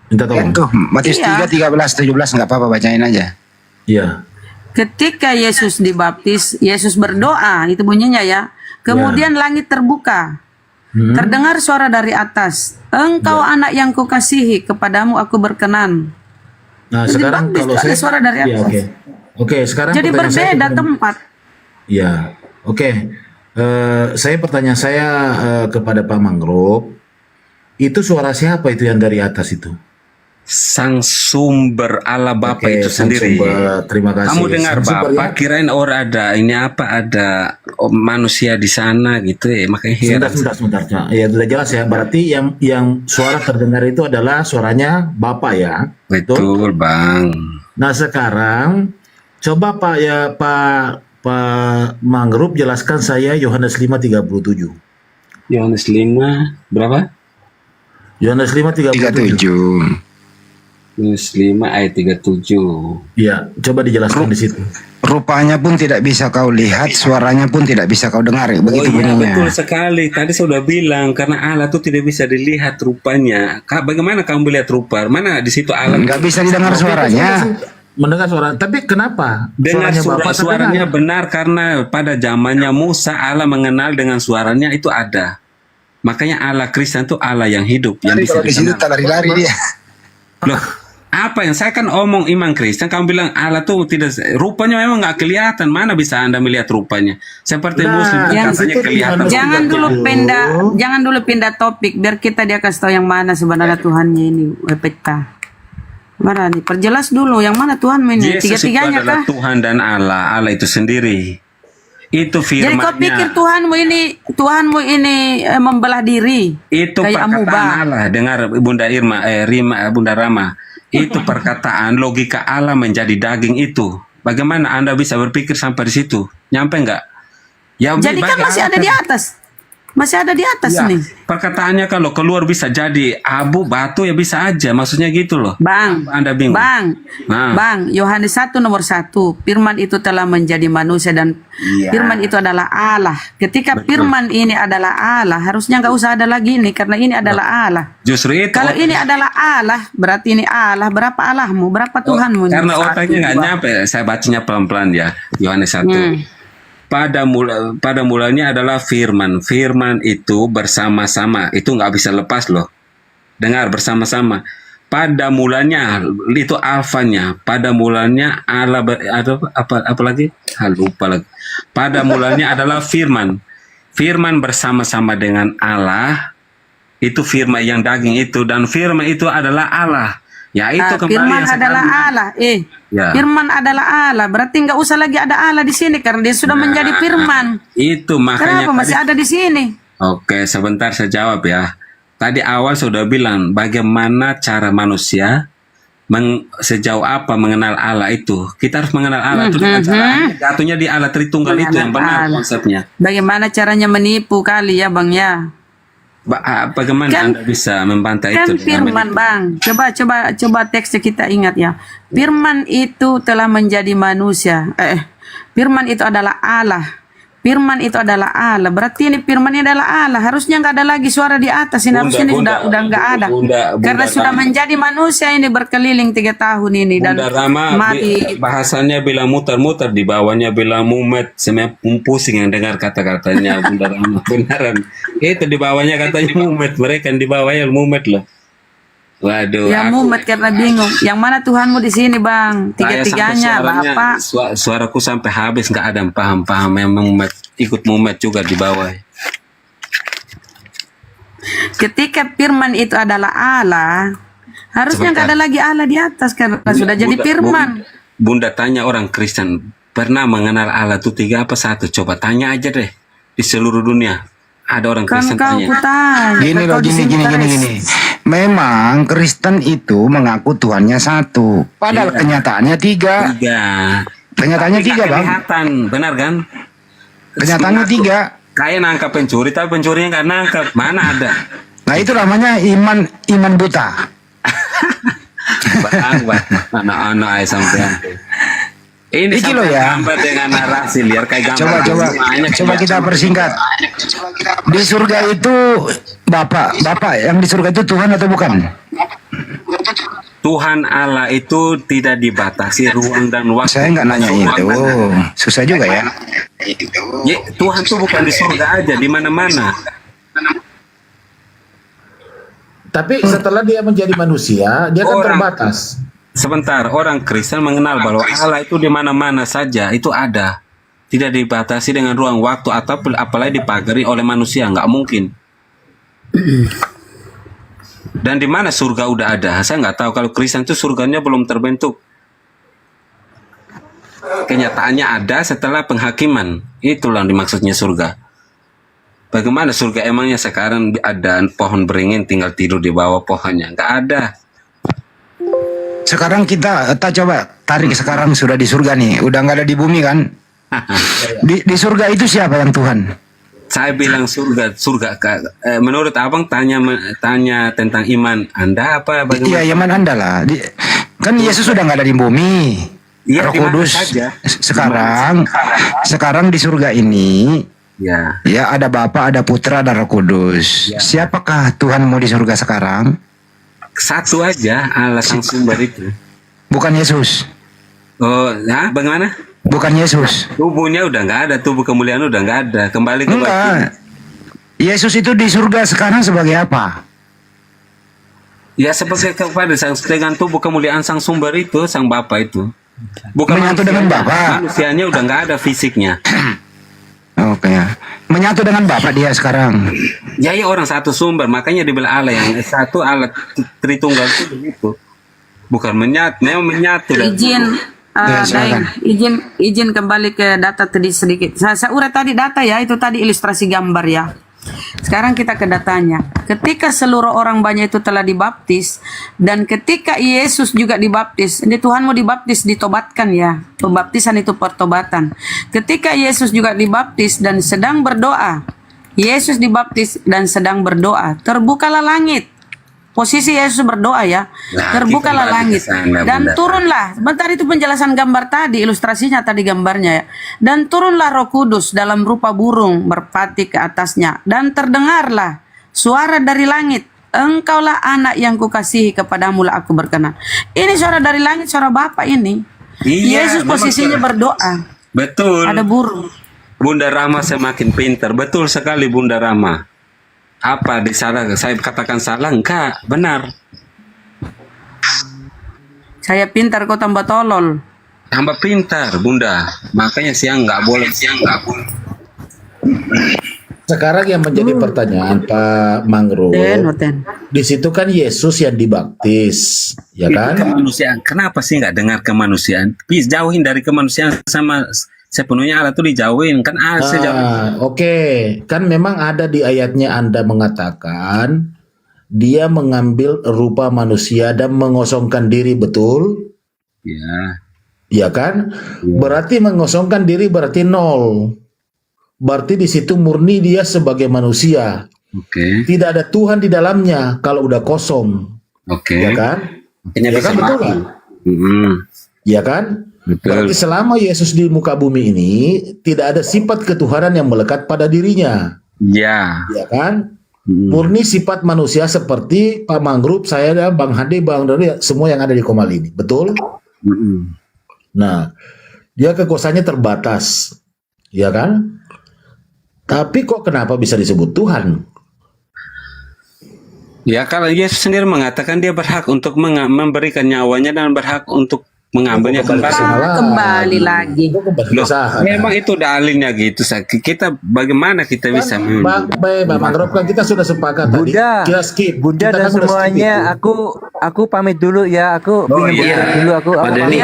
Minta tolong. Tuh, Matius Iya. 3, 13, 17 nggak apa-apa bacain aja. Iya. Ketika Yesus dibaptis, Yesus berdoa, itu bunyinya ya. Kemudian langit terbuka. Terdengar suara dari atas. Engkau anak yang kukasihi, kepadamu aku berkenan. Nah, Jadi sekarang dibaptis, kalau ada saya suara dari Iya, atas. oke. Oke, sekarang Jadi pertanyaan saya berbeda kepada- tempat. Ya, oke. Pertanyaan saya kepada Pak Mangrove, itu suara siapa itu yang dari atas itu? Sang sumber Allah Bapa Oke, itu sang sendiri. sumber. Terima kasih. Kamu dengar Sang sumber Bapak, ya? kirain orang ada ini apa ada manusia di sana gitu ya, makanya heran. Sebentar. Ya, sudah jelas ya. Berarti yang suara terdengar itu adalah suaranya Bapak ya. Betul, Bang. Nah, sekarang coba Pak Mangrove jelaskan saya Yohanes 5:37. Yohanes 5 berapa? Yohanes 5:37. Yohanes 5 ayat 37. Iya, coba dijelaskan di situ. Rupanya pun tidak bisa kau lihat, suaranya pun tidak bisa kau dengar. Begitu Oh iya, bunyinya. betul sekali. Tadi saya sudah bilang karena Allah itu tidak bisa dilihat rupanya. Bagaimana kamu melihat rupa? Mana di situ Allah? Nggak bisa didengar suaranya. Mendengar suara, tapi kenapa? Dengar Bapak suaranya terdengar. benar karena pada zamannya Musa Allah mengenal dengan suaranya itu ada. Makanya Allah Kristen itu Allah yang hidup yang Tapi bisa kalau di situ dikenal. tak lari-lari dia. Loh, apa yang saya kan omong iman Kristen, kamu bilang Allah tuh tidak, rupanya memang nggak kelihatan. Mana bisa Anda melihat rupanya? Seperti Muslim yang katanya itu kelihatan. Jangan dulu pindah topik biar kita dia kasih tahu yang mana sebenarnya Tuhannya ini peta. Mana nih? Perjelas dulu yang mana Tuhan ini? Yesus itu Tiga-tiganya adalah kah? Tuhan dan Allah, Allah itu sendiri. Itu Jadi kau pikir firman-Nya. Tuhanmu ini membelah diri Itu kayak perkataan amuba. Allah. Dengar Bunda Bunda Rama. Itu perkataan logika Allah menjadi daging itu. Bagaimana Anda bisa berpikir sampai di situ? Nyampe nggak? Ya, Jadi kan bagi masih Allah ada di atas. Masih ada di atas Ya, nih. perkataannya kalau keluar bisa jadi abu, batu ya bisa aja. Maksudnya gitu loh. Bang, Anda bingung? Nah. Bang, Yohanes 1 nomor 1, firman itu telah menjadi manusia dan Iya. firman itu adalah Allah. Ketika firman ini adalah Allah, harusnya nggak usah ada lagi ini karena ini adalah Allah. Justru itu. Kalau ini adalah Allah, berarti ini Allah. Berapa Allahmu? Berapa Tuhanmu? ini? Karena Satu, otaknya nggak dua. nyampe. Saya bacanya pelan-pelan ya. Yohanes 1. Pada mulanya adalah firman. Firman itu bersama-sama. Itu nggak bisa lepas loh. Dengar bersama-sama. pada mulanya itu alfanya, pada mulanya Allah apa lagi? Lupa lagi. Pada mulanya adalah firman. Firman bersama-sama dengan Allah, itu firman yang daging itu, dan firman itu adalah Allah. Ya itu kembali Firman yang adalah Allah. Ya. Firman adalah Allah. Berarti nggak usah lagi ada Allah di sini karena dia sudah menjadi firman. Itu makanya Kenapa masih ada di sini? Oke, sebentar saya jawab ya. Tadi awal sudah bilang bagaimana cara manusia sejauh apa mengenal Allah itu. Kita harus mengenal Allah itu dengan cara jatuhnya di Allah Tritunggal itu yang benar konsepnya. Bagaimana caranya menipu kali ya Bang ya? Bagaimana Anda bisa membantah itu? Kan firman Bang. Coba teksnya kita ingat ya. Firman itu telah menjadi manusia. Firman itu adalah Allah. Firman itu adalah Allah. Berarti ini firman ini adalah Allah. Harusnya nggak ada lagi suara di atas. Ini harusnya ini udah nggak ada. Karena sudah menjadi manusia ini berkeliling 3 tahun ini dan Bunda Rama mati. bahasanya bilang muter-muter, di bawahnya bilang mumet, semuanya pusing yang dengar kata-katanya Bunda Rama. Beneran. Itu di bawahnya katanya mumet, mereka yang di bawahnya mumet loh. Waduh. Ya mumet karena bingung. Yang mana Tuhanmu di sini Bang? Tiga-tiganya Bapak. Suaraku sampai habis, nggak ada yang paham-paham, yang mumet, ikut mumet juga di bawah. Ketika firman itu adalah Allah, harusnya nggak ada lagi Allah di atas karena sudah jadi firman. Bunda tanya orang Kristen, pernah mengenal Allah itu 3 apa 1? Coba tanya aja deh di seluruh dunia. Ada orang Kristen tanya. Gini loh, gini. Memang Kristen itu mengaku Tuhannya 1, padahal kenyataannya 3. Kenyataannya 3 Bang. Kelihatan, benar kan? Kenyataannya 3. Kayak nangkap pencuri, tapi pencurinya nggak nangkap. Mana ada? Nah itu namanya iman buta. Anak-anak ay sampean. Ini loh ya. Gambar dengan narasi liar kayak gambar. Coba kita persingkat. Di surga itu Bapak yang di surga itu Tuhan atau bukan? Tuhan Allah itu tidak dibatasi ruang dan waktu. Saya nggak nanya itu. Susah juga ya. Tuhan tuh bukan di surga aja, di mana-mana. Tapi setelah dia menjadi manusia, dia kan terbatas. Sebentar, orang Kristen mengenal bahwa Allah itu di mana-mana saja, itu ada. Tidak dibatasi dengan ruang waktu atau apalagi dipagari oleh manusia, nggak mungkin. Dan di mana surga udah ada? Saya nggak tahu, kalau Kristen itu surganya belum terbentuk. Kenyataannya ada setelah penghakiman. Itulah yang dimaksudnya surga. Bagaimana surga emangnya sekarang ada pohon beringin tinggal tidur di bawah pohonnya? Nggak ada. Sekarang kita coba tarik sekarang sudah di surga nih, udah nggak ada di bumi kan? Di surga itu siapa yang Tuhan? Saya bilang surga. Menurut abang tanya tentang iman Anda apa? Iya, iman Anda lah. Kan Yesus sudah nggak ada di bumi. Roh Kudus sekarang di surga ini. Ya ada Bapa, ada Putra, ada Roh Kudus. Siapakah Tuhanmu di surga sekarang? Satu aja, Allah sang sumber itu. Bukan Yesus. Oh, ya, bagaimana? Bukan Yesus. Tubuhnya udah nggak ada, tubuh kemuliaan udah nggak ada. Kembali ke Enggak. Yesus itu di surga sekarang sebagai apa? Ya sebagai kepada dengan tubuh kemuliaan sang sumber itu, sang Bapa itu. Bukan menyatu dengan Bapa. Manusianya udah nggak ada fisiknya. Oke. Menyatu dengan Bapa dia sekarang. Ya orang satu sumber, makanya dibilang Allah yang satu, Allah Tritunggal itu begitu. Bukan menyatu. Izin kembali ke data tadi sedikit. Saya urai tadi data ya, itu tadi ilustrasi gambar ya. Sekarang kita ke datanya. Ketika seluruh orang banyak itu telah dibaptis, dan ketika Yesus juga dibaptis, ini Tuhanmu dibaptis, ditobatkan ya. Pembaptisan itu pertobatan. Ketika Yesus juga dibaptis dan sedang berdoa, Yesus dibaptis dan sedang berdoa, terbukalah langit. Posisi Yesus berdoa ya, terbukalah langit dan turunlah. Bentar, itu penjelasan gambar tadi, ilustrasinya tadi gambarnya ya. Dan turunlah Roh Kudus dalam rupa burung berpati ke atasnya, dan terdengarlah suara dari langit, engkaulah anak yang kukasihi, kepadamu lah aku berkenan. Ini suara dari langit, suara Bapa ini. Yesus posisinya berdoa. Betul. Ada burung. Bunda Rama semakin pintar, betul sekali Bunda Rama. Apa disalah? Saya katakan salah? Enggak, benar. Saya pintar, kau tambah tolol. Tambah pintar, Bunda. Makanya siang nggak boleh. Sekarang yang menjadi pertanyaan Pak Mangrove, di situ kan Yesus yang dibaptis, ya Itu kan? kemanusiaan. Kenapa sih nggak dengar kemanusiaan? Please jauhin dari kemanusiaan sama sepenuhnya Allah tuh dijauhin kan Oke, kan memang ada di ayatnya Anda mengatakan dia mengambil rupa manusia dan mengosongkan diri, betul? Ya. Ya kan? Berarti mengosongkan diri berarti nol. Berarti di situ murni dia sebagai manusia. Oke. Tidak ada Tuhan di dalamnya kalau udah kosong. Oke. Ya kan? Makanya Ya bisa kan, betul mati. kan? Ya kan? Betul. Berarti selama Yesus di muka bumi ini tidak ada sifat ketuhanan yang melekat pada dirinya. Ya. Ya kan? Murni sifat manusia seperti Pak Mangrove, saya dan Bang Hadi, Bang Dori, semua yang ada di Komal ini. Betul? Nah, dia kekuasaannya terbatas. Ya kan? Tapi kok kenapa bisa disebut Tuhan? Ya kalau Yesus sendiri mengatakan dia berhak untuk memberikan nyawanya dan berhak untuk mengambilnya Kembali lagi. Loh, memang itu dalilnya gitu. Kita bagaimana kita bisa Bang Mangrove, kan kita sudah sepakat tadi. Kita skip. Bunda Kita dan kan udah skip semuanya, itu. aku pamit dulu ya. Aku ingin bergerak dulu. Aku Pak Denny.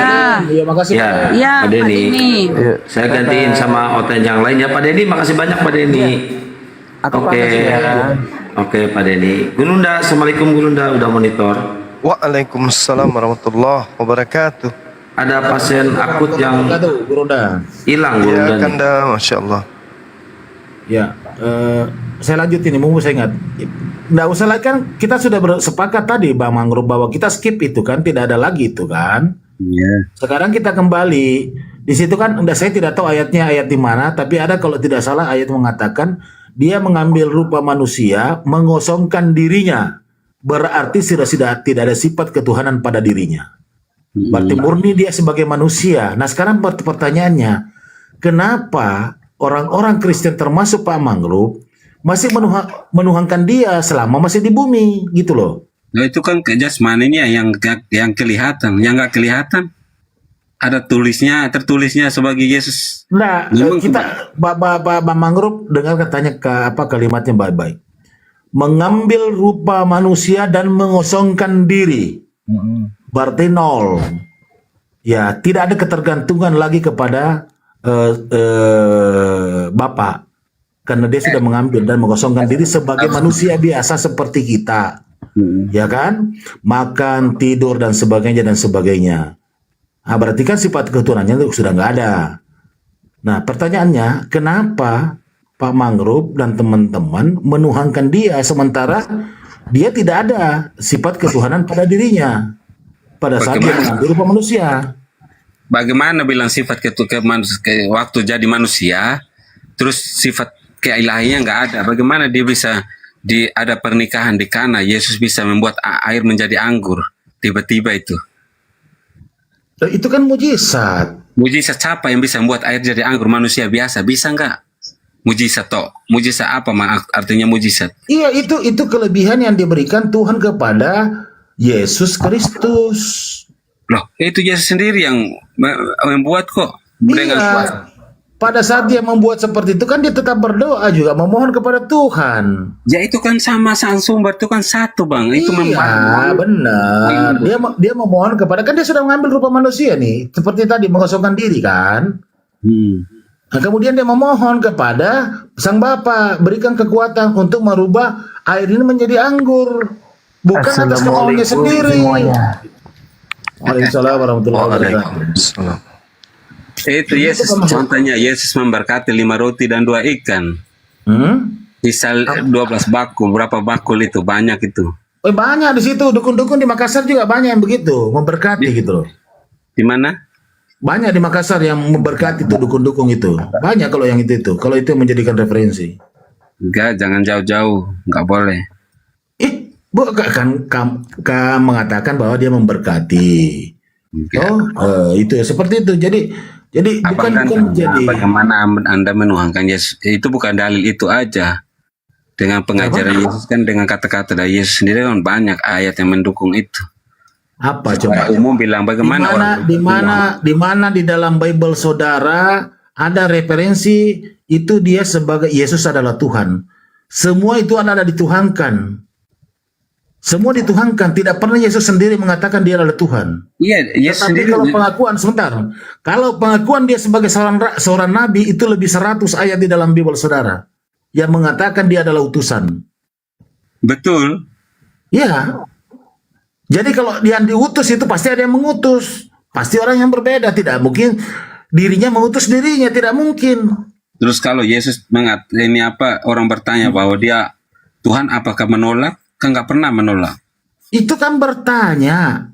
Iya, makasih. Ya, Ya, Pak Denny. Pak Denny. Saya gantiin sama Oten yang lain ya, Pak Denny. Makasih banyak Pak Denny. Oke. Oke, Pak Denny. Gurunda, Assalamualaikum Gurunda, udah monitor. Waalaikumsalam warahmatullahi wabarakatuh. Ada pasien akut yang hilang, Ya, Gurunda. Kanda, Masya Allah. Ya, saya lanjutin nih, mumpung saya ingat. Nggak usah lagi, kan kita sudah bersepakat tadi Bang Mangrove bahwa kita skip itu kan, tidak ada lagi itu kan. Sekarang kita kembali di situ kan. Saya tidak tahu ayatnya ayat di mana, tapi ada kalau tidak salah ayat mengatakan dia mengambil rupa manusia, mengosongkan dirinya. Berarti tidak ada sifat ketuhanan pada dirinya. Berarti murni dia sebagai manusia. Nah sekarang pertanyaannya, kenapa orang-orang Kristen termasuk Pak Mangrove masih menuhankan dia selama masih di bumi gitu loh? Nah, itu kan jasmaninya yang kelihatan, yang nggak kelihatan ada tertulisnya sebagai Yesus. Nah, kita Pak Mangrove dengar katanya kalimatnya baik-baik. Mengambil rupa manusia dan mengosongkan diri. Berarti nol. Ya, tidak ada ketergantungan lagi kepada Bapa. Karena dia sudah mengambil dan mengosongkan diri sebagai manusia biasa seperti kita. Ya kan? Makan, tidur dan sebagainya dan sebagainya. Nah, berarti kan sifat keturunannya sudah nggak ada. Nah, pertanyaannya, kenapa Pak Mangrove dan teman-teman menuhankan dia sementara dia tidak ada sifat ketuhanan pada dirinya pada saat dia mengambil rupa manusia? Bagaimana bilang sifat waktu jadi manusia, terus sifat keilahiannya nggak ada? Bagaimana dia bisa ada pernikahan di Kana, Yesus bisa membuat air menjadi anggur tiba-tiba itu? Itu kan mujizat. Mujizat siapa yang bisa membuat air jadi anggur? Manusia biasa bisa nggak? Mujizat toh. Mujizat apa artinya mujizat? Iya, itu kelebihan yang diberikan Tuhan kepada Yesus Kristus. Loh, itu Yesus sendiri yang membuat kok. Iya. Pada saat dia membuat seperti itu kan dia tetap berdoa juga, memohon kepada Tuhan. Ya itu kan sama sumber itu kan satu, Bang. Itu iya, benar. Dia memohon kepada, kan dia sudah mengambil rupa manusia nih, seperti tadi mengosongkan diri kan. Nah, kemudian dia memohon kepada Sang Bapa, berikan kekuatan untuk merubah air ini menjadi anggur, bukan atas kemauannya sendiri. Waalaikumsalam warahmatullahi wabarakatuh. Itu Yesus contohnya, Yesus memberkati 5 roti dan 2 ikan. Misal 12 bakul, berapa bakul itu? Banyak itu. Oh, banyak di situ, dukun-dukun di Makassar juga banyak yang begitu, memberkati gitu loh. Di mana? Banyak di Makassar yang memberkati itu, dukun-dukun itu. Banyak kalau yang itu. Kalau itu menjadikan referensi. Enggak, jangan jauh-jauh, enggak boleh. Kan mengatakan bahwa dia memberkati. Itu ya seperti itu. Jadi bukan jadi. Bagaimana Anda menuhankan Yesus? Itu bukan dalil itu aja. Dengan pengajaran Yesus kan, dengan kata-kata dari Yesus sendiri kan banyak ayat yang mendukung itu. Apa Secara coba? umum bilang bagaimana orang Di mana di dalam Bible saudara ada referensi itu dia sebagai Yesus adalah Tuhan. Semua itu ada dituhankan. Semua dituhankan. Tidak pernah Yesus sendiri mengatakan dia adalah Tuhan. Iya, Yesus Tetapi sendiri. kalau pengakuan sebentar, kalau pengakuan dia sebagai seorang nabi itu lebih 100 ayat di dalam Bible saudara yang mengatakan dia adalah utusan. Betul. Iya. Jadi kalau dia diutus itu pasti ada yang mengutus. Pasti orang yang berbeda. Tidak mungkin dirinya mengutus dirinya. Tidak mungkin. Terus kalau Yesus orang bertanya bahwa dia Tuhan, apakah menolak? Kan nggak pernah menolak. Itu kan bertanya.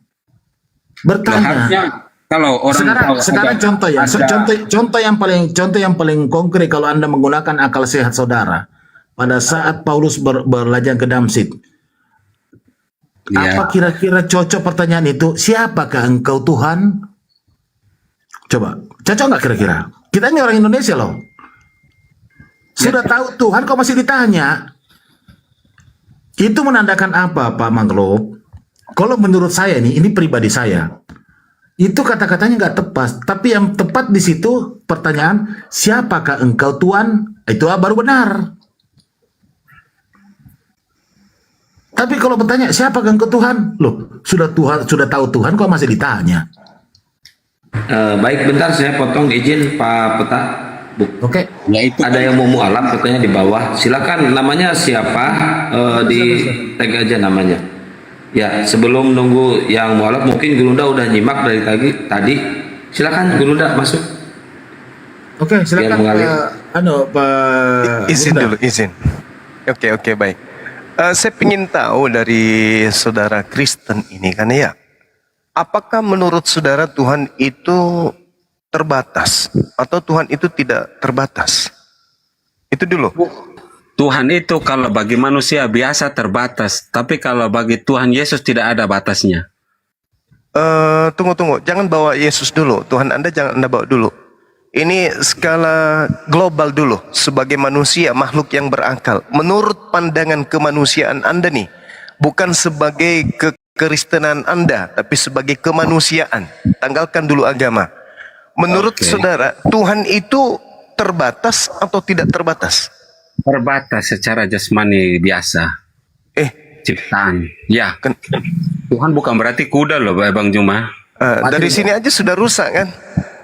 Harusnya kalau orang sekarang contoh ya. Contoh yang paling konkret kalau Anda menggunakan akal sehat saudara. Pada saat Paulus berlajang ke Damsik. Apa kira-kira cocok pertanyaan itu? Siapakah engkau Tuhan? Coba, cocok nggak kira-kira? Kita ini orang Indonesia loh. Sudah tahu Tuhan kok masih ditanya? Itu menandakan apa Pak Manglop? Kalau menurut saya ini pribadi saya. Itu kata-katanya nggak tepat. Tapi yang tepat di situ pertanyaan, siapakah engkau Tuhan? Itu baru benar. Tapi kalau bertanya siapakah engkau Tuhan? Loh, sudah tahu Tuhan kok masih ditanya? Baik, bentar saya potong izin Pak Peta. Oke. Ya, itu ada yang mau mualaf katanya di bawah. Silakan, namanya siapa? Di tag aja namanya. Ya, sebelum nunggu yang mualaf, mungkin Gurunda udah nyimak dari tadi. Silakan Gurunda masuk. Oke, silakan Pak. Izin dulu, izin. Oke, baik. Saya ingin tahu dari saudara Kristen ini kan ya, apakah menurut saudara Tuhan itu terbatas atau Tuhan itu tidak terbatas? Itu dulu. Tuhan itu kalau bagi manusia biasa terbatas, tapi kalau bagi Tuhan Yesus tidak ada batasnya. Tunggu, jangan bawa Yesus dulu. Tuhan Anda jangan Anda bawa dulu. Ini skala global dulu. Sebagai manusia, makhluk yang berakal, menurut pandangan kemanusiaan Anda nih, bukan sebagai kekristenan Anda, tapi sebagai kemanusiaan. Tanggalkan dulu agama. Menurut saudara, Tuhan itu terbatas atau tidak terbatas? Terbatas secara jasmani biasa. Ciptaan. Ya. Tuhan bukan berarti kuda loh, Bang Juma. Dari sini aja sudah rusak kan?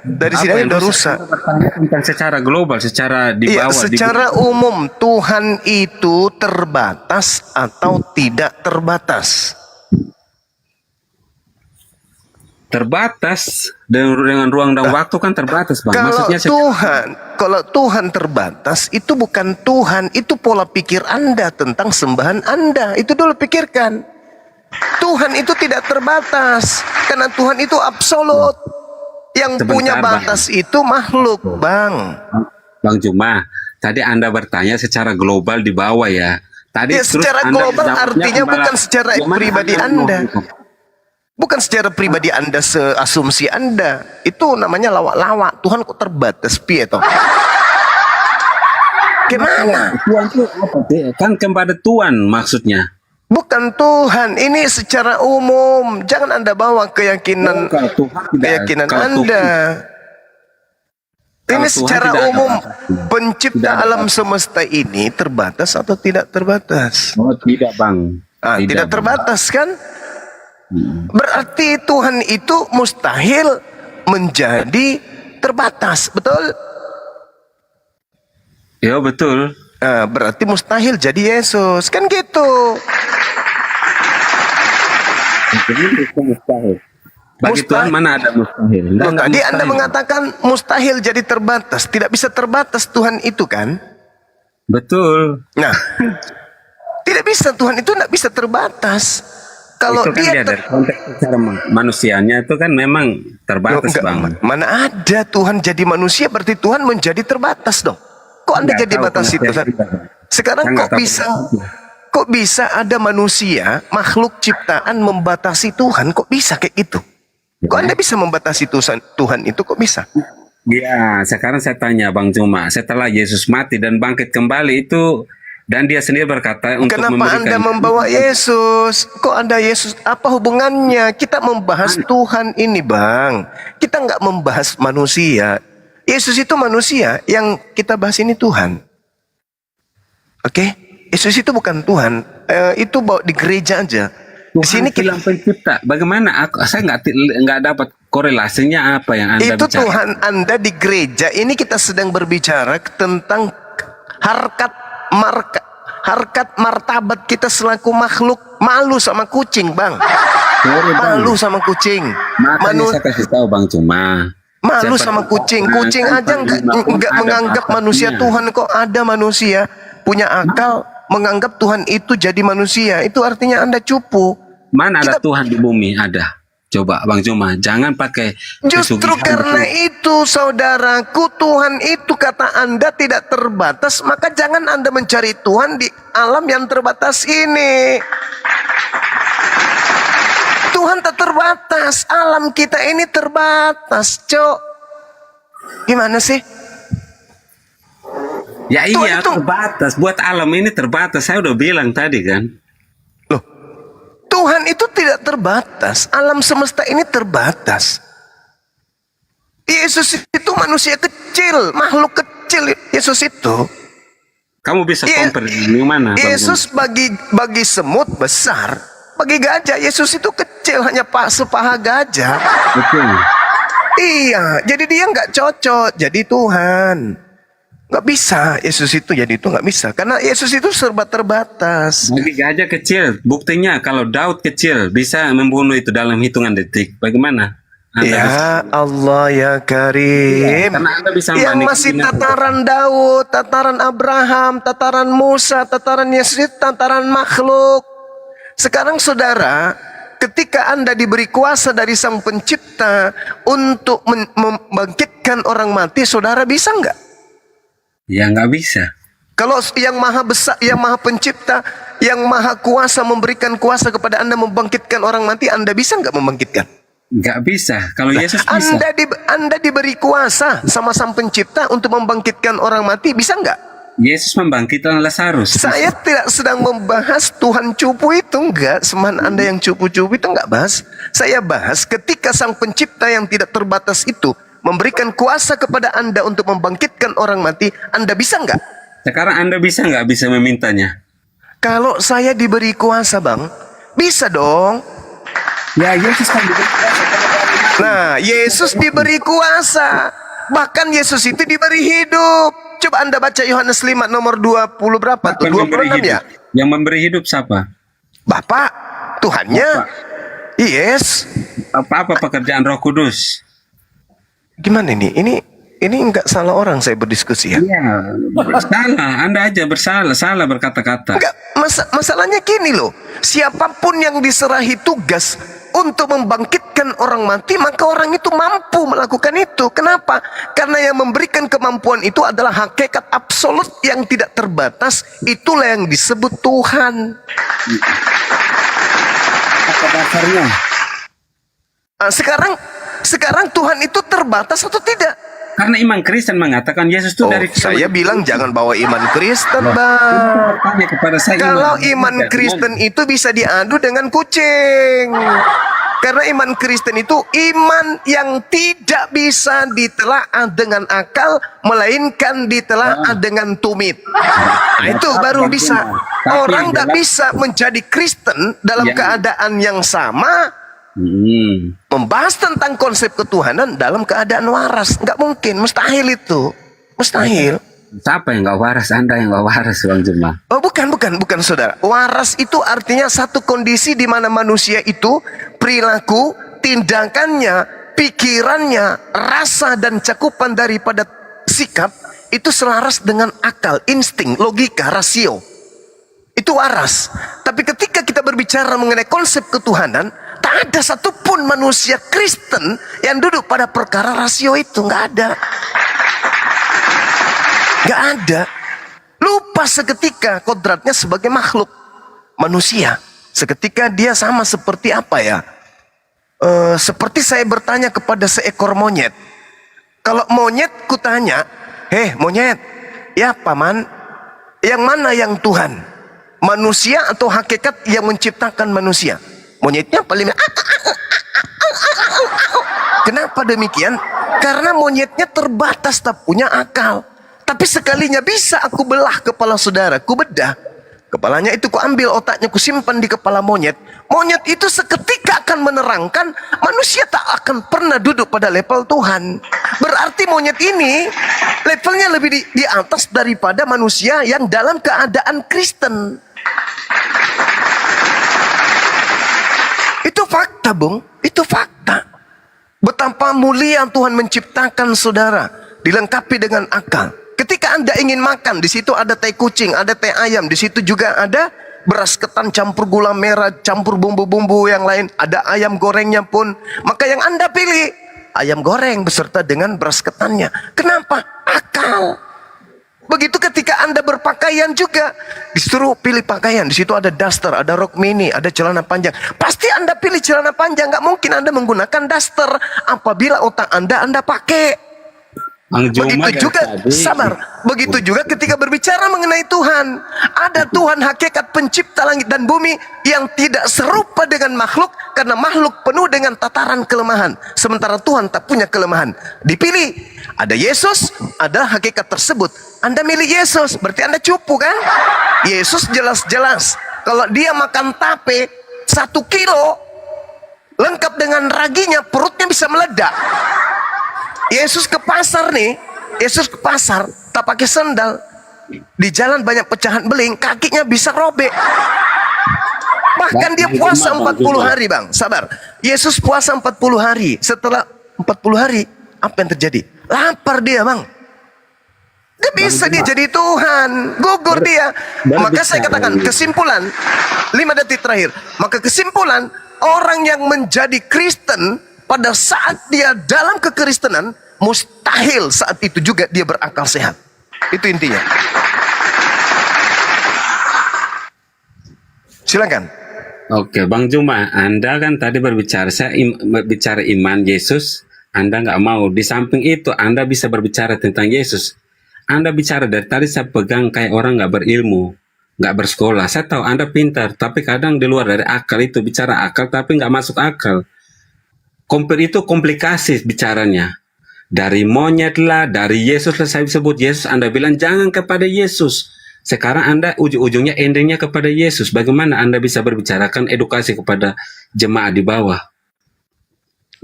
Dari sini aja sudah rusak. Tentang secara global, secara di bawah. Secara umum, Tuhan itu terbatas atau tidak terbatas? Terbatas dengan ruang dan waktu kan terbatas, Bang. Kalau Tuhan terbatas, itu bukan Tuhan, itu pola pikir Anda tentang sembahan Anda. Itu dulu pikirkan. Tuhan itu tidak terbatas karena Tuhan itu absolut. Yang punya batas itu makhluk, Bang. Bang Juma, tadi Anda bertanya secara global di bawah ya. Tadi secara global artinya bukan secara pribadi Anda. Bukan secara pribadi Anda, seasumsi Anda. Itu namanya lawak-lawak. Tuhan kok terbatas, piye toh? Gimana? Tuhan itu apa? Kan kepada Tuhan maksudnya. Bukan Tuhan, ini secara umum. Jangan Anda bawa keyakinan Anda. Ini secara umum. Pencipta alam semesta ini terbatas atau tidak terbatas? Oh, tidak, Bang. Tidak terbatas kan? Berarti Tuhan itu mustahil menjadi terbatas, betul? Ya, betul. Berarti mustahil jadi Yesus, kan gitu. Bagi Tuhan mana ada mustahil? Tadi Anda mengatakan mustahil jadi terbatas, tidak bisa terbatas Tuhan itu kan? Betul. Nah, tidak bisa, Tuhan itu tidak bisa terbatas. Kalau itu kan dia dari konteks secara manusianya itu kan memang terbatas, Bang. Mana ada Tuhan jadi manusia berarti Tuhan menjadi terbatas dong. Kok Anda jadi batasi Tuhan? Sekarang kok bisa ada manusia, makhluk ciptaan membatasi Tuhan? Kok bisa kayak gitu? Kok Anda bisa membatasi Tuhan itu, kok bisa? Ya, sekarang saya tanya Bang Juma, setelah Yesus mati dan bangkit kembali itu Dan dia sendiri berkata untuk Kenapa Anda memberikan membawa Yesus? Kok Anda Yesus? Apa hubungannya? Kita membahas Tuhan ini, Bang. Kita nggak membahas manusia. Yesus itu manusia, yang kita bahas ini Tuhan. Oke? Yesus itu bukan Tuhan. Itu bawa di gereja aja. Di sini kita bilang pencipta. Bagaimana? Saya nggak dapat korelasinya apa yang Anda itu bicara. Tuhan Anda di gereja. Ini kita sedang berbicara tentang harkat martabat kita selaku makhluk. Malu sama kucing, Bang. Malu sama kucing. Makanya saya kasih tahu Bang Cuma. Malu sama kucing. Kucing aja nggak menganggap manusia Tuhan. Kok ada manusia punya akal menganggap Tuhan itu jadi manusia? Itu artinya Anda cupu. Mana ada Tuhan di bumi? Ada. Coba Bang Cuma, jangan pakai Justru karena itu, saudaraku, Tuhan itu kata Anda tidak terbatas, maka jangan Anda mencari Tuhan di alam yang terbatas ini. Tuhan tak terbatas, alam kita ini terbatas, Cok. Gimana sih? Ya iya, terbatas. Buat alam ini terbatas. Saya udah bilang tadi kan. Loh, Tuhan itu tidak terbatas. Alam semesta ini terbatas. Yesus itu manusia kecil, makhluk kecil. Yesus itu. Kamu bisa compare di mana? Bang Yesus bagi semut besar. Bagi gajah, Yesus itu kecil, hanya sepaha gajah. Betul. Iya, jadi dia nggak cocok jadi Tuhan. Nggak bisa, Yesus itu jadi itu nggak bisa. Karena Yesus itu serba terbatas. Bagi gajah kecil, buktinya kalau Daud kecil bisa membunuh itu dalam hitungan detik. Bagaimana? Ya Allah ya Karim. Karena Anda bisa yang masih tataran Daud, tataran Abraham, tataran Musa, tataran Yesus, tataran makhluk. Sekarang saudara, ketika Anda diberi kuasa dari Sang Pencipta untuk membangkitkan orang mati, saudara bisa nggak? Ya nggak bisa. Kalau yang maha besar, yang maha pencipta, yang maha kuasa memberikan kuasa kepada Anda membangkitkan orang mati, Anda bisa nggak membangkitkan? Nggak bisa. Kalau Yesus bisa. Anda diberi kuasa sama Sang Pencipta untuk membangkitkan orang mati, bisa nggak? Yesus membangkitkan Lazarus. Saya tidak sedang membahas Tuhan cupu itu, enggak. Seman Anda yang cupu-cupu itu enggak bahas. Saya bahas ketika Sang Pencipta yang tidak terbatas itu memberikan kuasa kepada Anda untuk membangkitkan orang mati, Anda bisa enggak? Sekarang Anda bisa nggak bisa memintanya? Kalau saya diberi kuasa, Bang, bisa dong. Ya, Yesus kan diberi kuasa. Nah, Yesus diberi kuasa. Bahkan Yesus itu diberi hidup. Coba Anda baca Yohanes 5 nomor 20 berapa tuh? 26 ya? Yang memberi hidup siapa? Bapak, Tuhannya. Yes. Apa pekerjaan Roh Kudus? Gimana ini? Ini enggak salah orang saya berdiskusi ya? Iya, salah. Anda aja salah berkata-kata. Enggak, masalahnya gini loh. Siapapun yang diserahi tugas untuk membangkitkan orang mati, maka orang itu mampu melakukan itu. Kenapa? Karena yang memberikan kemampuan itu adalah hakikat absolut yang tidak terbatas. Itulah yang disebut Tuhan. Apa dasarnya? Sekarang Tuhan itu terbatas atau tidak? Karena iman Kristen mengatakan Yesus itu dari saya bilang jangan bawa iman Kristen, Bang. Kalau iman Kristen itu bisa diadu dengan kucing. Karena iman Kristen itu iman yang tidak bisa ditelaah dengan akal, melainkan ditelaah dengan tumit. Nah, itu baru bisa. Orang tidak bisa menjadi Kristen dalam keadaan yang sama, membahas tentang konsep ketuhanan dalam keadaan waras. Nggak mungkin, mustahil itu. Mustahil. Siapa yang nggak waras? Anda yang nggak waras, Bang Juma. Oh, bukan saudara. Waras itu artinya satu kondisi di mana manusia itu perilaku, tindakannya, pikirannya, rasa dan cakupan daripada sikap itu selaras dengan akal, insting, logika, rasio. Itu waras. Tapi ketika kita berbicara mengenai konsep ketuhanan, tak ada satupun manusia Kristen yang duduk pada perkara rasio itu. Nggak ada. Nggak ada. Lupa seketika kodratnya sebagai makhluk manusia. Seketika dia sama seperti apa ya? Seperti saya bertanya kepada seekor monyet. Kalau monyet kutanya, monyet, ya paman, Yang mana yang Tuhan? Manusia atau hakikat yang menciptakan manusia? Monyetnya paling... Kenapa demikian? Karena monyetnya terbatas, tak punya akal. Tapi sekalinya bisa aku belah kepala saudara, ku bedah kepalanya itu, ku ambil otaknya, ku simpan di kepala monyet. Monyet itu seketika akan menerangkan, manusia tak akan pernah duduk pada level Tuhan. Berarti monyet ini levelnya lebih di atas daripada manusia yang dalam keadaan Kristen. Itu fakta, Bung. Itu fakta. Betapa mulia Tuhan menciptakan saudara, dilengkapi dengan akal. Ketika Anda ingin makan, di situ ada teh kucing, ada teh ayam, di situ juga ada beras ketan campur gula merah, campur bumbu-bumbu yang lain, ada ayam gorengnya pun. Maka yang Anda pilih ayam goreng beserta dengan beras ketannya. Kenapa? Akal. Begitu ketika Anda berpakaian juga, disuruh pilih pakaian. Di situ ada daster, ada rok mini, ada celana panjang. Pasti Anda pilih celana panjang. Nggak mungkin Anda menggunakan daster apabila otak Anda pakai. Begitu juga, sabar. Begitu juga ketika berbicara mengenai Tuhan. Ada Tuhan hakikat pencipta langit dan bumi yang tidak serupa dengan makhluk, karena makhluk penuh dengan tataran kelemahan. Sementara Tuhan tak punya kelemahan. Dipilih. Ada Yesus, ada hakikat tersebut. Anda milih Yesus, berarti Anda cupu kan? Yesus jelas-jelas. Kalau dia makan tape 1 kilo, lengkap dengan raginya, perutnya bisa meledak. Yesus ke pasar nih, Yesus ke pasar, tak pakai sendal. Di jalan banyak pecahan beling, kakinya bisa robek. Bahkan dia puasa 40 hari, Bang. Sabar. Yesus puasa 40 hari. Setelah 40 hari, apa yang terjadi? Lapar dia, Bang. Dia bisa dia jadi Tuhan. Gugur dia. Maka saya katakan, kesimpulan, 5 detik terakhir. Maka kesimpulan, orang yang menjadi Kristen pada saat dia dalam kekristenan, mustahil saat itu juga dia berakal sehat. Itu intinya. Silakan. Oke, Bang Juma, Anda kan tadi berbicara, saya berbicara iman Yesus, Anda nggak mau. Di samping itu, Anda bisa berbicara tentang Yesus. Anda bicara dari tadi saya pegang kayak orang nggak berilmu, nggak bersekolah. Saya tahu Anda pintar, tapi kadang di luar dari akal itu bicara akal, tapi nggak masuk akal. Itu komplikasi bicaranya. Dari monyet lah, dari Yesus lah, saya sebut Yesus, Anda bilang jangan kepada Yesus. Sekarang Anda ujung-ujungnya endingnya kepada Yesus. Bagaimana Anda bisa berbicarakan edukasi kepada jemaat di bawah?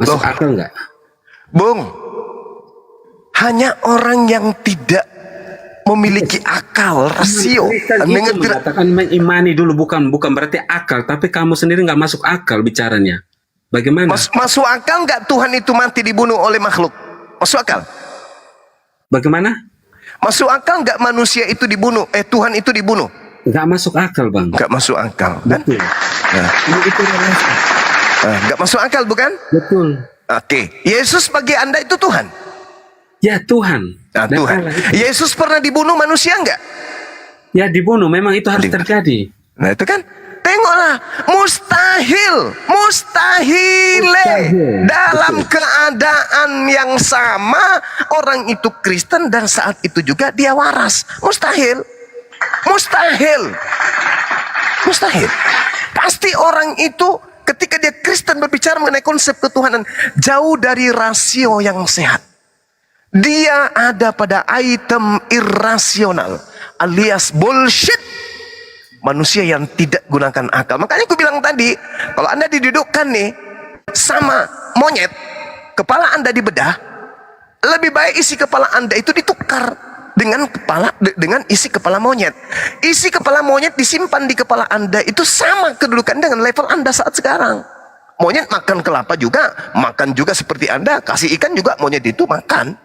Masuk akal nggak? Bung, hanya orang yang tidak memiliki akal, rasio. Yesus mengatakan mengimani dulu, bukan berarti akal, tapi kamu sendiri nggak masuk akal bicaranya. Bagaimana? Masuk akal nggak Tuhan itu mati dibunuh oleh makhluk? Masuk akal? Bagaimana? Masuk akal nggak manusia itu dibunuh? Tuhan itu dibunuh? Nggak masuk akal, Bang. Nggak masuk akal, kan? Betul. Nah. Nggak masuk akal, bukan? Betul. Oke. Yesus bagi Anda itu Tuhan? Ya, Tuhan. Nah, Tuhan. Yesus pernah dibunuh manusia nggak? Ya, dibunuh. Memang itu harus terjadi. Nah, itu kan? Tengoklah, mustahil dalam keadaan yang sama orang itu Kristen dan saat itu juga dia waras. Mustahil. Pasti orang itu ketika dia Kristen berbicara mengenai konsep ketuhanan jauh dari rasio yang sehat. Dia ada pada item irrasional alias bullshit. Manusia yang tidak gunakan akal. Makanya aku bilang tadi, kalau Anda didudukkan nih sama monyet, kepala Anda dibedah, lebih baik isi kepala Anda itu ditukar dengan isi kepala monyet. Isi kepala monyet disimpan di kepala Anda itu sama kedudukan dengan level Anda saat sekarang. Monyet makan kelapa juga, makan juga seperti Anda, kasih ikan juga monyet itu makan.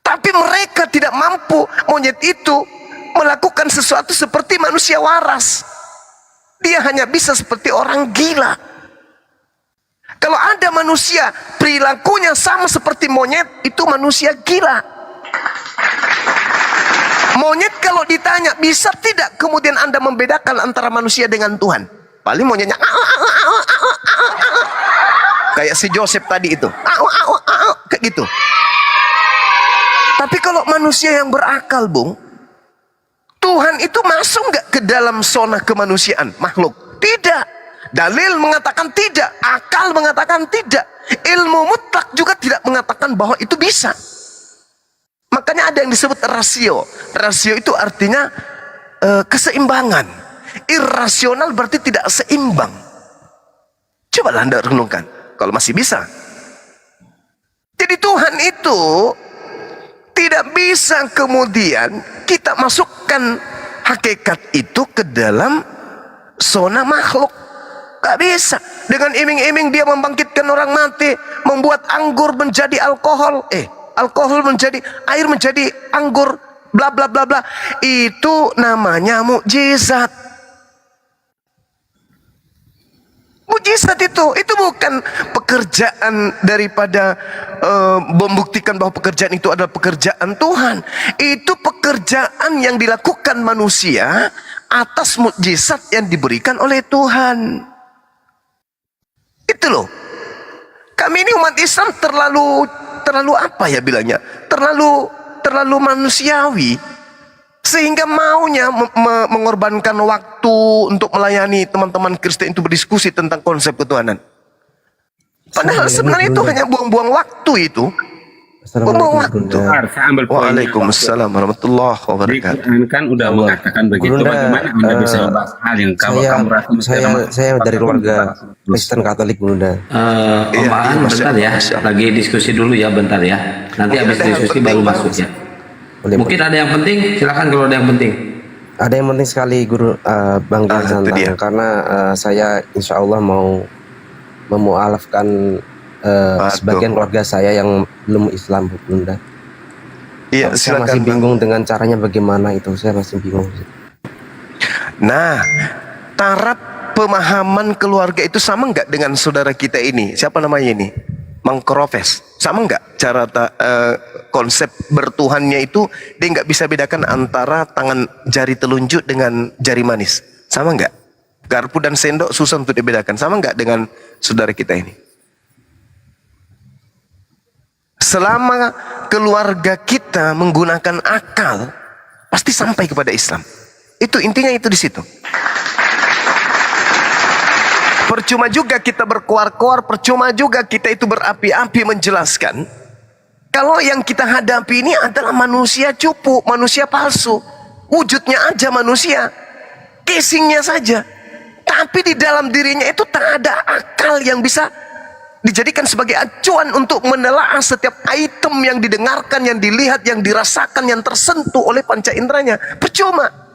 Tapi mereka tidak mampu monyet itu melakukan sesuatu seperti manusia waras. Dia hanya bisa seperti orang gila. Kalau ada manusia perilakunya sama seperti monyet, itu manusia gila. Monyet kalau ditanya bisa tidak kemudian Anda membedakan antara manusia dengan Tuhan? Paling monyetnya kayak si Joseph tadi itu, kayak gitu. Tapi kalau manusia yang berakal, Bung, Tuhan itu masuk nggak ke dalam zona kemanusiaan makhluk? Tidak. Dalil mengatakan tidak, akal mengatakan tidak, ilmu mutlak juga tidak mengatakan bahwa itu bisa. Makanya ada yang disebut rasio. Rasio itu artinya keseimbangan. Irrasional berarti tidak seimbang. Cobalah Anda renungkan, kalau masih bisa. Jadi Tuhan itu tidak bisa kemudian kita masukkan hakikat itu ke dalam zona makhluk. Gak bisa. Dengan iming-iming dia membangkitkan orang mati, membuat anggur menjadi alkohol, alkohol menjadi air, menjadi anggur, bla bla bla bla. Itu namanya mukjizat. Mukjizat itu bukan pekerjaan daripada membuktikan bahwa pekerjaan itu adalah pekerjaan Tuhan. Itu pekerjaan yang dilakukan manusia atas mukjizat yang diberikan oleh Tuhan. Itu loh. Kami ini umat Islam terlalu apa ya bilangnya? Terlalu manusiawi. Sehingga maunya mengorbankan waktu untuk melayani teman-teman Kristen itu berdiskusi tentang konsep ketuhanan. Padahal sebenarnya itu hanya buang-buang waktu itu. Buang-buang waktu. Waalaikumsalam warahmatullahi wabarakatuh. Kan udah mengatakan begitu. Bagaimana Anda bisa membahas hal yang kamu rasa? Saya dari keluarga Kristen Katolik, Bunda. Om bentar ya. Lagi diskusi dulu ya, bentar ya. Nanti habis diskusi baru masuk ya. Mungkin ada yang penting, silakan kalau ada yang penting. Ada yang penting sekali Guru Bang Santang, karena saya insya Allah mau memualafkan sebagian keluarga saya yang belum Islam, Bunda. Iya, saya masih bingung dengan caranya bagaimana itu, saya masih bingung. Nah, taraf pemahaman keluarga itu sama nggak dengan saudara kita ini? Siapa namanya ini? Mang Krofes. Sama nggak cara konsep bertuhannya itu? Dia nggak bisa bedakan antara tangan jari telunjuk dengan jari manis. Sama nggak? Garpu dan sendok susah untuk dibedakan. Sama nggak dengan saudara kita ini? Selama keluarga kita menggunakan akal, pasti sampai kepada Islam. Itu intinya, itu di situ. Percuma juga kita berkoar-koar, percuma juga kita itu berapi-api menjelaskan. Kalau yang kita hadapi ini adalah manusia cupu, manusia palsu. Wujudnya aja manusia, casingnya saja. Tapi di dalam dirinya itu tak ada akal yang bisa dijadikan sebagai acuan untuk menelaah setiap item yang didengarkan, yang dilihat, yang dirasakan, yang tersentuh oleh panca inderanya. Percuma.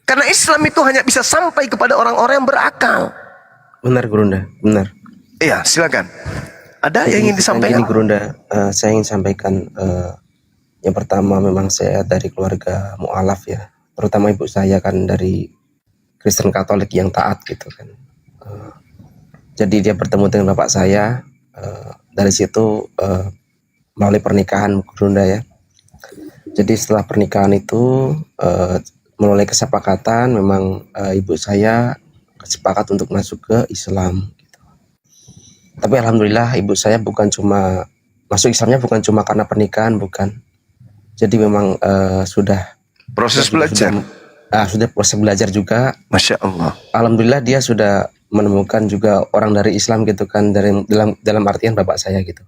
Karena Islam itu hanya bisa sampai kepada orang-orang yang berakal. Benar, Gurunda, benar. Iya, silakan. Ada yang ingin disampaikan? Gini, Gurunda, saya ingin sampaikan yang pertama, memang saya dari keluarga mu'alaf ya, terutama ibu saya kan dari Kristen Katolik yang taat gitu kan. Jadi dia bertemu dengan bapak saya, dari situ melalui pernikahan, Gurunda ya. Jadi setelah pernikahan itu melalui kesepakatan, memang ibu saya sepakat untuk masuk ke Islam gitu. Tapi alhamdulillah ibu saya bukan cuma masuk Islamnya bukan cuma karena pernikahan, bukan. Jadi memang sudah proses belajar. Sudah proses belajar juga. Masya Allah. Alhamdulillah dia sudah menemukan juga orang dari Islam gitu kan, dalam artian bapak saya gitu.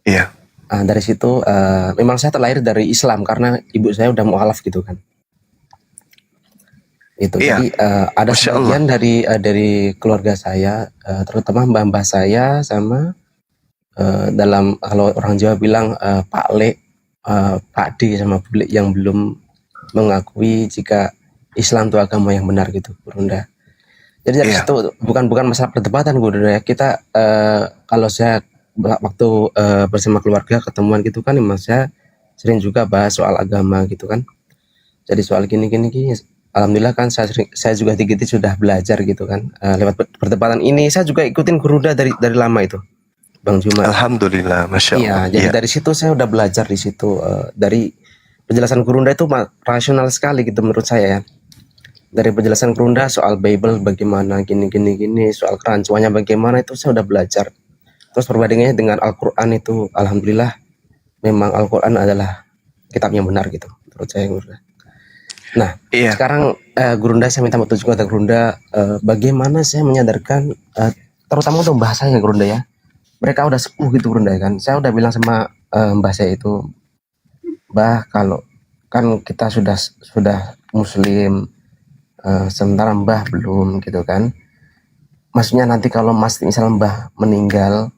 Iya. Dari situ memang saya terlahir dari Islam karena ibu saya udah mu'alaf gitu kan. Itu iya. Jadi ada sebagian dari keluarga saya, terutama mbah-mbah saya sama dalam kalau orang Jawa bilang Pak Le, Pak D sama Bu Le yang belum mengakui jika Islam itu agama yang benar gitu, Gurunda. Jadi dari situ bukan masalah perdebatan, Gurunda ya. Kita kalau saya waktu bersama keluarga ketemuan gitu kan, memang saya sering juga bahas soal agama gitu kan. Jadi soal gini. Alhamdulillah kan saya juga dikit sudah belajar gitu kan, lewat perdebatan ini saya juga ikutin Gurunda dari lama itu, Bang Juma. Alhamdulillah, masya Allah. Iya, jadi dari situ saya udah belajar di situ, dari penjelasan Gurunda itu rasional sekali gitu menurut saya ya. Dari penjelasan Gurunda soal Bible bagaimana gini, soal kerancuannya bagaimana, itu saya udah belajar. Terus perbandingannya dengan Al-Quran itu, alhamdulillah memang Al-Quran adalah kitab yang benar gitu menurut saya, Gurunda. Nah, sekarang Gurunda saya minta petunjuk kepada Gurunda, bagaimana saya menyadarkan, terutama untuk mbah saya Gurunda ya. Mereka udah sepuh gitu Gurunda ya kan. Saya udah bilang sama mbah saya itu, Mbah, kalau kan kita sudah Muslim, sementara mbah belum gitu kan. Maksudnya nanti kalau misal mbah meninggal,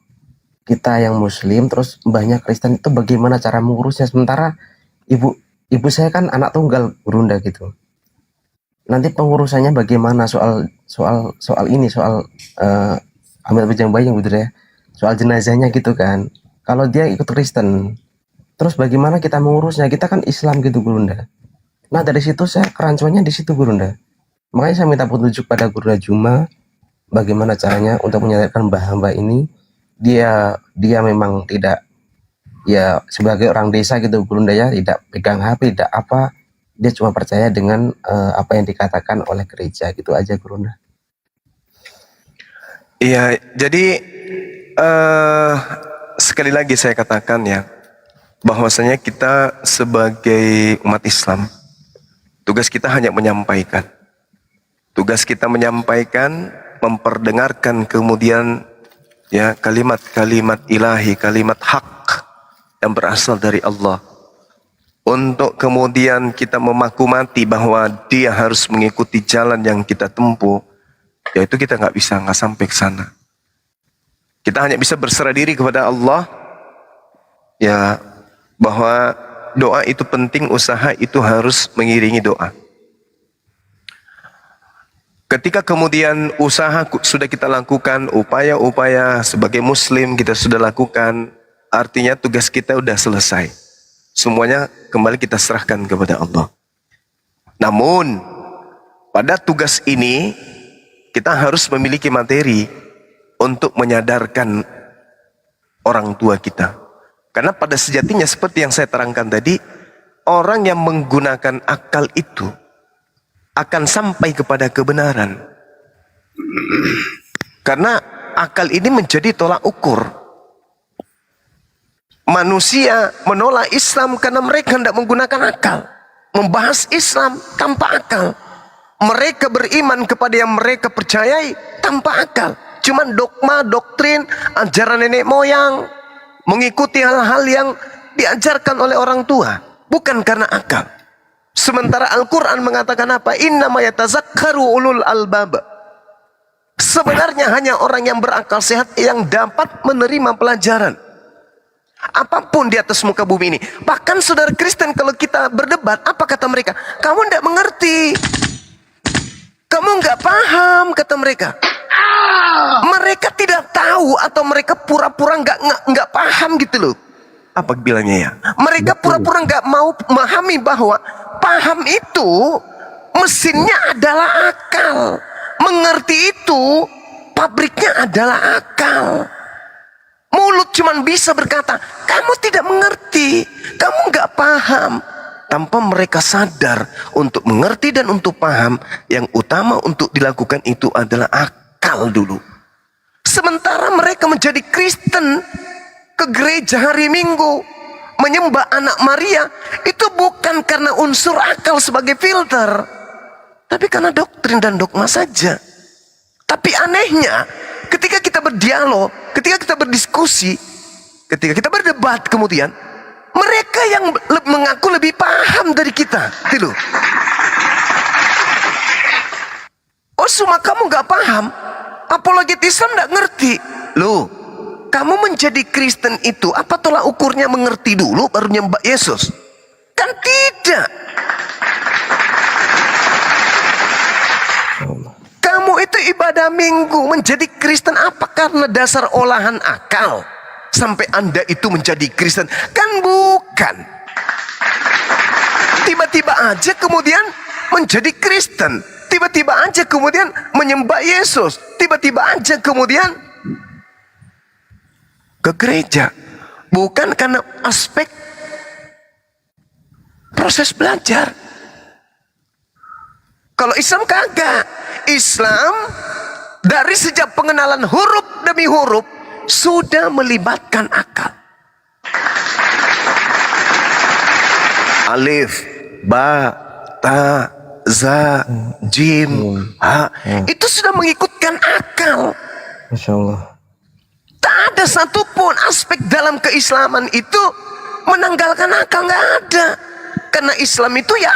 kita yang Muslim terus mbahnya Kristen, itu bagaimana cara mengurusnya, sementara ibu saya kan anak tunggal Gurunda gitu. Nanti pengurusannya bagaimana soal ini, soal ambil bejang bayi gitu ya, soal jenazahnya gitu kan. Kalau dia ikut Kristen, terus bagaimana kita mengurusnya? Kita kan Islam gitu Gurunda. Nah dari situ saya kerancuannya di situ Gurunda. Makanya saya minta petunjuk pada Gurunda Juma, bagaimana caranya untuk menyadarkan mbah-mbah ini, dia memang tidak, ya sebagai orang desa gitu Gurunda ya, tidak pegang HP, tidak apa, dia cuma percaya dengan apa yang dikatakan oleh gereja, gitu aja Gurunda. Iya, jadi sekali lagi saya katakan ya, bahwasanya kita sebagai umat Islam, tugas kita hanya menyampaikan. Tugas kita menyampaikan, memperdengarkan kemudian ya kalimat-kalimat ilahi, kalimat hak yang berasal dari Allah. Untuk kemudian kita memakmati bahwa dia harus mengikuti jalan yang kita tempuh, yaitu kita nggak sampai ke sana. Kita hanya bisa berserah diri kepada Allah, ya, bahwa doa itu penting, usaha itu harus mengiringi doa. Ketika kemudian usaha sudah kita lakukan, upaya-upaya sebagai Muslim kita sudah lakukan, artinya tugas kita sudah selesai. Semuanya kembali kita serahkan kepada Allah. Namun, pada tugas ini, kita harus memiliki materi untuk menyadarkan orang tua kita. Karena pada sejatinya seperti yang saya terangkan tadi, orang yang menggunakan akal itu akan sampai kepada kebenaran. Karena akal ini menjadi tolak ukur. Manusia menolak Islam karena mereka tidak menggunakan akal. Membahas Islam tanpa akal. Mereka beriman kepada yang mereka percayai tanpa akal. Cuman dogma, doktrin, ajaran nenek moyang, mengikuti hal-hal yang diajarkan oleh orang tua, bukan karena akal. Sementara Al-Quran mengatakan apa? Innama yatazakkaru ulul albab. Sebenarnya hanya orang yang berakal sehat yang dapat menerima pelajaran. Apapun di atas muka bumi ini. Bahkan saudara Kristen kalau kita berdebat, apa kata mereka? Kamu tidak mengerti. Kamu nggak paham, kata mereka. Mereka tidak tahu atau mereka pura-pura nggak paham gitu loh. Apa bilangnya ya? Mereka pura-pura nggak mau memahami bahwa paham itu mesinnya adalah akal. Mengerti itu pabriknya adalah akal. Mulut cuman bisa berkata, kamu tidak mengerti, kamu nggak paham. Tanpa mereka sadar untuk mengerti dan untuk paham, yang utama untuk dilakukan itu adalah akal dulu. Sementara mereka menjadi Kristen, ke gereja hari Minggu, menyembah anak Maria, itu bukan karena unsur akal sebagai filter, tapi karena doktrin dan dogma saja. Tapi anehnya, ketika kita berdialog, ketika kita berdiskusi, ketika kita berdebat kemudian, mereka yang mengaku lebih paham dari kita. Gitu. Oh, cuma kamu gak paham, apologet Islam gak ngerti. Loh, kamu menjadi Kristen itu apa tolak ukurnya mengerti dulu baru nyembah Yesus? Kan tidak. Kamu itu ibadah minggu menjadi Kristen apa karena dasar olahan akal sampai Anda itu menjadi Kristen? Kan bukan. Tiba-tiba aja kemudian menjadi Kristen, tiba-tiba aja kemudian menyembah Yesus, tiba-tiba aja kemudian ke gereja, bukan karena aspek proses belajar. Kalau Islam kagak. Islam dari sejak pengenalan huruf demi huruf sudah melibatkan akal. Alif, ba, ta, za, jim, ha. Itu sudah mengikutkan akal. Masya Allah. Tak ada satupun aspek dalam keislaman itu menanggalkan akal, nggak ada. Karena Islam itu ya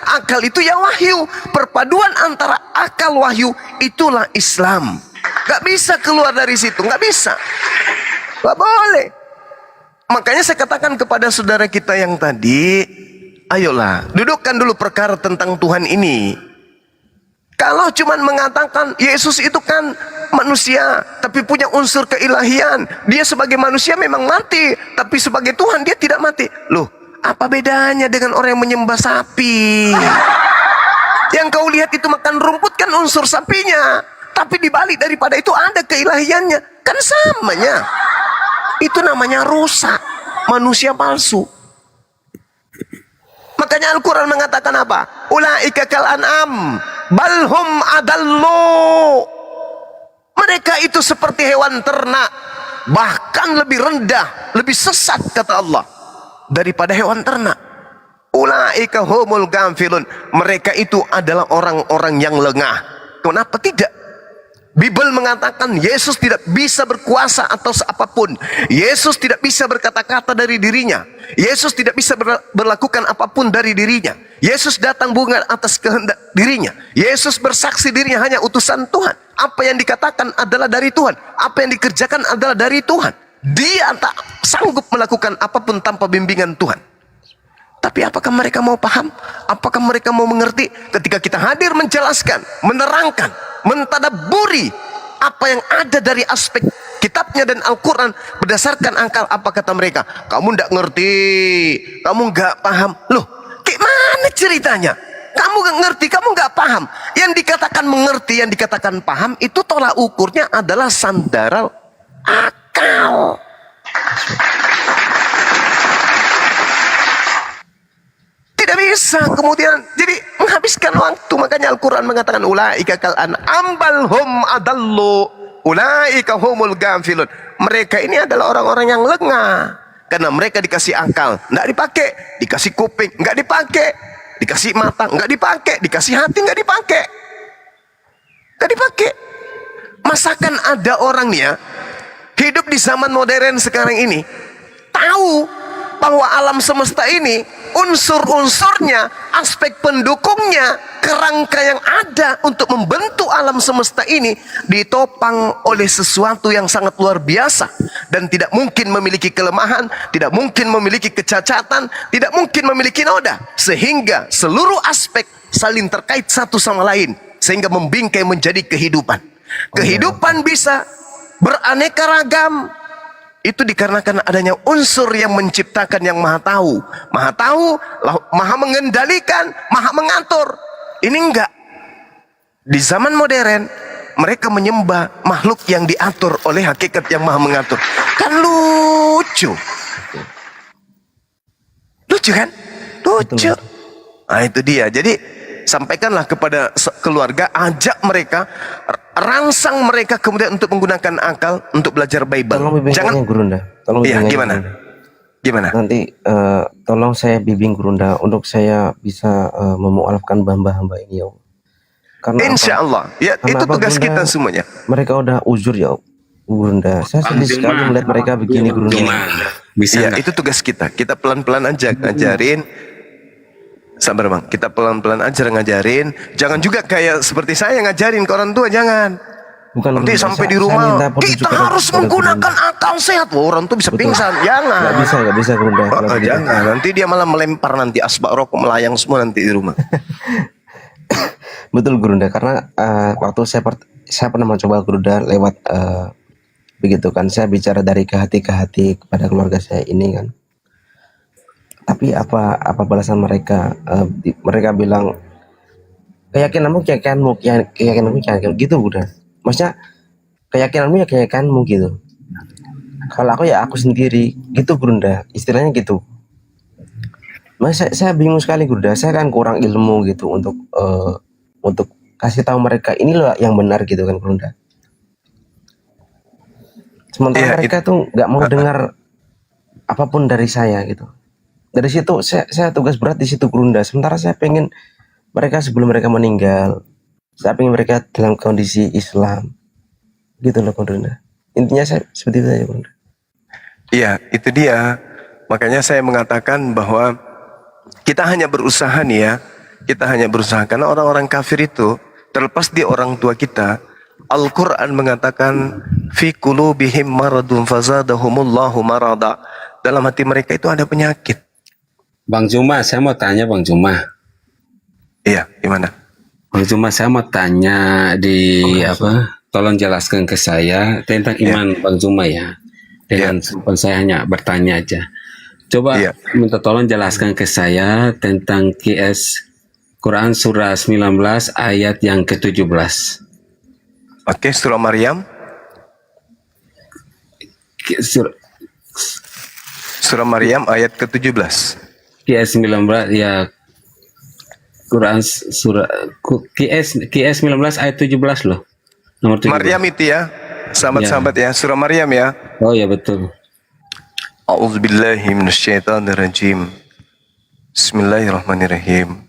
akal itu ya wahyu. Perpaduan antara akal wahyu itulah Islam. Nggak bisa keluar dari situ, nggak bisa, nggak boleh. Makanya saya katakan kepada saudara kita yang tadi, ayolah dudukkan dulu perkara tentang Tuhan ini. Kalau cuman mengatakan Yesus itu kan manusia tapi punya unsur keilahian, dia sebagai manusia memang mati, tapi sebagai Tuhan dia tidak mati. Loh, apa bedanya dengan orang yang menyembah sapi? Yang kau lihat itu makan rumput kan unsur sapinya, tapi dibalik daripada itu ada keilahiannya, kan samanya. Itu namanya rusak, manusia palsu. Makanya Al-Quran mengatakan apa? Ulaika kal an'am balhum adallu. Mereka itu seperti hewan ternak, bahkan lebih rendah, lebih sesat kata Allah daripada hewan ternak. Ulaika humul gafilun. Mereka itu adalah orang-orang yang lengah. Kenapa tidak? Bible mengatakan Yesus tidak bisa berkuasa atas apapun. Yesus tidak bisa berkata-kata dari dirinya. Yesus tidak bisa berlakukan apapun dari dirinya. Yesus datang bukan atas kehendak dirinya. Yesus bersaksi dirinya hanya utusan Tuhan. Apa yang dikatakan adalah dari Tuhan. Apa yang dikerjakan adalah dari Tuhan. Dia tak sanggup melakukan apapun tanpa bimbingan Tuhan. Tapi apakah mereka mau paham? Apakah mereka mau mengerti? Ketika kita hadir menjelaskan, menerangkan, mentadabburi apa yang ada dari aspek kitabnya dan Al-Quran berdasarkan akal, apa kata mereka? Kamu tidak ngerti, kamu nggak paham. Loh, kayak mana ceritanya? Kamu nggak ngerti, kamu nggak paham. Yang dikatakan mengerti, yang dikatakan paham, itu tolak ukurnya adalah sandaran akal. Tidak bisa kemudian jadi menghabiskan waktu. Makanya Al-Quran mengatakan ulaika kal an'am bal hum adallu ulaika humul gafilun. Mereka ini adalah orang-orang yang lengah karena mereka dikasih akal nggak dipakai, dikasih kuping nggak dipakai, dikasih mata nggak dipakai, dikasih hati nggak dipakai, nggak dipakai. Masakan ada orang nih ya hidup di zaman modern sekarang ini tahu bahwa alam semesta ini unsur-unsurnya, aspek pendukungnya, kerangka yang ada untuk membentuk alam semesta ini ditopang oleh sesuatu yang sangat luar biasa dan tidak mungkin memiliki kelemahan, tidak mungkin memiliki kecacatan, tidak mungkin memiliki noda, sehingga seluruh aspek saling terkait satu sama lain sehingga membingkai menjadi kehidupan. Kehidupan bisa beraneka ragam. Itu dikarenakan adanya unsur yang menciptakan, yang maha tahu, maha mengendalikan, maha mengatur. Ini enggak. Di zaman modern mereka menyembah makhluk yang diatur oleh hakikat yang maha mengatur. Kan lucu. Lucu kan? Lucu. Nah itu dia. Jadi sampaikanlah kepada keluarga, ajak mereka, rangsang mereka kemudian untuk menggunakan akal untuk belajar Bible. Tolong bimbingannya Gurunda. Tolong iya, bimbingannya. Gimana? Nanti tolong saya bimbing Gurunda untuk saya bisa memualafkan hamba-hamba ini ya. Karena insya Allah. Ya itu tugas kita semuanya. Mereka udah uzur ya Gurunda. Saya sedih sekali melihat mereka begini Gurunda. Bisa ya, itu tugas kita. Kita pelan-pelan aja ngajarin. Sabar bang, kita pelan-pelan aja ngajarin. Jangan juga kayak seperti saya ngajarin ke orang tua, jangan. Bukan, nanti sampai di rumah kita harus menggunakan akal sehat. Wah, orang tuh bisa pingsan, jangan. Gak bisa Gurunda. Jangan, nanti dia malah melempar nanti asbak rokok melayang semua nanti di rumah. Betul Gurunda, karena waktu saya pernah mencoba Gurunda lewat begitu kan, saya bicara dari ke hati kepada keluarga saya ini kan. Tapi apa balasan mereka? Mereka bilang keyakinanmu gitu udah. Maksudnya keyakinanmu ya keyakinanmu gitu. Kalau aku ya aku sendiri gitu Gurunda. Istilahnya gitu. Mas saya bingung sekali Gurunda. Saya kan kurang ilmu gitu untuk kasih tahu mereka ini loh yang benar gitu kan Gurunda. Sementara mereka tuh nggak mau dengar apapun dari saya gitu. Dari situ saya tugas berat di situ Gurunda. Sementara saya pengen mereka sebelum mereka meninggal, saya pengen mereka dalam kondisi Islam. Gitu loh Gurunda. Intinya saya seperti itu aja Gurunda. Iya, itu dia. Makanya saya mengatakan bahwa kita hanya berusaha nih ya. Kita hanya berusaha karena orang-orang kafir itu terlepas dia orang tua kita, Al-Quran mengatakan fi qulubihim maradun fazadahumullahu marada. Dalam hati mereka itu ada penyakit. Bang Juma, saya mau tanya Bang Juma. Iya, gimana? Bang Juma, saya mau tanya tolong jelaskan ke saya tentang iman Bang Juma ya. Dengan saya hanya bertanya aja. Coba minta tolong jelaskan ke saya tentang QS Quran surah 19 ayat yang ke-17. Oke, surah Maryam. Surah Maryam ayat ke-17. QS 19 ya. Quran surah QS 19 ayat 17 loh. Nomor 17. Maryam itu ya. Sahabat-sahabat ya, surah Maryam ya. Oh ya betul. A'udzubillahi minasyaitonirrajim. Bismillahirrahmanirrahim.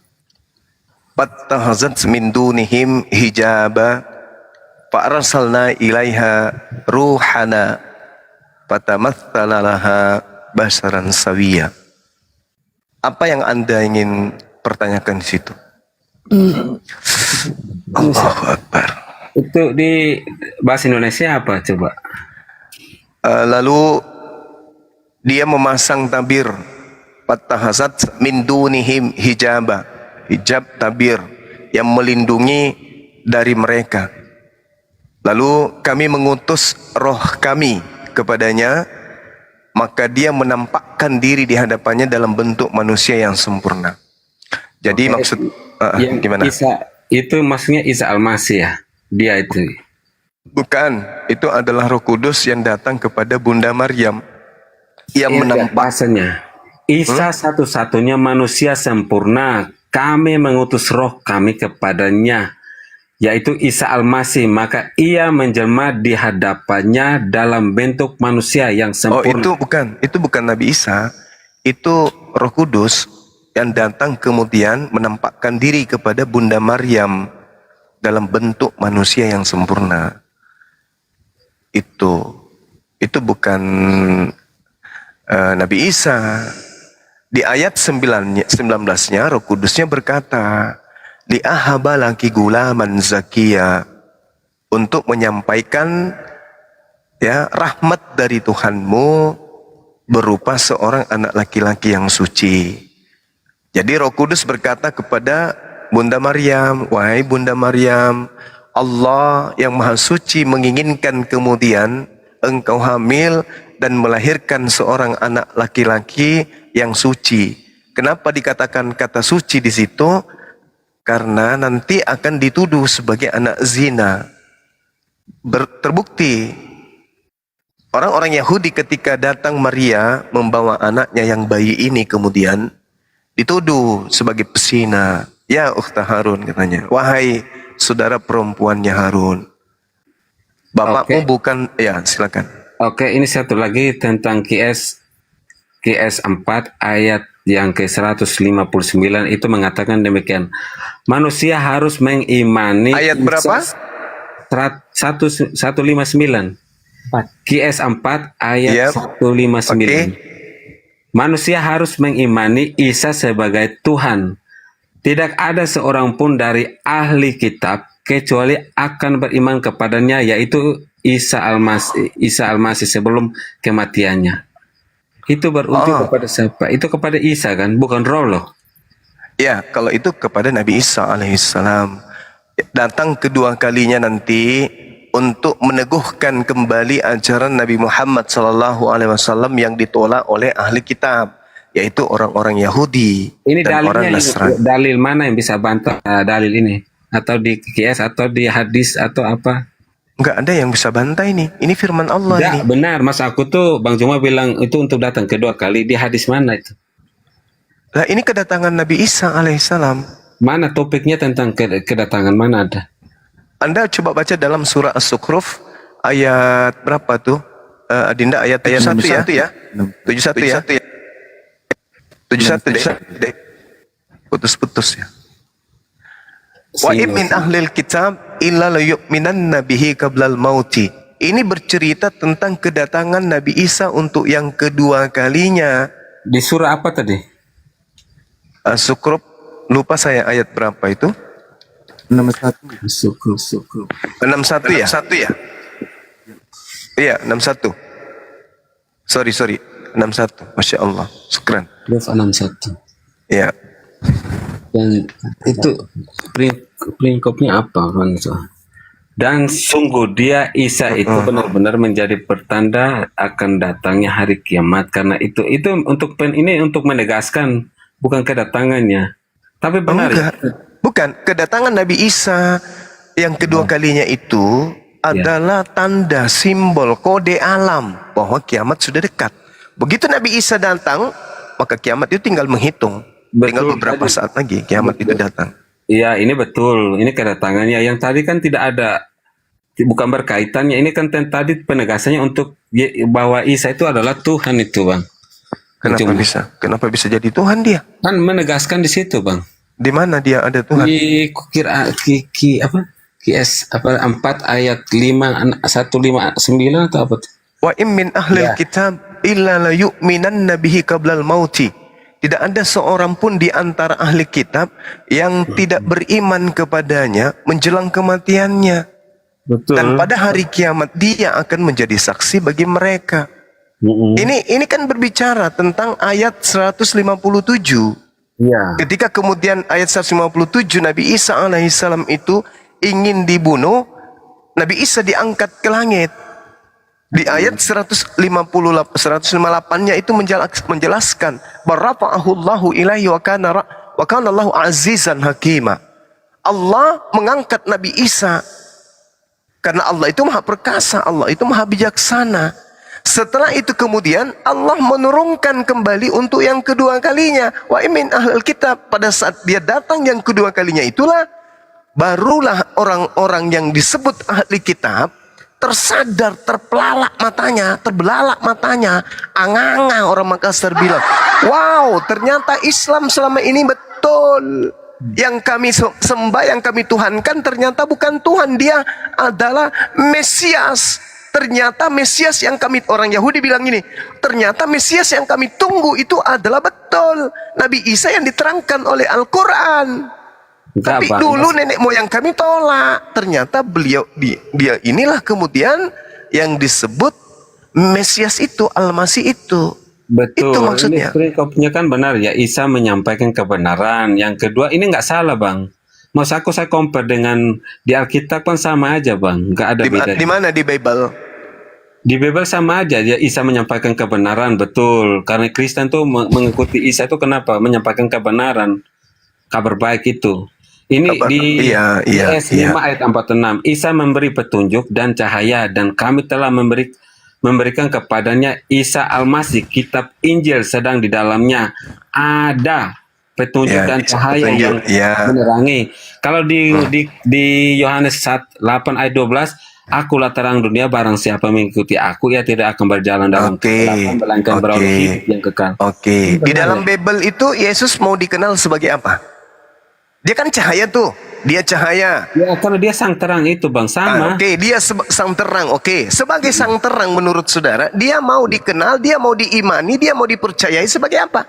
Fattahazat min dunihim hijaba fa'arsalna ilaiha ruhana fatamatsala laha basaran sawiya. Apa yang Anda ingin pertanyakan di situ? Allahu Akbar. Itu di bahasa Indonesia apa coba? Lalu dia memasang tabir fattahazat min dunihim hijaba. Hijab tabir yang melindungi dari mereka. Lalu kami mengutus roh kami kepadanya, maka dia menampakkan diri di hadapannya dalam bentuk manusia yang sempurna. Jadi maksud gimana? Isa itu maksudnya Isa Al-Masih ya? Dia itu. Bukan, itu adalah Roh Kudus yang datang kepada Bunda Maryam yang menampakkannya. Isa satu-satunya manusia sempurna. Kami mengutus roh kami kepadanya, yaitu Isa Al-Masih, maka ia menjelma di hadapannya dalam bentuk manusia yang sempurna. Oh, itu bukan Nabi Isa, itu Roh Kudus yang datang kemudian menampakkan diri kepada Bunda Maryam dalam bentuk manusia yang sempurna. Itu bukan Nabi Isa. Di ayat 19-nya Roh Kudusnya berkata, li'ahaba laki gulaman zakiya, untuk menyampaikan ya rahmat dari Tuhanmu berupa seorang anak laki-laki yang suci. Jadi Roh Kudus berkata kepada Bunda Maryam, wahai Bunda Maryam, Allah yang Maha Suci menginginkan kemudian engkau hamil dan melahirkan seorang anak laki-laki yang suci. Kenapa dikatakan kata suci di situ? Karena nanti akan dituduh sebagai anak zina. Terbukti orang-orang Yahudi ketika datang Maria membawa anaknya yang bayi ini kemudian dituduh sebagai pesina. Ya ukhta Harun katanya, wahai saudara perempuannya Harun, bapakmu bukan, ya silakan. Oke, ini satu lagi tentang QS 4 ayat yang ke-159 itu mengatakan demikian. Manusia harus mengimani ayat berapa? 159. QS 4 ayat 159. Manusia harus mengimani Isa sebagai Tuhan. Tidak ada seorang pun dari ahli kitab kecuali akan beriman kepadanya, yaitu Isa Al-Masih sebelum kematiannya. Itu beruntung kepada siapa? Itu kepada Isa kan, bukan roh loh. Ya, kalau itu kepada Nabi Isa alaihissalam. Datang kedua kalinya nanti untuk meneguhkan kembali ajaran Nabi Muhammad sallallahu alaihi wasallam yang ditolak oleh ahli kitab, yaitu orang-orang Yahudi ini dan orang dalilnya, Nasrani. Dalil mana yang bisa bantah dalil ini? Atau di QS atau di hadis atau apa? Enggak ada yang bisa bantah ini. Ini firman Allah ini. Benar, mas aku tuh Bang Juma bilang itu untuk datang kedua kali. Di hadis mana itu? Lah ini kedatangan Nabi Isa alaihissalam. Mana topiknya tentang kedatangan, mana ada? Anda coba baca dalam surah As-Sukhruf ayat berapa tuh? Adinda ayat 71 ya? 71 ya? 71 deh. Putus-putus ya. Wa in min ahlil kitab illa la yu'minanna bihi qablal mauti. Ini bercerita tentang kedatangan Nabi Isa untuk yang kedua kalinya. Di surah apa tadi? Sukrub, lupa saya ayat berapa itu? 61. Sukrub. 61 ya? 61 ya? Iya, 61. Sorry. 61. Masya Allah. Syukran. 61. Iya. Dan itu peringkopnya apa kan? Dan sungguh dia Isa itu benar-benar menjadi pertanda akan datangnya hari kiamat, karena itu ini untuk menegaskan bukan kedatangannya, tapi benar. Bukan, kedatangan Nabi Isa yang kedua kalinya itu adalah tanda, simbol, kode alam bahwa kiamat sudah dekat. Begitu Nabi Isa datang, maka kiamat itu tinggal menghitung. Tinggal beberapa saat lagi kiamat itu datang. Iya, ini betul. Ini kedatangannya. Yang tadi kan tidak ada, bukan berkaitannya. Ini kan tadi penegasannya untuk bahwa Isa itu adalah Tuhan itu, Bang. Kenapa bisa jadi Tuhan dia? Kan menegaskan di situ, Bang. Di mana dia ada Tuhan? Di QS 4 ayat 159 atau apa? Wa in min ahlil kitab illa la yu'minanna bihi qablal mauti. Tidak ada seorang pun di antara ahli kitab yang tidak beriman kepadanya menjelang kematiannya. Betul. Dan pada hari kiamat dia akan menjadi saksi bagi mereka. Ini kan berbicara tentang ayat 157. Ya. Ketika kemudian ayat 157 Nabi Isa alaihissalam itu ingin dibunuh, Nabi Isa diangkat ke langit. Di ayat 158-nya itu menjelaskan barafa'ahullahu ilaihi wa kana Allahu azizan hakima. Allah mengangkat Nabi Isa karena Allah itu maha perkasa, Allah itu maha bijaksana. Setelah itu kemudian Allah menurunkan kembali untuk yang kedua kalinya. Wa min ahlil kitab, pada saat dia datang yang kedua kalinya itulah barulah orang-orang yang disebut ahli kitab tersadar, terbelalak matanya, anganga orang Makassar bilang, wow, ternyata Islam selama ini betul. Yang kami sembah, yang kami tuhankan ternyata bukan Tuhan, dia adalah Mesias. Ternyata Mesias yang kami, orang Yahudi bilang ini, ternyata Mesias yang kami tunggu itu adalah betul Nabi Isa yang diterangkan oleh Al-Quran. Tapi dulu nenek moyang kami tolak. Ternyata dia inilah kemudian yang disebut Mesias itu, Al-Masih itu. Betul. Itu maksudnya. Ini perikopnya kan benar ya. Isa menyampaikan kebenaran. Yang kedua ini nggak salah, Bang. Mas saya compare dengan di Alkitab kan sama aja, Bang. Nggak ada beda. Di mana di Bible? Di Bible sama aja. Dia Isa menyampaikan kebenaran, betul. Karena Kristen tuh mengikuti Isa itu kenapa? Menyampaikan kebenaran, kabar baik itu. Ini di Yes 5 ayat 46. Isa memberi petunjuk dan cahaya, dan kami telah memberikan kepadanya Isa Al-Masih, kitab Injil, sedang di dalamnya ada petunjuk dan cahaya yang menerangi. Kalau di Yohanes 8 ayat 12, akulah terang dunia, barang siapa mengikuti aku ia tidak akan berjalan dalam kegelapan melainkan beroleh hidup yang kekal. Di dalam Bible itu Yesus mau dikenal sebagai apa? Dia kan cahaya tuh, dia cahaya. Ya, kalau dia sang terang itu, Bang, sama. Dia sang terang. Sebagai sang terang menurut saudara, dia mau dikenal, dia mau diimani, dia mau dipercayai sebagai apa?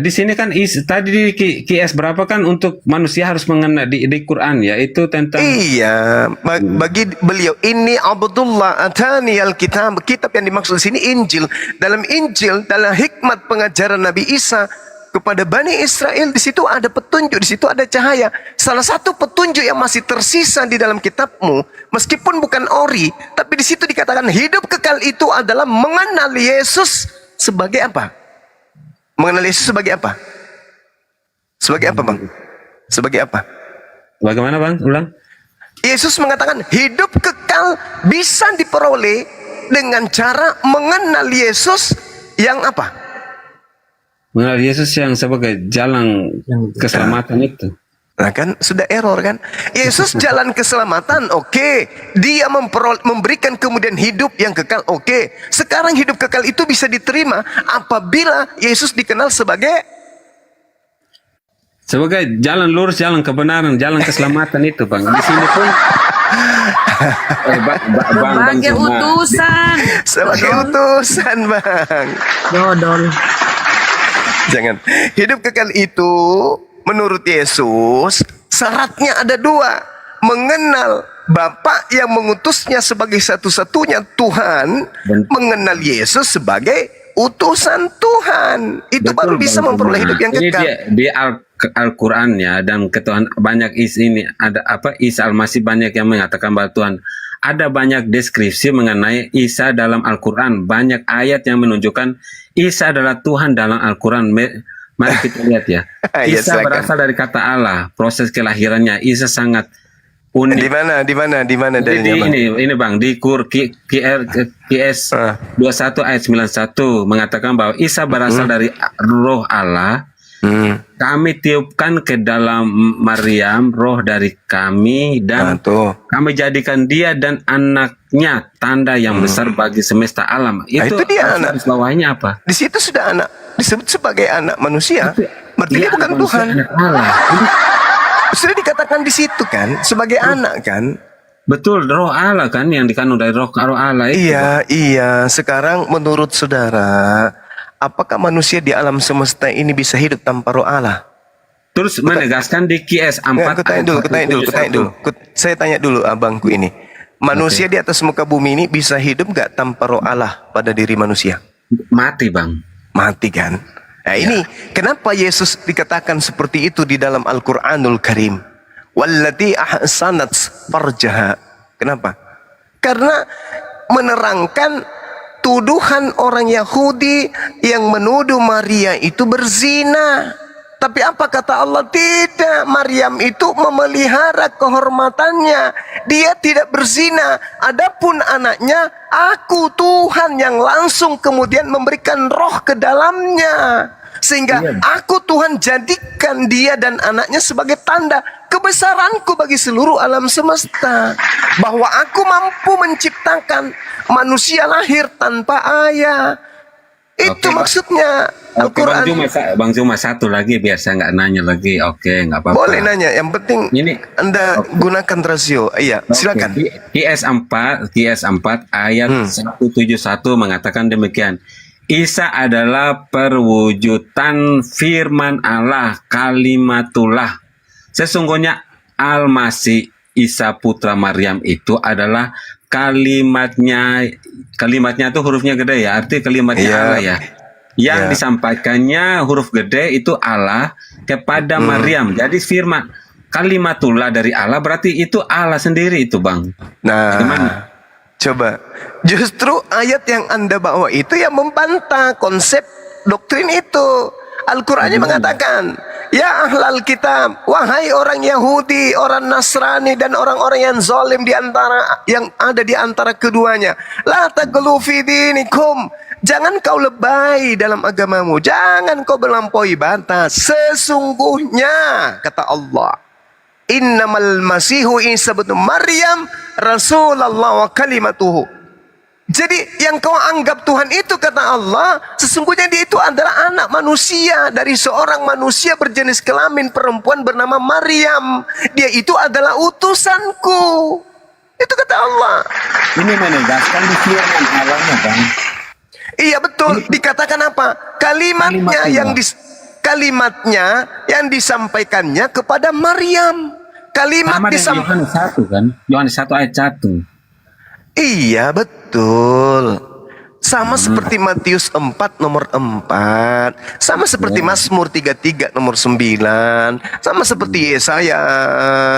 Di sini kan tadi di QS berapa kan untuk manusia harus mengenal di Quran ya, itu tentang bagi beliau ini Abdullah atani al-kitab, kitab yang dimaksud di sini Injil. Dalam Injil, dalam hikmat pengajaran Nabi Isa kepada Bani Israel, di situ ada petunjuk, di situ ada cahaya. Salah satu petunjuk yang masih tersisa di dalam kitabmu, meskipun bukan ori, tapi di situ dikatakan hidup kekal itu adalah mengenal Yesus sebagai apa? Mengenal Yesus sebagai apa? Sebagai apa, Bang? Sebagai apa? Bagaimana, Bang? Ulang. Yesus mengatakan hidup kekal bisa diperoleh dengan cara mengenal Yesus yang apa? Mengenal Yesus yang sebagai jalan keselamatan itu. Nah kan sudah error kan. Yesus jalan keselamatan, oke. Dia memberikan kemudian hidup yang kekal, oke. Sekarang hidup kekal itu bisa diterima apabila Yesus dikenal sebagai jalan lurus, jalan kebenaran, jalan keselamatan itu, Bang. Di sini pun sebagai utusan. Sebagai utusan, Bang. Dodol. Jangan. Hidup kekal itu menurut Yesus syaratnya ada dua. Mengenal Bapa yang mengutusnya sebagai satu-satunya Tuhan, mengenal Yesus sebagai utusan Tuhan. Itu baru bisa memperoleh hidup yang ini kekal. Di Al-Quran ya, dan ketuhan banyak ini ada Isa Al-Masih banyak yang mengatakan bahwa Tuhan. Ada banyak deskripsi mengenai Isa dalam Al-Quran. Banyak ayat yang menunjukkan Isa adalah Tuhan dalam Al-Quran. Mari kita lihat ya. Isa berasal dari kata Allah. Proses kelahirannya Isa sangat unik. Di mana dalilnya, Bang? Ini Bang, di QS 21 ayat 91 mengatakan bahwa Isa berasal dari roh Allah. Kami tiupkan ke dalam Maryam roh dari kami dan kami jadikan dia dan anaknya tanda yang besar bagi semesta alam. Itu dia anak. Bawahnya apa? Di situ sudah anak disebut sebagai anak manusia. Berarti dia bukan Tuhan. Sudah dikatakan di situ kan sebagai anak kan. Betul, roh Allah kan yang dikandung dari roh Allah itu. Iya. Sekarang menurut saudara, apakah manusia di alam semesta ini bisa hidup tanpa roh Allah? Terus menegaskan di QS 4. Aku tanya dulu. Saya tanya dulu abangku ini. Manusia di atas muka bumi ini bisa hidup gak tanpa roh Allah pada diri manusia? Mati, Bang. Mati kan? Nah ini kenapa Yesus dikatakan seperti itu di dalam Al-Quranul Karim. Wallati ahsanat farjaha. Kenapa? Karena menerangkan tuduhan orang Yahudi yang menuduh Maria itu berzina. Tapi apa kata Allah? Tidak, Maryam itu memelihara kehormatannya. Dia tidak berzina. Adapun anaknya, aku Tuhan yang langsung kemudian memberikan roh ke dalamnya. Sehingga aku Tuhan jadikan dia dan anaknya sebagai tanda kebesaranku bagi seluruh alam semesta. Bahwa aku mampu menciptakan manusia lahir tanpa ayah. Itu maksudnya Al-Quran. Bang Zuma satu lagi biar saya nggak nanya lagi. Oke, nggak apa-apa. Boleh nanya, yang penting ini Anda gunakan rasio. Iya, silakan. QS 4 ayat 171 mengatakan demikian. Isa adalah perwujudan firman Allah, kalimatullah. Sesungguhnya Al-Masih Isa putra Maryam itu adalah kalimatnya itu hurufnya gede ya, arti kalimatnya Allah ya. Yang disampaikannya huruf gede itu Allah kepada Maryam. Jadi firman kalimatullah dari Allah berarti itu Allah sendiri itu, Bang. Nah, gimana? Coba. Justru ayat yang Anda bawa itu yang membantah konsep doktrin itu. Al-Qur'annya mengatakan, ya ahlal kitab, wahai orang Yahudi, orang Nasrani dan orang-orang yang zalim di antara yang ada di antara keduanya, la taghlu fi dinikum. Jangan kau lebay dalam agamamu, jangan kau melampaui batas. Sesungguhnya kata Allah, innamal masihu Isa bin Maryam Rasulullah wa kalimatuhu. Jadi yang kau anggap Tuhan itu kata Allah, sesungguhnya dia itu adalah anak manusia dari seorang manusia berjenis kelamin perempuan bernama Maryam. Dia itu adalah utusanku. Itu kata Allah. Ini menegaskan di firman Allahnya, Bang. Iya betul. Dikatakan apa? Kalimatnya yang disampaikannya kepada Maryam. Kalimat disampaikan. Yohanes 1 kan? Yohanes 1 ayat 1. Iya betul. Sama seperti Matius 4 nomor 4, sama seperti Mazmur 33 nomor 9, sama seperti Yesaya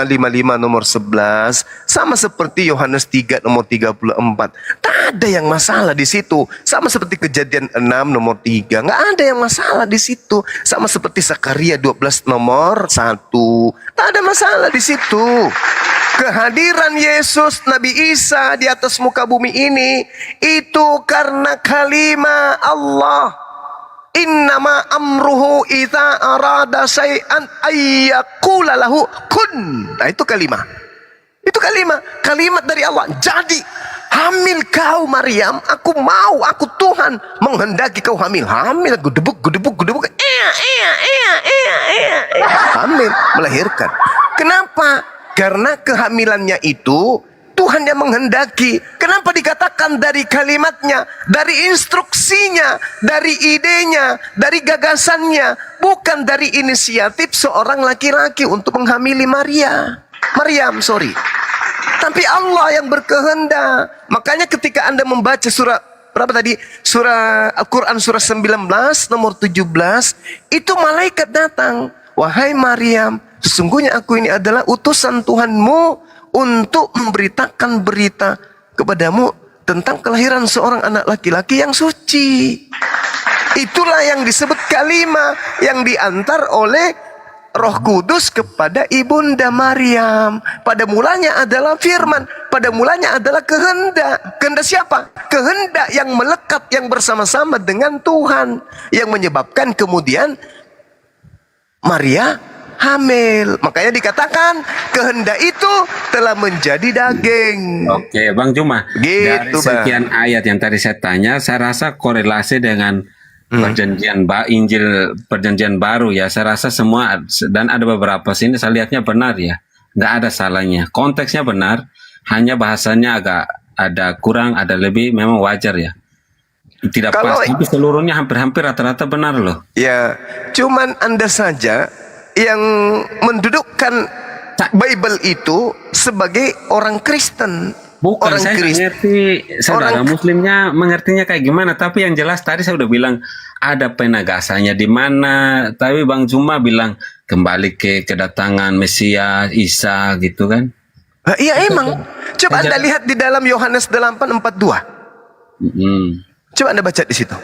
55 nomor 11, sama seperti Yohanes 3 nomor 34. Tak ada yang masalah di situ. Sama seperti Kejadian 6 nomor 3, nggak ada yang masalah di situ. Sama seperti Zakaria 12 nomor 1, tak ada masalah di situ. Kehadiran Yesus Nabi Isa di atas muka bumi ini itu karena kalimat Allah. Innama amruhu idza arada syai'an ayyaqula lahu kun. Nah, itu kalimat. Itu kalimat dari Allah. Jadi hamil kau Maryam, aku Tuhan menghendaki kau hamil. Hamil, gedebuk. Hamil, melahirkan. Kenapa? Karena kehamilannya itu Tuhan yang menghendaki. Kenapa dikatakan dari kalimatnya, dari instruksinya, dari idenya, dari gagasannya, bukan dari inisiatif seorang laki-laki untuk menghamili Maryam, tapi Allah yang berkehendak. Makanya ketika Anda membaca surah berapa tadi? Surah Al-Quran surah 19 nomor 17, itu malaikat datang. Wahai Maryam, sesungguhnya aku ini adalah utusan Tuhanmu untuk memberitakan berita kepadamu tentang kelahiran seorang anak laki-laki yang suci. Itulah yang disebut kalimah yang diantar oleh Roh Kudus kepada ibunda Maryam. Pada mulanya adalah firman, pada mulanya adalah kehendak. Kehendak siapa? Kehendak yang melekat, yang bersama-sama dengan Tuhan, yang menyebabkan kemudian Maria hamil. Makanya dikatakan kehendak itu telah menjadi daging. Oke, Bang Juma. Gitu, dari sekian ayat yang tadi saya tanya, saya rasa korelasi dengan perjanjian baru ya. Saya rasa semua, dan ada beberapa sini saya lihatnya benar ya, nggak ada salahnya. Konteksnya benar, hanya bahasanya agak ada kurang, ada lebih, memang wajar ya. Tidak pas, tapi seluruhnya hampir-hampir rata-rata benar loh. Ya, cuman Anda saja yang mendudukkan Bible itu sebagai orang Kristen. Bukan, saya mengerti saudara muslimnya mengertinya kayak gimana, tapi yang jelas tadi saya udah bilang ada penegasannya di mana, tapi Bang Juma bilang kembali ke kedatangan Mesias Isa gitu kan. Iya emang. Coba Anda lihat di dalam Yohanes 8:42. Coba Anda baca di situ.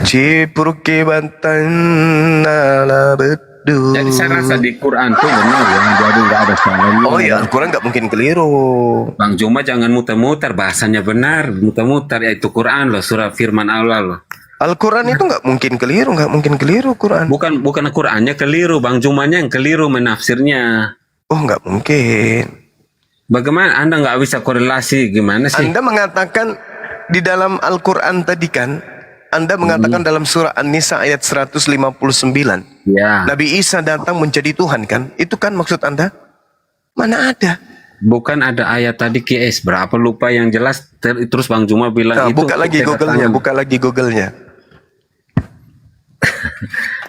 Cipurke bantan ala bedu. Jadi saya rasa di Quran tuh benar ya, jadi nggak ada salahnya. Oh ya, Al-Quran nggak mungkin keliru. Bang Juma jangan muter-muter, bahasanya benar, muter-muter, ya itu Quran loh, surah firman Allah loh. Al-Quran itu nggak mungkin keliru Quran. Bukan Qurannya keliru, Bang Jumanya yang keliru menafsirnya. Oh nggak mungkin. Bagaimana Anda nggak bisa korelasi, gimana sih? Anda mengatakan di dalam Al-Quran tadi kan, Anda mengatakan dalam surah An-Nisa ayat 159, ya, Nabi Isa datang menjadi Tuhan kan? Itu kan maksud Anda? Mana ada? Bukan ada ayat tadi QS berapa lupa yang jelas, terus Bang Juma bilang nah, itu. Buka lagi Google-nya.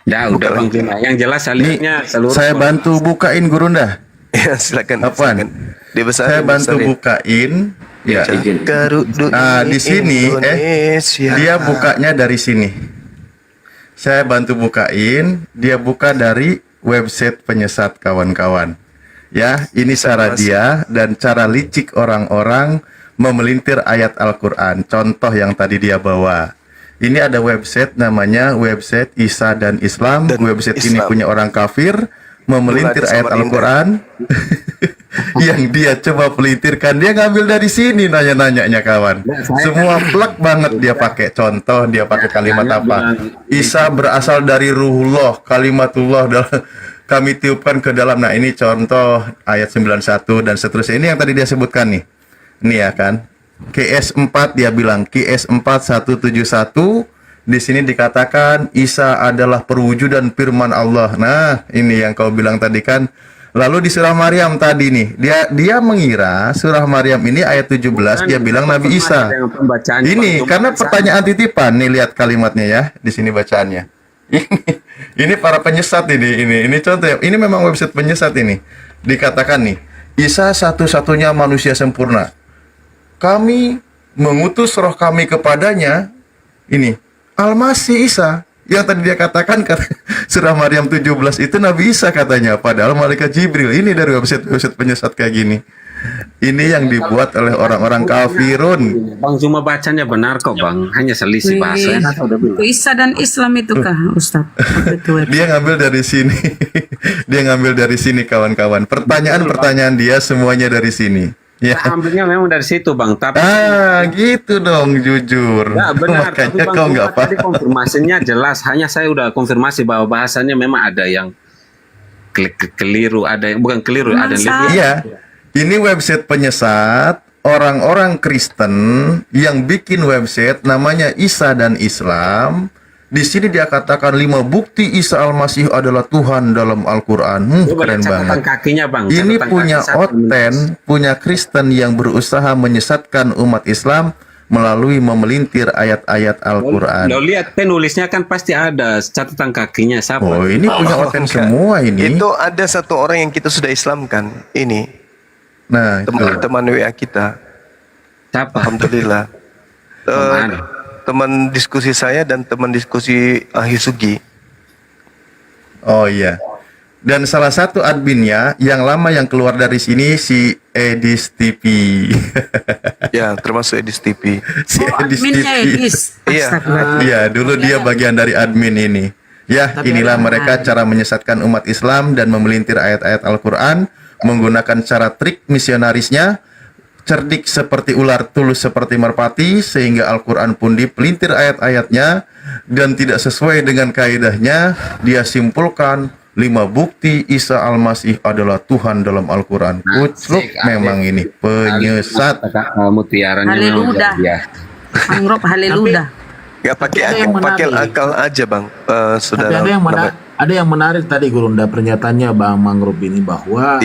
Ya udah Bang Juma, yang jelas salibnya seluruh. Saya bantu bukain Gurunda. Ya silakan. Saya bantu bukain. Ya. Nah, di sini dia bukanya dari sini. Saya bantu bukain, dia buka dari website penyesat kawan-kawan. Ya, ini cara dia dan cara licik orang-orang memelintir ayat Al-Qur'an. Contoh yang tadi dia bawa. Ini ada website namanya website Isa dan Islam. Website ini punya orang kafir memelintir ayat Al-Qur'an. Yang dia coba pelintirkan, dia ngambil dari sini nanya-nanyanya kawan. Semua plek banget dia pakai contoh, dia pakai kalimat apa? Isa berasal dari ruhullah, kalimatullah kami tiupkan ke dalam. Nah, ini contoh ayat 91 dan seterusnya. Ini yang tadi dia sebutkan nih. Ini ya kan. QS4 dia bilang QS4 171 di sini dikatakan Isa adalah perwujudan firman Allah. Nah, ini yang kau bilang tadi kan. Lalu di surah Maryam tadi nih, dia mengira surah Maryam ini ayat 17 dia bilang Nabi Isa. Ini karena pertanyaan titipan nih, lihat kalimatnya ya, di sini bacaannya. Ini para penyesat ini contoh. Ini memang website penyesat ini. Dikatakan nih, Isa satu-satunya manusia sempurna. Kami mengutus roh kami kepadanya. Ini Al-Masih Isa. Yang tadi dia katakan surah Maryam 17 itu Nabi Isa katanya, padahal malaikat Jibril. Ini dari website penyesat kayak gini. Ini yang dibuat oleh orang-orang kafirun. Bang cuma bacanya benar kok Bang, hanya selisih bahasa. Isa dan Islam itu kah Ustaz? Dia ngambil dari sini. Dia ngambil dari sini kawan-kawan. Pertanyaan-pertanyaan dia semuanya dari sini. Ya. Saya ambilnya memang dari situ Bang, tapi Gitu dong, jujur. ya benar, tapi Makanya Bang kau Zuma nggak tadi konfirmasinya jelas. Hanya saya udah konfirmasi bahwa bahasanya memang ada yang keliru, ada yang bukan keliru, ada yang lebih. Iya, ini website penyesat orang-orang Kristen yang bikin website namanya Isa dan Islam. Di sini dia katakan 5 bukti Isa Al-Masih adalah Tuhan dalam Al-Quran. Coba Keren lihat catatan banget. kakinya Bang. Ini Catatan punya kaki satu Oten, punya Kristen yang berusaha menyesatkan umat Islam melalui memelintir ayat-ayat Al-Quran. Lo lihat penulisnya kan pasti ada catatan kakinya siapa? Oh, ini punya Oten semua ini. Itu ada satu orang yang kita sudah Islamkan. Ini. Nah, teman-teman WA kita. Siapa? Alhamdulillah. Teman diskusi saya dan teman diskusi Hisugi. Oh iya. Dan salah satu adminnya yang lama yang keluar dari sini si Edis TV. Ya, termasuk Edis TV. Si Edis adminnya TV. Edis. Iya. Iya, dulu dia bagian dari admin ini. Ya, inilah mereka cara menyesatkan umat Islam dan memelintir ayat-ayat Al-Quran menggunakan cara trik misionarisnya. Cerdik seperti ular, tulus seperti merpati, sehingga Al-Quran pun dipelintir ayat-ayatnya dan tidak sesuai dengan kaidahnya. Dia simpulkan 5 bukti Isa Al-Masih adalah Tuhan dalam Al-Quran. Kucluk memang ini penyesat. Mutiaranya Haleluya. Mangrove haleluya. Gak pakai Ada yang pakai menarik. akal aja Bang, Tapi saudara. ada yang menarik tadi Gurunda pernyataannya Bang Mangrove ini bahwa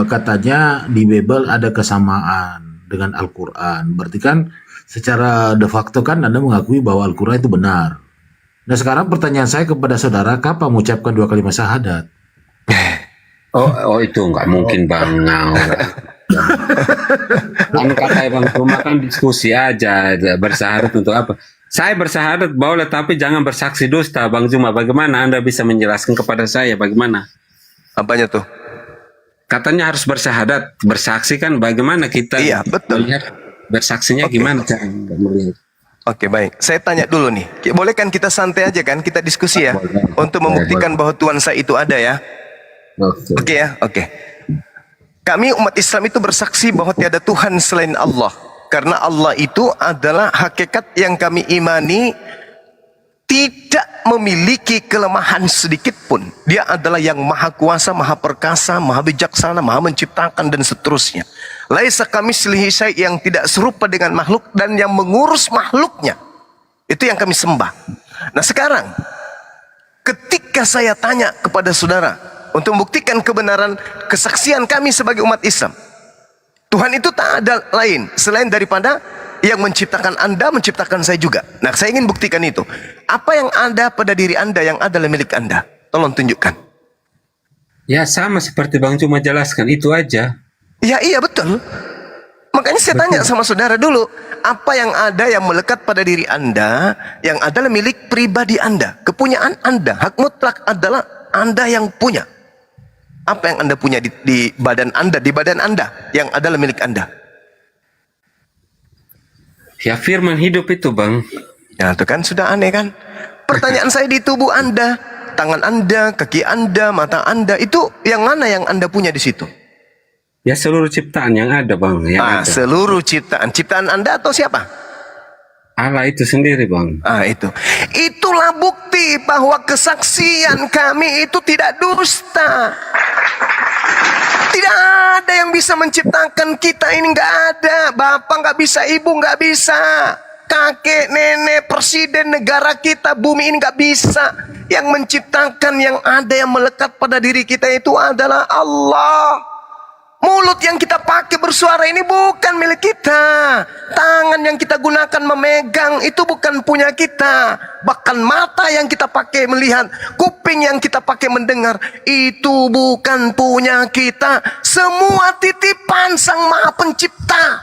katanya di Bible ada kesamaan dengan Al-Quran. Berarti kan secara de facto kan Anda mengakui bahwa Al-Quran itu benar. Nah sekarang pertanyaan saya kepada saudara, kapan mengucapkan 2 kalimat syahadat? Oh itu nggak mungkin Bang. Kan kata Bang Zuma kan diskusi aja, bersyahadat untuk apa? Saya bersyahadat boleh, tapi jangan bersaksi dusta Bang Zuma. Bagaimana Anda bisa menjelaskan kepada saya bagaimana? Apanya tuh? Katanya harus bersyahadat, bersaksi kan bagaimana kita? Iya, betul. Melihat bersaksinya gimana cara melihat? Oke, baik. Saya tanya dulu nih. Boleh kan kita santai aja kan? Kita diskusi ya. Untuk membuktikan bahwa Tuhan saya itu ada ya. Oke ya, oke. Kami umat Islam itu bersaksi bahwa tiada Tuhan selain Allah. Karena Allah itu adalah hakikat yang kami imani, tidak memiliki kelemahan sedikit pun. Dia adalah yang maha kuasa, maha perkasa, maha bijaksana, maha menciptakan dan seterusnya. Laisa kamitslihi syai', yang tidak serupa dengan makhluk dan yang mengurus makhluknya. Itu yang kami sembah. Nah sekarang, ketika saya tanya kepada saudara untuk membuktikan kebenaran kesaksian kami sebagai umat Islam, Tuhan itu tak ada lain selain daripada yang menciptakan Anda, menciptakan saya juga. Nah, saya ingin buktikan itu. Apa yang ada pada diri Anda yang adalah milik Anda? Tolong tunjukkan. Ya sama seperti Bang Zuma jelaskan, itu aja. Ya iya betul. Makanya saya tanya sama saudara dulu, apa yang ada yang melekat pada diri Anda yang adalah milik pribadi Anda, kepunyaan Anda, hak mutlak adalah Anda yang punya. Apa yang Anda punya di badan Anda, yang adalah milik Anda? Ya firman hidup itu Bang. Ya itu kan sudah aneh kan. Pertanyaan saya di tubuh Anda, tangan Anda, kaki Anda, mata Anda, itu yang mana yang Anda punya di situ? Ya seluruh ciptaan yang ada Bang. Yang ada. Seluruh ciptaan Anda atau siapa? Allah itu sendiri Bang. Itulah bukti bahwa kesaksian kami itu tidak dusta. Tidak ada yang bisa menciptakan kita ini, nggak ada. Bapak nggak bisa, ibu nggak bisa, kakek, nenek, presiden negara kita, bumi ini nggak bisa. Yang menciptakan, yang ada, yang melekat pada diri kita itu adalah Allah. Mulut yang kita pakai bersuara ini bukan milik kita. Tangan yang kita gunakan memegang itu bukan punya kita. Bahkan mata yang kita pakai melihat, kuping yang kita pakai mendengar, itu bukan punya kita. Semua titipan Sang Maha Pencipta.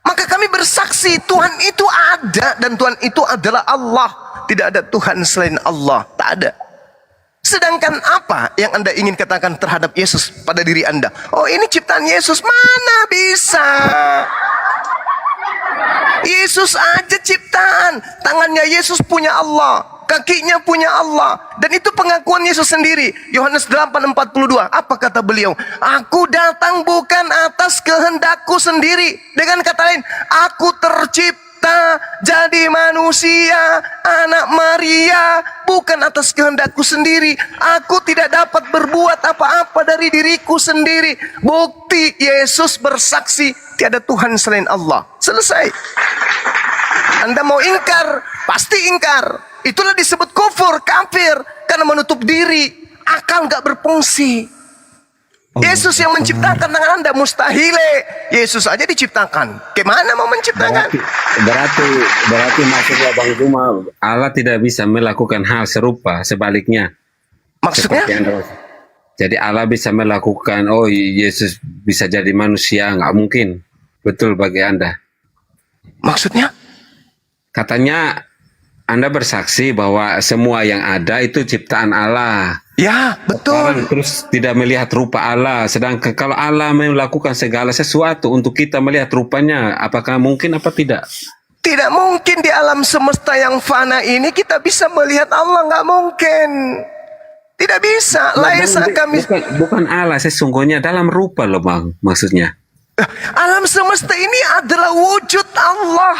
Maka kami bersaksi Tuhan itu ada dan Tuhan itu adalah Allah. Tidak ada Tuhan selain Allah. Tak ada. Sedangkan apa yang Anda ingin katakan terhadap Yesus pada diri Anda? Oh ini ciptaan Yesus, mana bisa? Yesus aja ciptaan. Tangannya Yesus punya Allah, kakinya punya Allah. Dan itu pengakuan Yesus sendiri. Yohanes 8:42. Apa kata beliau? Aku datang bukan atas kehendakku sendiri. Dengan kata lain, aku tercipta jadi manusia, anak Maria, bukan atas kehendakku sendiri. Aku tidak dapat berbuat apa-apa dari diriku sendiri. Bukti Yesus bersaksi, tiada Tuhan selain Allah. Selesai. Anda mau ingkar, pasti ingkar. Itulah disebut kufur, kafir, karena menutup diri. Akal nggak berfungsi. Yesus yang menciptakan dengan Anda mustahil. Yesus aja diciptakan. Gimana mau menciptakan? Berarti maksudnya Bang Zuma, Allah tidak bisa melakukan hal serupa, sebaliknya. Maksudnya? Jadi Allah bisa melakukan, oh Yesus bisa jadi manusia, nggak mungkin. Betul bagi Anda. Maksudnya? Katanya Anda bersaksi bahwa semua yang ada itu ciptaan Allah. Ya, betul. Sekarang terus tidak melihat rupa Allah. Sedangkan kalau Allah melakukan segala sesuatu untuk kita melihat rupanya, apakah mungkin apa tidak? Tidak mungkin di alam semesta yang fana ini kita bisa melihat Allah. Nggak mungkin. Tidak bisa. Laisa kami. Bukan Allah sesungguhnya dalam rupa loh Bang, maksudnya. Alam semesta ini adalah wujud Allah.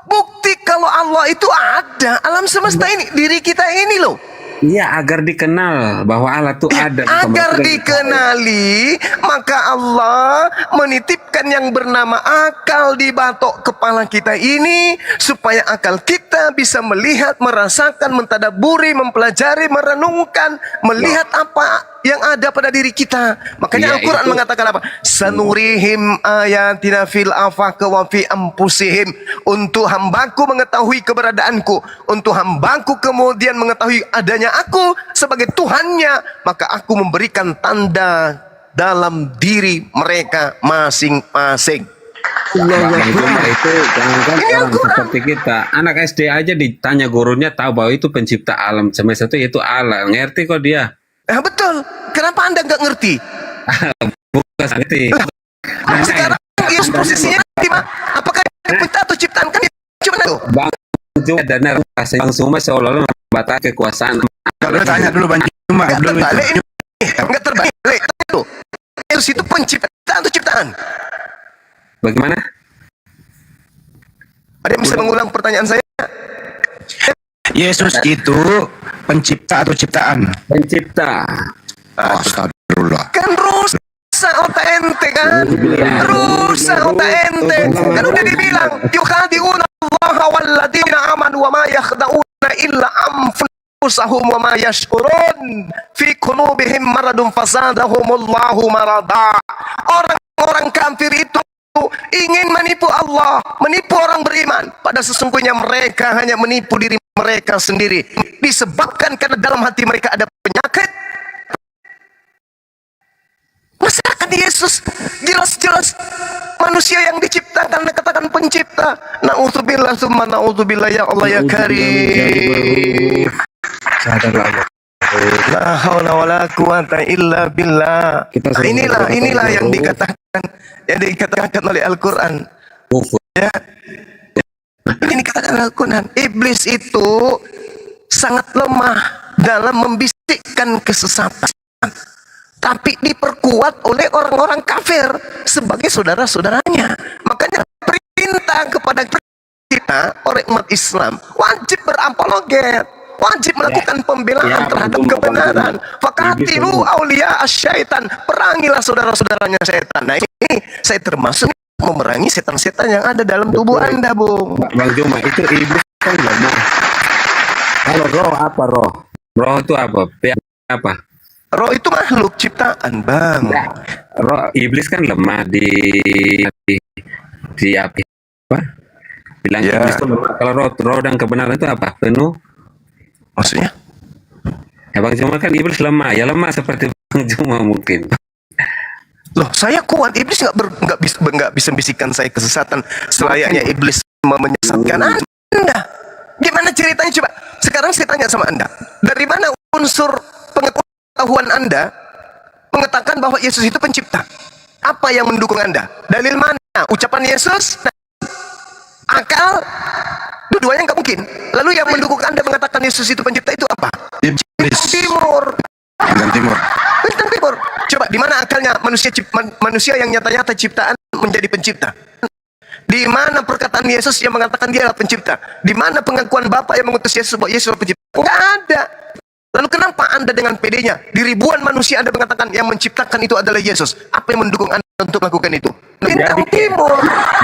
Bukti kalau Allah itu ada. Alam semesta ini, diri kita ini loh. Iya, agar dikenal bahwa Allah itu ada. Agar dikenali, maka Allah menitipkan yang bernama akal di batok kepala kita ini, supaya akal kita bisa melihat, merasakan, mentadaburi, mempelajari, merenungkan, melihat apa yang ada pada diri kita. Makanya Al-Quran mengatakan apa? Sanurihim ayatina fil afaq wa fi anfusihim. Untuk hambaku mengetahui keberadaanku, untuk hambaku kemudian mengetahui adanya aku sebagai Tuhannya, maka aku memberikan tanda dalam diri mereka masing-masing. Itu jangankan orang seperti kita, anak SD aja ditanya gurunya tahu bahwa itu pencipta alam semesta itu Allah. Ngerti kok dia. Betul. Kenapa Anda nggak ngerti? Bukan ngerti. Nah, sekarang Yesus posisinya di mana? Apakah kita atau ciptaan kan cuma itu? Bang Zuma dan Bang Zuma seolah-olah membatasi kekuasaan. Kalau tanya dulu Bang Zuma, nggak terbalik. Itu Yesus itu penciptaan atau ciptaan? Bagaimana? Ada yang bisa mengulang pertanyaan saya? Yesus itu pencipta atau ciptaan? Pencipta. Astagfirullah. Kan rusak otak ente kan? Rusak otak ente. Kan udah dibilang, yukhadi'una Allah walladina amanu wa ma yakhda'una illa anfusahum wa ma yash'urun fi qulubihim maradun fasadahumullahu marada. Orang-orang kafir itu ingin menipu Allah, menipu orang beriman. Pada sesungguhnya mereka hanya menipu diri mereka sendiri. Disebabkan karena dalam hati mereka ada penyakit. Masyarakat Yesus jelas-jelas manusia yang diciptakan, katakan pencipta. Na'udzubillah summa na'udzubillah ya Allah ya Karim. La haula wala quwata illa billah. Inilah yang dikatakan oleh Al-Qur'an. Ya. Ini dikatakan Al-Qur'an. Iblis itu sangat lemah dalam membisikkan kesesatan. Tapi diperkuat oleh orang-orang kafir sebagai saudara-saudaranya. Makanya perintah kepada kita, orang umat Islam, wajib berapologet, wajib melakukan pembelaan terhadap kebenaran. Fakatilu aulia asyaitan, perangilah saudara-saudaranya setan. Nah ini saya termasuk memerangi setan-setan yang ada dalam tubuh Anda, Bung. Bang Zuma, itu iblis kan lemah. Kalau roh apa roh? Roh itu apa? Roh itu makhluk ciptaan, Bang. Roh iblis kan lemah di apa? Bilang iblis itu lemah. Kalau roh dan kebenaran itu apa? Penuh. Maksudnya? Ya Bang Zuma kan iblis lemah. Ya lemah seperti Bang Zuma mungkin. Loh, saya kuat. Iblis nggak bisa bisikan saya kesesatan selayaknya iblis menyesatkan Anda. Gimana ceritanya coba? Sekarang saya tanya sama Anda. Dari mana unsur pengetahuan Anda mengatakan bahwa Yesus itu pencipta? Apa yang mendukung Anda? Dalil mana? Ucapan Yesus? Akal? Dua-duanya nggak mungkin mungkin. Lalu yang mendukung Anda mengatakan Yesus itu pencipta itu apa? Bintang timur. Bintang timur. Bintang timur. Coba di mana akalnya manusia yang nyata-nyata ciptaan menjadi pencipta? Di mana perkataan Yesus yang mengatakan dia adalah pencipta? Di mana pengakuan Bapa yang mengutus Yesus bahwa Yesus adalah pencipta? Enggak ada. Lalu kenapa Anda dengan pedenya di ribuan manusia Anda mengatakan yang menciptakan itu adalah Yesus? Apa yang mendukung Anda untuk melakukan itu? Bintang timur.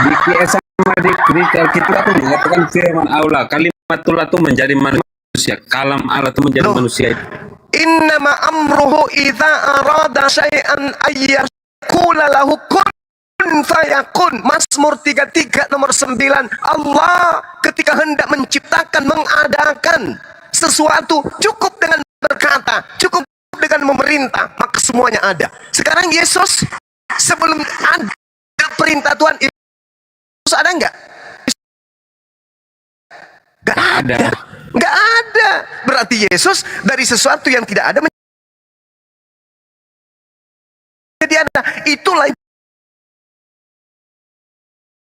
Di QS sama di Alkitab itu mengatakan firman Allah, kalimatullah itu menjadi manusia, kalam Allah itu menjadi manusia. Innama amruhu idza arada syai'an ayyakula lahu kun fayakun. Mazmur 33 nomor 9. Allah ketika hendak menciptakan, mengadakan sesuatu, cukup dengan berkata, cukup dengan memerintah, maka semuanya ada. Sekarang Yesus sebelum ada perintah Tuhan, Yesus ada enggak? Enggak ada. Enggak ada. Berarti Yesus dari sesuatu yang tidak ada menjadi ada. Itulah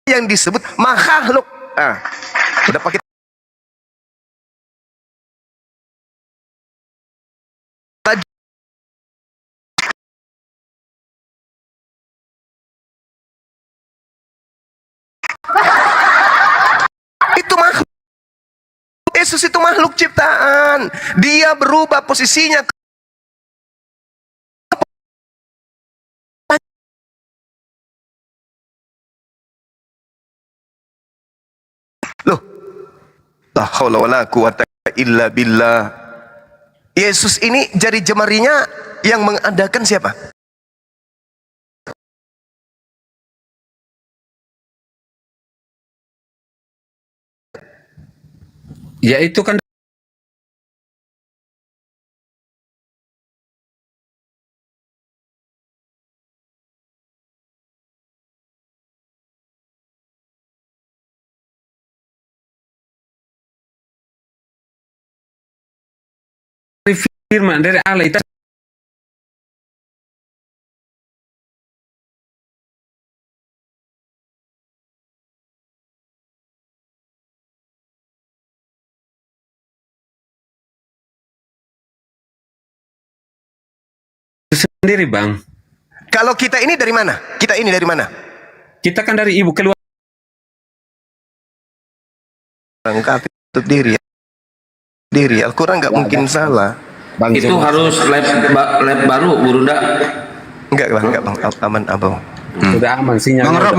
yang disebut makhluk. Udah pakai itu makhluk. Yesus itu makhluk ciptaan. Dia berubah posisinya. Loh, la haula wala quwata illa billah. Yesus ini jari jemarinya yang mengadakan siapa? Ya itu kan firman dari Allah itu. Sendiri bang. Kalau kita ini dari mana? Kita ini dari mana? Kita kan dari ibu keluar. Lengkap itu diri. Al-Quran nggak mungkin salah. Bang, itu harus lab baru, Burunda. Enggak bang, aman abang. Sudah aman sinyalnya.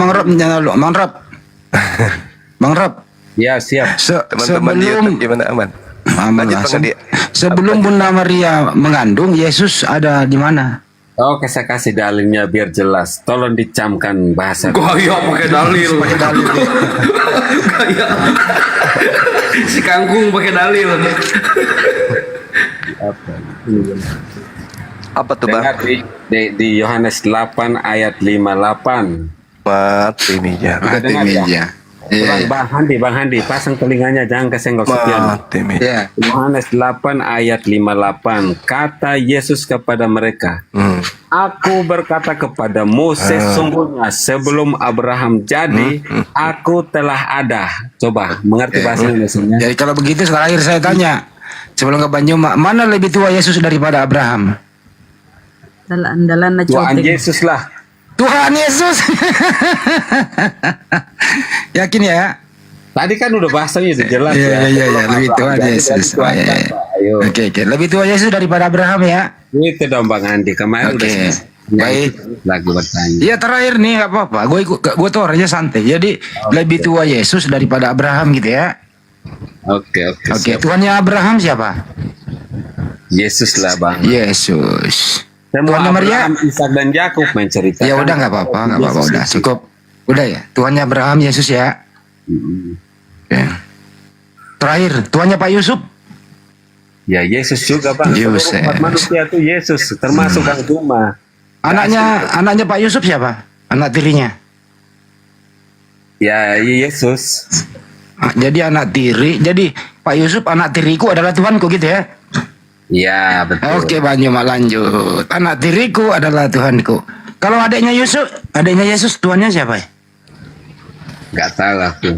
Bang Rob. Ya siap. Teman-teman dia gimana aman? Sebelum Bunda Maria mengandung, Yesus ada di mana? Oke, saya kasih dalilnya biar jelas. Tolong dicamkan bahasa. Gaya pakai dalil. Gaya. Si kangkung pakai dalil. Apa tuh bang? Di Yohanes 8 ayat 58. Mati meja. Bang Handi, pasang telinganya, jangan kesenggol sekian. Yohanes 8 ayat 58. Kata Yesus kepada mereka, Aku berkata kepada Moses, sungguhnya sebelum Abraham jadi, aku telah ada. Coba, mengerti bahasa Indonesia? Jadi kalau begitu terakhir saya tanya, sebelum ke Banyuma, mana lebih tua Yesus daripada Abraham? Dalam Tuhan Yesus lah. Tuhan Yesus. Yakin ya? Tadi kan udah bahasanya udah jelas ya. Iya, lebih tua Yesus. Oke. Lebih tua Yesus daripada Abraham ya? Itu dong Bang Andi, kemarin udah baik. Lagi bertanya. Iya terakhir nih, nggak apa-apa. Gue tuh orangnya santai. Jadi lebih tua Yesus daripada Abraham gitu ya? Oke. Tuhannya Abraham siapa? Yesus lah Bang. Yesus. Tuhannya Maria, Ishak dan Yakub menceritakan. Ya udah nggak apa-apa, udah cukup. Udah ya, Tuhannya Abraham Yesus ya. Ya. Terakhir, Tuhannya Pak Yusuf. Ya Yesus juga Bang. Yesus. Umat manusia itu Yesus, termasuk Kang Juma. Anaknya Pak Yusuf siapa? Anak tirinya? Ya Yesus. Jadi anak tiri, jadi Pak Yusuf anak tiriku adalah Tuhanku gitu ya? Ya betul. Oke Bang Juma lanjut. Anak tiriku adalah Tuhanku. Kalau adiknya Yesus Tuhannya siapa ya? Gak tahu aku.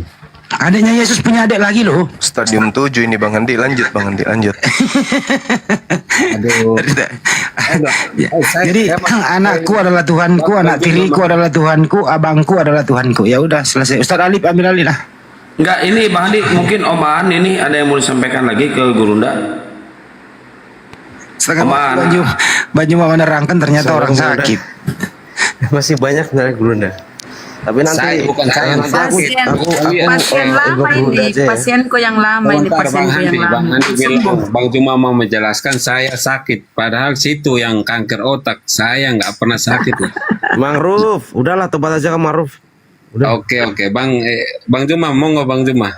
Adiknya Yesus punya adik lagi loh. Stadium 7 ini Bang Andi, lanjut Bang Andi, lanjut. Aduh. Jadi anakku adalah Tuhanku, anak tiriku adalah Tuhanku, abangku adalah Tuhanku. Ya udah selesai. Ustaz Alif ambil alih lah. Enggak, ini Bang Andi, mungkin Om Aan ini ada yang mau disampaikan lagi ke Gurunda. Setengah baju mau menerangkan ternyata orang sakit. Masih banyak sebenarnya Gurunda. Tapi nanti pasien lama ini, pasienku yang lama ini, pasienku yang lama. Bang Juma mau menjelaskan saya sakit, padahal situ yang kanker otak, saya nggak pernah sakit. Mang Ruf, udahlah tobat aja ke Mang Ruf. Oke, Bang Juma, mau nggak Bang Juma?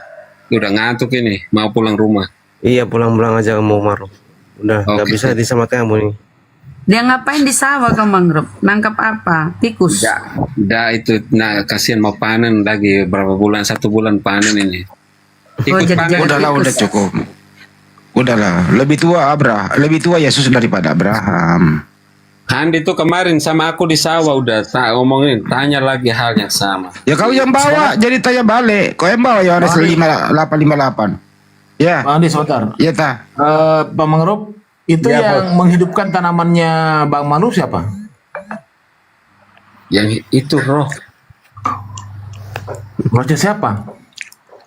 Udah ngantuk ini, mau pulang rumah. Iya, pulang-pulang aja kamu Mang Ruf. Udah nggak bisa diselamatkan kamu nih. Dia ngapain di sawah Kang Mangrove? Nangkap apa? Tikus? Dah itu, nah kasihan mau panen lagi berapa bulan, 1 bulan panen ini. Udahlah, udah cukup. Udahlah, lebih tua Yesus daripada Abraham. Andi tuh kemarin sama aku di sawah udah ngomongin, tanya lagi hal yang sama. Ya kau yang bawa, jadi tanya balik. Kau yang bawa Yohanes 5858. Ya. Bang Andi sebentar. Ya ta. Bang Mangrove, itu Ya, yang menghidupkan tanamannya Bang Mangrove siapa? Yang itu roh. Rohnya siapa?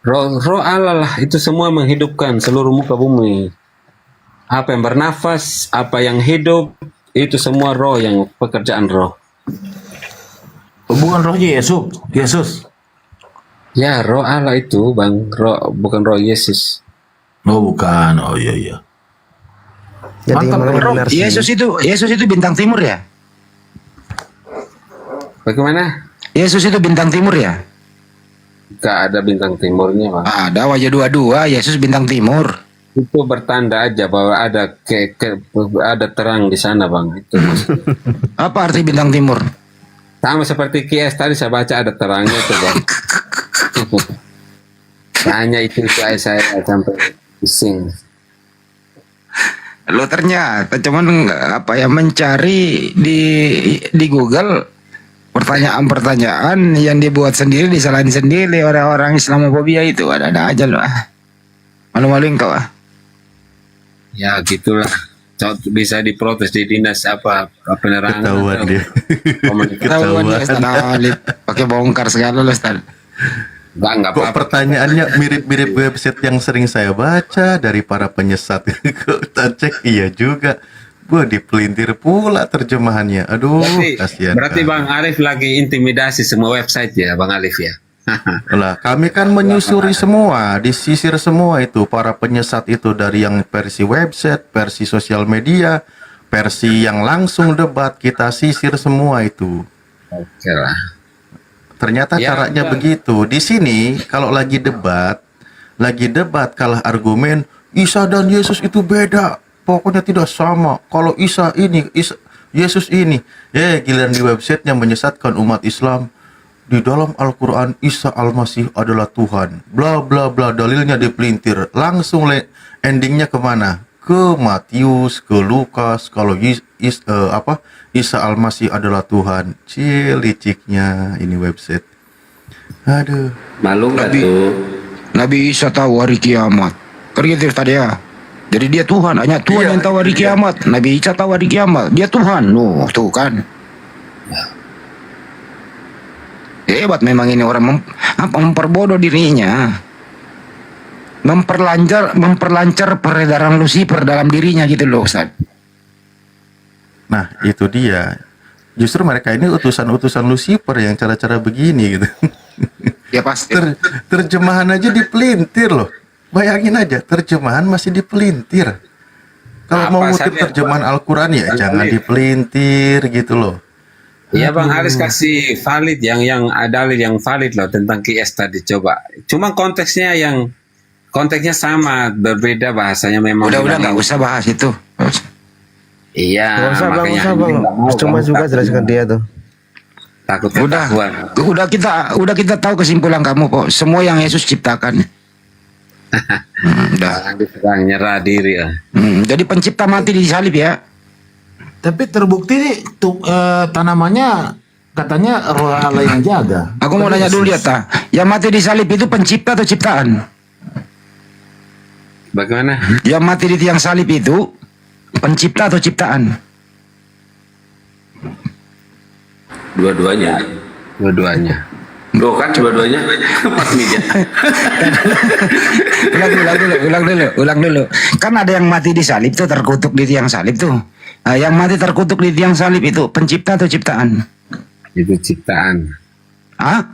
Roh Allah lah, itu semua menghidupkan seluruh muka bumi. Apa yang bernafas, apa yang hidup, itu semua roh, yang pekerjaan roh. Bukan rohnya Yesus. Ya, roh Allah itu Bang, roh, bukan roh Yesus. Oh bukan, oh iya. Jadi Mantap, Yesus itu bintang timur ya? Bagaimana? Yesus itu bintang timur ya? Gak ada bintang timurnya Bang. Ada wajah 22, Yesus bintang timur. Itu bertanda aja bahwa ada ada terang di sana Bang. Itu. Apa arti bintang timur? Sama seperti KS tadi saya baca ada terangnya tuh Bang. Tanya itu saya sampai pusing. Lo ternyata cuman mencari di Google pertanyaan-pertanyaan yang dibuat sendiri, disalahin sendiri orang-orang Islamofobia itu. Ada aja lo. Malu-maluin kau ah. Ya gitulah. Bisa diprotes di dinas penerangan. Ketahuan dia. Ketahuan dia Ustaz. Pakai bongkar segala lo Ustaz. Enggak Kok pertanyaannya mirip-mirip website yang sering saya baca dari para penyesat. Kok tak cek iya juga. Gua dipelintir pula terjemahannya. Aduh, kasihan. Berarti Bang Alif lagi intimidasi semua website ya Bang Alif ya. Lah, kami kan menyusuri semua, disisir semua itu para penyesat itu, dari yang versi website, versi sosial media, versi yang langsung debat, kita sisir semua itu. Oke lah. Ternyata Ya, caranya begitu. Di sini kalau lagi debat kalah argumen, Isa dan Yesus itu beda. Pokoknya tidak sama. Kalau Isa ini, Yesus ini. Giliran di websitenya menyesatkan umat Islam. Di dalam Al-Quran, Isa Al-Masih adalah Tuhan. Bla bla bla, dalilnya dipelintir. Langsung endingnya kemana? Ke Matius, ke Lukas. Kalau Isa Al-Masih adalah Tuhan. Liciknya ini website. Aduh. Malu nggak tuh? Nabi Isa tahu hari kiamat. Kan gitu tadi ya. Jadi dia Tuhan, hanya Tuhan yang tahu hari kiamat. Nabi Isa tahu hari kiamat. Dia Tuhan. Loh, tuh kan. Hebat memang ini orang memperbodoh dirinya. Memperlancar peredaran Lucifer dalam dirinya gitu loh Ustaz. Nah itu dia. Justru mereka ini utusan-utusan Lucifer yang cara-cara begini gitu. Ya pasti. Terjemahan aja dipelintir loh. Bayangin aja, terjemahan masih dipelintir. Kalau mau ngutip terjemahan Al-Quran ya jangan dipelintir gitu loh. Iya Bang Haris kasih valid yang dalil yang valid loh tentang QS tadi, coba. Cuma konteksnya sama, berbeda bahasanya memang. Udah nggak usah bahas itu. Iya, Nggak usah makanya bang. Cuma juga jelaskan dia tuh. Takut Udah kita tahu kesimpulan kamu kok. Semua yang Yesus ciptakan. Udah nyerah diri ya. Jadi pencipta mati di salib ya. Tapi terbukti tuh tanamannya Katanya roh Allah yang jaga. Aku mau nanya dulu ya, Ta. Yang mati di salib itu pencipta atau ciptaan? Bagaimana? Yang mati di tiang salib itu pencipta atau ciptaan? Dua-duanya. Dua-duanya. Loh kan dua-duanya pas meja. Ulang dulu. Kan ada yang mati di salib tuh, terkutuk di tiang salib tuh. Nah, yang mati terkutuk di tiang salib itu pencipta atau ciptaan? Itu ciptaan. Hah?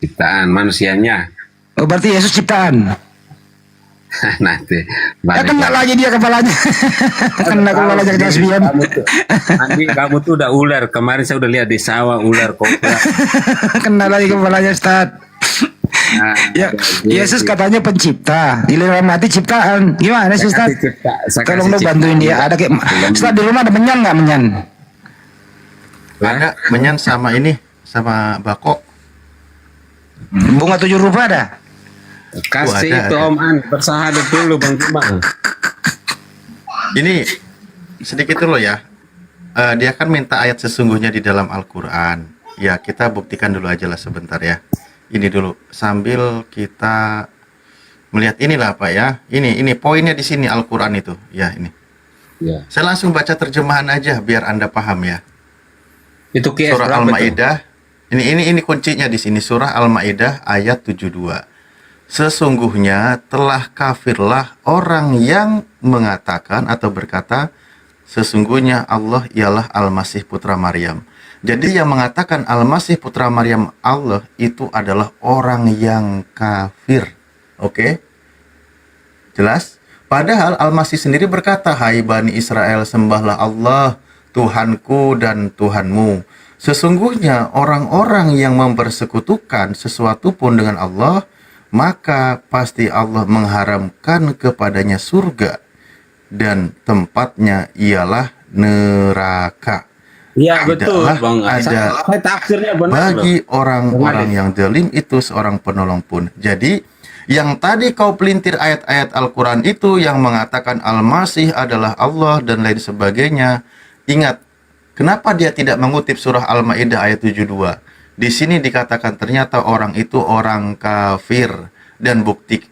Ciptaan manusianya. Oh, berarti Yesus ciptaan. Nanti Ya kena lagi dia kepalanya. Kena kepalanya ke Jasmian. Andi, kamu tuh udah ular. Kemarin saya udah lihat di sawah ular kobra. Kena lagi kepalanya, Ustaz. Ya, Yesus katanya pencipta, giliran mati ciptaan. Gimana sih, Ustaz? Tolong lo bantuin dia. Ada kayak Ustaz, di rumah ada menyan nggak, menyan? Ada menyan sama ini, sama bako. Bunga 7 rupa ada? Kasih ada, itu ada. Om An, bersahadat dulu Bang Bang. Ini sedikit dulu ya. Dia kan minta ayat sesungguhnya di dalam Al-Quran. Ya, kita buktikan dulu aja lah sebentar ya. Ini dulu, sambil kita melihat inilah Pak ya. Ini poinnya di sini Al-Quran itu. Ya, ini. Ya. Saya langsung baca terjemahan aja biar Anda paham ya. Itu QS Surah berapa Al-Maidah. Ini kuncinya di sini, surah Al-Maidah ayat 72. Sesungguhnya telah kafirlah orang yang mengatakan atau berkata, sesungguhnya Allah ialah Al-Masih Putra Maryam. Jadi yang mengatakan Al-Masih Putra Maryam Allah itu adalah orang yang kafir. Oke? Jelas? Padahal Al-Masih sendiri berkata, hai Bani Israel, sembahlah Allah, Tuhanku dan Tuhanmu. Sesungguhnya orang-orang yang mempersekutukan sesuatu pun dengan Allah, maka pasti Allah mengharamkan kepadanya surga dan tempatnya ialah neraka. Iya betul Bang. Ada Saya tafsirnya benar bagi loh. orang-orang yang zalim itu seorang penolong pun. Jadi yang tadi kau pelintir ayat-ayat Al-Quran itu yang mengatakan Al-Masih adalah Allah dan lain sebagainya. Ingat, kenapa dia tidak mengutip surah Al-Maidah ayat 72? Di sini dikatakan ternyata orang itu orang kafir, dan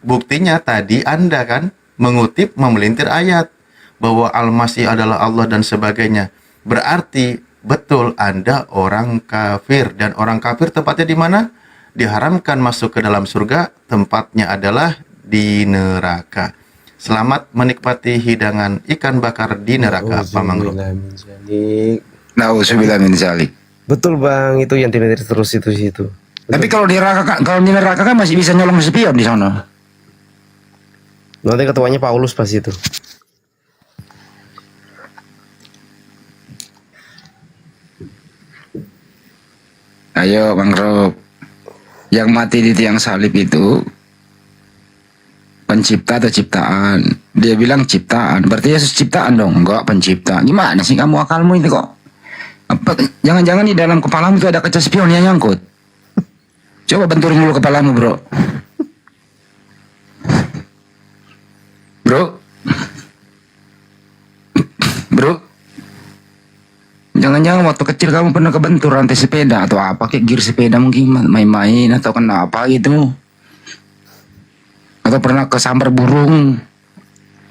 buktinya tadi Anda kan mengutip memelintir ayat bahwa Al-Masih adalah Allah dan sebagainya. Berarti betul Anda orang kafir, dan orang kafir tempatnya di mana? Diharamkan masuk ke dalam surga, tempatnya adalah di neraka. Selamat menikmati hidangan ikan bakar di neraka, Pak Mangro. Nauzubillah min zalik. Betul Bang, itu yang dilihat terus itu situ. Tapi kalau di neraka kan masih bisa nyolong spion di sana. Nanti ketuanya Paulus pas itu. Ayo Bang Rob. Yang mati di tiang salib itu pencipta atau ciptaan? Dia bilang ciptaan. Berarti Yesus ciptaan dong? Enggak, pencipta. Gimana sih kamu akalmu itu kok? Jangan-jangan di dalam kepalamu itu ada kaca spion yang nyangkut. Coba benturin dulu kepalamu, bro. Bro. Jangan-jangan waktu kecil kamu pernah kebentur rantai sepeda atau apa, kayak gear sepeda mungkin main-main atau kenapa gitu. Atau pernah kesambar burung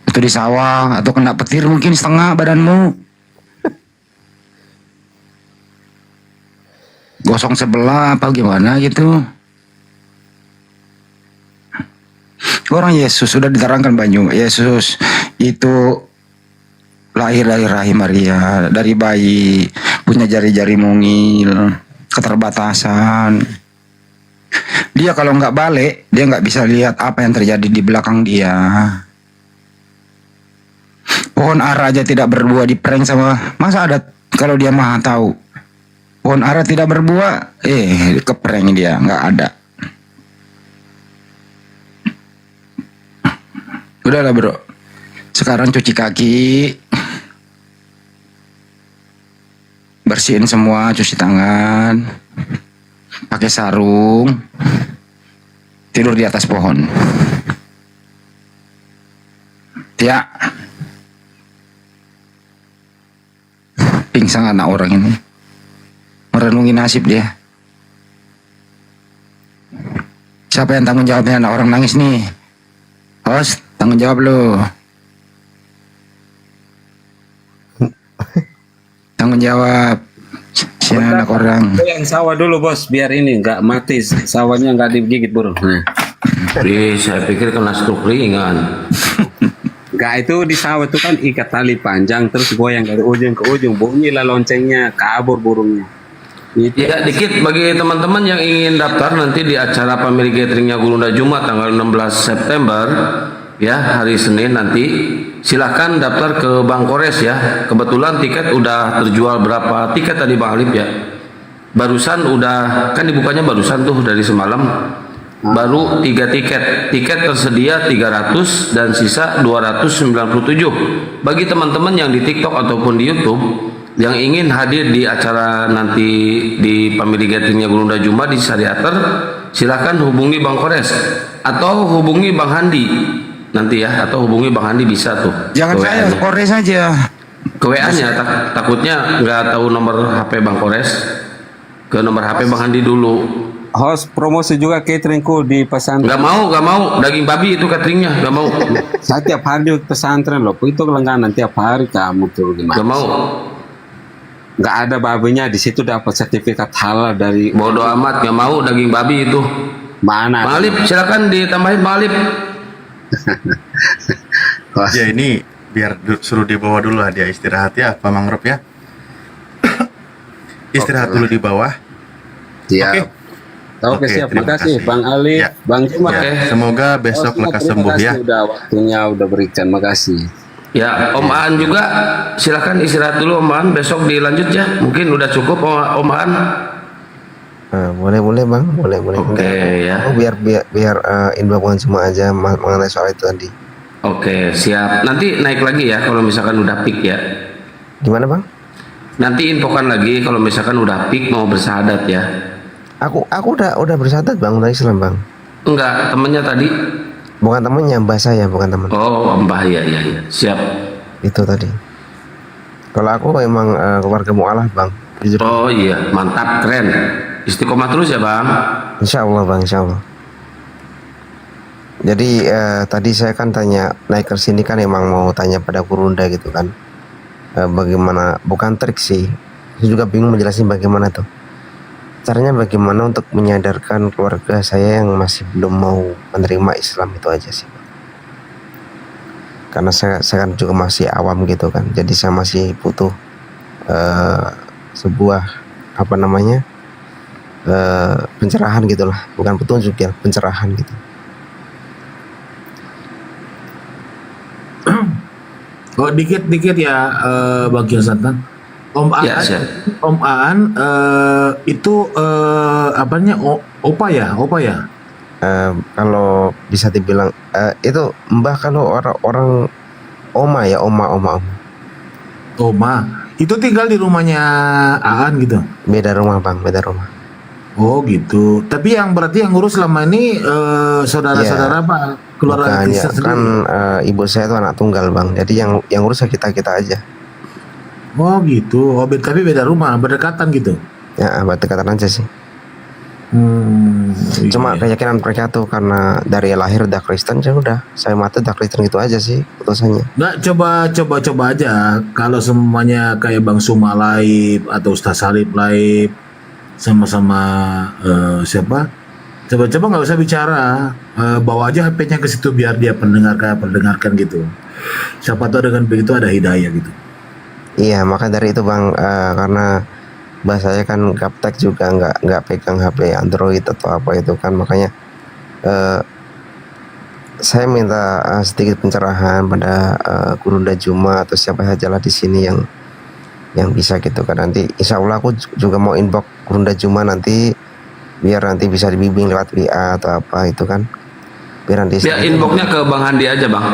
atau di sawah, atau kena petir mungkin setengah badanmu. Gosong sebelah apa gimana gitu. Orang Yesus sudah diterangkan banyak. Yesus itu lahir dari rahim Maria, dari bayi, punya jari-jari mungil, keterbatasan. Dia kalau nggak balik, dia nggak bisa lihat apa yang terjadi di belakang dia. Pohon ara aja tidak berbuah di prank sama, masa ada kalau dia maha tahu. Pohon ara tidak berbuah, keprank dia, nggak ada. Udahlah bro, sekarang cuci kaki, bersihin semua, cuci tangan, pakai sarung, tidur di atas pohon. Ya, pingsan anak orang ini. merenungi nasib dia. Siapa yang tanggung jawabnya? Anak orang nangis nih. Host, tanggung jawab lo. Tanggung jawab. Si anak orang. Yang sawah dulu bos, biar ini nggak mati, sawahnya nggak digigit burung. Nah. Saya pikir kena stroke ringan. Nggak, itu di sawah itu kan ikat tali panjang terus goyang dari ujung ke ujung, bunyilah loncengnya, kabur burungnya. Ya, dikit bagi teman-teman yang ingin daftar nanti di acara family gatheringnya Gurunda Jumat tanggal 16 September ya, hari Senin nanti. Silahkan daftar ke Bang Kores ya. Kebetulan tiket udah terjual berapa tiket tadi Bang Alif ya? Barusan udah, kan dibukanya barusan tuh dari semalam. Baru 3 tiket. Tiket tersedia 300 dan sisa 297. Bagi teman-teman yang di TikTok ataupun di YouTube yang ingin hadir di acara nanti di family gatheringnya Gurunda Jumat di Sariater, silahkan hubungi Bang Kores atau hubungi Bang Handi nanti ya, atau hubungi Bang Handi bisa tuh. Jangan saya, Kores aja. Ke WA-nya, takutnya nggak tahu nomor HP Bang Kores. Ke nomor HP Bang Handi dulu. Host promosi juga cateringku di pesantren. Nggak mau, daging babi itu cateringnya, nggak mau. Saya tiap hari di pesantren loh, itu langganan tiap hari kamu tuh gimana? Nggak mau. Nggak ada babinya di situ, dapat sertifikat halal dari. Bodoh amat, nggak mau daging babi itu. Mana? Bang Alif, silakan ditambahin Bang Alif. Ya ini biar suruh dibawa dulu dia istirahat ya Pak Mangrove ya. Istirahat dulu di bawah. Siap. Oke, siap. terima Makasih kasih. Bang Ali, Ya. Bang Jumat. Ya, semoga besok lekas sembuh ya. Udah waktunya udah berikan, makasih. Ya, Om Aan juga silakan istirahat dulu Om Aan, besok dilanjut ya. Mungkin udah cukup Om Aan. Boleh bang, boleh. Oke, ya. Biar infokan semua aja mengenai soal itu tadi. Oke, siap. Nanti naik lagi ya kalau misalkan udah peak ya. Gimana bang? Nanti infokan lagi kalau misalkan udah peak mau bersahadat ya. Aku udah bersahadat bang, udah Islam bang. Enggak, temennya tadi. Bukan temennya, mbah saya, bukan temen. Oh, mbah ya. Siap. Itu tadi. Kalau aku emang keluarga mu'alah bang. Jujur. Oh iya, mantap, keren. Istiqomah terus ya bang. Insya Allah bang, insya Allah. Jadi tadi saya kan tanya naik ke sini kan emang mau tanya pada Gurunda gitu kan, bagaimana, bukan trik sih, saya juga bingung menjelasin bagaimana tuh caranya, bagaimana untuk menyadarkan keluarga saya yang masih belum mau menerima Islam, itu aja sih. Karena saya kan juga masih awam gitu kan, jadi saya masih butuh sebuah pencerahan gitulah, bukan petunjuk ya, pencerahan gitu. Oh dikit ya Bang Kiyosantan. Om Aan, Ya, siap. Om Aan itu apanya? Opa ya? Kalau bisa dibilang itu mbah, kalau orang oma ya, oma. Oma. Itu tinggal di rumahnya Aan gitu. Beda rumah bang, beda rumah. Oh gitu. Tapi yang berarti yang ngurus selama ini saudara-saudara Pak, keluarga Bukan, ya, Kristen kan sendiri. ibu saya itu anak tunggal bang, jadi yang urus kita aja. Oh gitu. Oh tapi beda rumah, berdekatan gitu. Ya berdekatan aja sih. Cuma keyakinan mereka tuh karena dari lahir udah Kristen, ya udah saya mati udah Kristen gitu aja sih putusannya. Nggak, coba aja kalau semuanya kayak Bang Suma Laib atau Ustaz Salib Laib sama-sama siapa? Coba nggak usah bicara, bawa aja HP-nya ke situ biar dia pendengarkan gitu. Siapa tahu dengan begitu ada hidayah gitu. Iya, maka dari itu bang, karena bahasanya kan gaptek juga nggak pegang HP Android atau apa itu kan, makanya saya minta sedikit pencerahan pada Gurunda Juma atau siapa saja lah di sini yang bisa gitu kan. Nanti insya Allah aku juga mau inbox Gurunda Juma nanti, biar nanti bisa dibimbing lewat WA atau apa itu kan, biar nanti Inboxnya ke Bang Handi aja bang.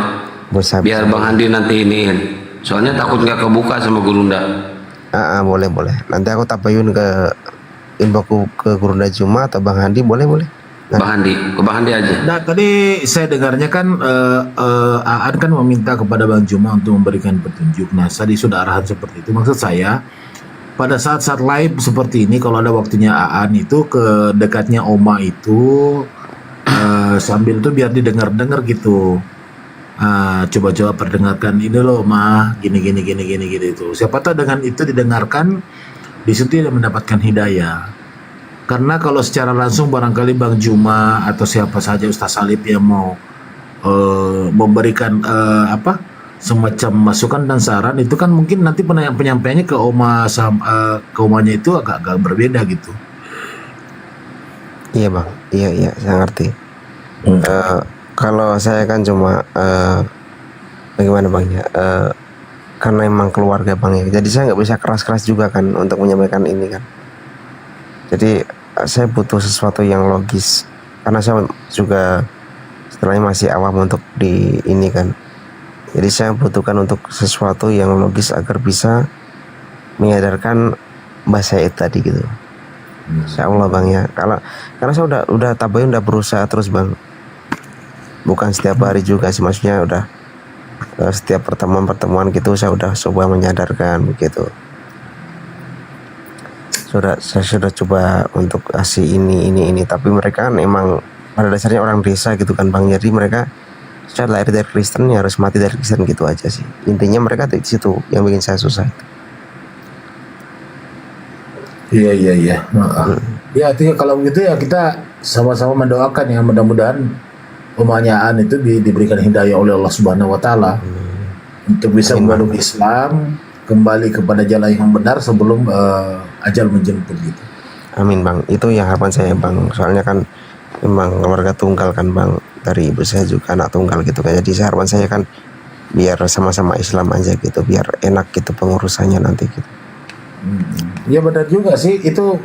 Biar Bang Handi nanti iniin. Soalnya takut nggak kebuka sama Gurunda. boleh. Nanti aku tabayun ke inbox ke Gurunda Juma atau Bang Handi, boleh. Bang Handi, ke Bang Handi aja. Nah tadi saya dengarnya kan Aan kan meminta kepada Bang Juma untuk memberikan petunjuk. Nah tadi sudah arahan seperti itu. Maksud saya pada saat-saat live seperti ini kalau ada waktunya Aan itu ke dekatnya Oma itu sambil tuh biar didengar-dengar gitu. Coba-coba perdengarkan ini loh Ma, gini itu. Siapa tahu dengan itu didengarkan, di situ dia mendapatkan hidayah. Karena kalau secara langsung barangkali Bang Juma atau siapa saja Ustaz Salib yang mau memberikan semacam masukan dan saran itu kan mungkin nanti penyampaiannya ke ke omanya itu agak berbeda gitu. Iya bang, iya saya ngerti. Kalau saya kan cuma bagaimana bang ya, karena emang keluarga bang ya, jadi saya nggak bisa keras-keras juga kan untuk menyampaikan ini kan. Jadi saya butuh sesuatu yang logis karena saya juga setelahnya masih awam untuk di ini kan. Jadi saya butuhkan untuk sesuatu yang logis agar bisa menyadarkan Mbah Said tadi gitu. Insya Allah bang ya. Karena saya udah tabayun, udah berusaha terus bang. Bukan setiap hari juga sih, maksudnya udah setiap pertemuan gitu saya udah coba menyadarkan begitu. Saya sudah coba untuk kasih ini, tapi mereka kan emang pada dasarnya orang desa gitu kan bang. Jadi mereka secara lahir dari Kristen ya harus mati dari Kristen gitu aja sih. Intinya mereka di situ yang bikin saya susah. Iya. Ya artinya kalau begitu ya kita sama-sama mendoakan ya, mudah-mudahan omanya Aan itu diberikan hidayah oleh Allah Subhanahu Wa Taala untuk bisa memeluk Islam, kembali kepada jalan yang benar sebelum ajal menjemput gitu. Amin bang, itu yang harapan saya bang. Soalnya kan memang keluarga tunggal kan bang, dari ibu saya juga anak tunggal gitu kan. Jadi harapan saya kan biar sama-sama Islam aja gitu, biar enak gitu pengurusannya nanti gitu. Ya benar juga sih, itu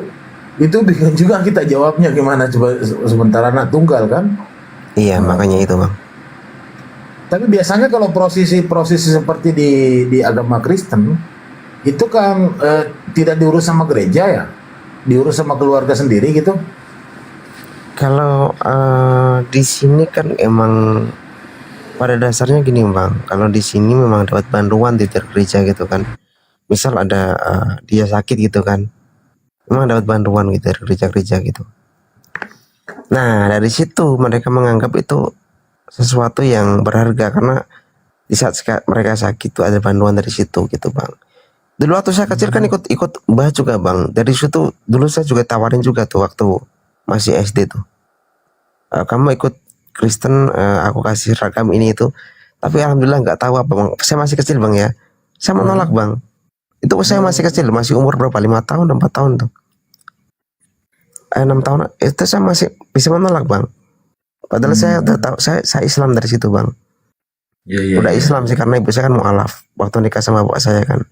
bingung juga kita jawabnya gimana coba, sementara anak tunggal kan. Iya makanya itu bang. Tapi biasanya kalau prosesi seperti di agama Kristen itu kan tidak diurus sama gereja ya, diurus sama keluarga sendiri gitu. Kalau di sini kan emang pada dasarnya gini bang, kalau di sini memang dapat bantuan di gereja gitu kan. Misal ada dia sakit gitu kan, memang dapat bantuan gitu dari gereja gitu. Nah dari situ mereka menganggap itu sesuatu yang berharga karena di saat mereka sakit itu ada bantuan dari situ gitu bang. Dulu waktu saya kecil kan ikut Mbah juga bang. Dari situ dulu saya juga tawarin juga tuh waktu masih SD tuh. Kamu ikut Kristen, aku kasih ragam ini itu. Tapi alhamdulillah nggak tahu apa bang. Saya masih kecil bang ya. Saya menolak bang. Itu saya masih kecil, masih umur berapa? 5 tahun, 4 tahun tuh. 6 tahun itu saya masih bisa menolak bang. Padahal saya udah tahu, saya Islam dari situ bang. Udah Islam sih karena ibu saya kan mualaf waktu nikah sama bapak saya kan.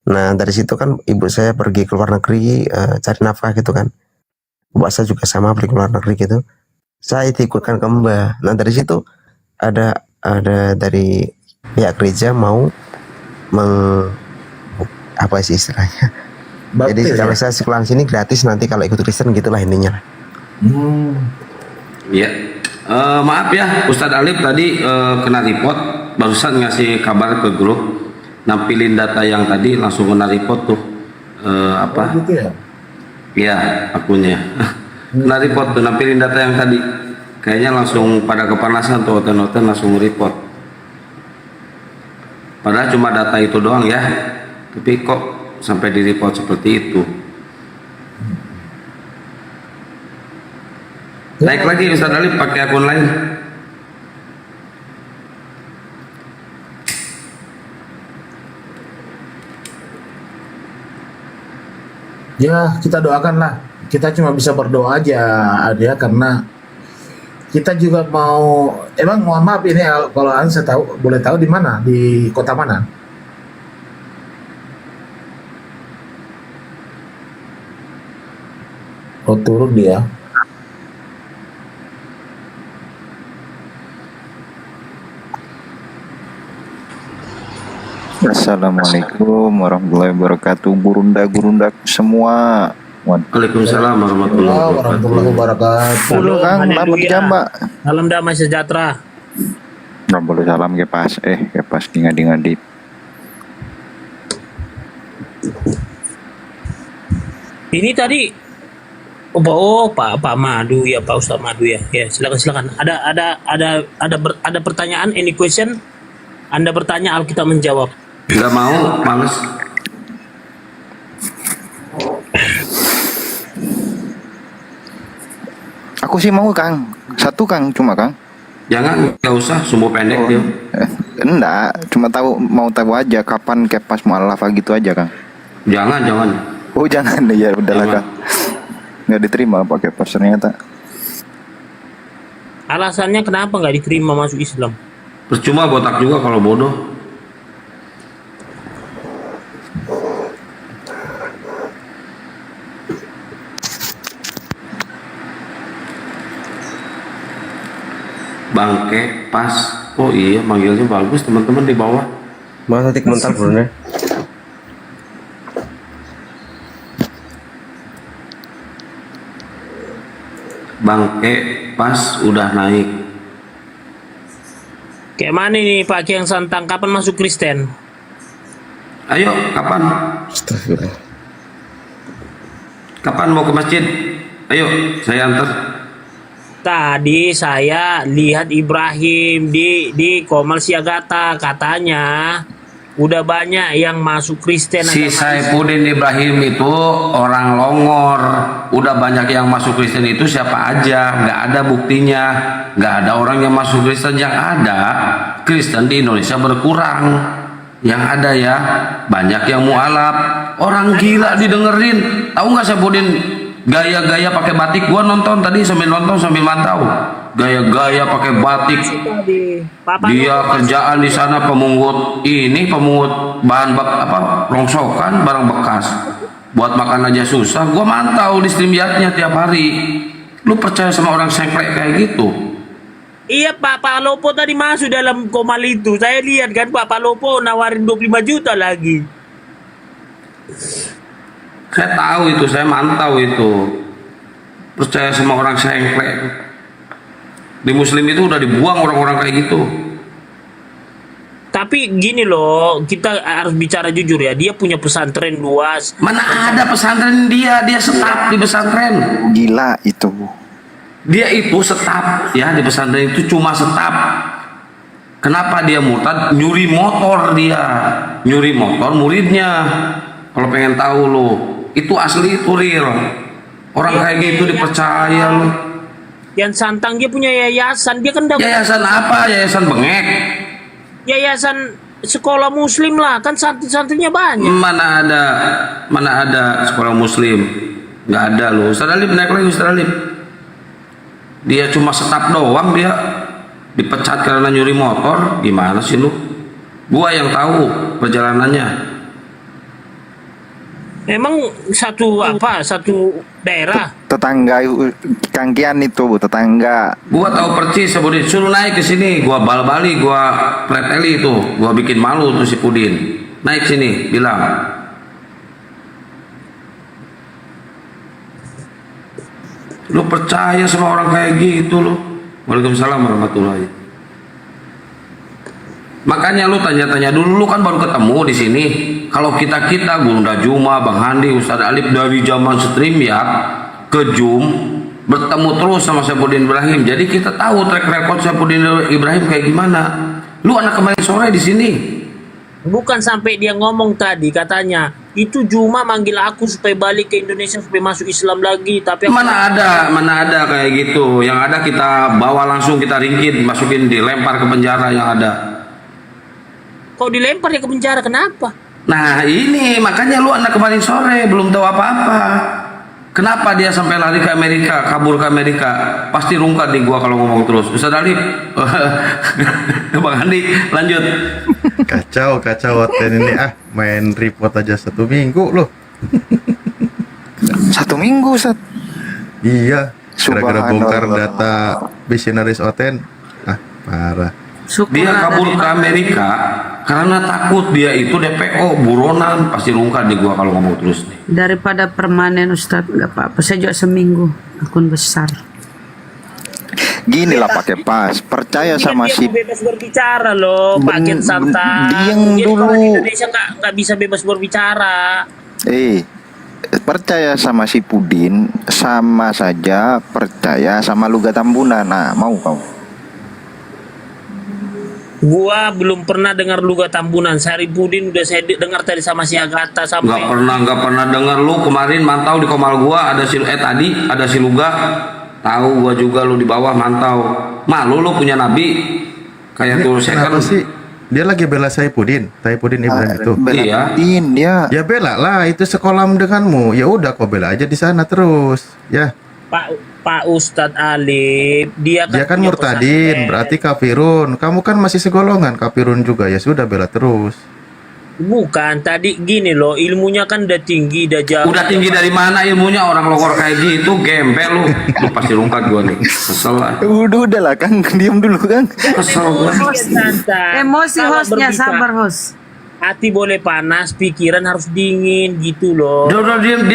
Nah dari situ kan ibu saya pergi ke luar negeri cari nafkah gitu kan. Bapak saya juga sama pergi ke luar negeri gitu. Saya diikutkan ke Mbah. Nah dari situ ada dari pihak gereja mau apa sih istilahnya? Jadi kalau saya sekolah sini gratis, nanti kalau ikut Kristen gitulah intinya. Iya. Maaf ya, Ustadz Alif tadi kena report, barusan ngasih kabar ke grup, nampilin data yang tadi langsung kena report tuh. Apa? Gitu ya? Iya, akunnya. Kena report tuh, nampilin data yang tadi. Kayaknya langsung pada kepanasan tuh, hotel-hotel langsung report. Padahal cuma data itu doang ya, tapi kok sampai di report seperti itu. Naik lagi Ustadz Alif pakai akun lain. Ya kita doakan lah. Kita cuma bisa berdoa aja ya, karena kita juga mau. Emang mohon maaf ini kalau saya tahu, boleh tahu di mana, di kota mana? Oh turun dia. Assalamualaikum warahmatullahi wabarakatuh. Gurunda semua. Waalaikumsalam warahmatullahi wabarakatuh. Halo Kang, selamat jam Mbak. Salam damai sejahtera. Nggak boleh salam ke pas ngadi-ngadi. Ini tadi Pak Madu ya, Pak Ustadz Madu ya. Ya, silakan. Ada pertanyaan, any question? Anda bertanya, Alkitab menjawab. Nggak mau, males. Aku sih mau Kang, satu Kang, cuma Kang. Jangan, nggak usah, sumbu pendek dia. Enggak, cuma mau tahu aja kapan kepas mu'alafah gitu aja Kang. Jangan. Oh jangan, ya udahlah Kang. Nggak diterima pakai kepas ternyata. Alasannya kenapa nggak diterima masuk Islam? Percuma botak juga kalau bodoh. Bangke pas. Oh iya, manggilnya bagus teman-teman di bawah. Masa tik mental bro. Bangke pas udah naik. Kayak mana nih Pak Ki yang Santang, kapan masuk Kristen? Ayo, kapan? Kapan mau ke masjid? Ayo, saya antar. Tadi saya lihat Ibrahim di Komal Siagata, katanya udah banyak yang masuk Kristen. Si Saifuddin Ibrahim itu orang Longor. Udah banyak yang masuk Kristen itu siapa aja? Nggak ada buktinya. Nggak ada orang yang masuk Kristen. Yang ada Kristen di Indonesia berkurang. Yang ada ya banyak yang mualaf. Orang gila didengerin. Tahu nggak Saifuddin gaya-gaya pakai batik? Gua nonton tadi sambil mantau. Gaya-gaya pakai batik. Dia kerjaan di sana pemungut bahan rongsokan, barang bekas. Buat makan aja susah. Gua mantau di StreamYard-nya tiap hari. Lu percaya sama orang sengklek kayak gitu? Iya Pak Lopo tadi masuk dalam Komal itu. Saya lihat kan Pak Lopo nawarin 25 juta lagi. Saya tahu itu, saya mantau itu. Percaya sama orang sengklek. Di Muslim itu udah dibuang orang-orang kayak gitu. Tapi gini loh, kita harus bicara jujur ya. Dia punya pesantren luas. Mana ada pesantren dia staf di pesantren. Gila itu. Dia itu staf ya di pesantren itu, cuma staf. Kenapa dia murtad? Nyuri motor dia. Nyuri motor muridnya. Kalau pengen tahu lo, itu asli, itu real. Orang kayak gitu dipercaya lo. Yang Santang dia punya yayasan, dia kan yayasan apa? Yayasan bengek? Yayasan sekolah Muslim lah, kan santri-santrinya banyak. Mana ada sekolah Muslim? Nggak ada loh. Ustaz Alif, naik lagi Ustaz Alif. Dia cuma staf doang, dia dipecat karena nyuri motor. Gimana sih lu? Gua yang tahu perjalanannya. Emang satu daerah? Tetangga Kangkian itu, Bu, tetangga. Gua tahu persis Pudin, suruh naik ke sini, gua bal-bali, gua preteli itu, gua bikin malu tuh si Pudin. Naik sini, bilang. Lu percaya sama orang kayak gitu lu? Waalaikumsalam warahmatullahi. Makanya lu tanya-tanya dulu, lu kan baru ketemu di sini. Kalau kita Gunda Juma, Bang Handi, Ustadz Alif dari zaman StreamYard ke Zoom bertemu terus sama Saifuddin Ibrahim. Jadi kita tahu track record Saifuddin Ibrahim kayak gimana. Lu anak kemarin sore di sini. Bukan sampai dia ngomong tadi katanya itu Juma manggil aku supaya balik ke Indonesia supaya masuk Islam lagi, tapi mana ada kayak gitu. Yang ada kita bawa langsung, kita ringkit, masukin, dilempar ke penjara yang ada. Kok dilempar ya ke penjara, kenapa? Nah ini makanya lu anak kemarin sore belum tahu apa-apa. Kenapa dia sampai lari ke Amerika, kabur ke Amerika? Pasti rungkat di gua kalau ngomong terus. Ustaz Alif, Bang Andi, lanjut. Kacau ini main report aja 1 minggu loh. 1 minggu Ustaz. Iya, gara-gara bongkar data Visionaries Oten. Parah. Dia kabur ke Amerika karena takut dia itu DPO buronan, pasti rungkat di gua kalau ngomong terus nih. Daripada permanen Ustadz, nggak apa-apa. Saya juga seminggu akun besar. Gini lah pakai pas, percaya sama si bebas berbicara loh, Pak Santang. Diam dulu. Di Indonesia nggak bisa bebas berbicara. percaya sama si Pudin sama saja percaya sama Luga Tambunan. Nah, mau kau? Gua belum pernah dengar Luga Tambunan. Saripudin udah saya dengar tadi sama si Agatha sampai. Nggak pernah dengar lu kemarin mantau di Komal gua ada si tadi ada si Luga. Tahu gua juga lu di bawah mantau. Malu lu punya nabi kayak tuh Kenapa sih? Dia lagi bela Saipudin Ibrahim itu. Iya. Dia. Ya bela lah, itu sekolah denganmu. Ya udah kau bela aja di sana terus. Ya. Pak Ustadz Alif, dia Dia kan punya murtadin, pesantren. berarti kafirun. Kamu kan masih segolongan kafirun juga. Ya sudah bela terus. Bukan, tadi gini loh, ilmunya kan udah tinggi, udah jauh. Udah tinggi dari mana ilmunya orang lokor kayak gitu gembel lu. Lu pasti rungkat gua nih. Kesel lah. Udah lah Kang, diam dulu Kang. Kesel gua. Emosi Kalau hostnya, berbicara, sabar host. hati boleh panas, pikiran harus dingin gitu loh. Udah diam.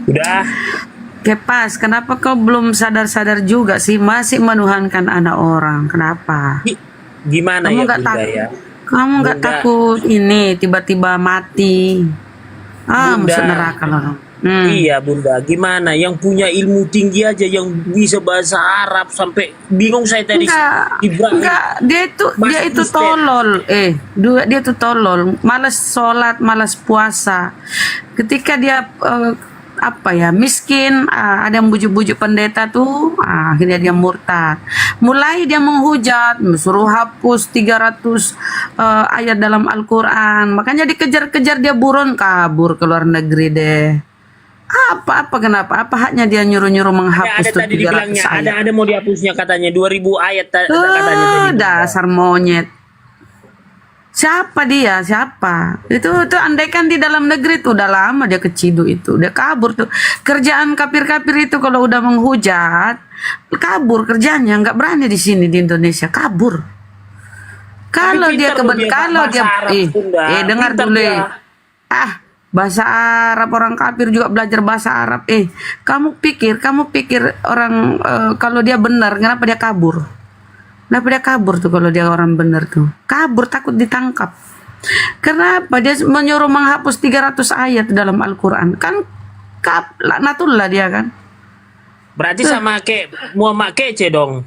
Udah. Kepas, kenapa kau belum sadar-sadar juga sih masih menuhankan anak orang? Kenapa? Gimana Kamu ya nggak Bunda tak- ya? Kamu nggak Bunda. takut ini tiba-tiba mati? Bunda. Masuk neraka loh. Iya Bunda, gimana? Yang punya ilmu tinggi aja, yang bisa bahasa Arab sampai bingung saya tadi. Enggak, dia itu tolol. Dia itu tolol. Malas sholat, malas puasa. Ketika dia miskin, ada yang bujuk-bujuk pendeta tuh, akhirnya dia murtad. Mulai dia menghujat, suruh hapus 300 ayat dalam Al-Quran. Makanya dikejar-kejar, dia buron kabur ke luar negeri deh. Kenapa? Apa haknya dia nyuruh-nyuruh menghapus Ada tuh tadi 300 dibilangnya, ayat? ada mau dihapusnya katanya 2000 ayat katanya tadi. Dasar monyet. Siapa dia? Siapa? Itu andaikan di dalam negeri tuh udah lama dia keciduk itu, udah kabur tuh. Kerjaan kafir-kafir itu kalau udah menghujat, kabur kerjanya, nggak berani di sini di Indonesia, kabur. Kalau dia kalau dia dengar dulu. Bahasa Arab, orang kafir juga belajar bahasa Arab. Kamu pikir orang kalau dia benar, kenapa dia kabur? Kenapa dia kabur tuh kalau dia orang benar tuh? Kabur takut ditangkap. Kenapa dia menyuruh menghapus 300 ayat dalam Al-Quran? Kan laknatullah dia kan. Berarti sama kayak Muhammad Kece dong.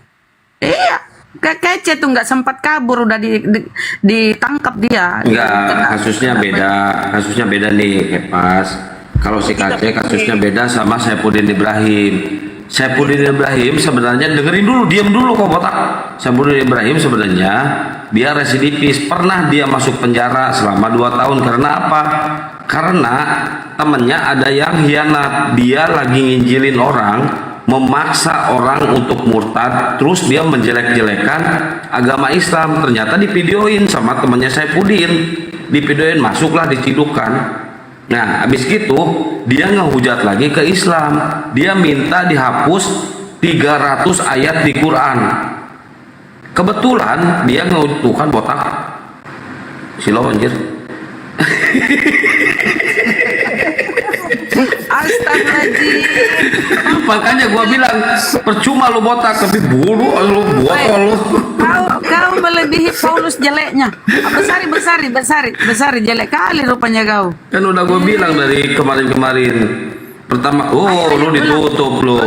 Iya. Kece tuh nggak sempat kabur, udah ditangkap dia. Enggak, kasusnya beda nih Kepas. Kalau si Kace kasusnya beda sama Saipudin Ibrahim. Saipudin Ibrahim sebenarnya dengerin dulu, diam dulu kok botak. Saipudin Ibrahim sebenarnya dia residivis, pernah dia masuk penjara selama 2 tahun karena apa? Karena temennya ada yang hianat, dia lagi nginjilin orang, memaksa orang untuk murtad, terus dia menjelek-jelekan agama Islam. Ternyata divideoin sama temannya Saipudin, divideoin, masuklah, dicidukkan. Nah, habis gitu dia ngehujat lagi ke Islam. Dia minta dihapus 300 ayat di Quran. Kebetulan dia ngehutukan botak. Silo anjir. Astagfirullahaladzim. Makanya gua bilang percuma lu botak tapi bulu lu botol lu. Kau melebihi Paulus jeleknya. Besari jelek kali rupanya kau. Kan udah gua bilang dari kemarin-kemarin. Pertama, lu ditutup lu.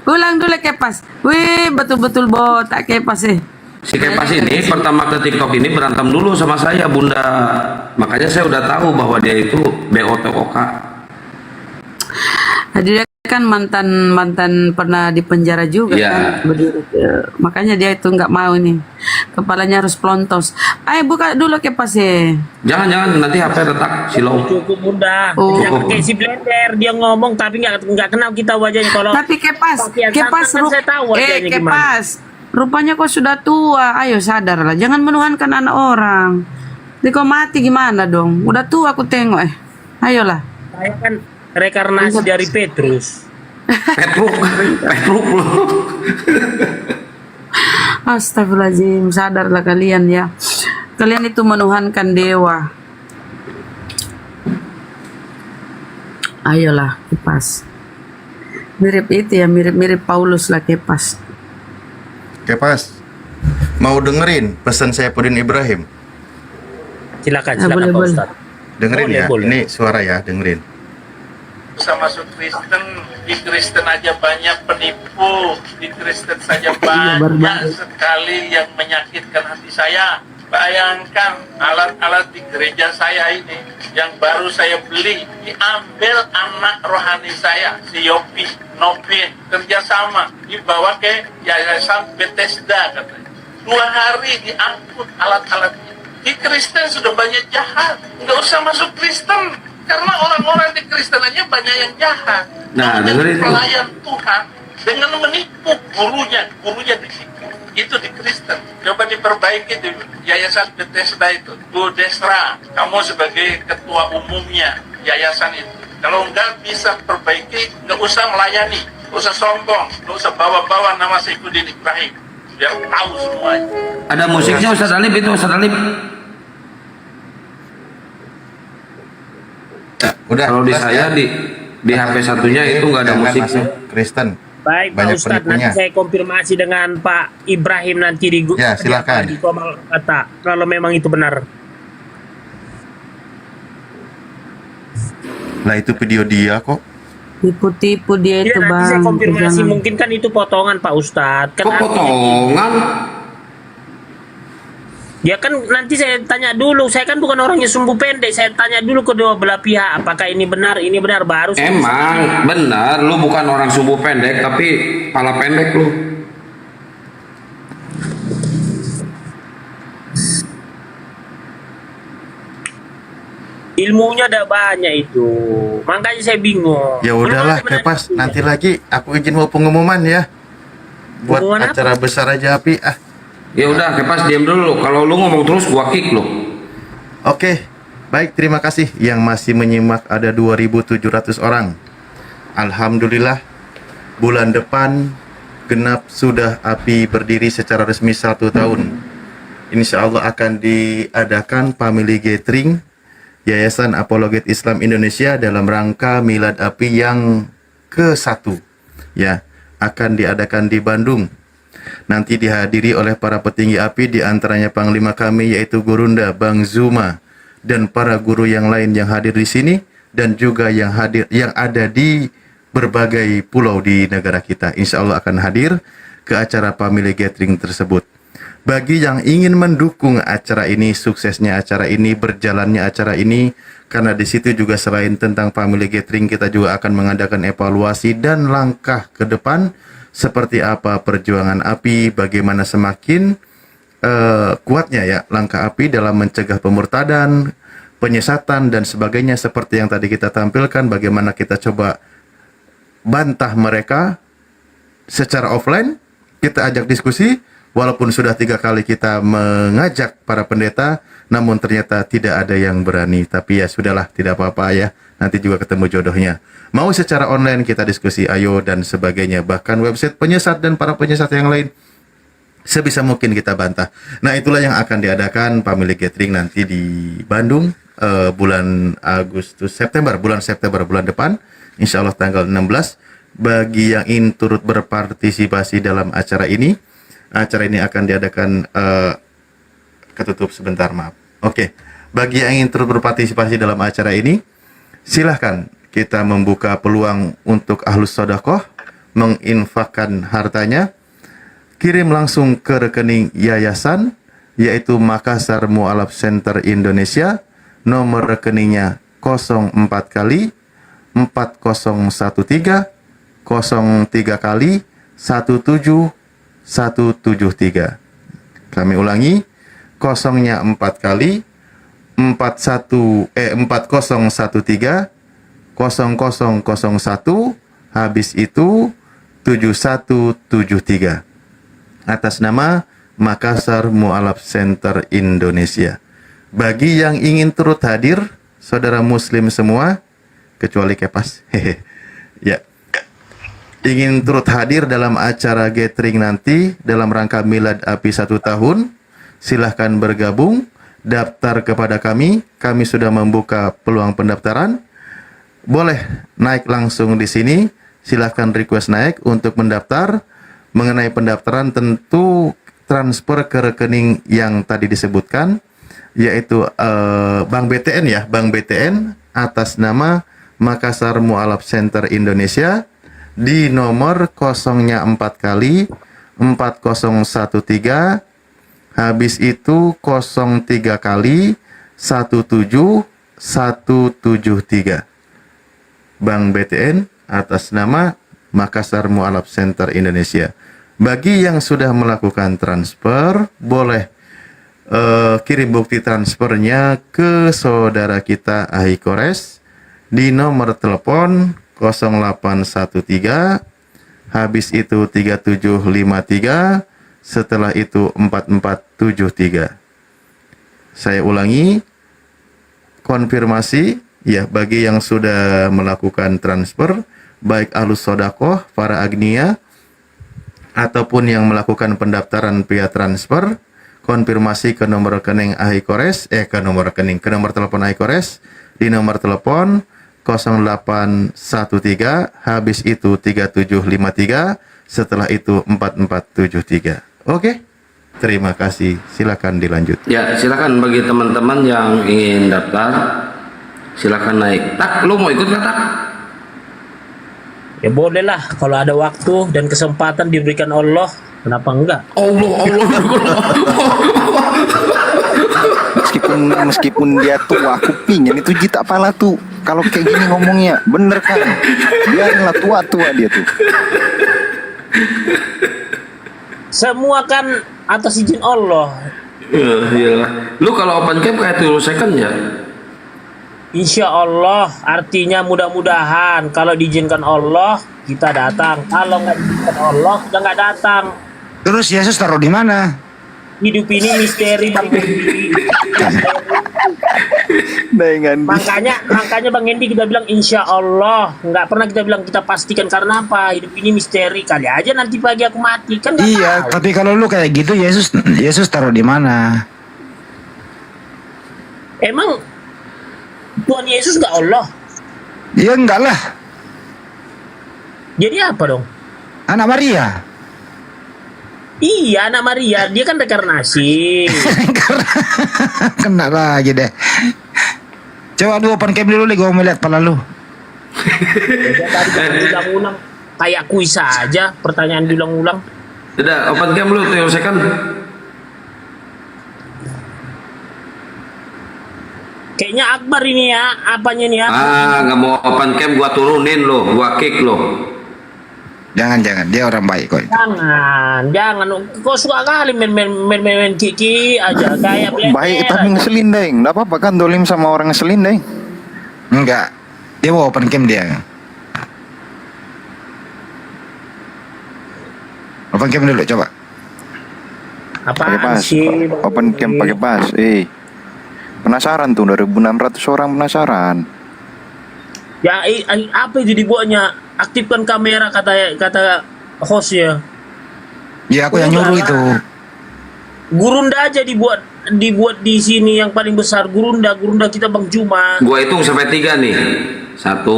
Ulang dulu Kepas. Wih, betul-betul botak Kepas sih. Si Kepas ini pertama ke TikTok ini berantem dulu sama saya, Bunda. Makanya saya udah tahu bahwa dia itu BOTOK. Dia kan mantan pernah di penjara juga kan. Makanya dia itu nggak mau nih, kepalanya harus pelontos. Ayo buka dulu Kepas ya. Jangan nanti HP retak Silo. Cukup Bunda. Jangan kayak si Blender, dia ngomong tapi nggak kenal kita wajahnya. Kalau tapi Kepas saya tahu wajahnya gimana. Kepas, rupanya kau sudah tua. Ayo sadarlah, jangan menuhankan anak orang. Jadi kau mati gimana dong? Udah tua aku tengok Ayolah. Saya kan rekarnasi dari Petrus. Petruk loh. Astagfirullahaladzim, sadarlah kalian ya. Kalian itu menuhankan dewa. Ayolah Kepas. Mirip itu ya, mirip Paulus lah Kepas. Kepas, Mau dengerin pesan saya Pudin Ibrahim? Silakan, boleh, Pak boleh. Ustadz. Dengerin Boleh, ya. boleh. Ini suara ya, dengerin. Bisa masuk Kristen, di Kristen aja banyak penipu, di Kristen saja banyak sekali yang menyakitkan hati saya. Bayangkan alat-alat di gereja saya ini yang baru saya beli diambil anak rohani saya, si Yopi, Novin, kerjasama dibawa ke Yayasan Bethesda katanya. 2 hari diangkut alat-alatnya. Di Kristen sudah banyak jahat, nggak usah masuk Kristen karena orang-orang di Kristen aja banyak yang jahat. Nah, dengerin tuh. Pelayan Tuhan dengan menipu gurunya di situ. Itu di Kristen. Coba diperbaiki di Yayasan Bethesda itu. Bu Desra, kamu sebagai ketua umumnya yayasan itu. Kalau nggak bisa perbaiki, nggak usah melayani, nggak usah sombong, nggak usah bawa-bawa nama Saifuddin Ibrahim. Biar tahu semuanya. Ada musiknya Ustaz Alif itu, Ustaz Alif. Udah. Kalau di saya di HP satunya itu nggak ada musiknya. Kristen. Baik Pak Banyak Ustadz, penipunya. nanti saya konfirmasi dengan Pak Ibrahim nanti di Ya, silakan. di Komal Kata, kalau memang itu benar. Nah, itu video dia kok. Tipu-tipu dia Ya, itu nanti bang. saya konfirmasi, Jangan. mungkin kan itu potongan Pak Ustadz. Kan Kok potongan? Ya kan nanti saya tanya dulu, saya kan bukan orangnya sumbu pendek, saya tanya dulu kedua belah pihak, apakah ini benar baru saya bisa- Emang benar, lu bukan orang sumbu pendek tapi pala pendek lu. Ilmunya ada banyak itu, makanya saya bingung. Ya udahlah, Kepas. Nanti lagi aku izin mau pengumuman ya. Buat Pengumuman apa? acara besar aja api. Ah. Ya udah, Kepas diam dulu. Kalau lu ngomong terus gua kick lu. Oke. Baik, terima kasih yang masih menyimak, ada 2.700 orang. Alhamdulillah, bulan depan genap sudah api berdiri secara resmi 1 tahun. Insya Allah akan diadakan family gathering Yayasan Apologet Islam Indonesia dalam rangka Milad Api yang ke-1. Ya, akan diadakan di Bandung. Nanti dihadiri oleh para petinggi API, di antaranya Panglima kami yaitu Gurunda Bang Zuma, dan para guru yang lain yang hadir di sini, dan juga yang ada di berbagai pulau di negara kita. Insya Allah akan hadir ke acara family gathering tersebut. Bagi yang ingin mendukung acara ini, suksesnya acara ini, berjalannya acara ini, karena di situ juga selain tentang family gathering, kita juga akan mengadakan evaluasi dan langkah ke depan seperti apa perjuangan API, bagaimana semakin kuatnya ya langkah API dalam mencegah pemurtadan, penyesatan dan sebagainya, seperti yang tadi kita tampilkan, bagaimana kita coba bantah mereka secara offline, kita ajak diskusi. Walaupun sudah 3 kali kita mengajak para pendeta, namun ternyata tidak ada yang berani. Tapi ya sudahlah, tidak apa-apa ya. Nanti juga ketemu jodohnya. Mau secara online kita diskusi, ayo dan sebagainya. Bahkan website penyesat dan para penyesat yang lain, sebisa mungkin kita bantah. Nah, itulah yang akan diadakan family gathering nanti di Bandung bulan September bulan depan. Insya Allah tanggal 16. Bagi yang ingin turut berpartisipasi dalam acara ini akan diadakan ketutup sebentar, maaf. Oke. Bagi yang ingin turut berpartisipasi dalam acara ini, silahkan kita membuka peluang untuk ahlus sedekah menginfakkan hartanya, kirim langsung ke rekening yayasan yaitu Makassar Mu'alaf Center Indonesia, nomor rekeningnya 04 kali 4013 03 kali 17173. Kami ulangi, 0-nya 4 kali 4013 0001, habis itu 7173, atas nama Makassar Mu'alaf Center Indonesia. Bagi yang ingin turut hadir, saudara muslim semua kecuali Kepas ya, ingin turut hadir dalam acara gathering nanti dalam rangka Milad Api 1 tahun, silahkan bergabung, daftar kepada kami sudah membuka peluang pendaftaran. Boleh naik langsung di sini, silahkan request naik untuk mendaftar. Mengenai pendaftaran tentu transfer ke rekening yang tadi disebutkan, yaitu Bank BTN ya, Bank BTN atas nama Makassar Mualaf Center Indonesia di nomor 0-nya 4 kali 4013, habis itu 03 kali 17173. Bank BTN atas nama Makassar Mualaf Center Indonesia. Bagi yang sudah melakukan transfer, boleh kirim bukti transfernya ke saudara kita Ahikores di nomor telepon 0813, habis itu 3753, setelah itu 4473. Saya ulangi, konfirmasi ya bagi yang sudah melakukan transfer, baik Ahlus Sodakoh, para agnia, ataupun yang melakukan pendaftaran via transfer, konfirmasi ke nomor rekening Ahikores, ke nomor telepon Ahikores di nomor telepon 0813, habis itu 3753, setelah itu 4473. Oke, terima kasih. Silakan dilanjut. Ya, silakan bagi teman-teman yang ingin daftar, silakan naik. Tak, lu mau ikut nggak, Tak? Ya boleh lah, kalau ada waktu dan kesempatan diberikan Allah, kenapa enggak? Allah. Meskipun dia tua, aku pingin itu Ji tak pala tuh. Kalau kayak gini ngomongnya, bener kan? Biarlah tua dia tuh. Semua kan atas izin Allah. Iya. Lu kalau open camp kayak 2 second ya? Insya Allah, artinya mudah-mudahan kalau diizinkan Allah kita datang. Kalau nggak diizinkan Allah kita nggak datang. Terus Yesus taruh di mana? Hidup ini misteri Bang Hendi. Makanya Bang Hendi kita bilang insya Allah, nggak pernah kita bilang kita pastikan, karena apa? Hidup ini misteri, kali aja nanti pagi aku mati kan? Iya, tahu. Tapi kalau lu kayak gitu Yesus taruh di mana? Emang Tuhan Yesus nggak Allah? Ya enggak lah. Jadi apa dong? Anak Maria. Iya, anak Maria, dia kan rekarnasi. Kena lagi deh. Coba lu open cam dulu nih, gue mau lihat pala lu. Tadi ulang-ulang kayak kuis saja, pertanyaan diulang-ulang. Udah, open cam lu tuh second. Kayaknya Akbar ini ya, apanya nih ya? Nggak mau open cam, gua turunin lo, gua kick lo. Jangan, dia orang baik kok. Jangan. Kok suka kali main kiki aja kayak baik tapi ngeselin deh. Nggak apa-apa kan dolim sama orang ngeselin deh. Enggak. Dia mau open cam dia. Open cam dulu coba. Pakai pas. Open cam pakai pas. Penasaran tuh 2.600 orang penasaran. Ya, apa itu dibuatnya? Aktifkan kamera kata hostnya. Ya aku yang nyuruh itu. Gurunda aja dibuat di sini yang paling besar. Gurunda kita Bang Juma. Gua hitung sampai 3 nih. 1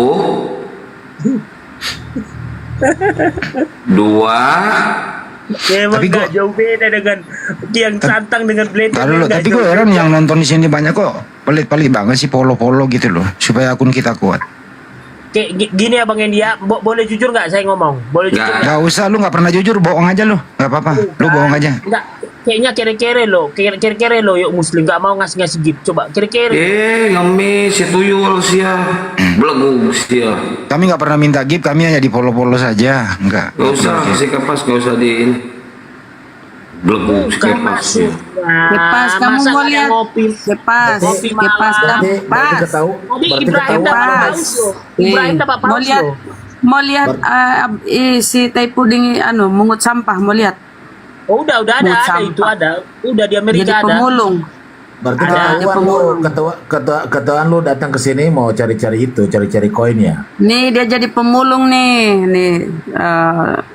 2. Tapi gak jauh beda dengan yang santang dengan blade. Tapi gue heran yang nonton di sini banyak kok. Pelit-pelit banget sih polo gitu loh. Supaya akun kita kuat. Kayak gini ya Bang Hendi ya, boleh jujur nggak saya ngomong? Boleh jujur nggak? Nggak usah, lu nggak pernah jujur, bohong aja lu, nggak apa-apa, lu bohong aja. Nggak, kayaknya kere-kere lo, yuk Muslim nggak mau ngasih gift, coba kere-kere. Ngemis, ya tuyul sia, belegu sia. Kami nggak pernah minta gift, kami hanya di polo saja, nggak. Nggak usah, kasih kapas, nggak usah di ini. Belegu, kapas. Kepas, kamu mau lihat? Kepas, Ibrahim dapat paus. Mau lihat si Tai Puding mungut sampah, mau lihat? Oh, udah ada itu ada. Udah di Amerika ada. Pemulung. Berarti ketuaan lu datang ke sini mau cari-cari koin ya? Nih dia jadi pemulung nih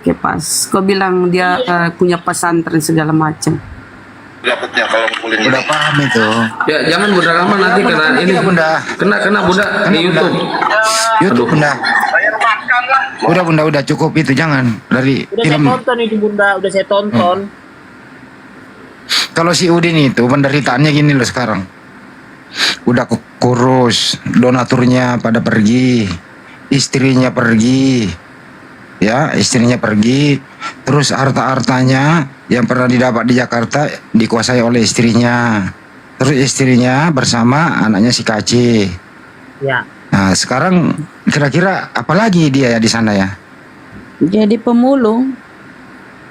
Kepas. Kau bilang dia punya pesantren segala macam. Dapatnya kalau ngumpulin udah paham itu. Ya jangan Bunda Rahman nanti kena ini. Kena Bunda di YouTube. YouTube Bunda. Udah Bunda, udah cukup itu, jangan dari udah film. Saya tonton itu Bunda, udah saya tonton. Kalau si Udin itu penderitaannya gini loh sekarang. Udah kurus, donaturnya pada pergi, istrinya pergi, ya istrinya pergi, terus harta-hartanya yang pernah didapat di Jakarta dikuasai oleh istrinya, terus istrinya bersama anaknya si Kaci. Ya. Nah sekarang kira-kira apa lagi dia ya di sana ya? Jadi pemulung.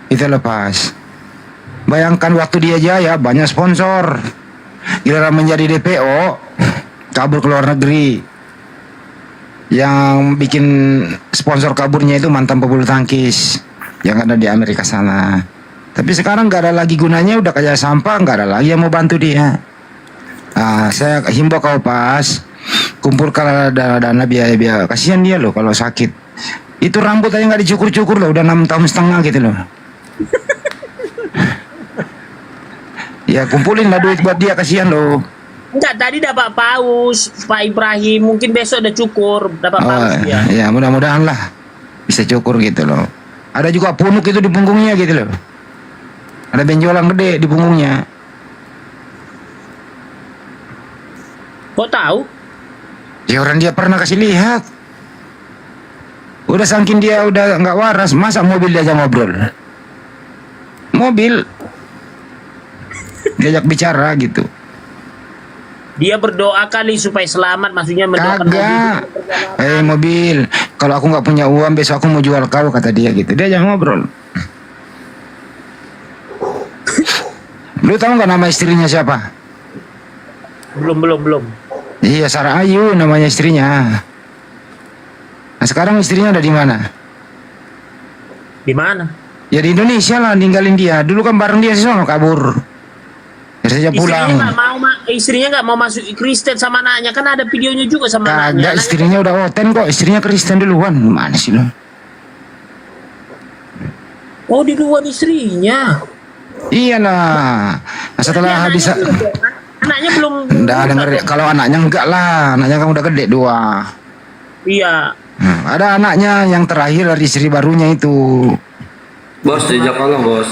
Itu lepas. Bayangkan waktu dia jaya banyak sponsor. Giliran menjadi DPO kabur ke luar negeri. Yang bikin sponsor kaburnya itu mantan pebulu tangkis yang ada di Amerika sana. Tapi sekarang nggak ada lagi gunanya, udah kayak sampah, nggak ada lagi yang mau bantu dia. Saya himbau kau Pas, kumpulkan dana biaya, kasihan dia loh kalau sakit. Itu rambut aja nggak dicukur-cukur loh, udah 6 tahun setengah gitu loh. Ya kumpulin lah duit buat dia, kasihan loh. Enggak, tadi dapat paus Pak Ibrahim, mungkin besok udah cukur dapat paus dia. Ya mudah-mudahan lah bisa cukur gitu loh. Ada juga punuk itu di punggungnya gitu loh. Ada benjolan gede di punggungnya. Kok tahu? Ya orang dia pernah kasih lihat. Udah saking dia udah nggak waras, masa mobil diajak ngobrol? Mobil diajak bicara gitu. Dia berdoa kali supaya selamat, maksudnya mendoakan Kagak. Mobil, kalau aku nggak punya uang besok aku mau jual kau, kata dia gitu. Dia jangan ngobrol. Lu tahu nggak nama istrinya siapa? Belum. Iya, Sarah Ayu namanya istrinya. Nah sekarang istrinya ada di mana? Di mana? Ya di Indonesia lah, ninggalin dia. Dulu kan bareng dia sono kabur. Ya saja pulang. Istrinya nggak mau masuk Kristen sama anaknya, kan ada videonya juga sama anaknya. Kagak, istrinya udah oten kok. Istrinya Kristen duluan. Gimana sih lo? Oh, di luar istrinya. Iya lah. Nah, setelah habis anaknya belum. Udah denger, kalau anaknya enggak lah. Anaknya kan udah gede 2. Iya. Ada anaknya yang terakhir dari istri barunya itu. Bos, jejak Allah bos.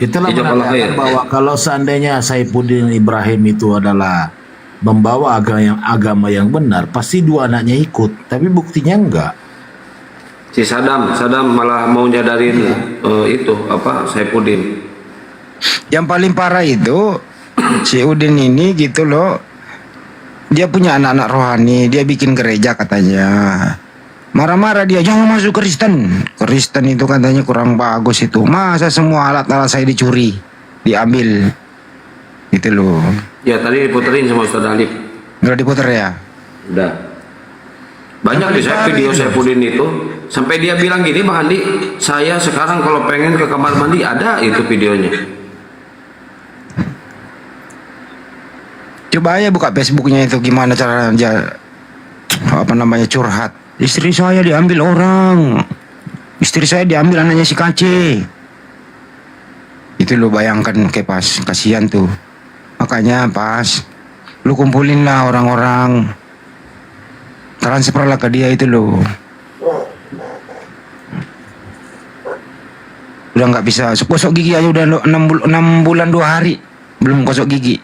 Itulah menandakan bahwa kalau seandainya Saifuddin Ibrahim itu adalah membawa agama yang benar, pasti 2 anaknya ikut. Tapi buktinya enggak. Si Saddam malah mau nyadarin itu apa Saifuddin. Yang paling parah itu si Udin ini gitu loh. Dia punya anak-anak rohani, dia bikin gereja katanya. Marah-marah dia, jangan masuk Kristen. Kristen itu katanya kurang bagus itu. Masa semua alat-alat saya dicuri, diambil. Gitu loh. Ya tadi diputerin sama Ustaz Alif. Udah diputer ya? Udah. Banyak di video Saifuddin itu. Sampai dia bilang gini, Bang Andi, saya sekarang kalau pengen ke kamar mandi ada itu videonya. Coba aja buka Facebooknya itu, gimana cara curhat. Istri saya diambil orang. Istri saya diambil anaknya si Kace. Itu lo bayangkan kayak Pas, kasihan tuh. Makanya Pas, lu kumpulin lah orang-orang. Transfer lah ke dia itu lo. Udah nggak bisa, gosok gigi aja udah 6 bulan 2 hari belum gosok gigi.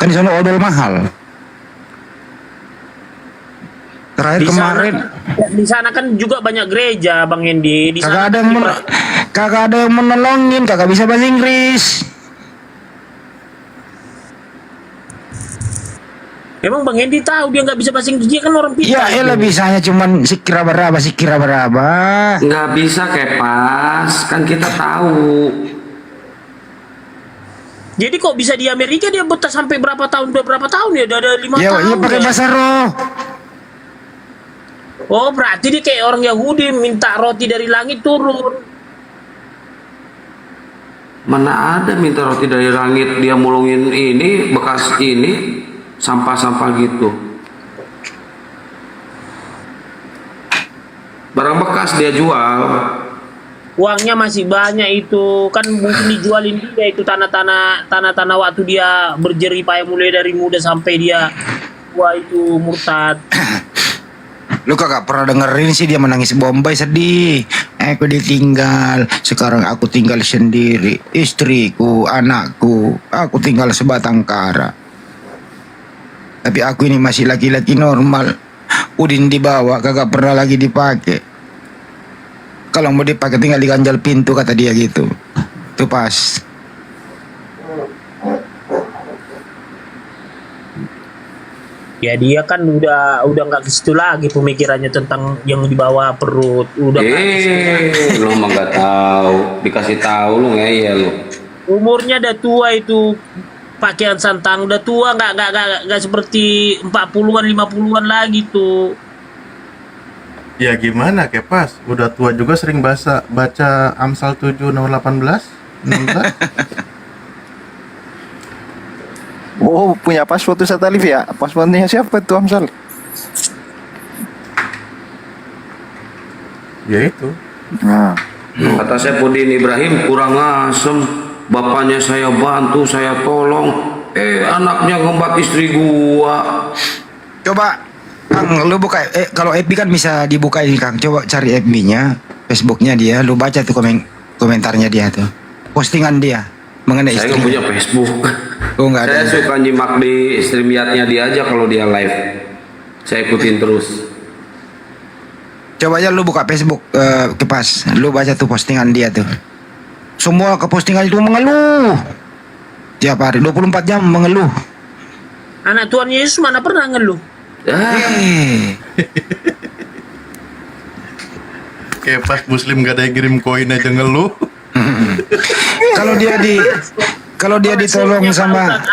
Kan di sana odol mahal. Terakhir kemarin di sana kan juga banyak gereja Bang Hendi. Di sana kagak ada yang menolongin, kagak bisa bahasa Inggris. Emang Bang Hendi tahu dia nggak bisa bahasa Inggris, dia kan orang pintar. Ya elah bisanya cuman sikira beraba. Nggak bisa kayak Pas, kan kita tahu. Jadi kok bisa di Amerika dia betah sampai berapa tahun ya? Udah ada 5 tahun. Ya pakai bahasa roh. Oh berarti dia kayak orang Yahudi minta roti dari langit turun. Mana ada minta roti dari langit, dia mulungin ini bekas ini sampah-sampah gitu. Barang bekas dia jual. Uangnya masih banyak itu, kan mungkin dijualin dia itu tanah-tanah waktu dia berjerih payah mulai dari muda sampai dia tua itu murtad. Lu kagak pernah dengerin sih dia menangis Bombay sedih. Aku ditinggal, sekarang aku tinggal sendiri. Istriku, anakku, aku tinggal sebatang kara. Tapi aku ini masih laki-laki normal. Udin dibawa, kagak pernah lagi dipakai. Kalau mau dipakai tinggal diganjal pintu, kata dia gitu. Itu pas. Ya dia kan udah nggak ke situ lagi pemikirannya tentang yang di bawah perut. Udah Lu mah nggak tahu, dikasih tahu lu ngeyel lu. umurnya udah tua itu, pakaian santang udah tua, nggak seperti 40-an 50-an lagi tuh. Ya gimana Kepas? Udah tua juga sering baca Amsal 7 nomor 18, 16. Oh, punya password tuh Satalif ya? Passwordnya siapa tuh Amsal? Ya itu. Nah. Kata Saipudin Ibrahim kurang asem. Bapaknya saya bantu, saya tolong. Anaknya ngembat istri gua. Coba Kang, lu buka kalau FB kan bisa dibuka ini Kang. Coba cari FB-nya, Facebook-nya dia, lu baca tuh komentarnya dia tuh. Postingan dia mengenai Saya istri. nggak punya Facebook. Oh, nggak ada. Saya suka nyimak di StreamYard-nya dia aja kalau dia live. Saya ikutin terus. Coba aja lu buka Facebook Kepas, lu baca tuh postingan dia tuh. Semua ke postingan itu mengeluh. Tiap hari 24 jam mengeluh. Anak Tuhan Yesus mana pernah ngeluh? Kepas Muslim gak ada yang kirim koin aja ngeluh. Kalau dia ditolong sama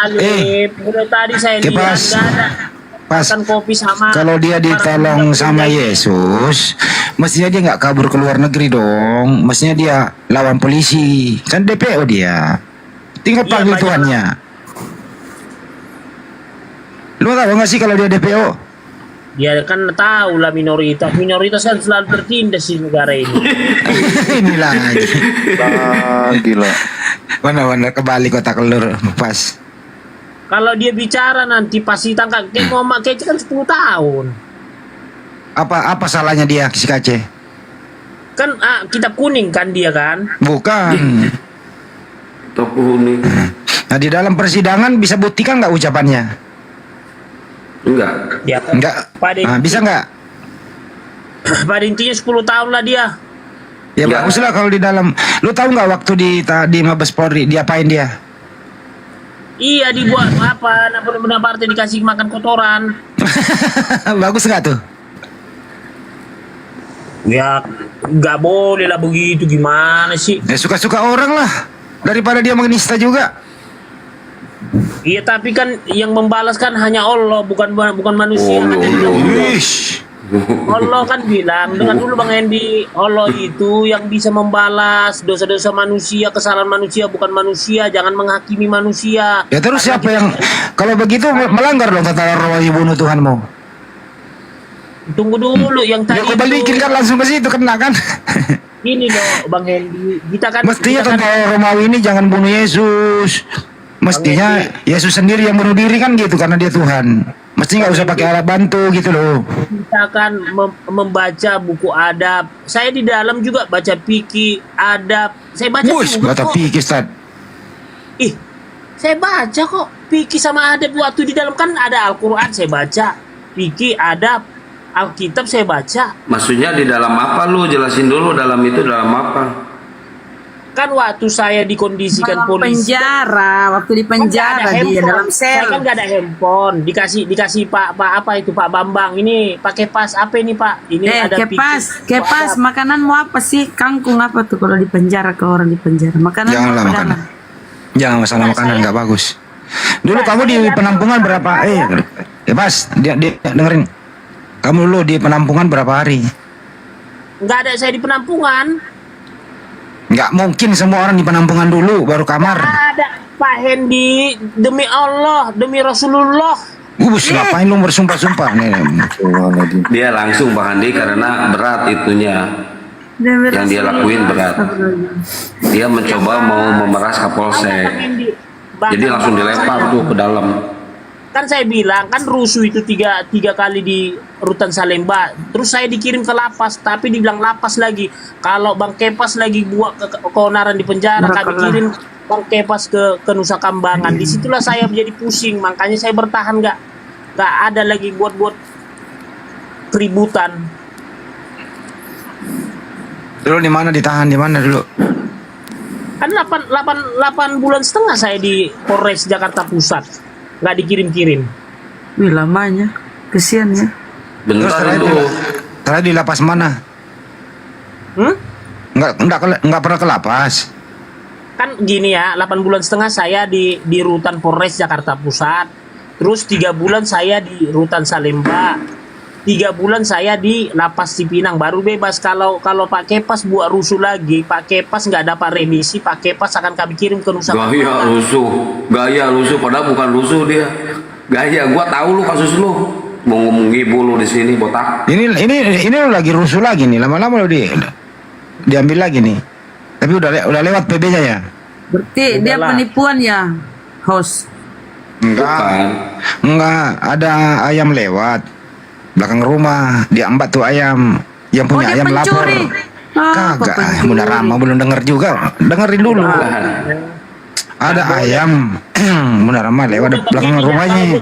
tadi saya lihat Kepas. nggak ada Pas makan kopi sama. kalau dia ditolong sama Yesus, mestinya dia nggak kabur ke luar negeri dong. Mestinya dia lawan polisi. Kan DPO dia. Tinggal panggil Tuhannya. Lu tahu nggak sih kalau dia DPO? Dia kan tahu lah minoritas kan selalu tertindas di negara ini. Inilah lagi. Gila. Mana-mana kebalik kotak telur pas. Kalau dia bicara nanti pasti tangkap. Kayak Muhammad Kece kan 10 tahun. Apa salahnya dia si Kace? Kan kitab kuning kan dia kan? Bukan. Kitab kuning. Nah di dalam persidangan bisa buktikan nggak ucapannya? Enggak. Ya, Enggak. Bisa nggak? Pada intinya 10 tahun lah dia. Ya bagus lah kalau di dalam. Lu tahu nggak waktu di Mabes Polri diapain dia? Iya dibuat apa? Benar partai dikasih makan kotoran. Bagus nggak tuh? Ya nggak boleh lah begitu, gimana sih? Ya suka-suka orang lah. Daripada dia menista juga. Iya tapi kan yang membalas kan hanya Allah, bukan manusia. Allah kan bilang, dengar dulu Bang Hendy, Allah itu yang bisa membalas dosa-dosa manusia, kesalahan manusia, bukan manusia. Jangan menghakimi manusia. Ya terus siapa yang kalau begitu melanggar dong tata cara bunuh Tuhanmu? Tunggu dulu yang tadi. Ya balikin kan langsung ke situ kena kan? Ini loh Bang Hendy, kita kan mestinya tentara Romawi ini jangan bunuh Yesus. Mestinya Yesus sendiri yang bunuh diri kan gitu karena dia Tuhan. Mestinya nggak usah pakai alat bantu gitu loh. Kita akan membaca buku adab. Saya di dalam juga baca fikih adab. Saya baca juga kok. Fikih Ustaz. Ih, saya baca kok fikih sama adab waktu di dalam kan ada Al-Qur'an saya baca. Fikih, adab, Alkitab saya baca. Maksudnya di dalam apa lu? Jelasin dulu dalam itu dalam apa? Kan waktu saya dikondisikan Dalam polisi. waktu di penjara Kan dia dalam Saya sel. kan gak ada handphone. Dikasih Pak apa itu Pak Bambang. Ini pakai pas apa ini Pak? Ini ada Kepas, makanan mau apa sih? Kangkung apa tuh kalau di penjara ke orang di penjara? Makanan Janganlah apa makanan. dalam? Jangan masalah makanan nggak bagus. Dulu kamu di penampungan berapa? Pas dia dengerin. Kamu dulu di penampungan berapa hari? Nggak ada saya di penampungan. Nggak mungkin semua orang di penampungan dulu baru kamar. Ada Pak Hendy, demi Allah, demi Rasulullah. Ngapain lu bersumpah-sumpah nih? Dia langsung Bang Andi karena berat itunya. Yang dia lakuin berat. Dia mencoba mau memeras Kapolsek. Jadi langsung dilempar tuh ke dalam. kan saya bilang kan rusuh itu tiga kali di Rutan Salemba, terus saya dikirim ke lapas, tapi dibilang lapas lagi. Kalau Bang Kepas lagi buat keonaran di penjara, kami kirim Bang Kepas ke Nusa Kambangan. Disitulah saya menjadi pusing, makanya saya bertahan, nggak ada lagi buat keributan. Dulu di mana ditahan, di mana dulu? Kan 8 bulan setengah saya di Polres Jakarta Pusat, nggak dikirim-kirim. Wih, lamanya, kesian ya. Bentar dulu. Terakhir di lapas mana? Nggak pernah ke lapas. Kan gini ya, 8 bulan setengah saya di Rutan Polres Jakarta Pusat, terus 3 bulan saya di Rutan Salemba, 3 bulan saya di Lapas Cipinang, baru bebas. Kalau Pak Kepas buat rusuh lagi, Pak Kepas nggak dapat remisi, Pak Kepas akan kami kirim ke Nusa Kambangan. Gaya rusuh, padahal bukan rusuh dia. Gaya, gua tahu lu kasus lu. Mau ngomong ibu lu di sini botak. Ini lu lagi rusuh lagi nih, lama-lama lu diambil lagi nih. Tapi udah lewat PB-nya ya. Berarti dia penipuan ya, host? Enggak, ada ayam lewat belakang rumah, dia embat tuh ayam. Yang punya ayam lapor. Kagak, Bunda Rama belum denger juga. Dengerin dulu. Ada ayam, Bunda Rama lewat belakang rumahnya.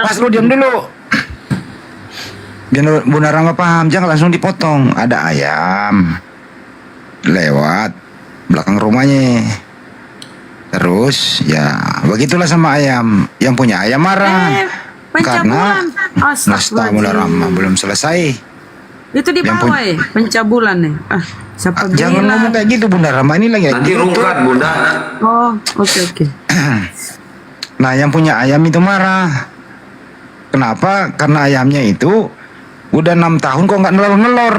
Pas lu diam dulu. Biar Bunda Rama paham, jangan langsung dipotong. Ada ayam lewat belakang rumahnya. Terus ya begitulah sama ayam. Yang punya ayam marah karena Astagfirullahaladzim belum selesai. Itu di bawah ya, pencabulan nih. Siapa jangan bilang? ngomong kayak gitu Bunda Rama, ini lagi nanti rungkat Bunda. Oh, oke. Nah, yang punya ayam itu marah. Kenapa? Karena ayamnya itu udah 6 tahun kok nggak nelor-nelor.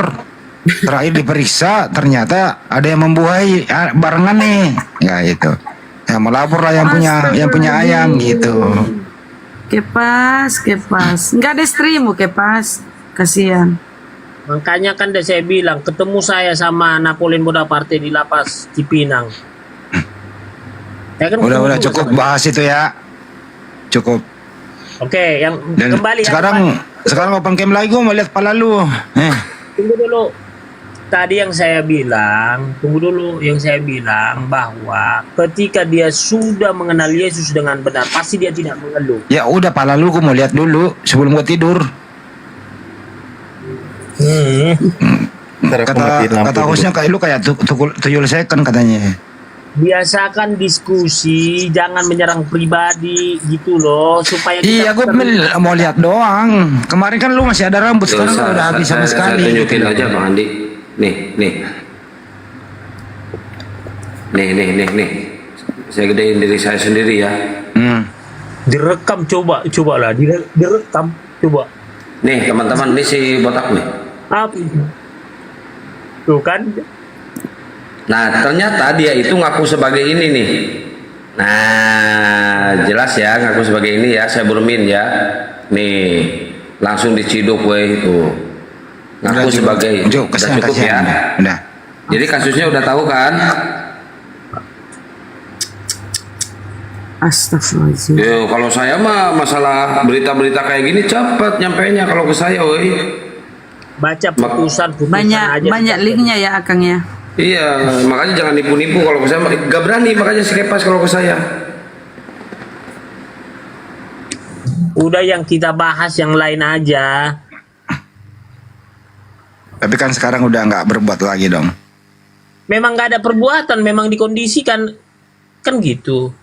Terakhir diperiksa ternyata ada yang membuahi barengan nih. Ya itu. Ya melapor lah yang punya ayam gitu. Kepas. Nggak ada stream, Kepas. Kasihan. Makanya kan saya bilang, ketemu saya sama Napoleon Bonaparte di Lapas Cipinang. Ya kan udah cukup bahas itu ya. Cukup. Oke, yang dan kembali sekarang open cam lagi, gue mau lihat pala lu. Tunggu dulu. Tadi yang saya bilang, bahwa ketika dia sudah mengenal Yesus dengan benar, pasti dia tidak mengeluh. Ya udah, pala lu gue mau lihat dulu sebelum gue tidur. Kata hostnya kayak lu kayak tuyul second katanya. Biasakan diskusi, jangan menyerang pribadi gitu loh, supaya iya gue mau lihat doang. Kemarin kan lu masih ada rambut, sekarang udah habis sama sekali. Saya tunjukin aja Bang Andi. Nih. Saya gedein diri saya sendiri ya. Direkam coba lah, direkam coba. Nih teman-teman, ini si botak nih. Apa itu? Tuh kan. Nah ternyata dia itu ngaku sebagai ini nih. Nah jelas ya ngaku sebagai ini ya. Saya bermin ya. Nih langsung diciduk weh itu. Ngaku sebagai udah cukup ya. Udah. Jadi kasusnya udah tahu kan? Astagfirullahaladzim. Kalau saya mah masalah berita-berita kayak gini cepat nyampainya kalau ke saya, woi. Baca putusan banyak linknya ya Akang ya. Iya, makanya jangan nipu-nipu. Kalau ke saya gak berani, makanya si Kepas kalau ke saya. Udah yang kita bahas yang lain aja. Tapi kan sekarang udah nggak berbuat lagi dong. Memang nggak ada perbuatan, memang dikondisikan kan gitu.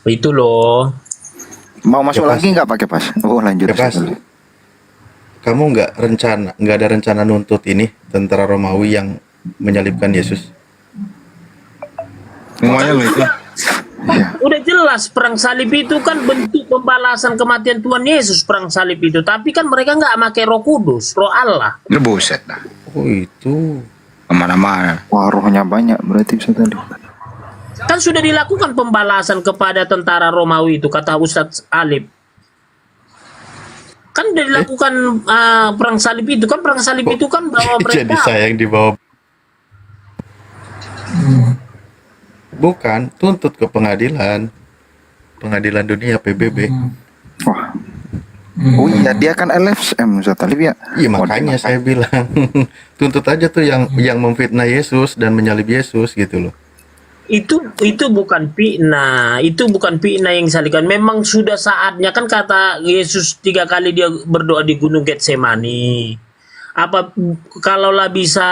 Itu loh. Mau masuk lagi nggak pakai pas? Oh lanjut. Kepas. Kamu nggak ada rencana nuntut ini tentara Romawi yang menyalibkan Yesus? Semuanya loh itu. Udah jelas perang salib itu kan bentuk pembalasan kematian Tuhan Yesus, perang salib itu. Tapi kan mereka nggak pakai Roh Kudus, Roh Allah. Buset dah. Oh itu kemana-mana. Wah rohnya banyak berarti bisa tadi. Kan sudah dilakukan pembalasan kepada tentara Romawi itu, kata Ustadz Alif. Kan udah dilakukan perang salib itu kan, perang salib itu kan bawa mereka. Jadi saya yang dibawa. Bukan, tuntut ke pengadilan. Pengadilan dunia PBB. Wah. Oh iya, dia kan LSM Ustaz Talib ya. Iya, makanya saya bilang tuntut aja tuh yang memfitnah Yesus dan menyalib Yesus gitu loh. Itu bukan fitnah, itu bukan fitnah yang disalibkan. Memang sudah saatnya, kan kata Yesus 3 kali dia berdoa di Gunung Getsemani. Apa kalaulah bisa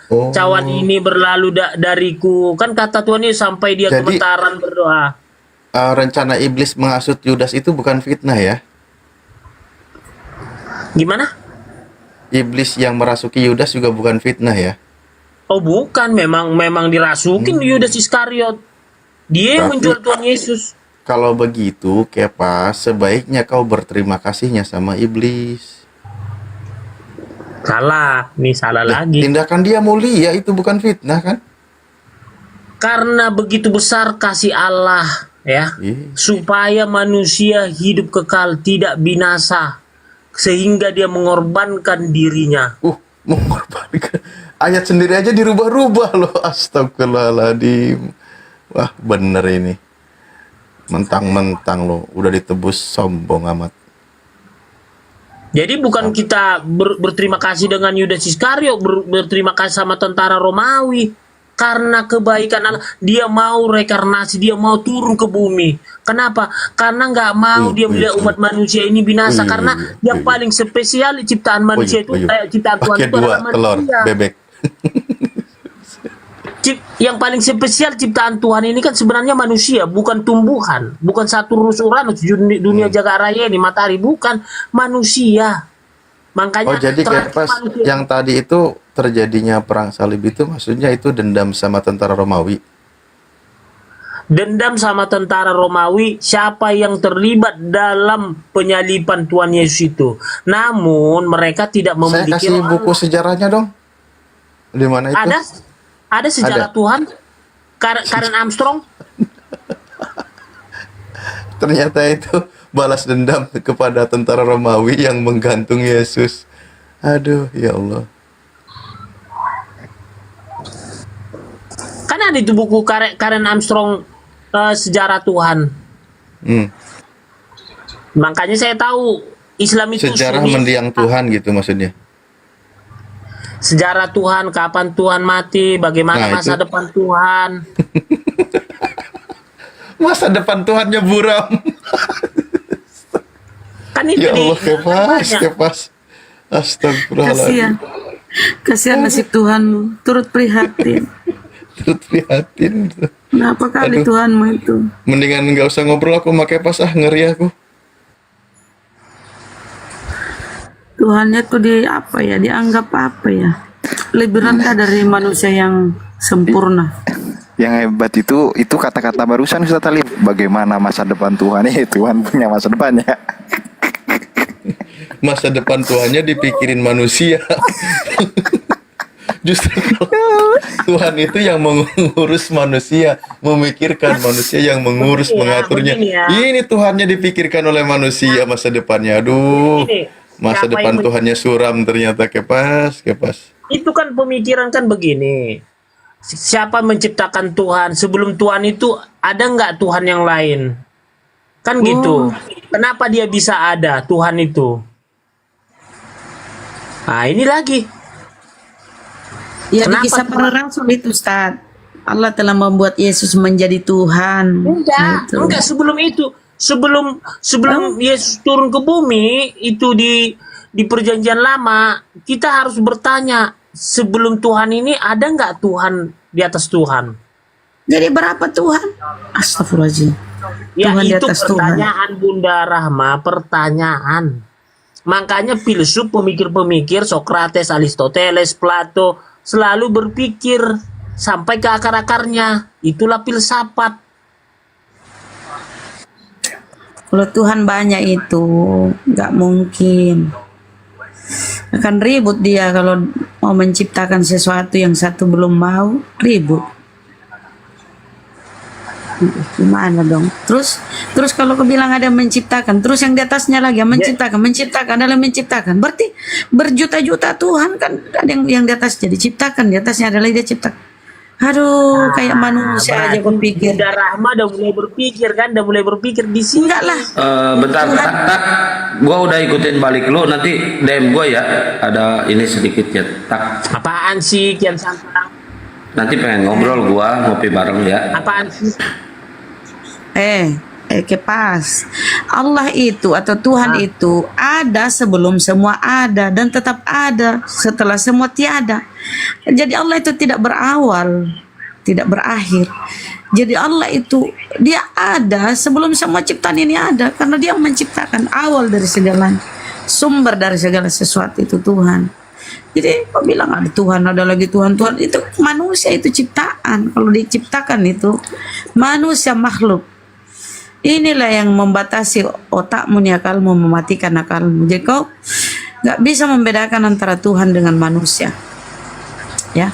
cawan ini berlalu dariku, kan kata Tuhan ini sampai dia Jadi, gemetaran berdoa. Rencana iblis menghasut Yudas itu bukan fitnah ya? Gimana? Iblis yang merasuki Yudas juga bukan fitnah ya? Oh bukan, memang dirasukin Yudas Iskariot. Dia yang Tapi- menjual Tuhan Yesus. Kalau begitu, Kepas, sebaiknya kau berterima kasihnya sama iblis. Salah, nih salah lagi. Tindakan dia mulia, itu bukan fitnah kan? Karena begitu besar kasih Allah, ya, supaya manusia hidup kekal, tidak binasa, sehingga dia mengorbankan dirinya. Mengorbankan. Ayat sendiri aja dirubah-rubah loh. Astagfirullahaladzim. Wah, bener ini. Mentang-mentang loh, udah ditebus, sombong amat. Jadi bukan kita berterima kasih dengan Yudas Iskariot, berterima kasih sama tentara Romawi. Karena kebaikan Allah, dia mau rekarnasi, dia mau turun ke bumi. Kenapa? Karena nggak mau dia melihat umat manusia ini binasa. Karena yang paling spesial di ciptaan manusia itu, ciptaan Tuhan Pakai itu adalah 2 telur manusia. bebek. Yang paling spesial ciptaan Tuhan ini kan sebenarnya manusia, bukan tumbuhan, bukan Saturnus Uranus, dunia jagat raya ini, matahari, bukan manusia. Makanya Oh, jadi kayak pas manusia- yang tadi itu terjadinya perang salib itu maksudnya itu dendam sama tentara Romawi. dendam sama tentara Romawi, siapa yang terlibat dalam penyaliban Tuhan Yesus itu. Namun mereka tidak Saya memiliki kasih buku sejarahnya dong. Di mana itu? ada sejarah Ada. Tuhan. Karen Armstrong. Ternyata itu balas dendam kepada tentara Romawi yang menggantung Yesus. Aduh, ya Allah. Kan ada itu buku Karen Armstrong, sejarah Tuhan. Makanya saya tahu Islam itu Sejarah mendiang Tuhan gitu maksudnya. sejarah Tuhan, kapan Tuhan mati, bagaimana Nah, masa itu. depan Tuhan. Masa depan Tuhannya buram. Kan itu Ya Allah, banyak. kepas. Astagfirullahaladzim. Kasihan nasib Tuhan, turut prihatin. Turut prihatin. Kenapa kali Aduh. Tuhanmu itu? Mendingan nggak usah ngobrol, aku pakai pas, ngeri aku. Tuhannya tuh dianggap apa ya? Lebih rendah dari manusia yang sempurna. Yang hebat itu kata-kata barusan Ustaz Talib. Bagaimana masa depan Tuhan? Tuhan punya masa depannya. Masa depan Tuhannya dipikirin manusia. Justru Tuhan itu yang mengurus manusia, memikirkan manusia yang mengurus, mengaturnya. begini ya. Ini Tuhannya dipikirkan oleh manusia masa depannya. Aduh, Begini, masa siapa depan yang Tuhannya suram ternyata. Kepas. Itu kan pemikiran kan begini. Siapa menciptakan Tuhan? Sebelum Tuhan itu ada nggak Tuhan yang lain? Kan gitu. Kenapa dia bisa ada Tuhan itu? Nah ini lagi. Ya di Kenapa kisah para rasul itu Ustaz. Allah telah membuat Yesus menjadi Tuhan. Enggak, sebelum itu. Sebelum Yesus turun ke bumi itu di perjanjian lama, kita harus bertanya, sebelum Tuhan ini ada nggak Tuhan di atas Tuhan? Jadi berapa Tuhan? Astagfirullahaladzim. Ya Tuhan di itu atas Tuhan. pertanyaan Bunda Rahma, pertanyaan. Makanya filsuf, pemikir-pemikir, Sokrates, Aristoteles, Plato selalu berpikir sampai ke akar-akarnya. Itulah filsafat. Kalau Tuhan banyak itu nggak mungkin. Akan ribut dia kalau mau menciptakan sesuatu yang satu belum mau, ribut. Gimana dong? Terus kalau kau bilang ada yang menciptakan, terus yang di atasnya lagi yang menciptakan adalah menciptakan. Berarti berjuta-juta Tuhan kan ada yang di atasnya diciptakan, di atasnya adalah dia ciptakan. Aduh, kayak manusia aja kau pikir. Bunda Rahma udah mulai berpikir kan, udah mulai berpikir di sini. Enggak lah. Bentar, tak, gua udah ikutin balik lo, nanti DM gua ya, ada ini sedikit ya, tak. Apaan sih Kian Santang? Nanti pengen ngobrol gua, ngopi bareng ya. Apaan sih? Kepas. Allah itu atau Tuhan itu ada sebelum semua ada dan tetap ada setelah semua tiada. Jadi Allah itu tidak berawal, tidak berakhir. Jadi Allah itu dia ada sebelum semua ciptaan ini ada karena dia menciptakan awal dari segalanya. Sumber dari segala sesuatu itu Tuhan. Jadi kau bilang ada Tuhan, ada lagi Tuhan, Tuhan itu manusia itu ciptaan. Kalau diciptakan itu manusia makhluk. Inilah yang membatasi otakmu nih, akalmu, mematikan akalmu. Jadi kau nggak bisa membedakan antara Tuhan dengan manusia. Ya,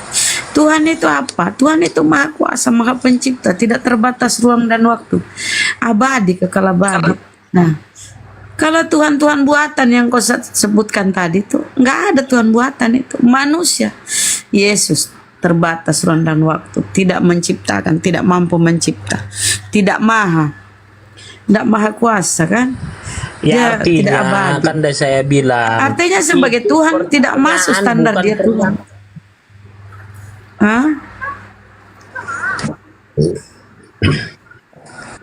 Tuhan itu apa? Tuhan itu maha kuasa, maha pencipta, tidak terbatas ruang dan waktu, abadi, kekal abadi. Nah, kalau Tuhan-Tuhan buatan yang kau sebutkan tadi itu nggak ada Tuhan buatan itu manusia. Yesus terbatas ruang dan waktu, tidak menciptakan, tidak mampu mencipta, tidak maha kuasa kan? Ya, Dia tidak artinya abadi. kan udah saya bilang. Artinya sebagai itu Tuhan tidak masuk standar bukan dia Tuhan. Hah?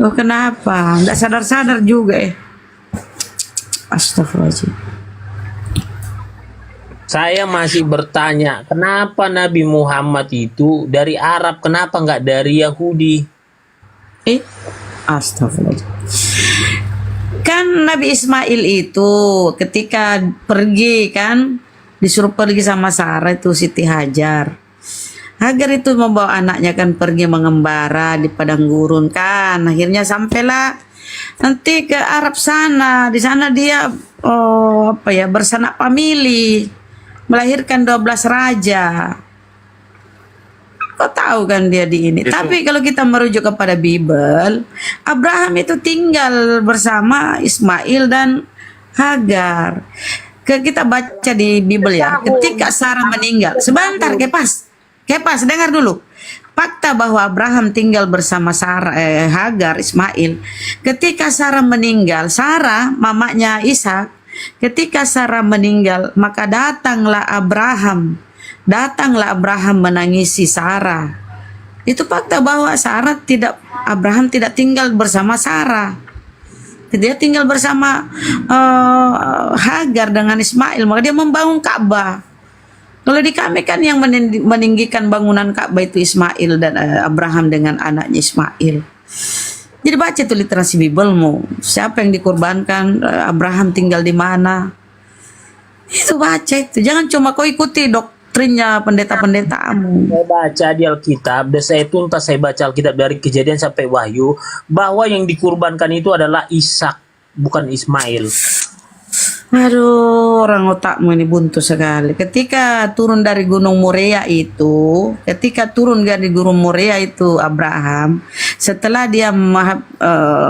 Oh, kenapa? Nggak sadar-sadar juga ya. Astagfirullahaladzim. Saya masih bertanya, kenapa Nabi Muhammad itu dari Arab, kenapa nggak dari Yahudi? Astagfirullahaladzim. Kan Nabi Ismail itu ketika pergi kan disuruh pergi sama Sarah itu Siti Hajar. Hajar itu membawa anaknya kan pergi mengembara di padang gurun kan. Akhirnya sampailah nanti ke Arab sana. Di sana dia bersanak famili, melahirkan 12 raja. Kau tahu kan dia di ini. Tapi kalau kita merujuk kepada Bible, Abraham itu tinggal bersama Ismail dan Hagar. Kita baca di Bible ya. Ketika Sarah meninggal, sebentar Kepas, dengar dulu. Fakta bahwa Abraham tinggal bersama Hagar, Ismail. Ketika Sarah meninggal, Sarah mamanya Ishak, ketika Sarah meninggal, maka datanglah Abraham menangisi Sarah. Itu fakta bahwa Abraham tidak tinggal bersama Sarah. Dia tinggal bersama Hagar dengan Ismail, maka dia membangun Ka'bah. Kalau di kami kan yang meninggikan bangunan Ka'bah itu Ismail dan Abraham dengan anaknya Ismail. Jadi baca tuh literasi Biblemu. Siapa yang dikorbankan, Abraham tinggal di mana. Itu baca itu. Jangan cuma kau ikuti doktrinnya pendeta-pendetamu. Saya baca di Alkitab, dan saya tuntas saya baca Alkitab dari Kejadian sampai Wahyu, bahwa yang dikurbankan itu adalah Ishak, bukan Ismail. Aduh, orang otakmu ini buntu sekali. Ketika turun dari Gunung Moria itu Abraham, setelah dia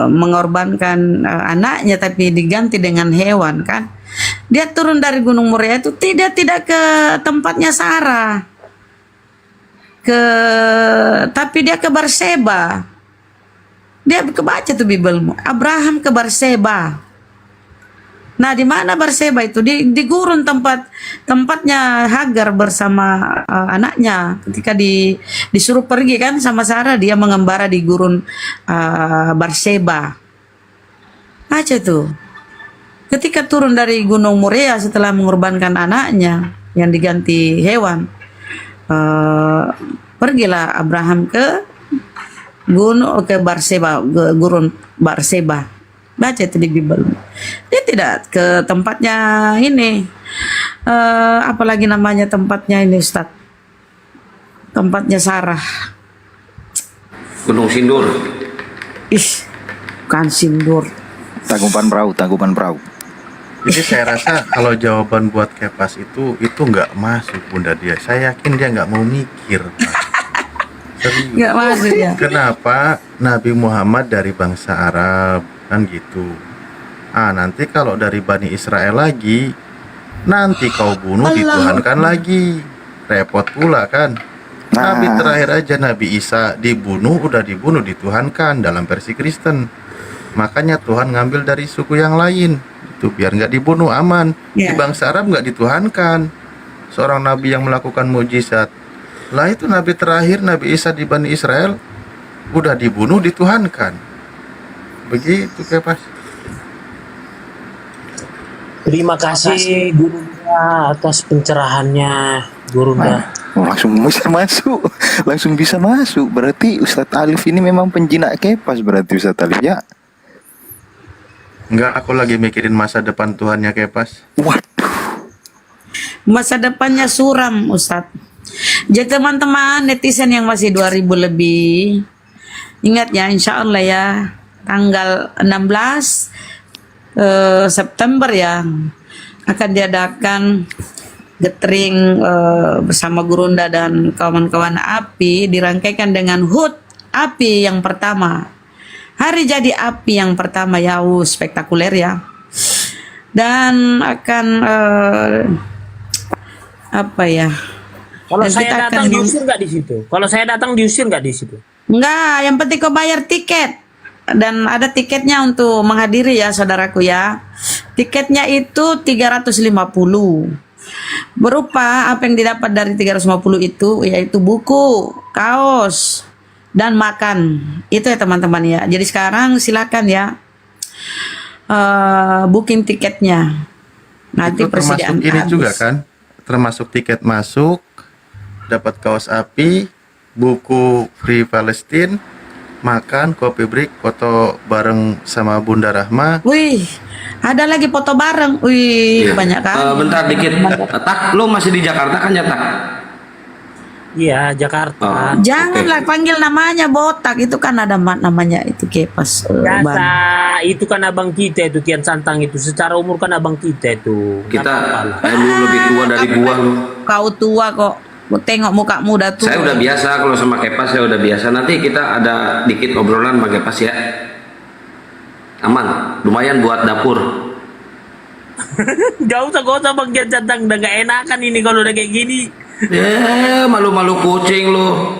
mengorbankan anaknya tapi diganti dengan hewan kan, dia turun dari Gunung Moria itu tidak ke tempatnya Sarah, tapi dia ke Berseba. Dia kebaca tuh Biblemu, Abraham ke Berseba. Nah, di mana Berseba itu? Di gurun tempatnya Hagar bersama anaknya. Ketika disuruh pergi kan sama Sarah, dia mengembara di gurun Berseba. Aja tuh. Ketika turun dari Gunung Moria setelah mengorbankan anaknya yang diganti hewan, pergilah Abraham ke Berseba, gurun Berseba. Baca itu di Bible. Dia tidak ke tempatnya ini, apalagi namanya tempatnya ini Ustaz, tempatnya Sarah, Gunung Sindur. Bukan Sindur, Tangkuban Perahu. Jadi saya rasa kalau jawaban buat Kepas itu nggak masuk Bunda Dia. Saya yakin dia nggak mau mikir. nggak masuk ya. Kenapa Nabi Muhammad dari bangsa Arab kan gitu? Nanti kalau dari Bani Israel lagi, nanti kau bunuh dituhankan lagi, repot pula kan? Nabi terakhir aja Nabi Isa dibunuh, udah dibunuh, dituhankan dalam versi Kristen. Makanya Tuhan ngambil dari suku yang lain itu biar nggak dibunuh, aman. Di bangsa Arab nggak dituhankan seorang nabi yang melakukan mujizat. Lah itu nabi terakhir Nabi Isa di Bani Israel udah dibunuh, dituhankan. Begitu Kepas. Terima kasih Gurunda atas pencerahannya, Gurunda. Langsung bisa masuk, langsung bisa masuk. Berarti Ustadz Alif ini memang penjinak Kepas berarti Ustadz Alif ya? Enggak, aku lagi mikirin masa depan Tuhannya Kepas. Masa depannya suram, Ustadz. Jadi teman-teman netizen yang masih 2000 lebih, ingat ya, insya Allah ya, tanggal 16 September ya, akan diadakan gathering bersama Gurunda dan kawan-kawan API, dirangkaikan dengan HUT API yang pertama. Hari jadi API yang pertama ya, spektakuler ya. Dan akan apa ya? Kalau dan saya kita datang akan diusir nggak di situ? Kalau saya datang diusir nggak di situ? Enggak, yang penting kau bayar tiket. Dan ada tiketnya untuk menghadiri ya saudaraku ya. Tiketnya itu 350. Berupa apa yang didapat dari 350 itu yaitu buku, kaos, dan makan. Itu ya teman-teman ya. Jadi sekarang silakan ya booking tiketnya. Nanti Itu persediaan termasuk ini habis. juga kan? Termasuk tiket masuk, dapat kaos API, buku Free Palestine, makan, kopi break, foto bareng sama Bunda Rahma. Wih, ada lagi foto bareng. Wih, banyak kan. Bentar dikit. Tak, lo masih di Jakarta kan ya Tak? Iya, Jakarta. Janganlah panggil namanya botak, itu kan ada namanya itu Kepas. Biasa, Bang. itu kan abang kita itu Kian Santang itu. Secara umur kan abang kita itu. Kita lu lebih tua dari gua lu. Kau tua kok. Tengok muka muda tuh. Saya udah biasa kalau sama Kepas, saya udah biasa. Nanti kita ada dikit obrolan sama Kepas ya. Aman, lumayan buat dapur. Gak usah bang Kian Santang, udah gak enakan ini kalau udah kayak gini. Malu-malu kucing lu.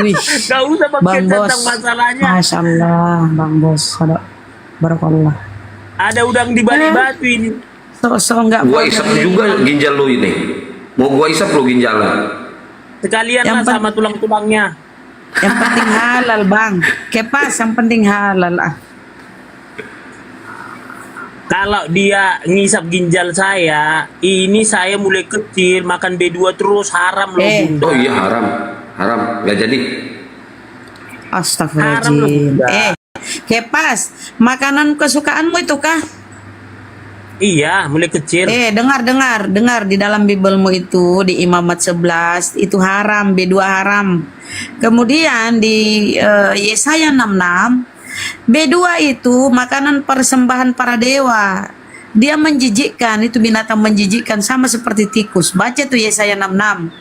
Wih, gak usah bang Kian Santang masalahnya. Masya Allah, Bang Bos. Ada barakallah. Ada udang di balik batu ini. So enggak. Gua isap juga ginjal lu ini. Mau gua isap lu ginjalnya. Sekalian lah sama tulang-tulangnya. Yang penting halal Bang. Kepas yang penting halal ah. Kalau dia ngisap ginjal saya, ini saya mulai kecil makan B2 terus haram loh Bunda. Oh iya haram, haram nggak jadi. Astagfirullahaladzim. Kepas, makanan kesukaanmu itu kah? Iya, mulai kecil. Dengar di dalam Biblemu itu di Imamat 11 itu haram, B2 haram. Kemudian di Yesaya 66 B2 itu makanan persembahan para dewa. Dia menjijikkan, itu binatang menjijikkan sama seperti tikus. Baca tuh Yesaya 66.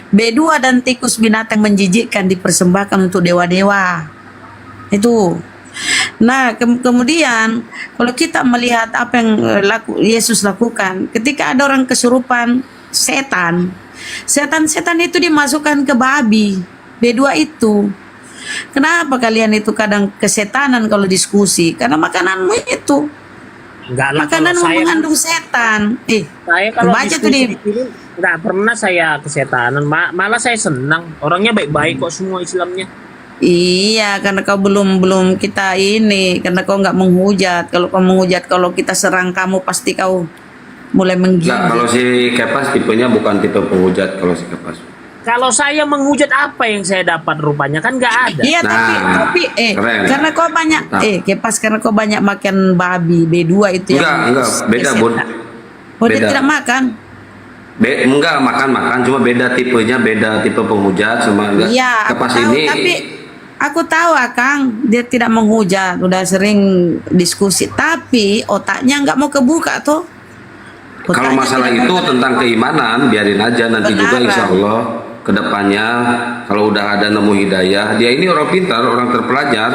B2 dan tikus binatang menjijikkan dipersembahkan untuk dewa-dewa. Itu. Nah, kemudian kalau kita melihat apa yang Yesus lakukan, ketika ada orang kesurupan setan itu dimasukkan ke babi. B2 itu. Kenapa kalian itu kadang kesetanan kalau diskusi? Karena makananmu itu. Makananmu mengandung setan. Saya kalau baca tuh di nggak pernah saya kesetanan. Malah saya senang. Orangnya baik-baik kok semua Islamnya. Iya, karena kau belum kita ini, karena kau nggak menghujat. Kalau kau menghujat, kalau kita serang kamu pasti kau mulai menggigit. Nah, kalau si Kepas tipenya bukan tipe penghujat kalau si Kepas. Kalau saya menghujat apa yang saya dapat rupanya kan nggak ada. Iya tapi keren. Karena kau banyak Kepas, karena kau banyak makan babi B2 itu enggak beda Bun. Oh dia tidak makan. Enggak makan cuma beda tipenya, beda tipe penghujat sama enggak. Iya, Kepas tahu, ini tapi aku tahu Akang dia tidak menghujat, udah sering diskusi, tapi otaknya nggak mau kebuka tuh. Kalau masalah itu tentang keimanan biarin aja nanti juga insya Allah kedepannya kalau udah ada nemu hidayah, dia ini orang pintar, orang terpelajar,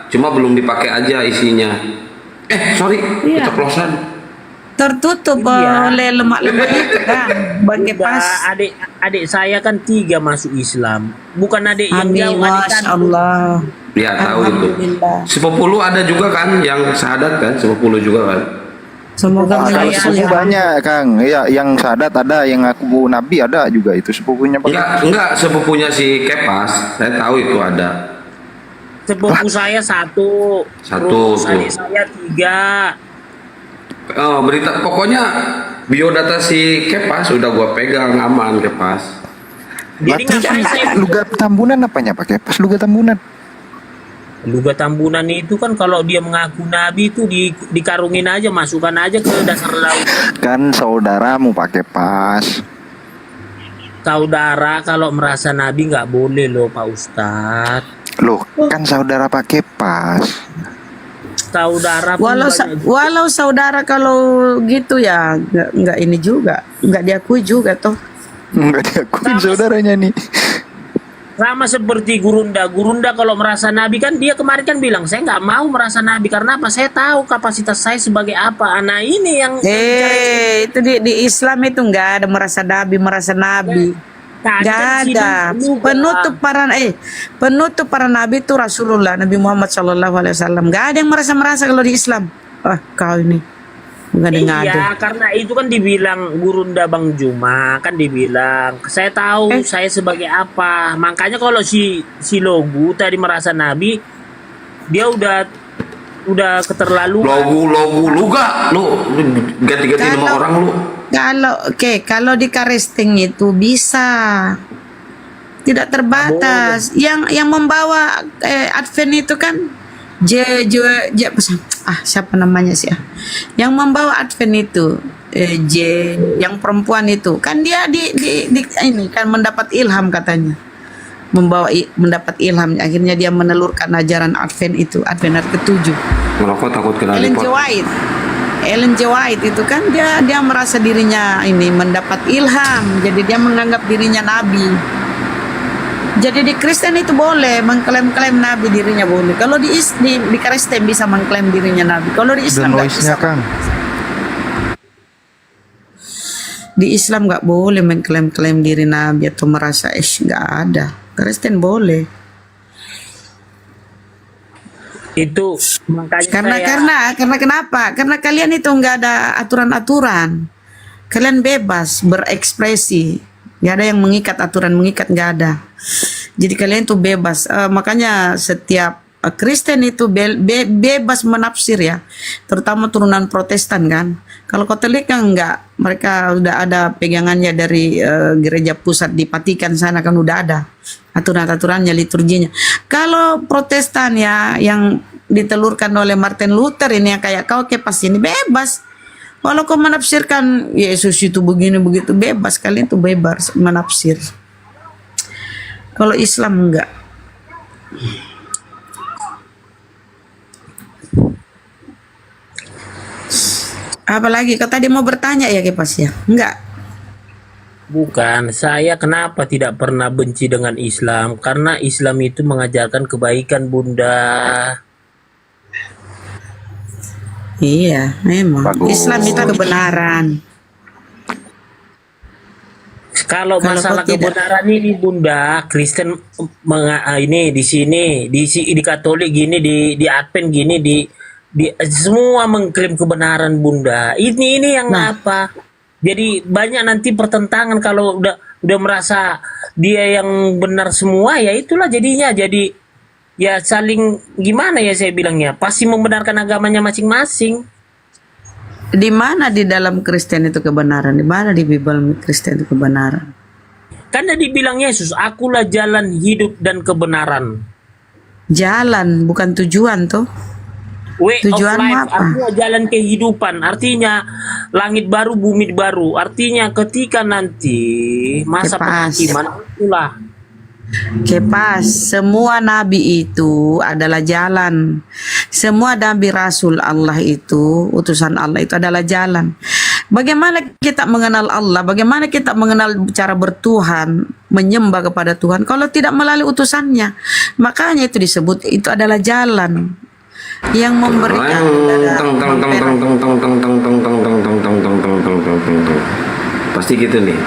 cuma belum dipakai aja isinya. Sorry, keceplosan. tertutup Iya. oleh lemak-lemak itu kan. Bagi pas. Adik saya kan 3 masuk Islam. Bukan adik yang Amin, jauh, adik Masya kandung. Allah. Ya tahu itu. Alhamdulillah. Sepupu lu ada juga kan yang syahadat kan? Sepupu lu juga kan? Semoga Ah, kalau mulia sepupu ya. banyak Kang, ya yang sadat ada, yang aku nabi ada juga itu sepupunya Pak. Enggak, sepupunya si Kepas. Saya tahu itu ada. Sepupu saya 1. Satu, Terus tuh. adik saya 3. Oh, berita pokoknya biodata si Kepas udah gua pegang aman Kepas. Jadi ngapain saya Lugat Tambunan apanya pakai pas Lugat Tambunan? Lugat Tambunan itu kan kalau dia mengaku nabi itu dikarungin aja, masukkan aja ke dasar laut. Kan saudaramu pakai pas. Saudara kalau merasa nabi nggak boleh loh Pak Ustadz. Loh, kan saudara pakai pas. Saudara pun Walau saudara kalau gitu ya nggak ini juga, nggak diakui juga toh. Enggak diakuin saudaranya nih. sama seperti Gurunda. Gurunda kalau merasa nabi kan dia kemarin kan bilang saya nggak mau merasa nabi karena apa? Saya tahu kapasitas saya sebagai apa. Nah ini yang itu di Islam itu nggak ada merasa nabi. Nggak ada. Penutup para nabi itu Rasulullah Nabi Muhammad SAW. Nggak ada yang merasa kalau di Islam. Kau ini nggak ada. Iya, karena itu kan dibilang Gurunda Bang Juma kan dibilang saya tahu saya sebagai apa. Makanya kalau si Logu tadi merasa nabi, dia udah keterlaluan. Logu lu gak lu ganti-ganti nama orang lu. Kalau di Karesteng itu bisa tidak terbatas. Yang membawa Advent itu kan siapa namanya sih? Yang membawa Advent itu yang perempuan itu kan dia ini kan mendapat ilham katanya. Mendapat ilham, akhirnya dia menelurkan ajaran Advent itu, Advent ke-7. Merokok takut kena lipat. Ellen G. White itu kan dia merasa dirinya ini mendapat ilham, jadi dia menganggap dirinya nabi. Jadi di Kristen itu boleh mengklaim nabi dirinya boleh. Kalau di Kristen bisa mengklaim dirinya nabi. Kalau di Islam nggak bisa. Kang. Di Islam nggak boleh mengklaim diri nabi atau merasa nggak ada. Kristen boleh. Itu makanya karena kenapa? Karena kalian itu nggak ada aturan-aturan. Kalian bebas berekspresi. Nggak ada yang mengikat, aturan mengikat nggak ada. Jadi kalian itu bebas. Makanya setiap Kristen itu bebas menafsir ya. Terutama turunan Protestan kan. Kalau Katolik kan enggak. Mereka udah ada pegangannya dari gereja pusat di Vatikan sana kan udah ada aturan-aturannya, liturginya. Kalau Protestan ya yang ditelurkan oleh Martin Luther ini yang kayak kau Kepas ini bebas. Walau kau menafsirkan Yesus itu begini begitu bebas, kalian itu bebas menafsir. Kalau Islam enggak. Apalagi kau tadi mau bertanya ya Kepas ya? Enggak. bukan saya kenapa tidak pernah benci dengan Islam karena Islam itu mengajarkan kebaikan Bunda. Iya, memang. Bagus. Islam itu kebenaran. Kalau masalah kebenaran ini Bunda, Kristen ini di sini, di Katolik gini, di Advent gini, di semua mengklaim kebenaran Bunda. Ini yang apa? Jadi banyak nanti pertentangan kalau udah merasa dia yang benar semua ya itulah jadinya jadi ya saling gimana ya saya bilangnya pasti membenarkan agamanya masing-masing. Di mana di dalam Kristen itu kebenaran? Di mana di Bible Kristen itu kebenaran? Karena dibilang Yesus, akulah jalan hidup dan kebenaran. Jalan bukan tujuan tuh. Way Tujuan of life, apa? artinya jalan kehidupan, artinya langit baru, bumi baru, artinya ketika nanti masa penghakiman itulah. Kepas, semua nabi itu adalah jalan. Semua nabi rasul Allah itu, utusan Allah itu adalah jalan. Bagaimana kita mengenal Allah? Bagaimana kita mengenal cara bertuhan, menyembah kepada Tuhan kalau tidak melalui utusannya? Makanya itu disebut itu adalah jalan. Yang memberikan pasti gitu nih.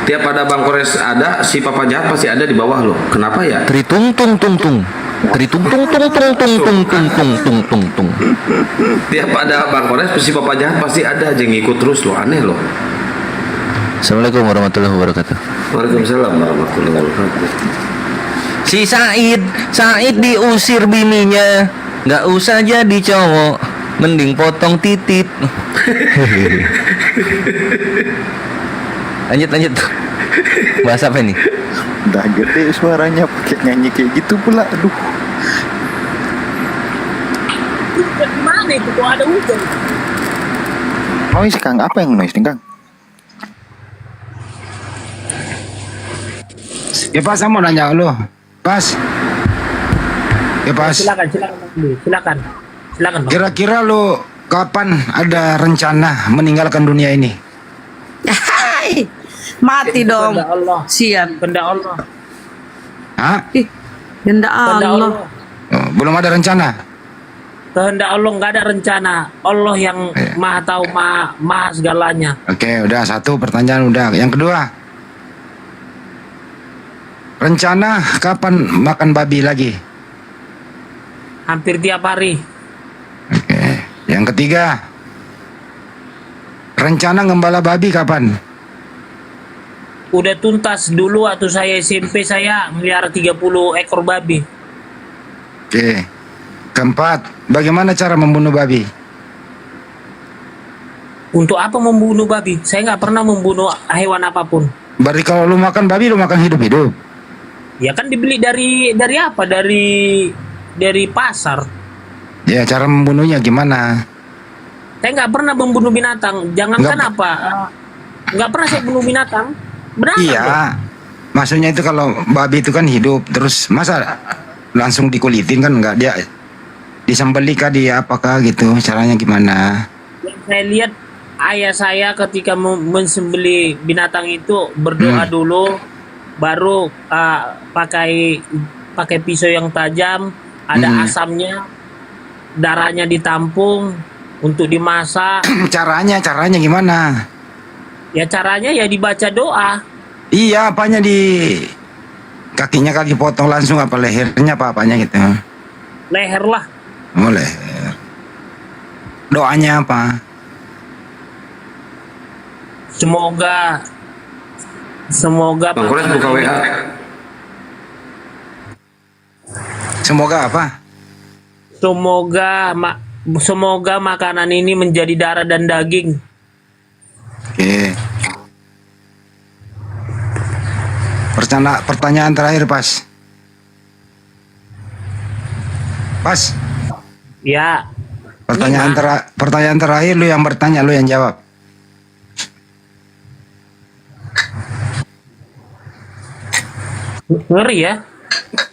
Tiap ada Bang Kores ada, si Papa Jahat pasti ada di bawah loh. Kenapa ya? Tritung tung tung tung. Tritung tung tung tung tung tung tung tung tung tung tung. Tiap ada Bang Kores si Papa Jahat pasti ada aja ngikut terus loh, aneh loh. Assalamualaikum warahmatullahi wabarakatuh. Waalaikumsalam warahmatullahi wabarakatuh. Si Said diusir bininya, nggak usah jadi cowok, mending potong titit. lanjut. Bahasa apa ini? Udah gede suaranya pakai nyanyi kayak gitu pula. Aduh. Gimana itu kok ada hujan? Noise Kang, apa yang noise nih Kang? Ya Pas, saya mau nanya lo. Pas. Ya Pas. Silakan Bang. Kira-kira lo kapan ada rencana meninggalkan dunia ini? Hai, mati dong. Kehendak Allah. Siap. Kehendak Allah. Hah? Kehendak Allah. Oh, belum ada rencana. Kehendak Allah, nggak ada rencana. Allah yang maha tahu, maha segalanya. Oke, udah satu pertanyaan udah. Yang kedua, rencana kapan makan babi lagi? Hampir tiap hari. Oke. Yang ketiga, rencana ngembala babi kapan? Udah tuntas dulu waktu saya SMP, saya melihara 30 ekor babi. Oke. Keempat, bagaimana cara membunuh babi? Untuk apa membunuh babi? Saya nggak pernah membunuh hewan apapun. Berarti kalau lu makan babi, lu makan hidup-hidup? Ya kan dibeli dari apa? Dari pasar. Ya, cara membunuhnya gimana? Saya nggak pernah membunuh binatang. Jangankan apa? Nggak pernah saya bunuh binatang. Benar? Iya. Maksudnya itu kalau babi itu kan hidup, terus masa langsung dikulitin kan enggak, dia disembelih kah, dia apakah gitu, caranya gimana? Yang saya lihat ayah saya ketika mensembelih binatang itu berdoa dulu, baru pakai pisau yang tajam, ada asamnya, darahnya ditampung untuk dimasak. Caranya gimana? Ya caranya ya dibaca doa. Iya, apanya di kakinya, kaki potong langsung apa lehernya apanya gitu? Leher lah. Oh, leher. Doanya apa? Semoga Bang Kores buka WA. Semoga apa? Semoga makanan ini menjadi darah dan daging. Oke. Pertanyaan terakhir, Pas. Ya. Pertanyaan terakhir, lu yang bertanya, lu yang jawab. Ngeri ya.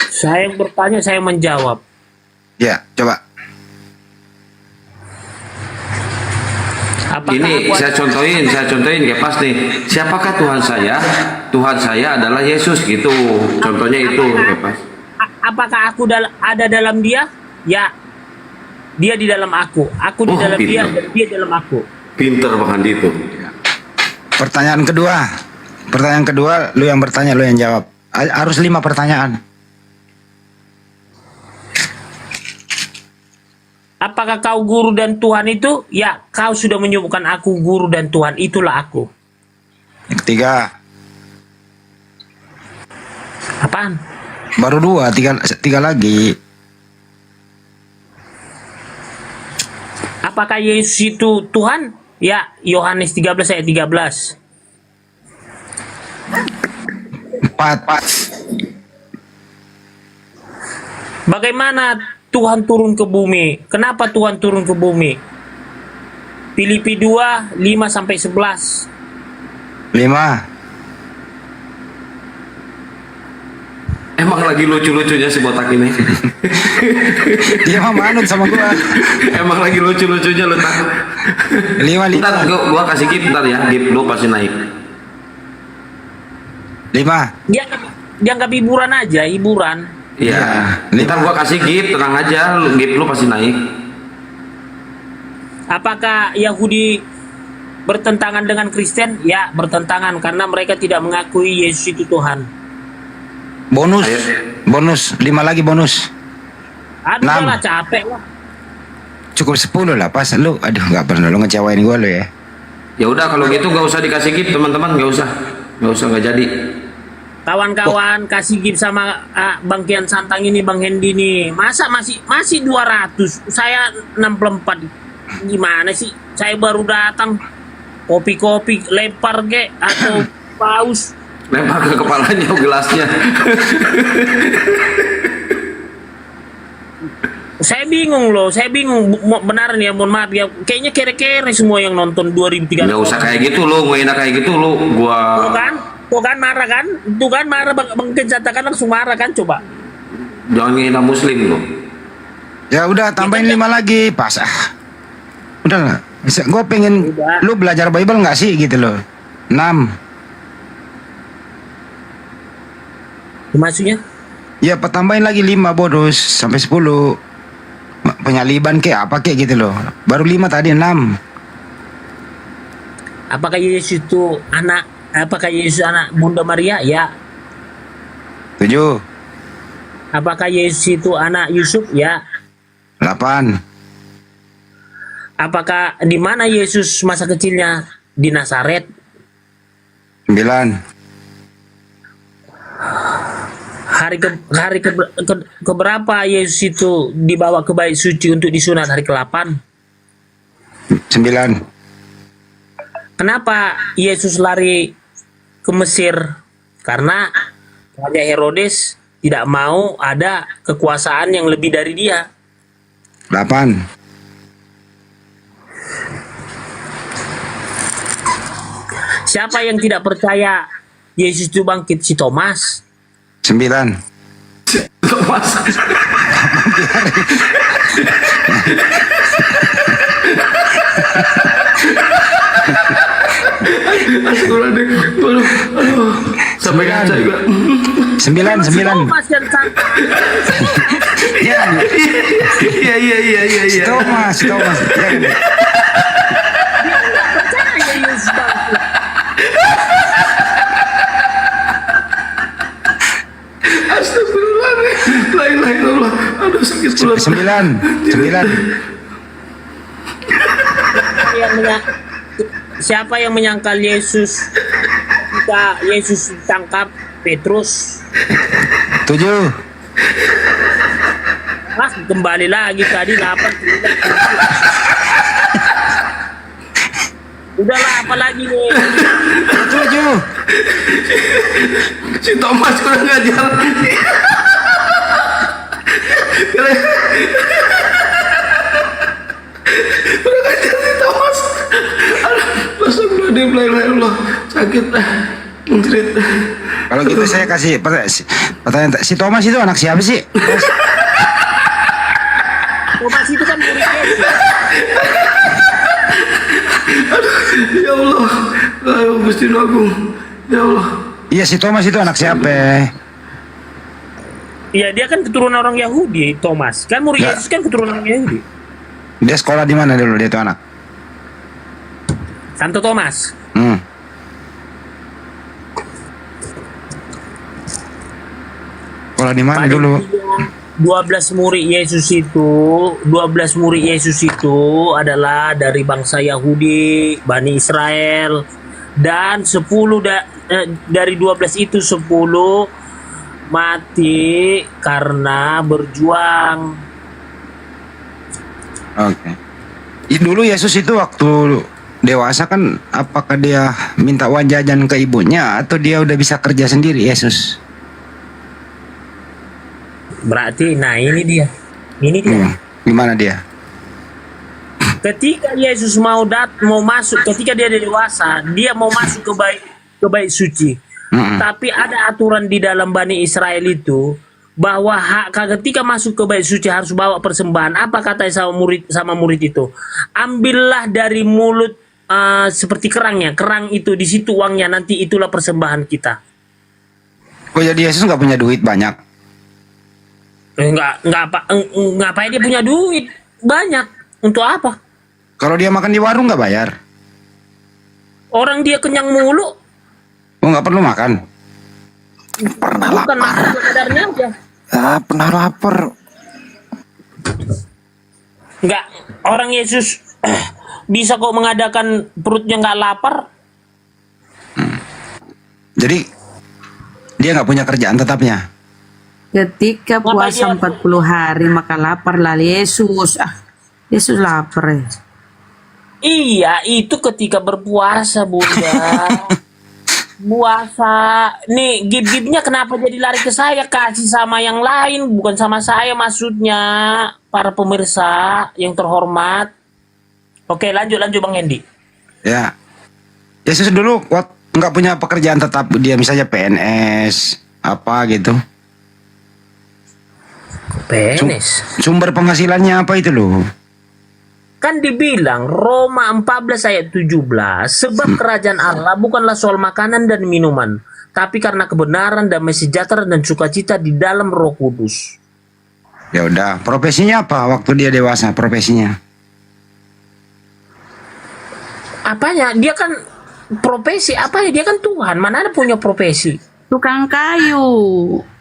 Saya yang bertanya, saya menjawab. Ya, coba. Ini saya contohin kayak Pas nih. Siapakah Tuhan saya? Tuhan saya adalah Yesus gitu. Contohnya itu kayak Pas. Apakah aku ada dalam dia? Ya. Dia di dalam aku. Aku di dalam dia, dan dia dalam aku. Pinter Bang Andi itu. Pertanyaan kedua, lu yang bertanya, lu yang jawab. Harus 5 pertanyaan. Apakah kau guru dan Tuhan itu? Ya, kau sudah menyebutkan aku guru dan Tuhan, itulah aku. Yang ketiga. Apaan? Baru 2, tiga lagi. Apakah Yesus itu Tuhan? Ya, Yohanes 13 ayat 13. 4. Bagaimana Tuhan turun ke bumi? Kenapa Tuhan turun ke bumi? Filipi 2, 5-11. 5. Emang lagi lucu-lucunya si botak ini. Dia mah manut sama gua. Emang lagi lucu-lucunya lu tak. 5. Ntar gua kasih gift ntar ya, gift lu pasti naik. 5. Dianggap hiburan aja, hiburan. Iya. Ntar gua kasih gift, tenang aja, gift lu pasti naik. Apakah Yahudi bertentangan dengan Kristen? Ya, bertentangan karena mereka tidak mengakui Yesus itu Tuhan. Bonus, bonus, 5 lagi bonus. Aduh, udah lah, capek lah. Cukup 10 lah pas lu. Aduh, nggak pernah lu ngecewain gue lu ya. Ya udah kalau gitu gak usah dikasih gift teman-teman, gak usah, nggak jadi. Kawan-kawan kasih gift sama Bang Kian Santang ini, Bang Hendi nih. Masa masih 200, saya 64. Gimana sih? Saya baru datang. Kopi-kopi lempar ke atau paus. Lempar ke kepalanya gelasnya. Saya bingung loh, benar nih ya, mohon maaf ya. Kayaknya kere-kere semua yang nonton 2003. Nggak usah kayak gitu lu, enak kayak gitu lu, gua. Tuh kan marah kan? Tuh kan marah, Bang Kencatakan langsung marah kan, coba. Jangan ngina muslim lu. Ya udah tambahin 5 lagi, pas Udah lah. Gue pengen lu belajar Bible nggak sih gitu loh. 6. Maksudnya? Ya tambahin lagi 5 bonus sampai 10. Penyaliban apa gitu loh. Baru 5 tadi 6. Apakah Yesus itu anak Bunda Maria? Ya. 7. Apakah Yesus itu anak Yusuf? Ya. 8. Apakah di mana Yesus masa kecilnya? Di Nazaret. 9. Hari keberapa Yesus itu dibawa ke bait suci untuk disunat? Hari ke-8. 9. Kenapa Yesus lari ke Mesir? Karena Raja Herodes tidak mau ada kekuasaan yang lebih dari dia. 8. Siapa yang tidak percaya Yesus itu bangkit? Si Thomas. 9. Thomas. Sampai ngaca juga. 9. Iya. Thomas. Astagfirullah. Aduh sakit perut. 9. Siapa yang menyangkal Yesus? Jika Yesus ditangkap, Petrus. 7. Kembali lagi tadi 8. Udahlah, apa lagi nih? 7. Si Thomas kurang ngajar. Kurang ngajar si Thomas. Astagfirullahaladzim, sakit dah. Kalau gitu saya kasih pertanyaan, si Thomas itu anak siapa sih? Thomas itu kan murid Yesus. Ya Allah, ayo Gusti Agung. Ya Allah. Iya, si Thomas itu anak siapa? Iya, dia kan keturunan orang Yahudi, Thomas. Kan murid Yesus kan keturunan orang Yahudi. Dia sekolah di mana dulu dia itu anak? Santo Thomas. Sekolah di mana dulu? 12 murid Yesus itu adalah dari bangsa Yahudi, Bani Israel, dan 10 dari 12 itu 10 mati karena berjuang. Oke. Dulu Yesus itu waktu dewasa kan, apakah dia minta uang jajan ke ibunya atau dia udah bisa kerja sendiri Yesus? Berarti, nah ini dia. Gimana dia? Ketika Yesus mau masuk, ketika dia dewasa, dia mau masuk ke bait suci. Tapi ada aturan di dalam Bani Israel itu bahwa ketika masuk ke bait suci harus bawa persembahan. Apa kata sama murid itu? Ambillah dari mulut seperti kerangnya. Kerang itu di situ uangnya, nanti itulah persembahan kita. Oh, jadi Yesus nggak punya duit banyak? Ngapain dia punya duit banyak? Untuk apa? Kalau dia makan di warung nggak bayar? Orang dia kenyang mulu. Oh, nggak perlu makan? Pernah Bukan lapar. makan sekedarnya aja. Pernah lapar. Nggak, orang Yesus bisa kok mengadakan perutnya nggak lapar. Jadi dia nggak punya kerjaan tetapnya. Ketika puasa 40 hari maka lapar lah Yesus. Yesus lapar ya. Iya, itu ketika berpuasa, Bunda. Puasa. Nih, gib-gibnya kenapa jadi lari ke saya? Kasih sama yang lain, bukan sama saya maksudnya. Para pemirsa yang terhormat. Oke, lanjut Bang Hendy. Ya, Yesus dulu nggak punya pekerjaan tetap, dia misalnya PNS apa gitu. PNS. Sumber penghasilannya apa itu loh? Kan dibilang Roma 14 ayat 17, sebab kerajaan Allah bukanlah soal makanan dan minuman, tapi karena kebenaran, damai sejahtera dan sukacita di dalam Roh Kudus. Ya udah, profesinya apa waktu dia dewasa? Profesinya apanya? Dia kan profesi apa ya? Dia kan Tuhan, mana ada punya profesi? Tukang kayu.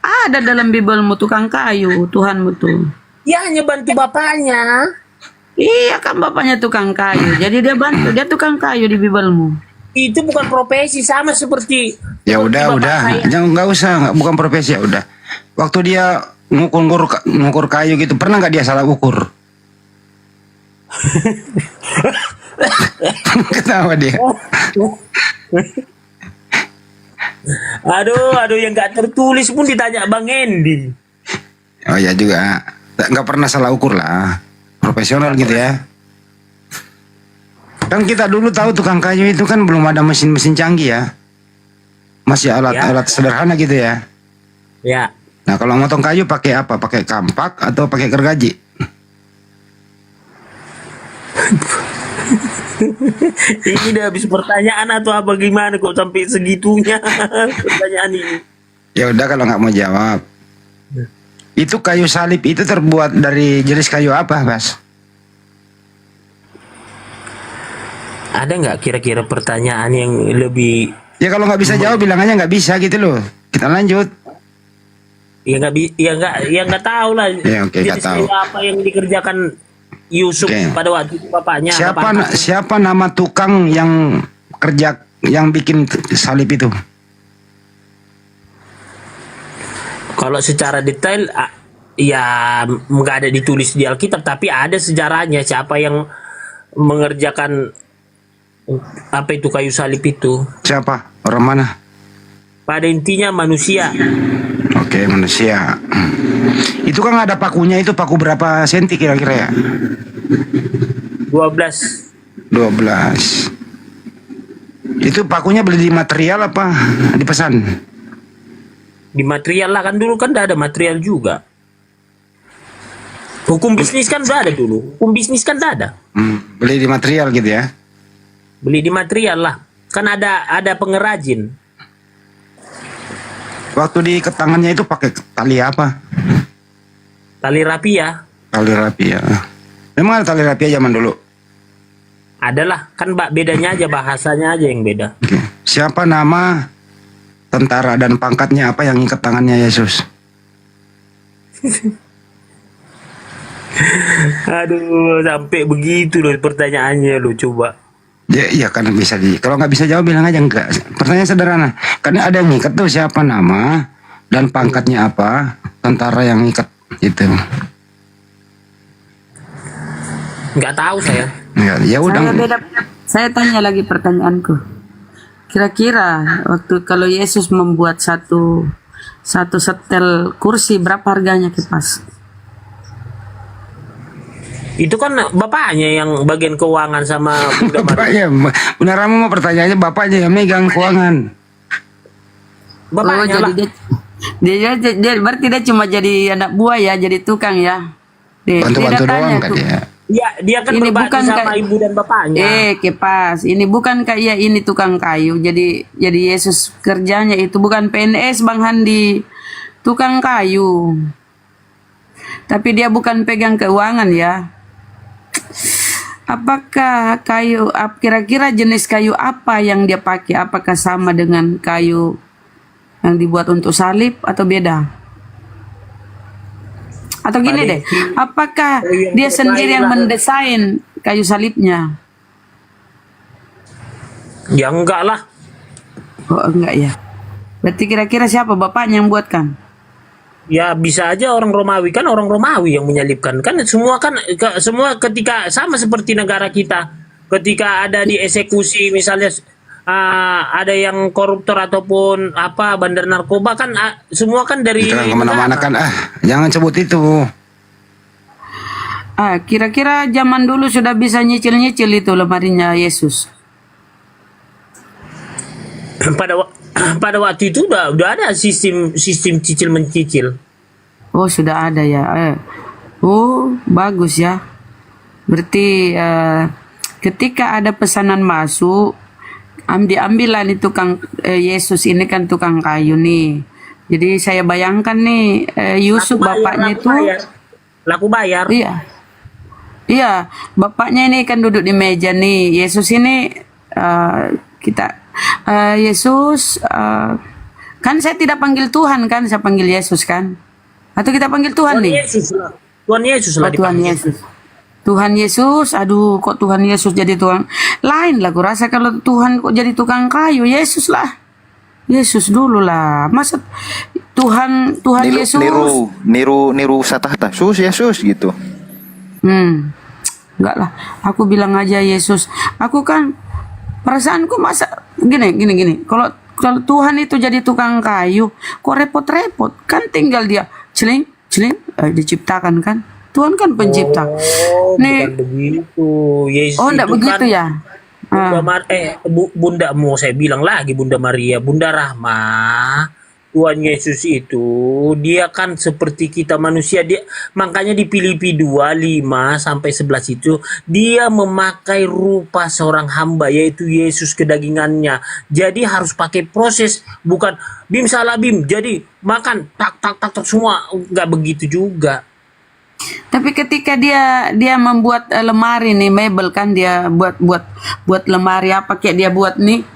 Ada dalam Bibelmu tukang kayu, Tuhanmu tuh. Dia hanya bantu bapaknya. Iya kan bapaknya tukang kayu. Jadi dia bantu, dia tukang kayu di Bibelmu. Itu bukan profesi, sama seperti ya udah, jangan, nggak usah, bukan profesi, ya udah. Waktu dia ngukur kayu gitu, pernah nggak dia salah ukur? Ketawa dia. Aduh, yang nggak tertulis pun ditanya Bang Hendy. Oh ya juga, nggak pernah salah ukur lah, profesional gitu ya. Kan kita dulu tahu tukang kayu itu kan belum ada mesin-mesin canggih ya, masih alat-alat sederhana gitu ya. Ya. Nah kalau motong kayu pakai apa? Pakai kampak atau pakai gergaji? Ini udah habis pertanyaan atau apa gimana kok sampai segitunya pertanyaan ini? Ya udah kalau nggak mau jawab. Itu kayu salib itu terbuat dari jenis kayu apa, Mas? Ada nggak kira-kira pertanyaan yang lebih? Ya kalau nggak bisa jawab bilang aja nggak bisa gitu loh. Kita lanjut. Ya nggak tahu lah. Ya oke, nggak tahu. Apa yang dikerjakan Yusuf pada waktu itu bapaknya? Siapa nama tukang yang kerja yang bikin salib itu? Kalau secara detail ya nggak ada ditulis di Alkitab, tapi ada sejarahnya siapa yang mengerjakan apa itu kayu salib itu. Siapa? Orang mana? Pada intinya manusia. Oke, manusia. Itu kan ada pakunya, itu paku berapa senti kira-kira ya? 12. Itu pakunya beli di material apa dipesan? Di material lah, kan dulu kan udah ada material juga. Hukum bisnis kan udah ada dulu. Hukum bisnis kan udah ada. Beli di material gitu ya? Beli di material lah. Kan ada pengrajin. Waktu di tangannya itu pakai tali apa? Tali rapia. Tali rapia. Memang ada tali rapia zaman dulu? Adalah, kan bedanya aja, bahasanya aja yang beda. Oke. Siapa nama tentara dan pangkatnya apa yang ikat tangannya Yesus? Aduh, sampai begitu loh pertanyaannya lo, coba. Ya kan bisa kalau nggak bisa jawab bilang aja enggak. Pertanyaan sederhana. Karena ada yang ikat tuh, siapa nama dan pangkatnya apa tentara yang ikat itu. Nggak tahu saya. Ya udah. Saya tanya lagi pertanyaanku. Kira-kira waktu kalau Yesus membuat satu setel kursi, berapa harganya Kipas? Itu kan bapaknya yang bagian keuangan sama Bunda Bapaknya. Benar, kamu mau pertanyaannya bapaknya yang megang keuangan. Bapaknya lah. Dia berarti dia cuma jadi anak buah ya, jadi tukang ya. Bantu-bantu doang kan ya. Ya, dia kan ini berbakti bukan sama ibu dan bapaknya. Kipas. Ini bukan kayak ini tukang kayu. Jadi Yesus kerjanya itu bukan PNS Bang Handi. Tukang kayu. Tapi dia bukan pegang keuangan ya. Apakah kira-kira jenis kayu apa yang dia pakai? Apakah sama dengan kayu yang dibuat untuk salib atau beda? Atau gini deh, apakah dia sendiri yang mendesain kayu salibnya? Ya enggak lah. Oh enggak ya. Berarti kira-kira siapa bapaknya yang buatkan? Ya bisa aja orang Romawi, kan orang Romawi yang menyalibkan. Kan semua ketika sama seperti negara kita. Ketika ada dieksekusi misalnya ada yang koruptor ataupun bandar narkoba kan semua kan dari Jangan kemana-mana kan jangan sebut itu. Kira-kira zaman dulu sudah bisa nyicil-nyicil itu lemarinya Yesus. Pada waktu itu udah ada sistem cicil mencicil. Oh sudah ada ya. Oh bagus ya. Berarti ketika ada pesanan masuk, diambillah nih tukang Yesus ini kan tukang kayu nih. Jadi saya bayangkan nih Yusuf bapaknya itu laku bayar. Iya, bapaknya ini kan duduk di meja nih. Yesus ini Yesus kan saya tidak panggil Tuhan kan, saya panggil Yesus kan. Atau kita panggil Tuhan nih? Tuhan Yesus lah. Tuhan Yesus, aduh kok Tuhan Yesus jadi Tuhan? Lain lah, aku rasa kalau Tuhan kok jadi tukang kayu, Yesus lah. Yesus dulu lah. Masa Tuhan Yesus niru satahta. Yesus gitu. Enggak lah. Aku bilang aja Yesus. Aku kan perasaanku masa gini. Kalau Tuhan itu jadi tukang kayu, kok repot-repot? Kan tinggal dia celing, diciptakan kan? Tuhan kan pencipta. Bukan begitu. Yesus enggak begitu kan, ya? Bunda mau saya bilang lagi Bunda Maria, Bunda Rahma. Tuhan Yesus itu dia kan seperti kita manusia, dia makanya di Filipi 2:5-11 itu dia memakai rupa seorang hamba yaitu Yesus kedagingannya. Jadi harus pakai proses, bukan bim salah bim jadi makan tak semua, nggak begitu juga. Tapi ketika dia membuat lemari nih, mebel kan dia buat lemari apa kayak dia buat nih,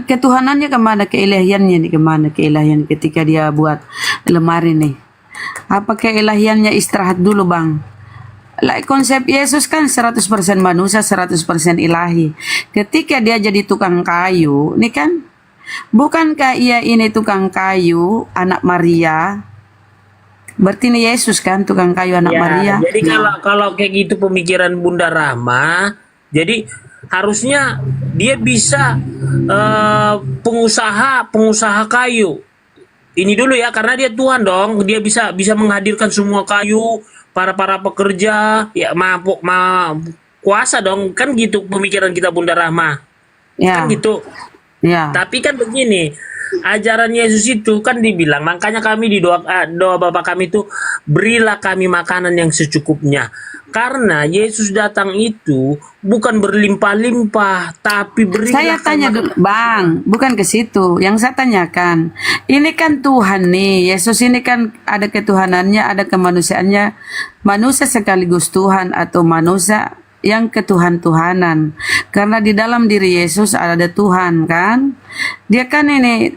ketuhanannya kemana, keilahiannya nih kemana, keilahian ketika dia buat lemari nih, apa keilahiannya? Istirahat dulu bang. Like konsep Yesus kan 100% manusia 100% ilahi. Ketika dia jadi tukang kayu nih kan, bukankah ia ini tukang kayu anak Maria? Berarti ini Yesus kan tukang kayu anak Maria. Jadi kalau kayak gitu pemikiran Bunda Rahma, jadi harusnya dia bisa pengusaha kayu ini dulu ya, karena dia Tuhan dong, dia bisa menghadirkan semua kayu, para pekerja ya, kuasa dong, kan gitu pemikiran kita Bunda Rahma kan gitu ya. Tapi kan begini, ajaran Yesus itu kan dibilang, makanya kami di doa Bapa kami itu, berilah kami makanan yang secukupnya. Karena Yesus datang itu bukan berlimpah-limpah, tapi berilah. Saya tanya dulu, Bang, bukan ke situ. Yang saya tanyakan, ini kan Tuhan nih, Yesus ini kan ada ketuhanannya, ada kemanusiaannya, manusia sekaligus Tuhan atau manusia yang ketuhan-tuhanan. Karena di dalam diri Yesus ada Tuhan kan. Dia kan ini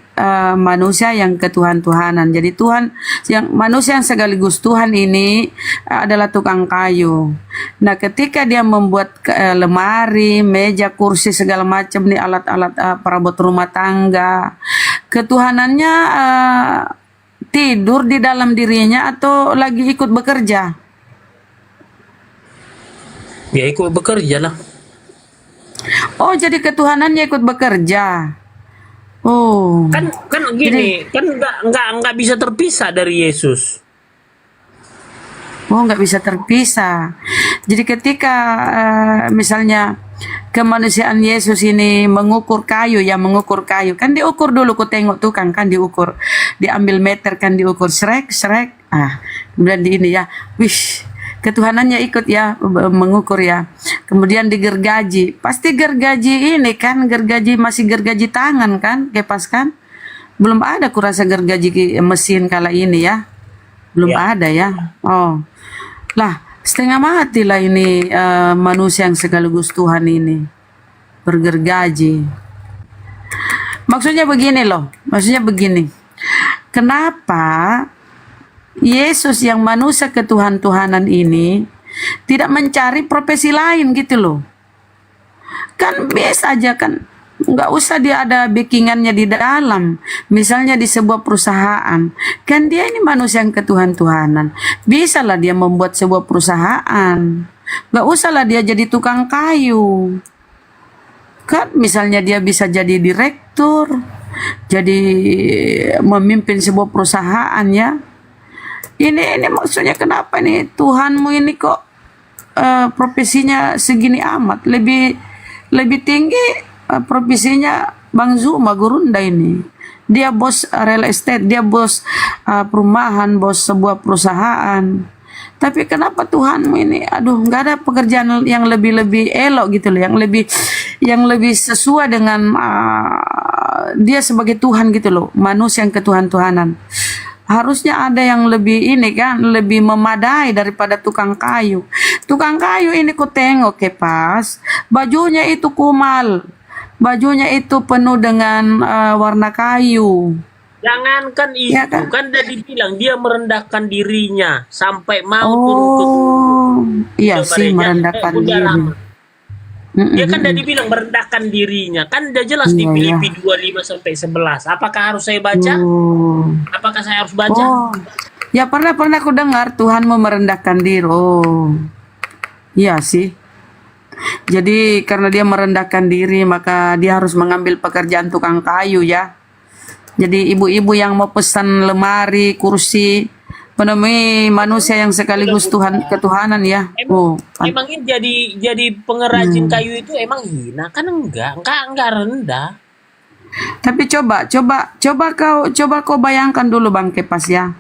manusia yang ketuhan-tuhanan. Jadi Tuhan yang manusia yang sekaligus Tuhan ini adalah tukang kayu. Nah, ketika dia membuat lemari, meja, kursi segala macam nih, alat-alat perabot rumah tangga, ketuhanannya tidur di dalam dirinya atau lagi ikut bekerja? Ya ikut bekerja lah. Oh, jadi ketuhanannya ikut bekerja. Oh. Kan gini, kan nggak bisa terpisah dari Yesus. Oh, nggak bisa terpisah. Jadi ketika misalnya kemanusiaan Yesus ini mengukur kayu, kan diukur dulu, ku tengok tukang kan diukur, diambil meter kan diukur, srek, kemudian di ini ya, ketuhanannya ikut ya mengukur ya, kemudian digergaji, pasti gergaji ini kan, masih gergaji tangan kan, kepas kan, belum ada kurasa gergaji mesin kala ini ya, Belum ada ya. Oh. Lah, setengah mati lah ini manusia yang sekaligus Tuhan ini. Bergergaji. Maksudnya begini loh. Maksudnya begini. Kenapa Yesus yang manusia ketuhan-tuhanan ini tidak mencari profesi lain gitu loh. Kan biasa aja kan. Nggak usah dia ada backingannya di dalam. Misalnya di sebuah perusahaan. Kan dia ini manusia yang ketuhan-tuhanan. Bisa lah dia membuat sebuah perusahaan. Nggak usah lah dia jadi tukang kayu. Kan misalnya dia bisa jadi direktur. Jadi memimpin sebuah perusahaan ya. Ini maksudnya kenapa nih Tuhanmu ini kok profesinya segini amat. Lebih tinggi profesinya Bang Zuma Gurunda ini. Dia bos real estate, dia bos perumahan, bos sebuah perusahaan. Tapi kenapa Tuhanmu ini, aduh, nggak ada pekerjaan yang lebih elok gitu loh, yang lebih sesuai dengan dia sebagai Tuhan gitu loh, manusia yang ketuhan-tuhanan. Harusnya ada yang lebih ini kan, lebih memadai daripada tukang kayu. Tukang kayu ini ku tengok pas bajunya itu kumal, bajunya itu penuh dengan warna kayu. Jangankan itu, Ya kan? kan udah dibilang dia merendahkan dirinya sampai mau Iya sih, merendahkan Bunda diri. Rama. Dia kan udah dibilang merendahkan dirinya. Kan udah jelas di Iya, Filipi 25 sampai 11. Apakah harus saya baca? Apakah saya harus baca? Oh, ya pernah aku dengar Tuhan mau merendahkan diri. Oh, iya sih. Jadi karena dia merendahkan diri, maka dia harus mengambil pekerjaan tukang kayu ya. Jadi ibu-ibu yang mau pesan lemari, kursi, menemui manusia yang sekaligus Tuhan ketuhanan ya. Oh, Emangnya jadi pengrajin kayu itu emang hina? Kan enggak rendah. tapi coba kau bayangkan dulu Bang Kepas ya.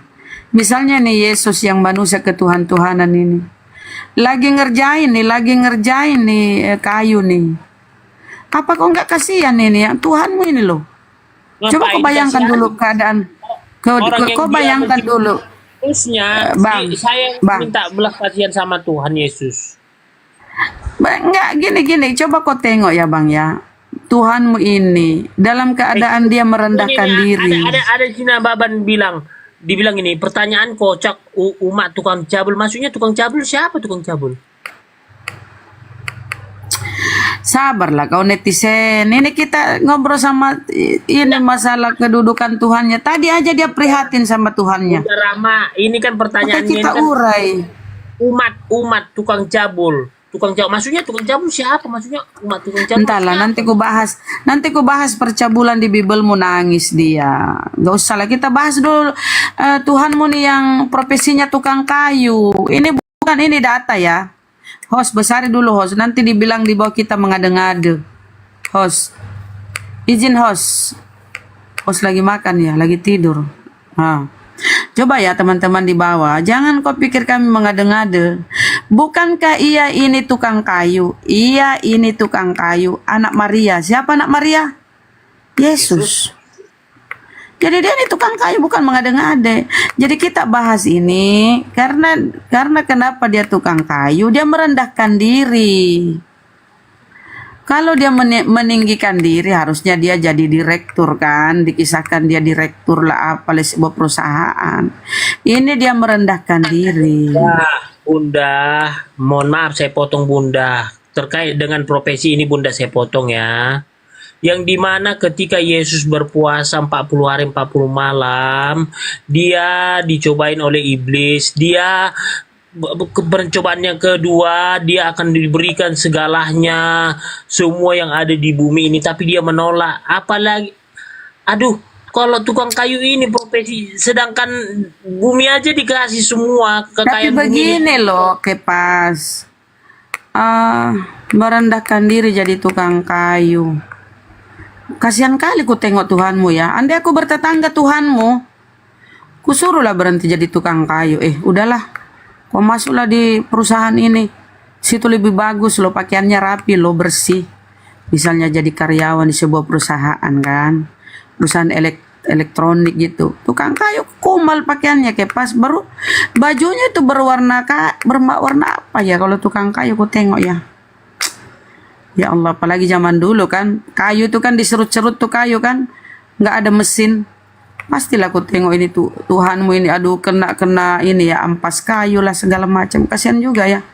Misalnya nih Yesus yang manusia ketuhan-tuhanan ini lagi ngerjain nih kayu nih. Apa kau nggak kasihan ini ya Tuhanmu ini loh? Coba kau bayangkan dulu keadaan. Kau bayangkan dulu. Terusnya saya minta belas kasihan sama Tuhan Yesus. Enggak gini. Coba kau tengok ya Bang ya. Tuhanmu ini dalam keadaan dia merendahkan diri. Ada Cina Baban dibilang ini pertanyaan kocak umat tukang cabul. Maksudnya tukang cabul siapa tukang cabul? Sabarlah kau netizen. Ini kita ngobrol sama ini masalah kedudukan Tuhannya. Tadi aja dia prihatin sama Tuhannya. Bunda Rama, ini kan pertanyaannya Kita ini kan urai. umat tukang cabul. Tukang cabul. Maksudnya tukang cabul siapa? Maksudnya umat tukang cabul. Entahlah, nanti ku bahas percabulan di Bibelmu, nangis dia. Gak usah lah, kita bahas dulu Tuhanmu nih yang profesinya tukang kayu. Ini bukan ini data ya. Host, besari dulu host. Nanti dibilang di bawah kita mengade-ngade. Host, izin host. Host lagi makan ya, lagi tidur. Coba ya teman-teman di bawah. Jangan kau pikir kami mengade-ngade. Bukankah ia ini tukang kayu? Ia ini tukang kayu. Anak Maria. Siapa anak Maria? Yesus. Jadi dia ini tukang kayu, bukan mengade-ngade. Jadi kita bahas ini karena kenapa dia tukang kayu? Dia merendahkan diri. Kalau dia meninggikan diri, harusnya dia jadi direktur kan? Dikisahkan dia direktur lah apa sebuah perusahaan. Ini dia merendahkan diri. Bunda, mohon maaf saya potong Bunda. Terkait dengan profesi ini Bunda saya potong ya. Yang dimana ketika Yesus berpuasa 40 hari 40 malam, dia dicobain oleh iblis. Dia pencobaan yang kedua, dia akan diberikan segalanya, semua yang ada di bumi ini, tapi dia menolak. Apalagi, aduh, kalau tukang kayu ini profesi, sedangkan bumi aja dikasih semua kekayaan. Tapi begini loh, Kepas, merendahkan diri jadi tukang kayu. Kasihan kali ku tengok Tuhanmu ya. Andai aku bertetangga Tuhanmu, ku suruhlah berhenti jadi tukang kayu. Udahlah, kau masuklah di perusahaan ini. Situ lebih bagus loh, pakaiannya rapi loh, bersih. Misalnya jadi karyawan di sebuah perusahaan kan, perusahaan elektronik gitu. Tukang kayu kumal pakaiannya Kepas, baru bajunya itu berwarna apa ya kalau tukang kayu ku tengok ya. Ya Allah, apalagi zaman dulu kan, kayu itu kan diserut-serut tuh kayu kan, nggak ada mesin. Pastilah aku tengok ini tuh Tuhanmu ini, aduh kena ini ya, ampas kayu lah segala macam. Kasihan juga ya,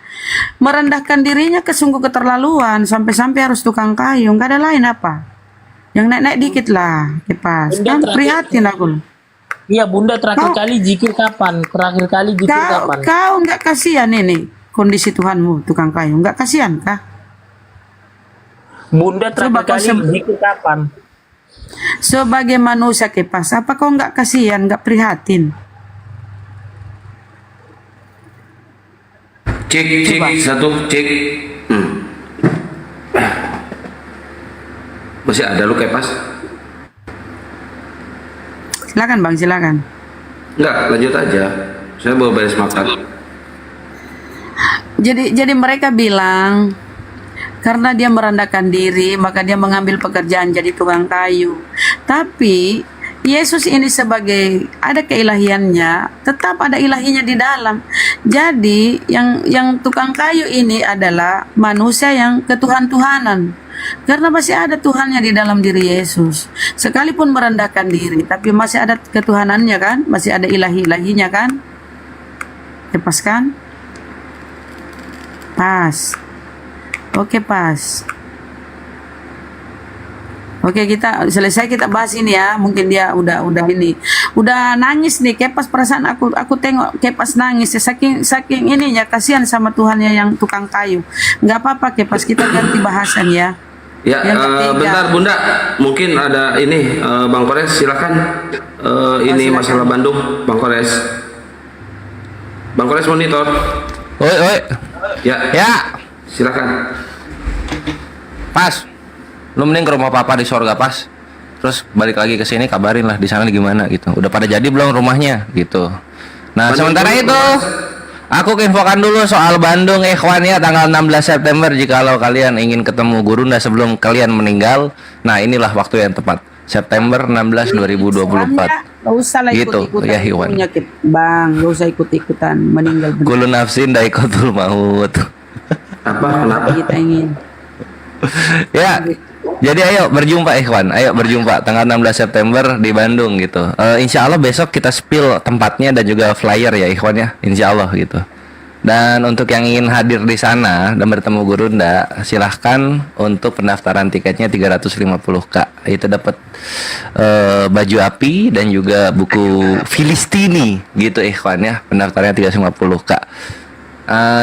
merendahkan dirinya sungguh keterlaluan, sampai-sampai harus tukang kayu. Nggak ada lain apa, yang naik-naik dikit lah Kepas. Kan prihatin aku. Iya Bunda, terakhir kali zikir kapan? Terakhir kali zikir kapan? Kau nggak kasihan ini kondisi Tuhanmu tukang kayu, nggak kasihan kah? Bunda terakhir kali zikir kapan? Sebagai manusia Kepas, apa kau nggak kasihan, nggak prihatin? Cek satu cek. Masih ada lu Kepas? Silakan Bang, silakan. Enggak, lanjut aja. Saya bawa beres makan. Jadi mereka bilang karena dia merendahkan diri, maka dia mengambil pekerjaan jadi tukang kayu. Tapi Yesus ini sebagai ada keilahiannya, tetap ada ilahinya di dalam. Jadi yang tukang kayu ini adalah manusia yang ketuhan-tuhanan. Karena masih ada Tuhannya di dalam diri Yesus. Sekalipun merendahkan diri, tapi masih ada ketuhanannya kan? Masih ada ilahi-ilahinya kan? Pas kan? Pas. Oke, pas. Oke, kita selesai, kita bahas ini ya. Mungkin dia udah ini. Udah nangis nih Kepas, perasaan aku tengok Kepas nangis ya, saking ininya kasihan sama Tuhannya yang tukang kayu. Nggak apa-apa Kepas, kita ganti bahasan ya. Ya, bentar Bunda, mungkin ada ini Bang Kores, silakan. Ini masalah Bandung, Bang Kores. Bang Kores monitor. Oi. Ya. Silakan. Pas, lu mending ke rumah papa di sorga Pas. Terus balik lagi ke sini, kabarin lah di sana gimana gitu. Udah pada jadi belum rumahnya gitu. Nah, sementara itu aku infokan dulu soal Bandung ikhwan ya, tanggal 16 September jikalau kalian ingin ketemu Gurunda sebelum kalian meninggal. Nah, inilah waktu yang tepat. September 16 2024. Gak usah lah gitu, ikut-ikutan ya Iwan. Bang, gak usah ikut-ikutan meninggal. Kulun nafsin daikotul maut. Kenapa kita ingin? Ya, jadi ayo berjumpa ikhwan, ayo berjumpa tanggal 16 September di Bandung gitu. Insya Allah besok kita spill tempatnya dan juga flyer ya ikhwan ya, insya Allah gitu. Dan untuk yang ingin hadir di sana dan bertemu Gurunda, silahkan untuk pendaftaran tiketnya 350k. Itu dapat baju api dan juga buku Filistini gitu ikhwan ya. Pendaftarannya 350k.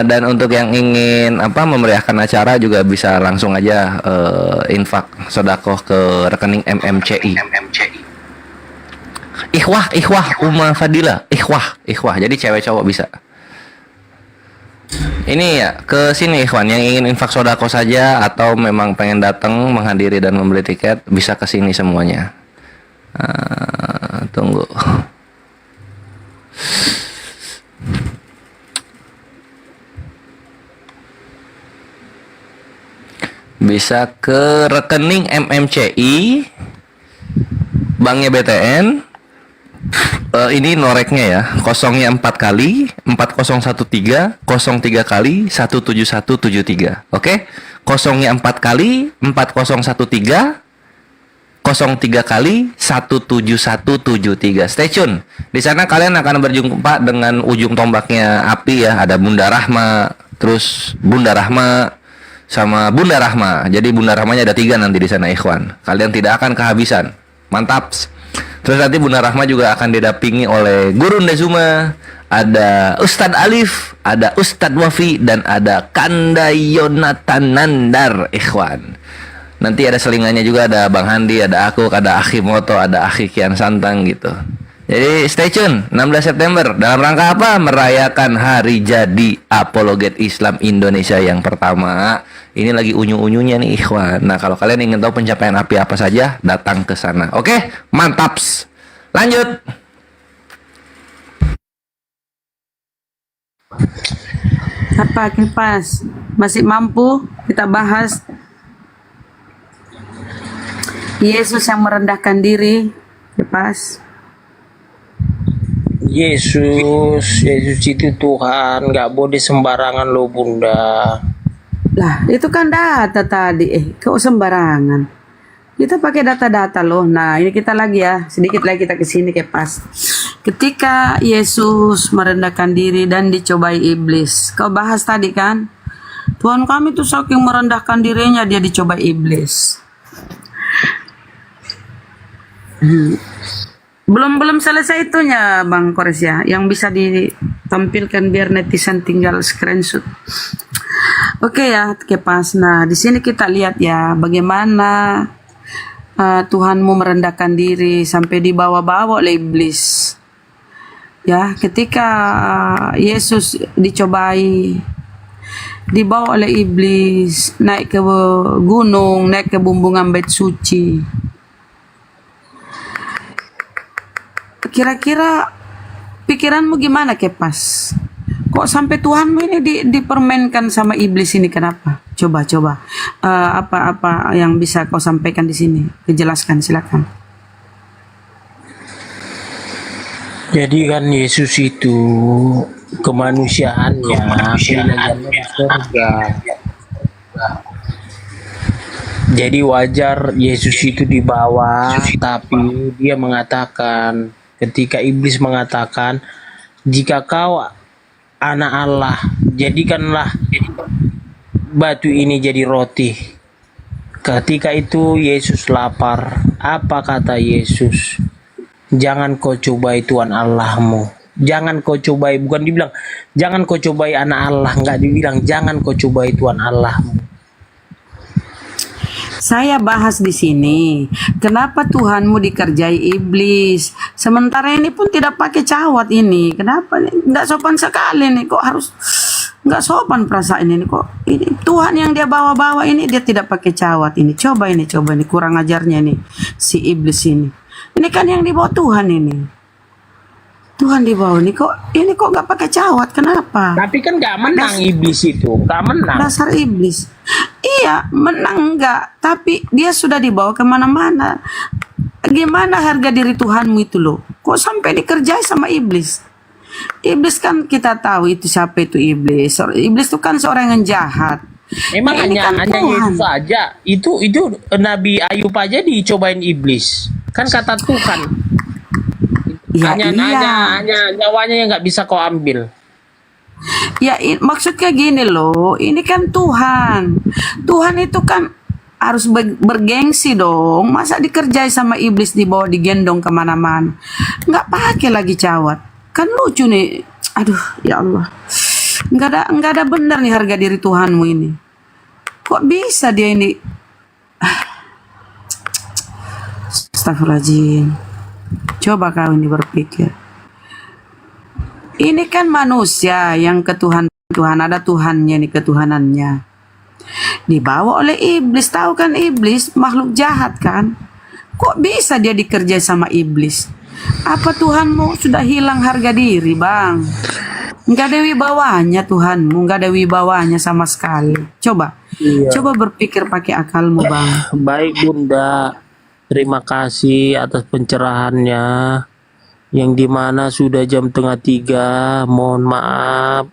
Dan untuk yang ingin memeriahkan acara juga bisa langsung aja infak sodakoh ke rekening MMCI. Ikhwah Uma Fadila, ikhwah. Jadi cewek cowok bisa. Ini ya ke sini ikhwan yang ingin infak sodakoh saja atau memang pengen datang menghadiri dan membeli tiket bisa ke sini semuanya. Tunggu. Bisa ke rekening MMCI, banknya BTN. Ini noreknya ya, kosongnya 4 kali 4013 03 kali 17173. Oke, kosongnya 4 kali 4013 03 kali 17173. Stay tune. Di sana kalian akan berjumpa dengan ujung tombaknya api ya. Ada Bunda Rahma, terus Bunda Rahma sama Bunda Rahma. Jadi Bunda Rahmanya ada 3 nanti di sana ikhwan. Kalian tidak akan kehabisan. Mantap. Terus nanti Bunda Rahma juga akan didampingi oleh Gurunda Zuma, ada Ustadz Alif, ada Ustadz Wafi, dan ada Kanda Yonatan Nandar ikhwan. Nanti ada selingannya juga, ada Bang Handi, ada aku, ada Akhi Moto, ada Akhi Kian Santang gitu. Jadi stay tune 16 September dalam rangka apa? Merayakan hari jadi Apologet Islam Indonesia yang pertama. Ini lagi unyu-unyunya nih ikhwan. Nah, kalau kalian ingin tahu pencapaian api apa saja, datang ke sana. Oke, mantaps. Lanjut. Apa Kipas? Masih mampu kita bahas Yesus yang merendahkan diri Kepas. Yesus itu Tuhan, nggak boleh sembarangan loh Bunda. Lah, itu kan data tadi. Kok sembarangan? Kita pakai data-data loh. Nah, ini kita lagi ya. Sedikit lagi kita ke sini Kepas. Ketika Yesus merendahkan diri dan dicobai iblis. Kau bahas tadi kan? Tuhan kami tuh saking merendahkan dirinya, dia dicobai iblis. Belum selesai itunya Bang Kores ya, yang bisa ditampilkan biar netizen tinggal screenshot. Oke ya, Kepas. Nah, di sini kita lihat ya bagaimana Tuhanmu merendahkan diri sampai dibawa-bawa oleh iblis. Ya, ketika Yesus dicobai, dibawa oleh iblis, naik ke gunung, naik ke bumbungan bait suci. Kira-kira pikiranmu gimana Kepas? Kok sampai Tuhanmu ini dipermainkan sama iblis ini, kenapa? Coba apa yang bisa kau sampaikan di sini? Jelaskan, silakan. Jadi kan Yesus itu kemanusiaannya di surga. Jadi wajar Yesus itu dibawa, tapi dia mengatakan, ketika iblis mengatakan, jika kau anak Allah, jadikanlah batu ini jadi roti. Ketika itu Yesus lapar. Apa kata Yesus? Jangan kau cobai Tuhan Allahmu. Jangan kau cobai, bukan dibilang jangan kau cobai anak Allah, enggak, dibilang jangan kau cobai Tuhan Allahmu. Saya bahas di sini, kenapa Tuhanmu dikerjai iblis? Sementara ini pun tidak pakai cawat ini. Kenapa nih? Nggak sopan sekali nih. Kok harus nggak sopan perasaan ini kok? Ini Tuhan yang dia bawa-bawa ini dia tidak pakai cawat ini. Coba ini kurang ajarnya nih si iblis ini. Ini kan yang dibawa Tuhan ini. Tuhan dibawa nih kok nggak pakai cawat, kenapa? Tapi kan nggak menang iblis itu, nggak menang. Dasar iblis. Iya, menang enggak, tapi dia sudah dibawa kemana-mana. Gimana harga diri Tuhanmu itu loh? Kok sampai dikerjai sama iblis? Iblis kan kita tahu itu siapa itu iblis. Iblis itu kan seorang yang jahat. Emang hanya Yesus saja. Itu Nabi Ayub aja dicobain iblis. Kan kata Tuhan. Ya, hanya nyawanya yang nggak bisa kau ambil. Ya maksudnya gini loh, ini kan Tuhan. Tuhan itu kan harus bergengsi dong. Masa dikerjai sama iblis, dibawa digendong kemana-mana, nggak pakai lagi cawat. Kan lucu nih. Aduh ya Allah, nggak ada benar nih harga diri Tuhanmu ini. Kok bisa dia ini? Astagfirullahaladzim. Coba kau ini berpikir. Ini kan manusia yang Tuhan ada Tuhannya nih, ketuhanannya. Dibawa oleh iblis, tahu kan iblis makhluk jahat kan? Kok bisa dia dikerjai sama iblis? Apa Tuhanmu sudah hilang harga diri, Bang? Nggak ada wibawanya Tuhanmu, nggak ada wibawanya sama sekali. Coba berpikir pakai akalmu, Bang. Baik Bunda, terima kasih atas pencerahannya. Yang dimana sudah jam 2:30, mohon maaf.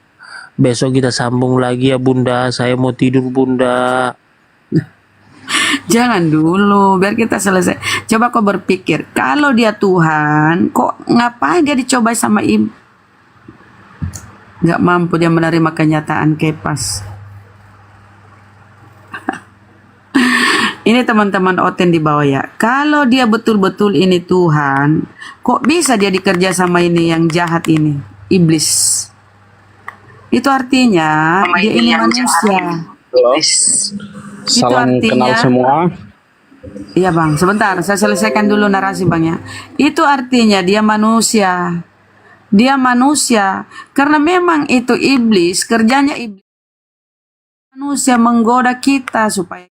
Besok kita sambung lagi ya Bunda, saya mau tidur Bunda. Jangan dulu, biar kita selesai. Coba kau berpikir, kalau dia Tuhan, kok ngapain dia dicobai sama nggak mampu dia menerima kenyataan Kepas. Ini teman-teman Oten di bawah ya. Kalau dia betul-betul ini Tuhan, kok bisa dia dikerja sama ini yang jahat ini, iblis? Itu artinya dia ini manusia. Salam artinya, kenal semua. Iya Bang, sebentar saya selesaikan dulu narasi Bang ya. Itu artinya dia manusia. Dia manusia karena memang itu iblis, kerjanya iblis. Manusia menggoda kita supaya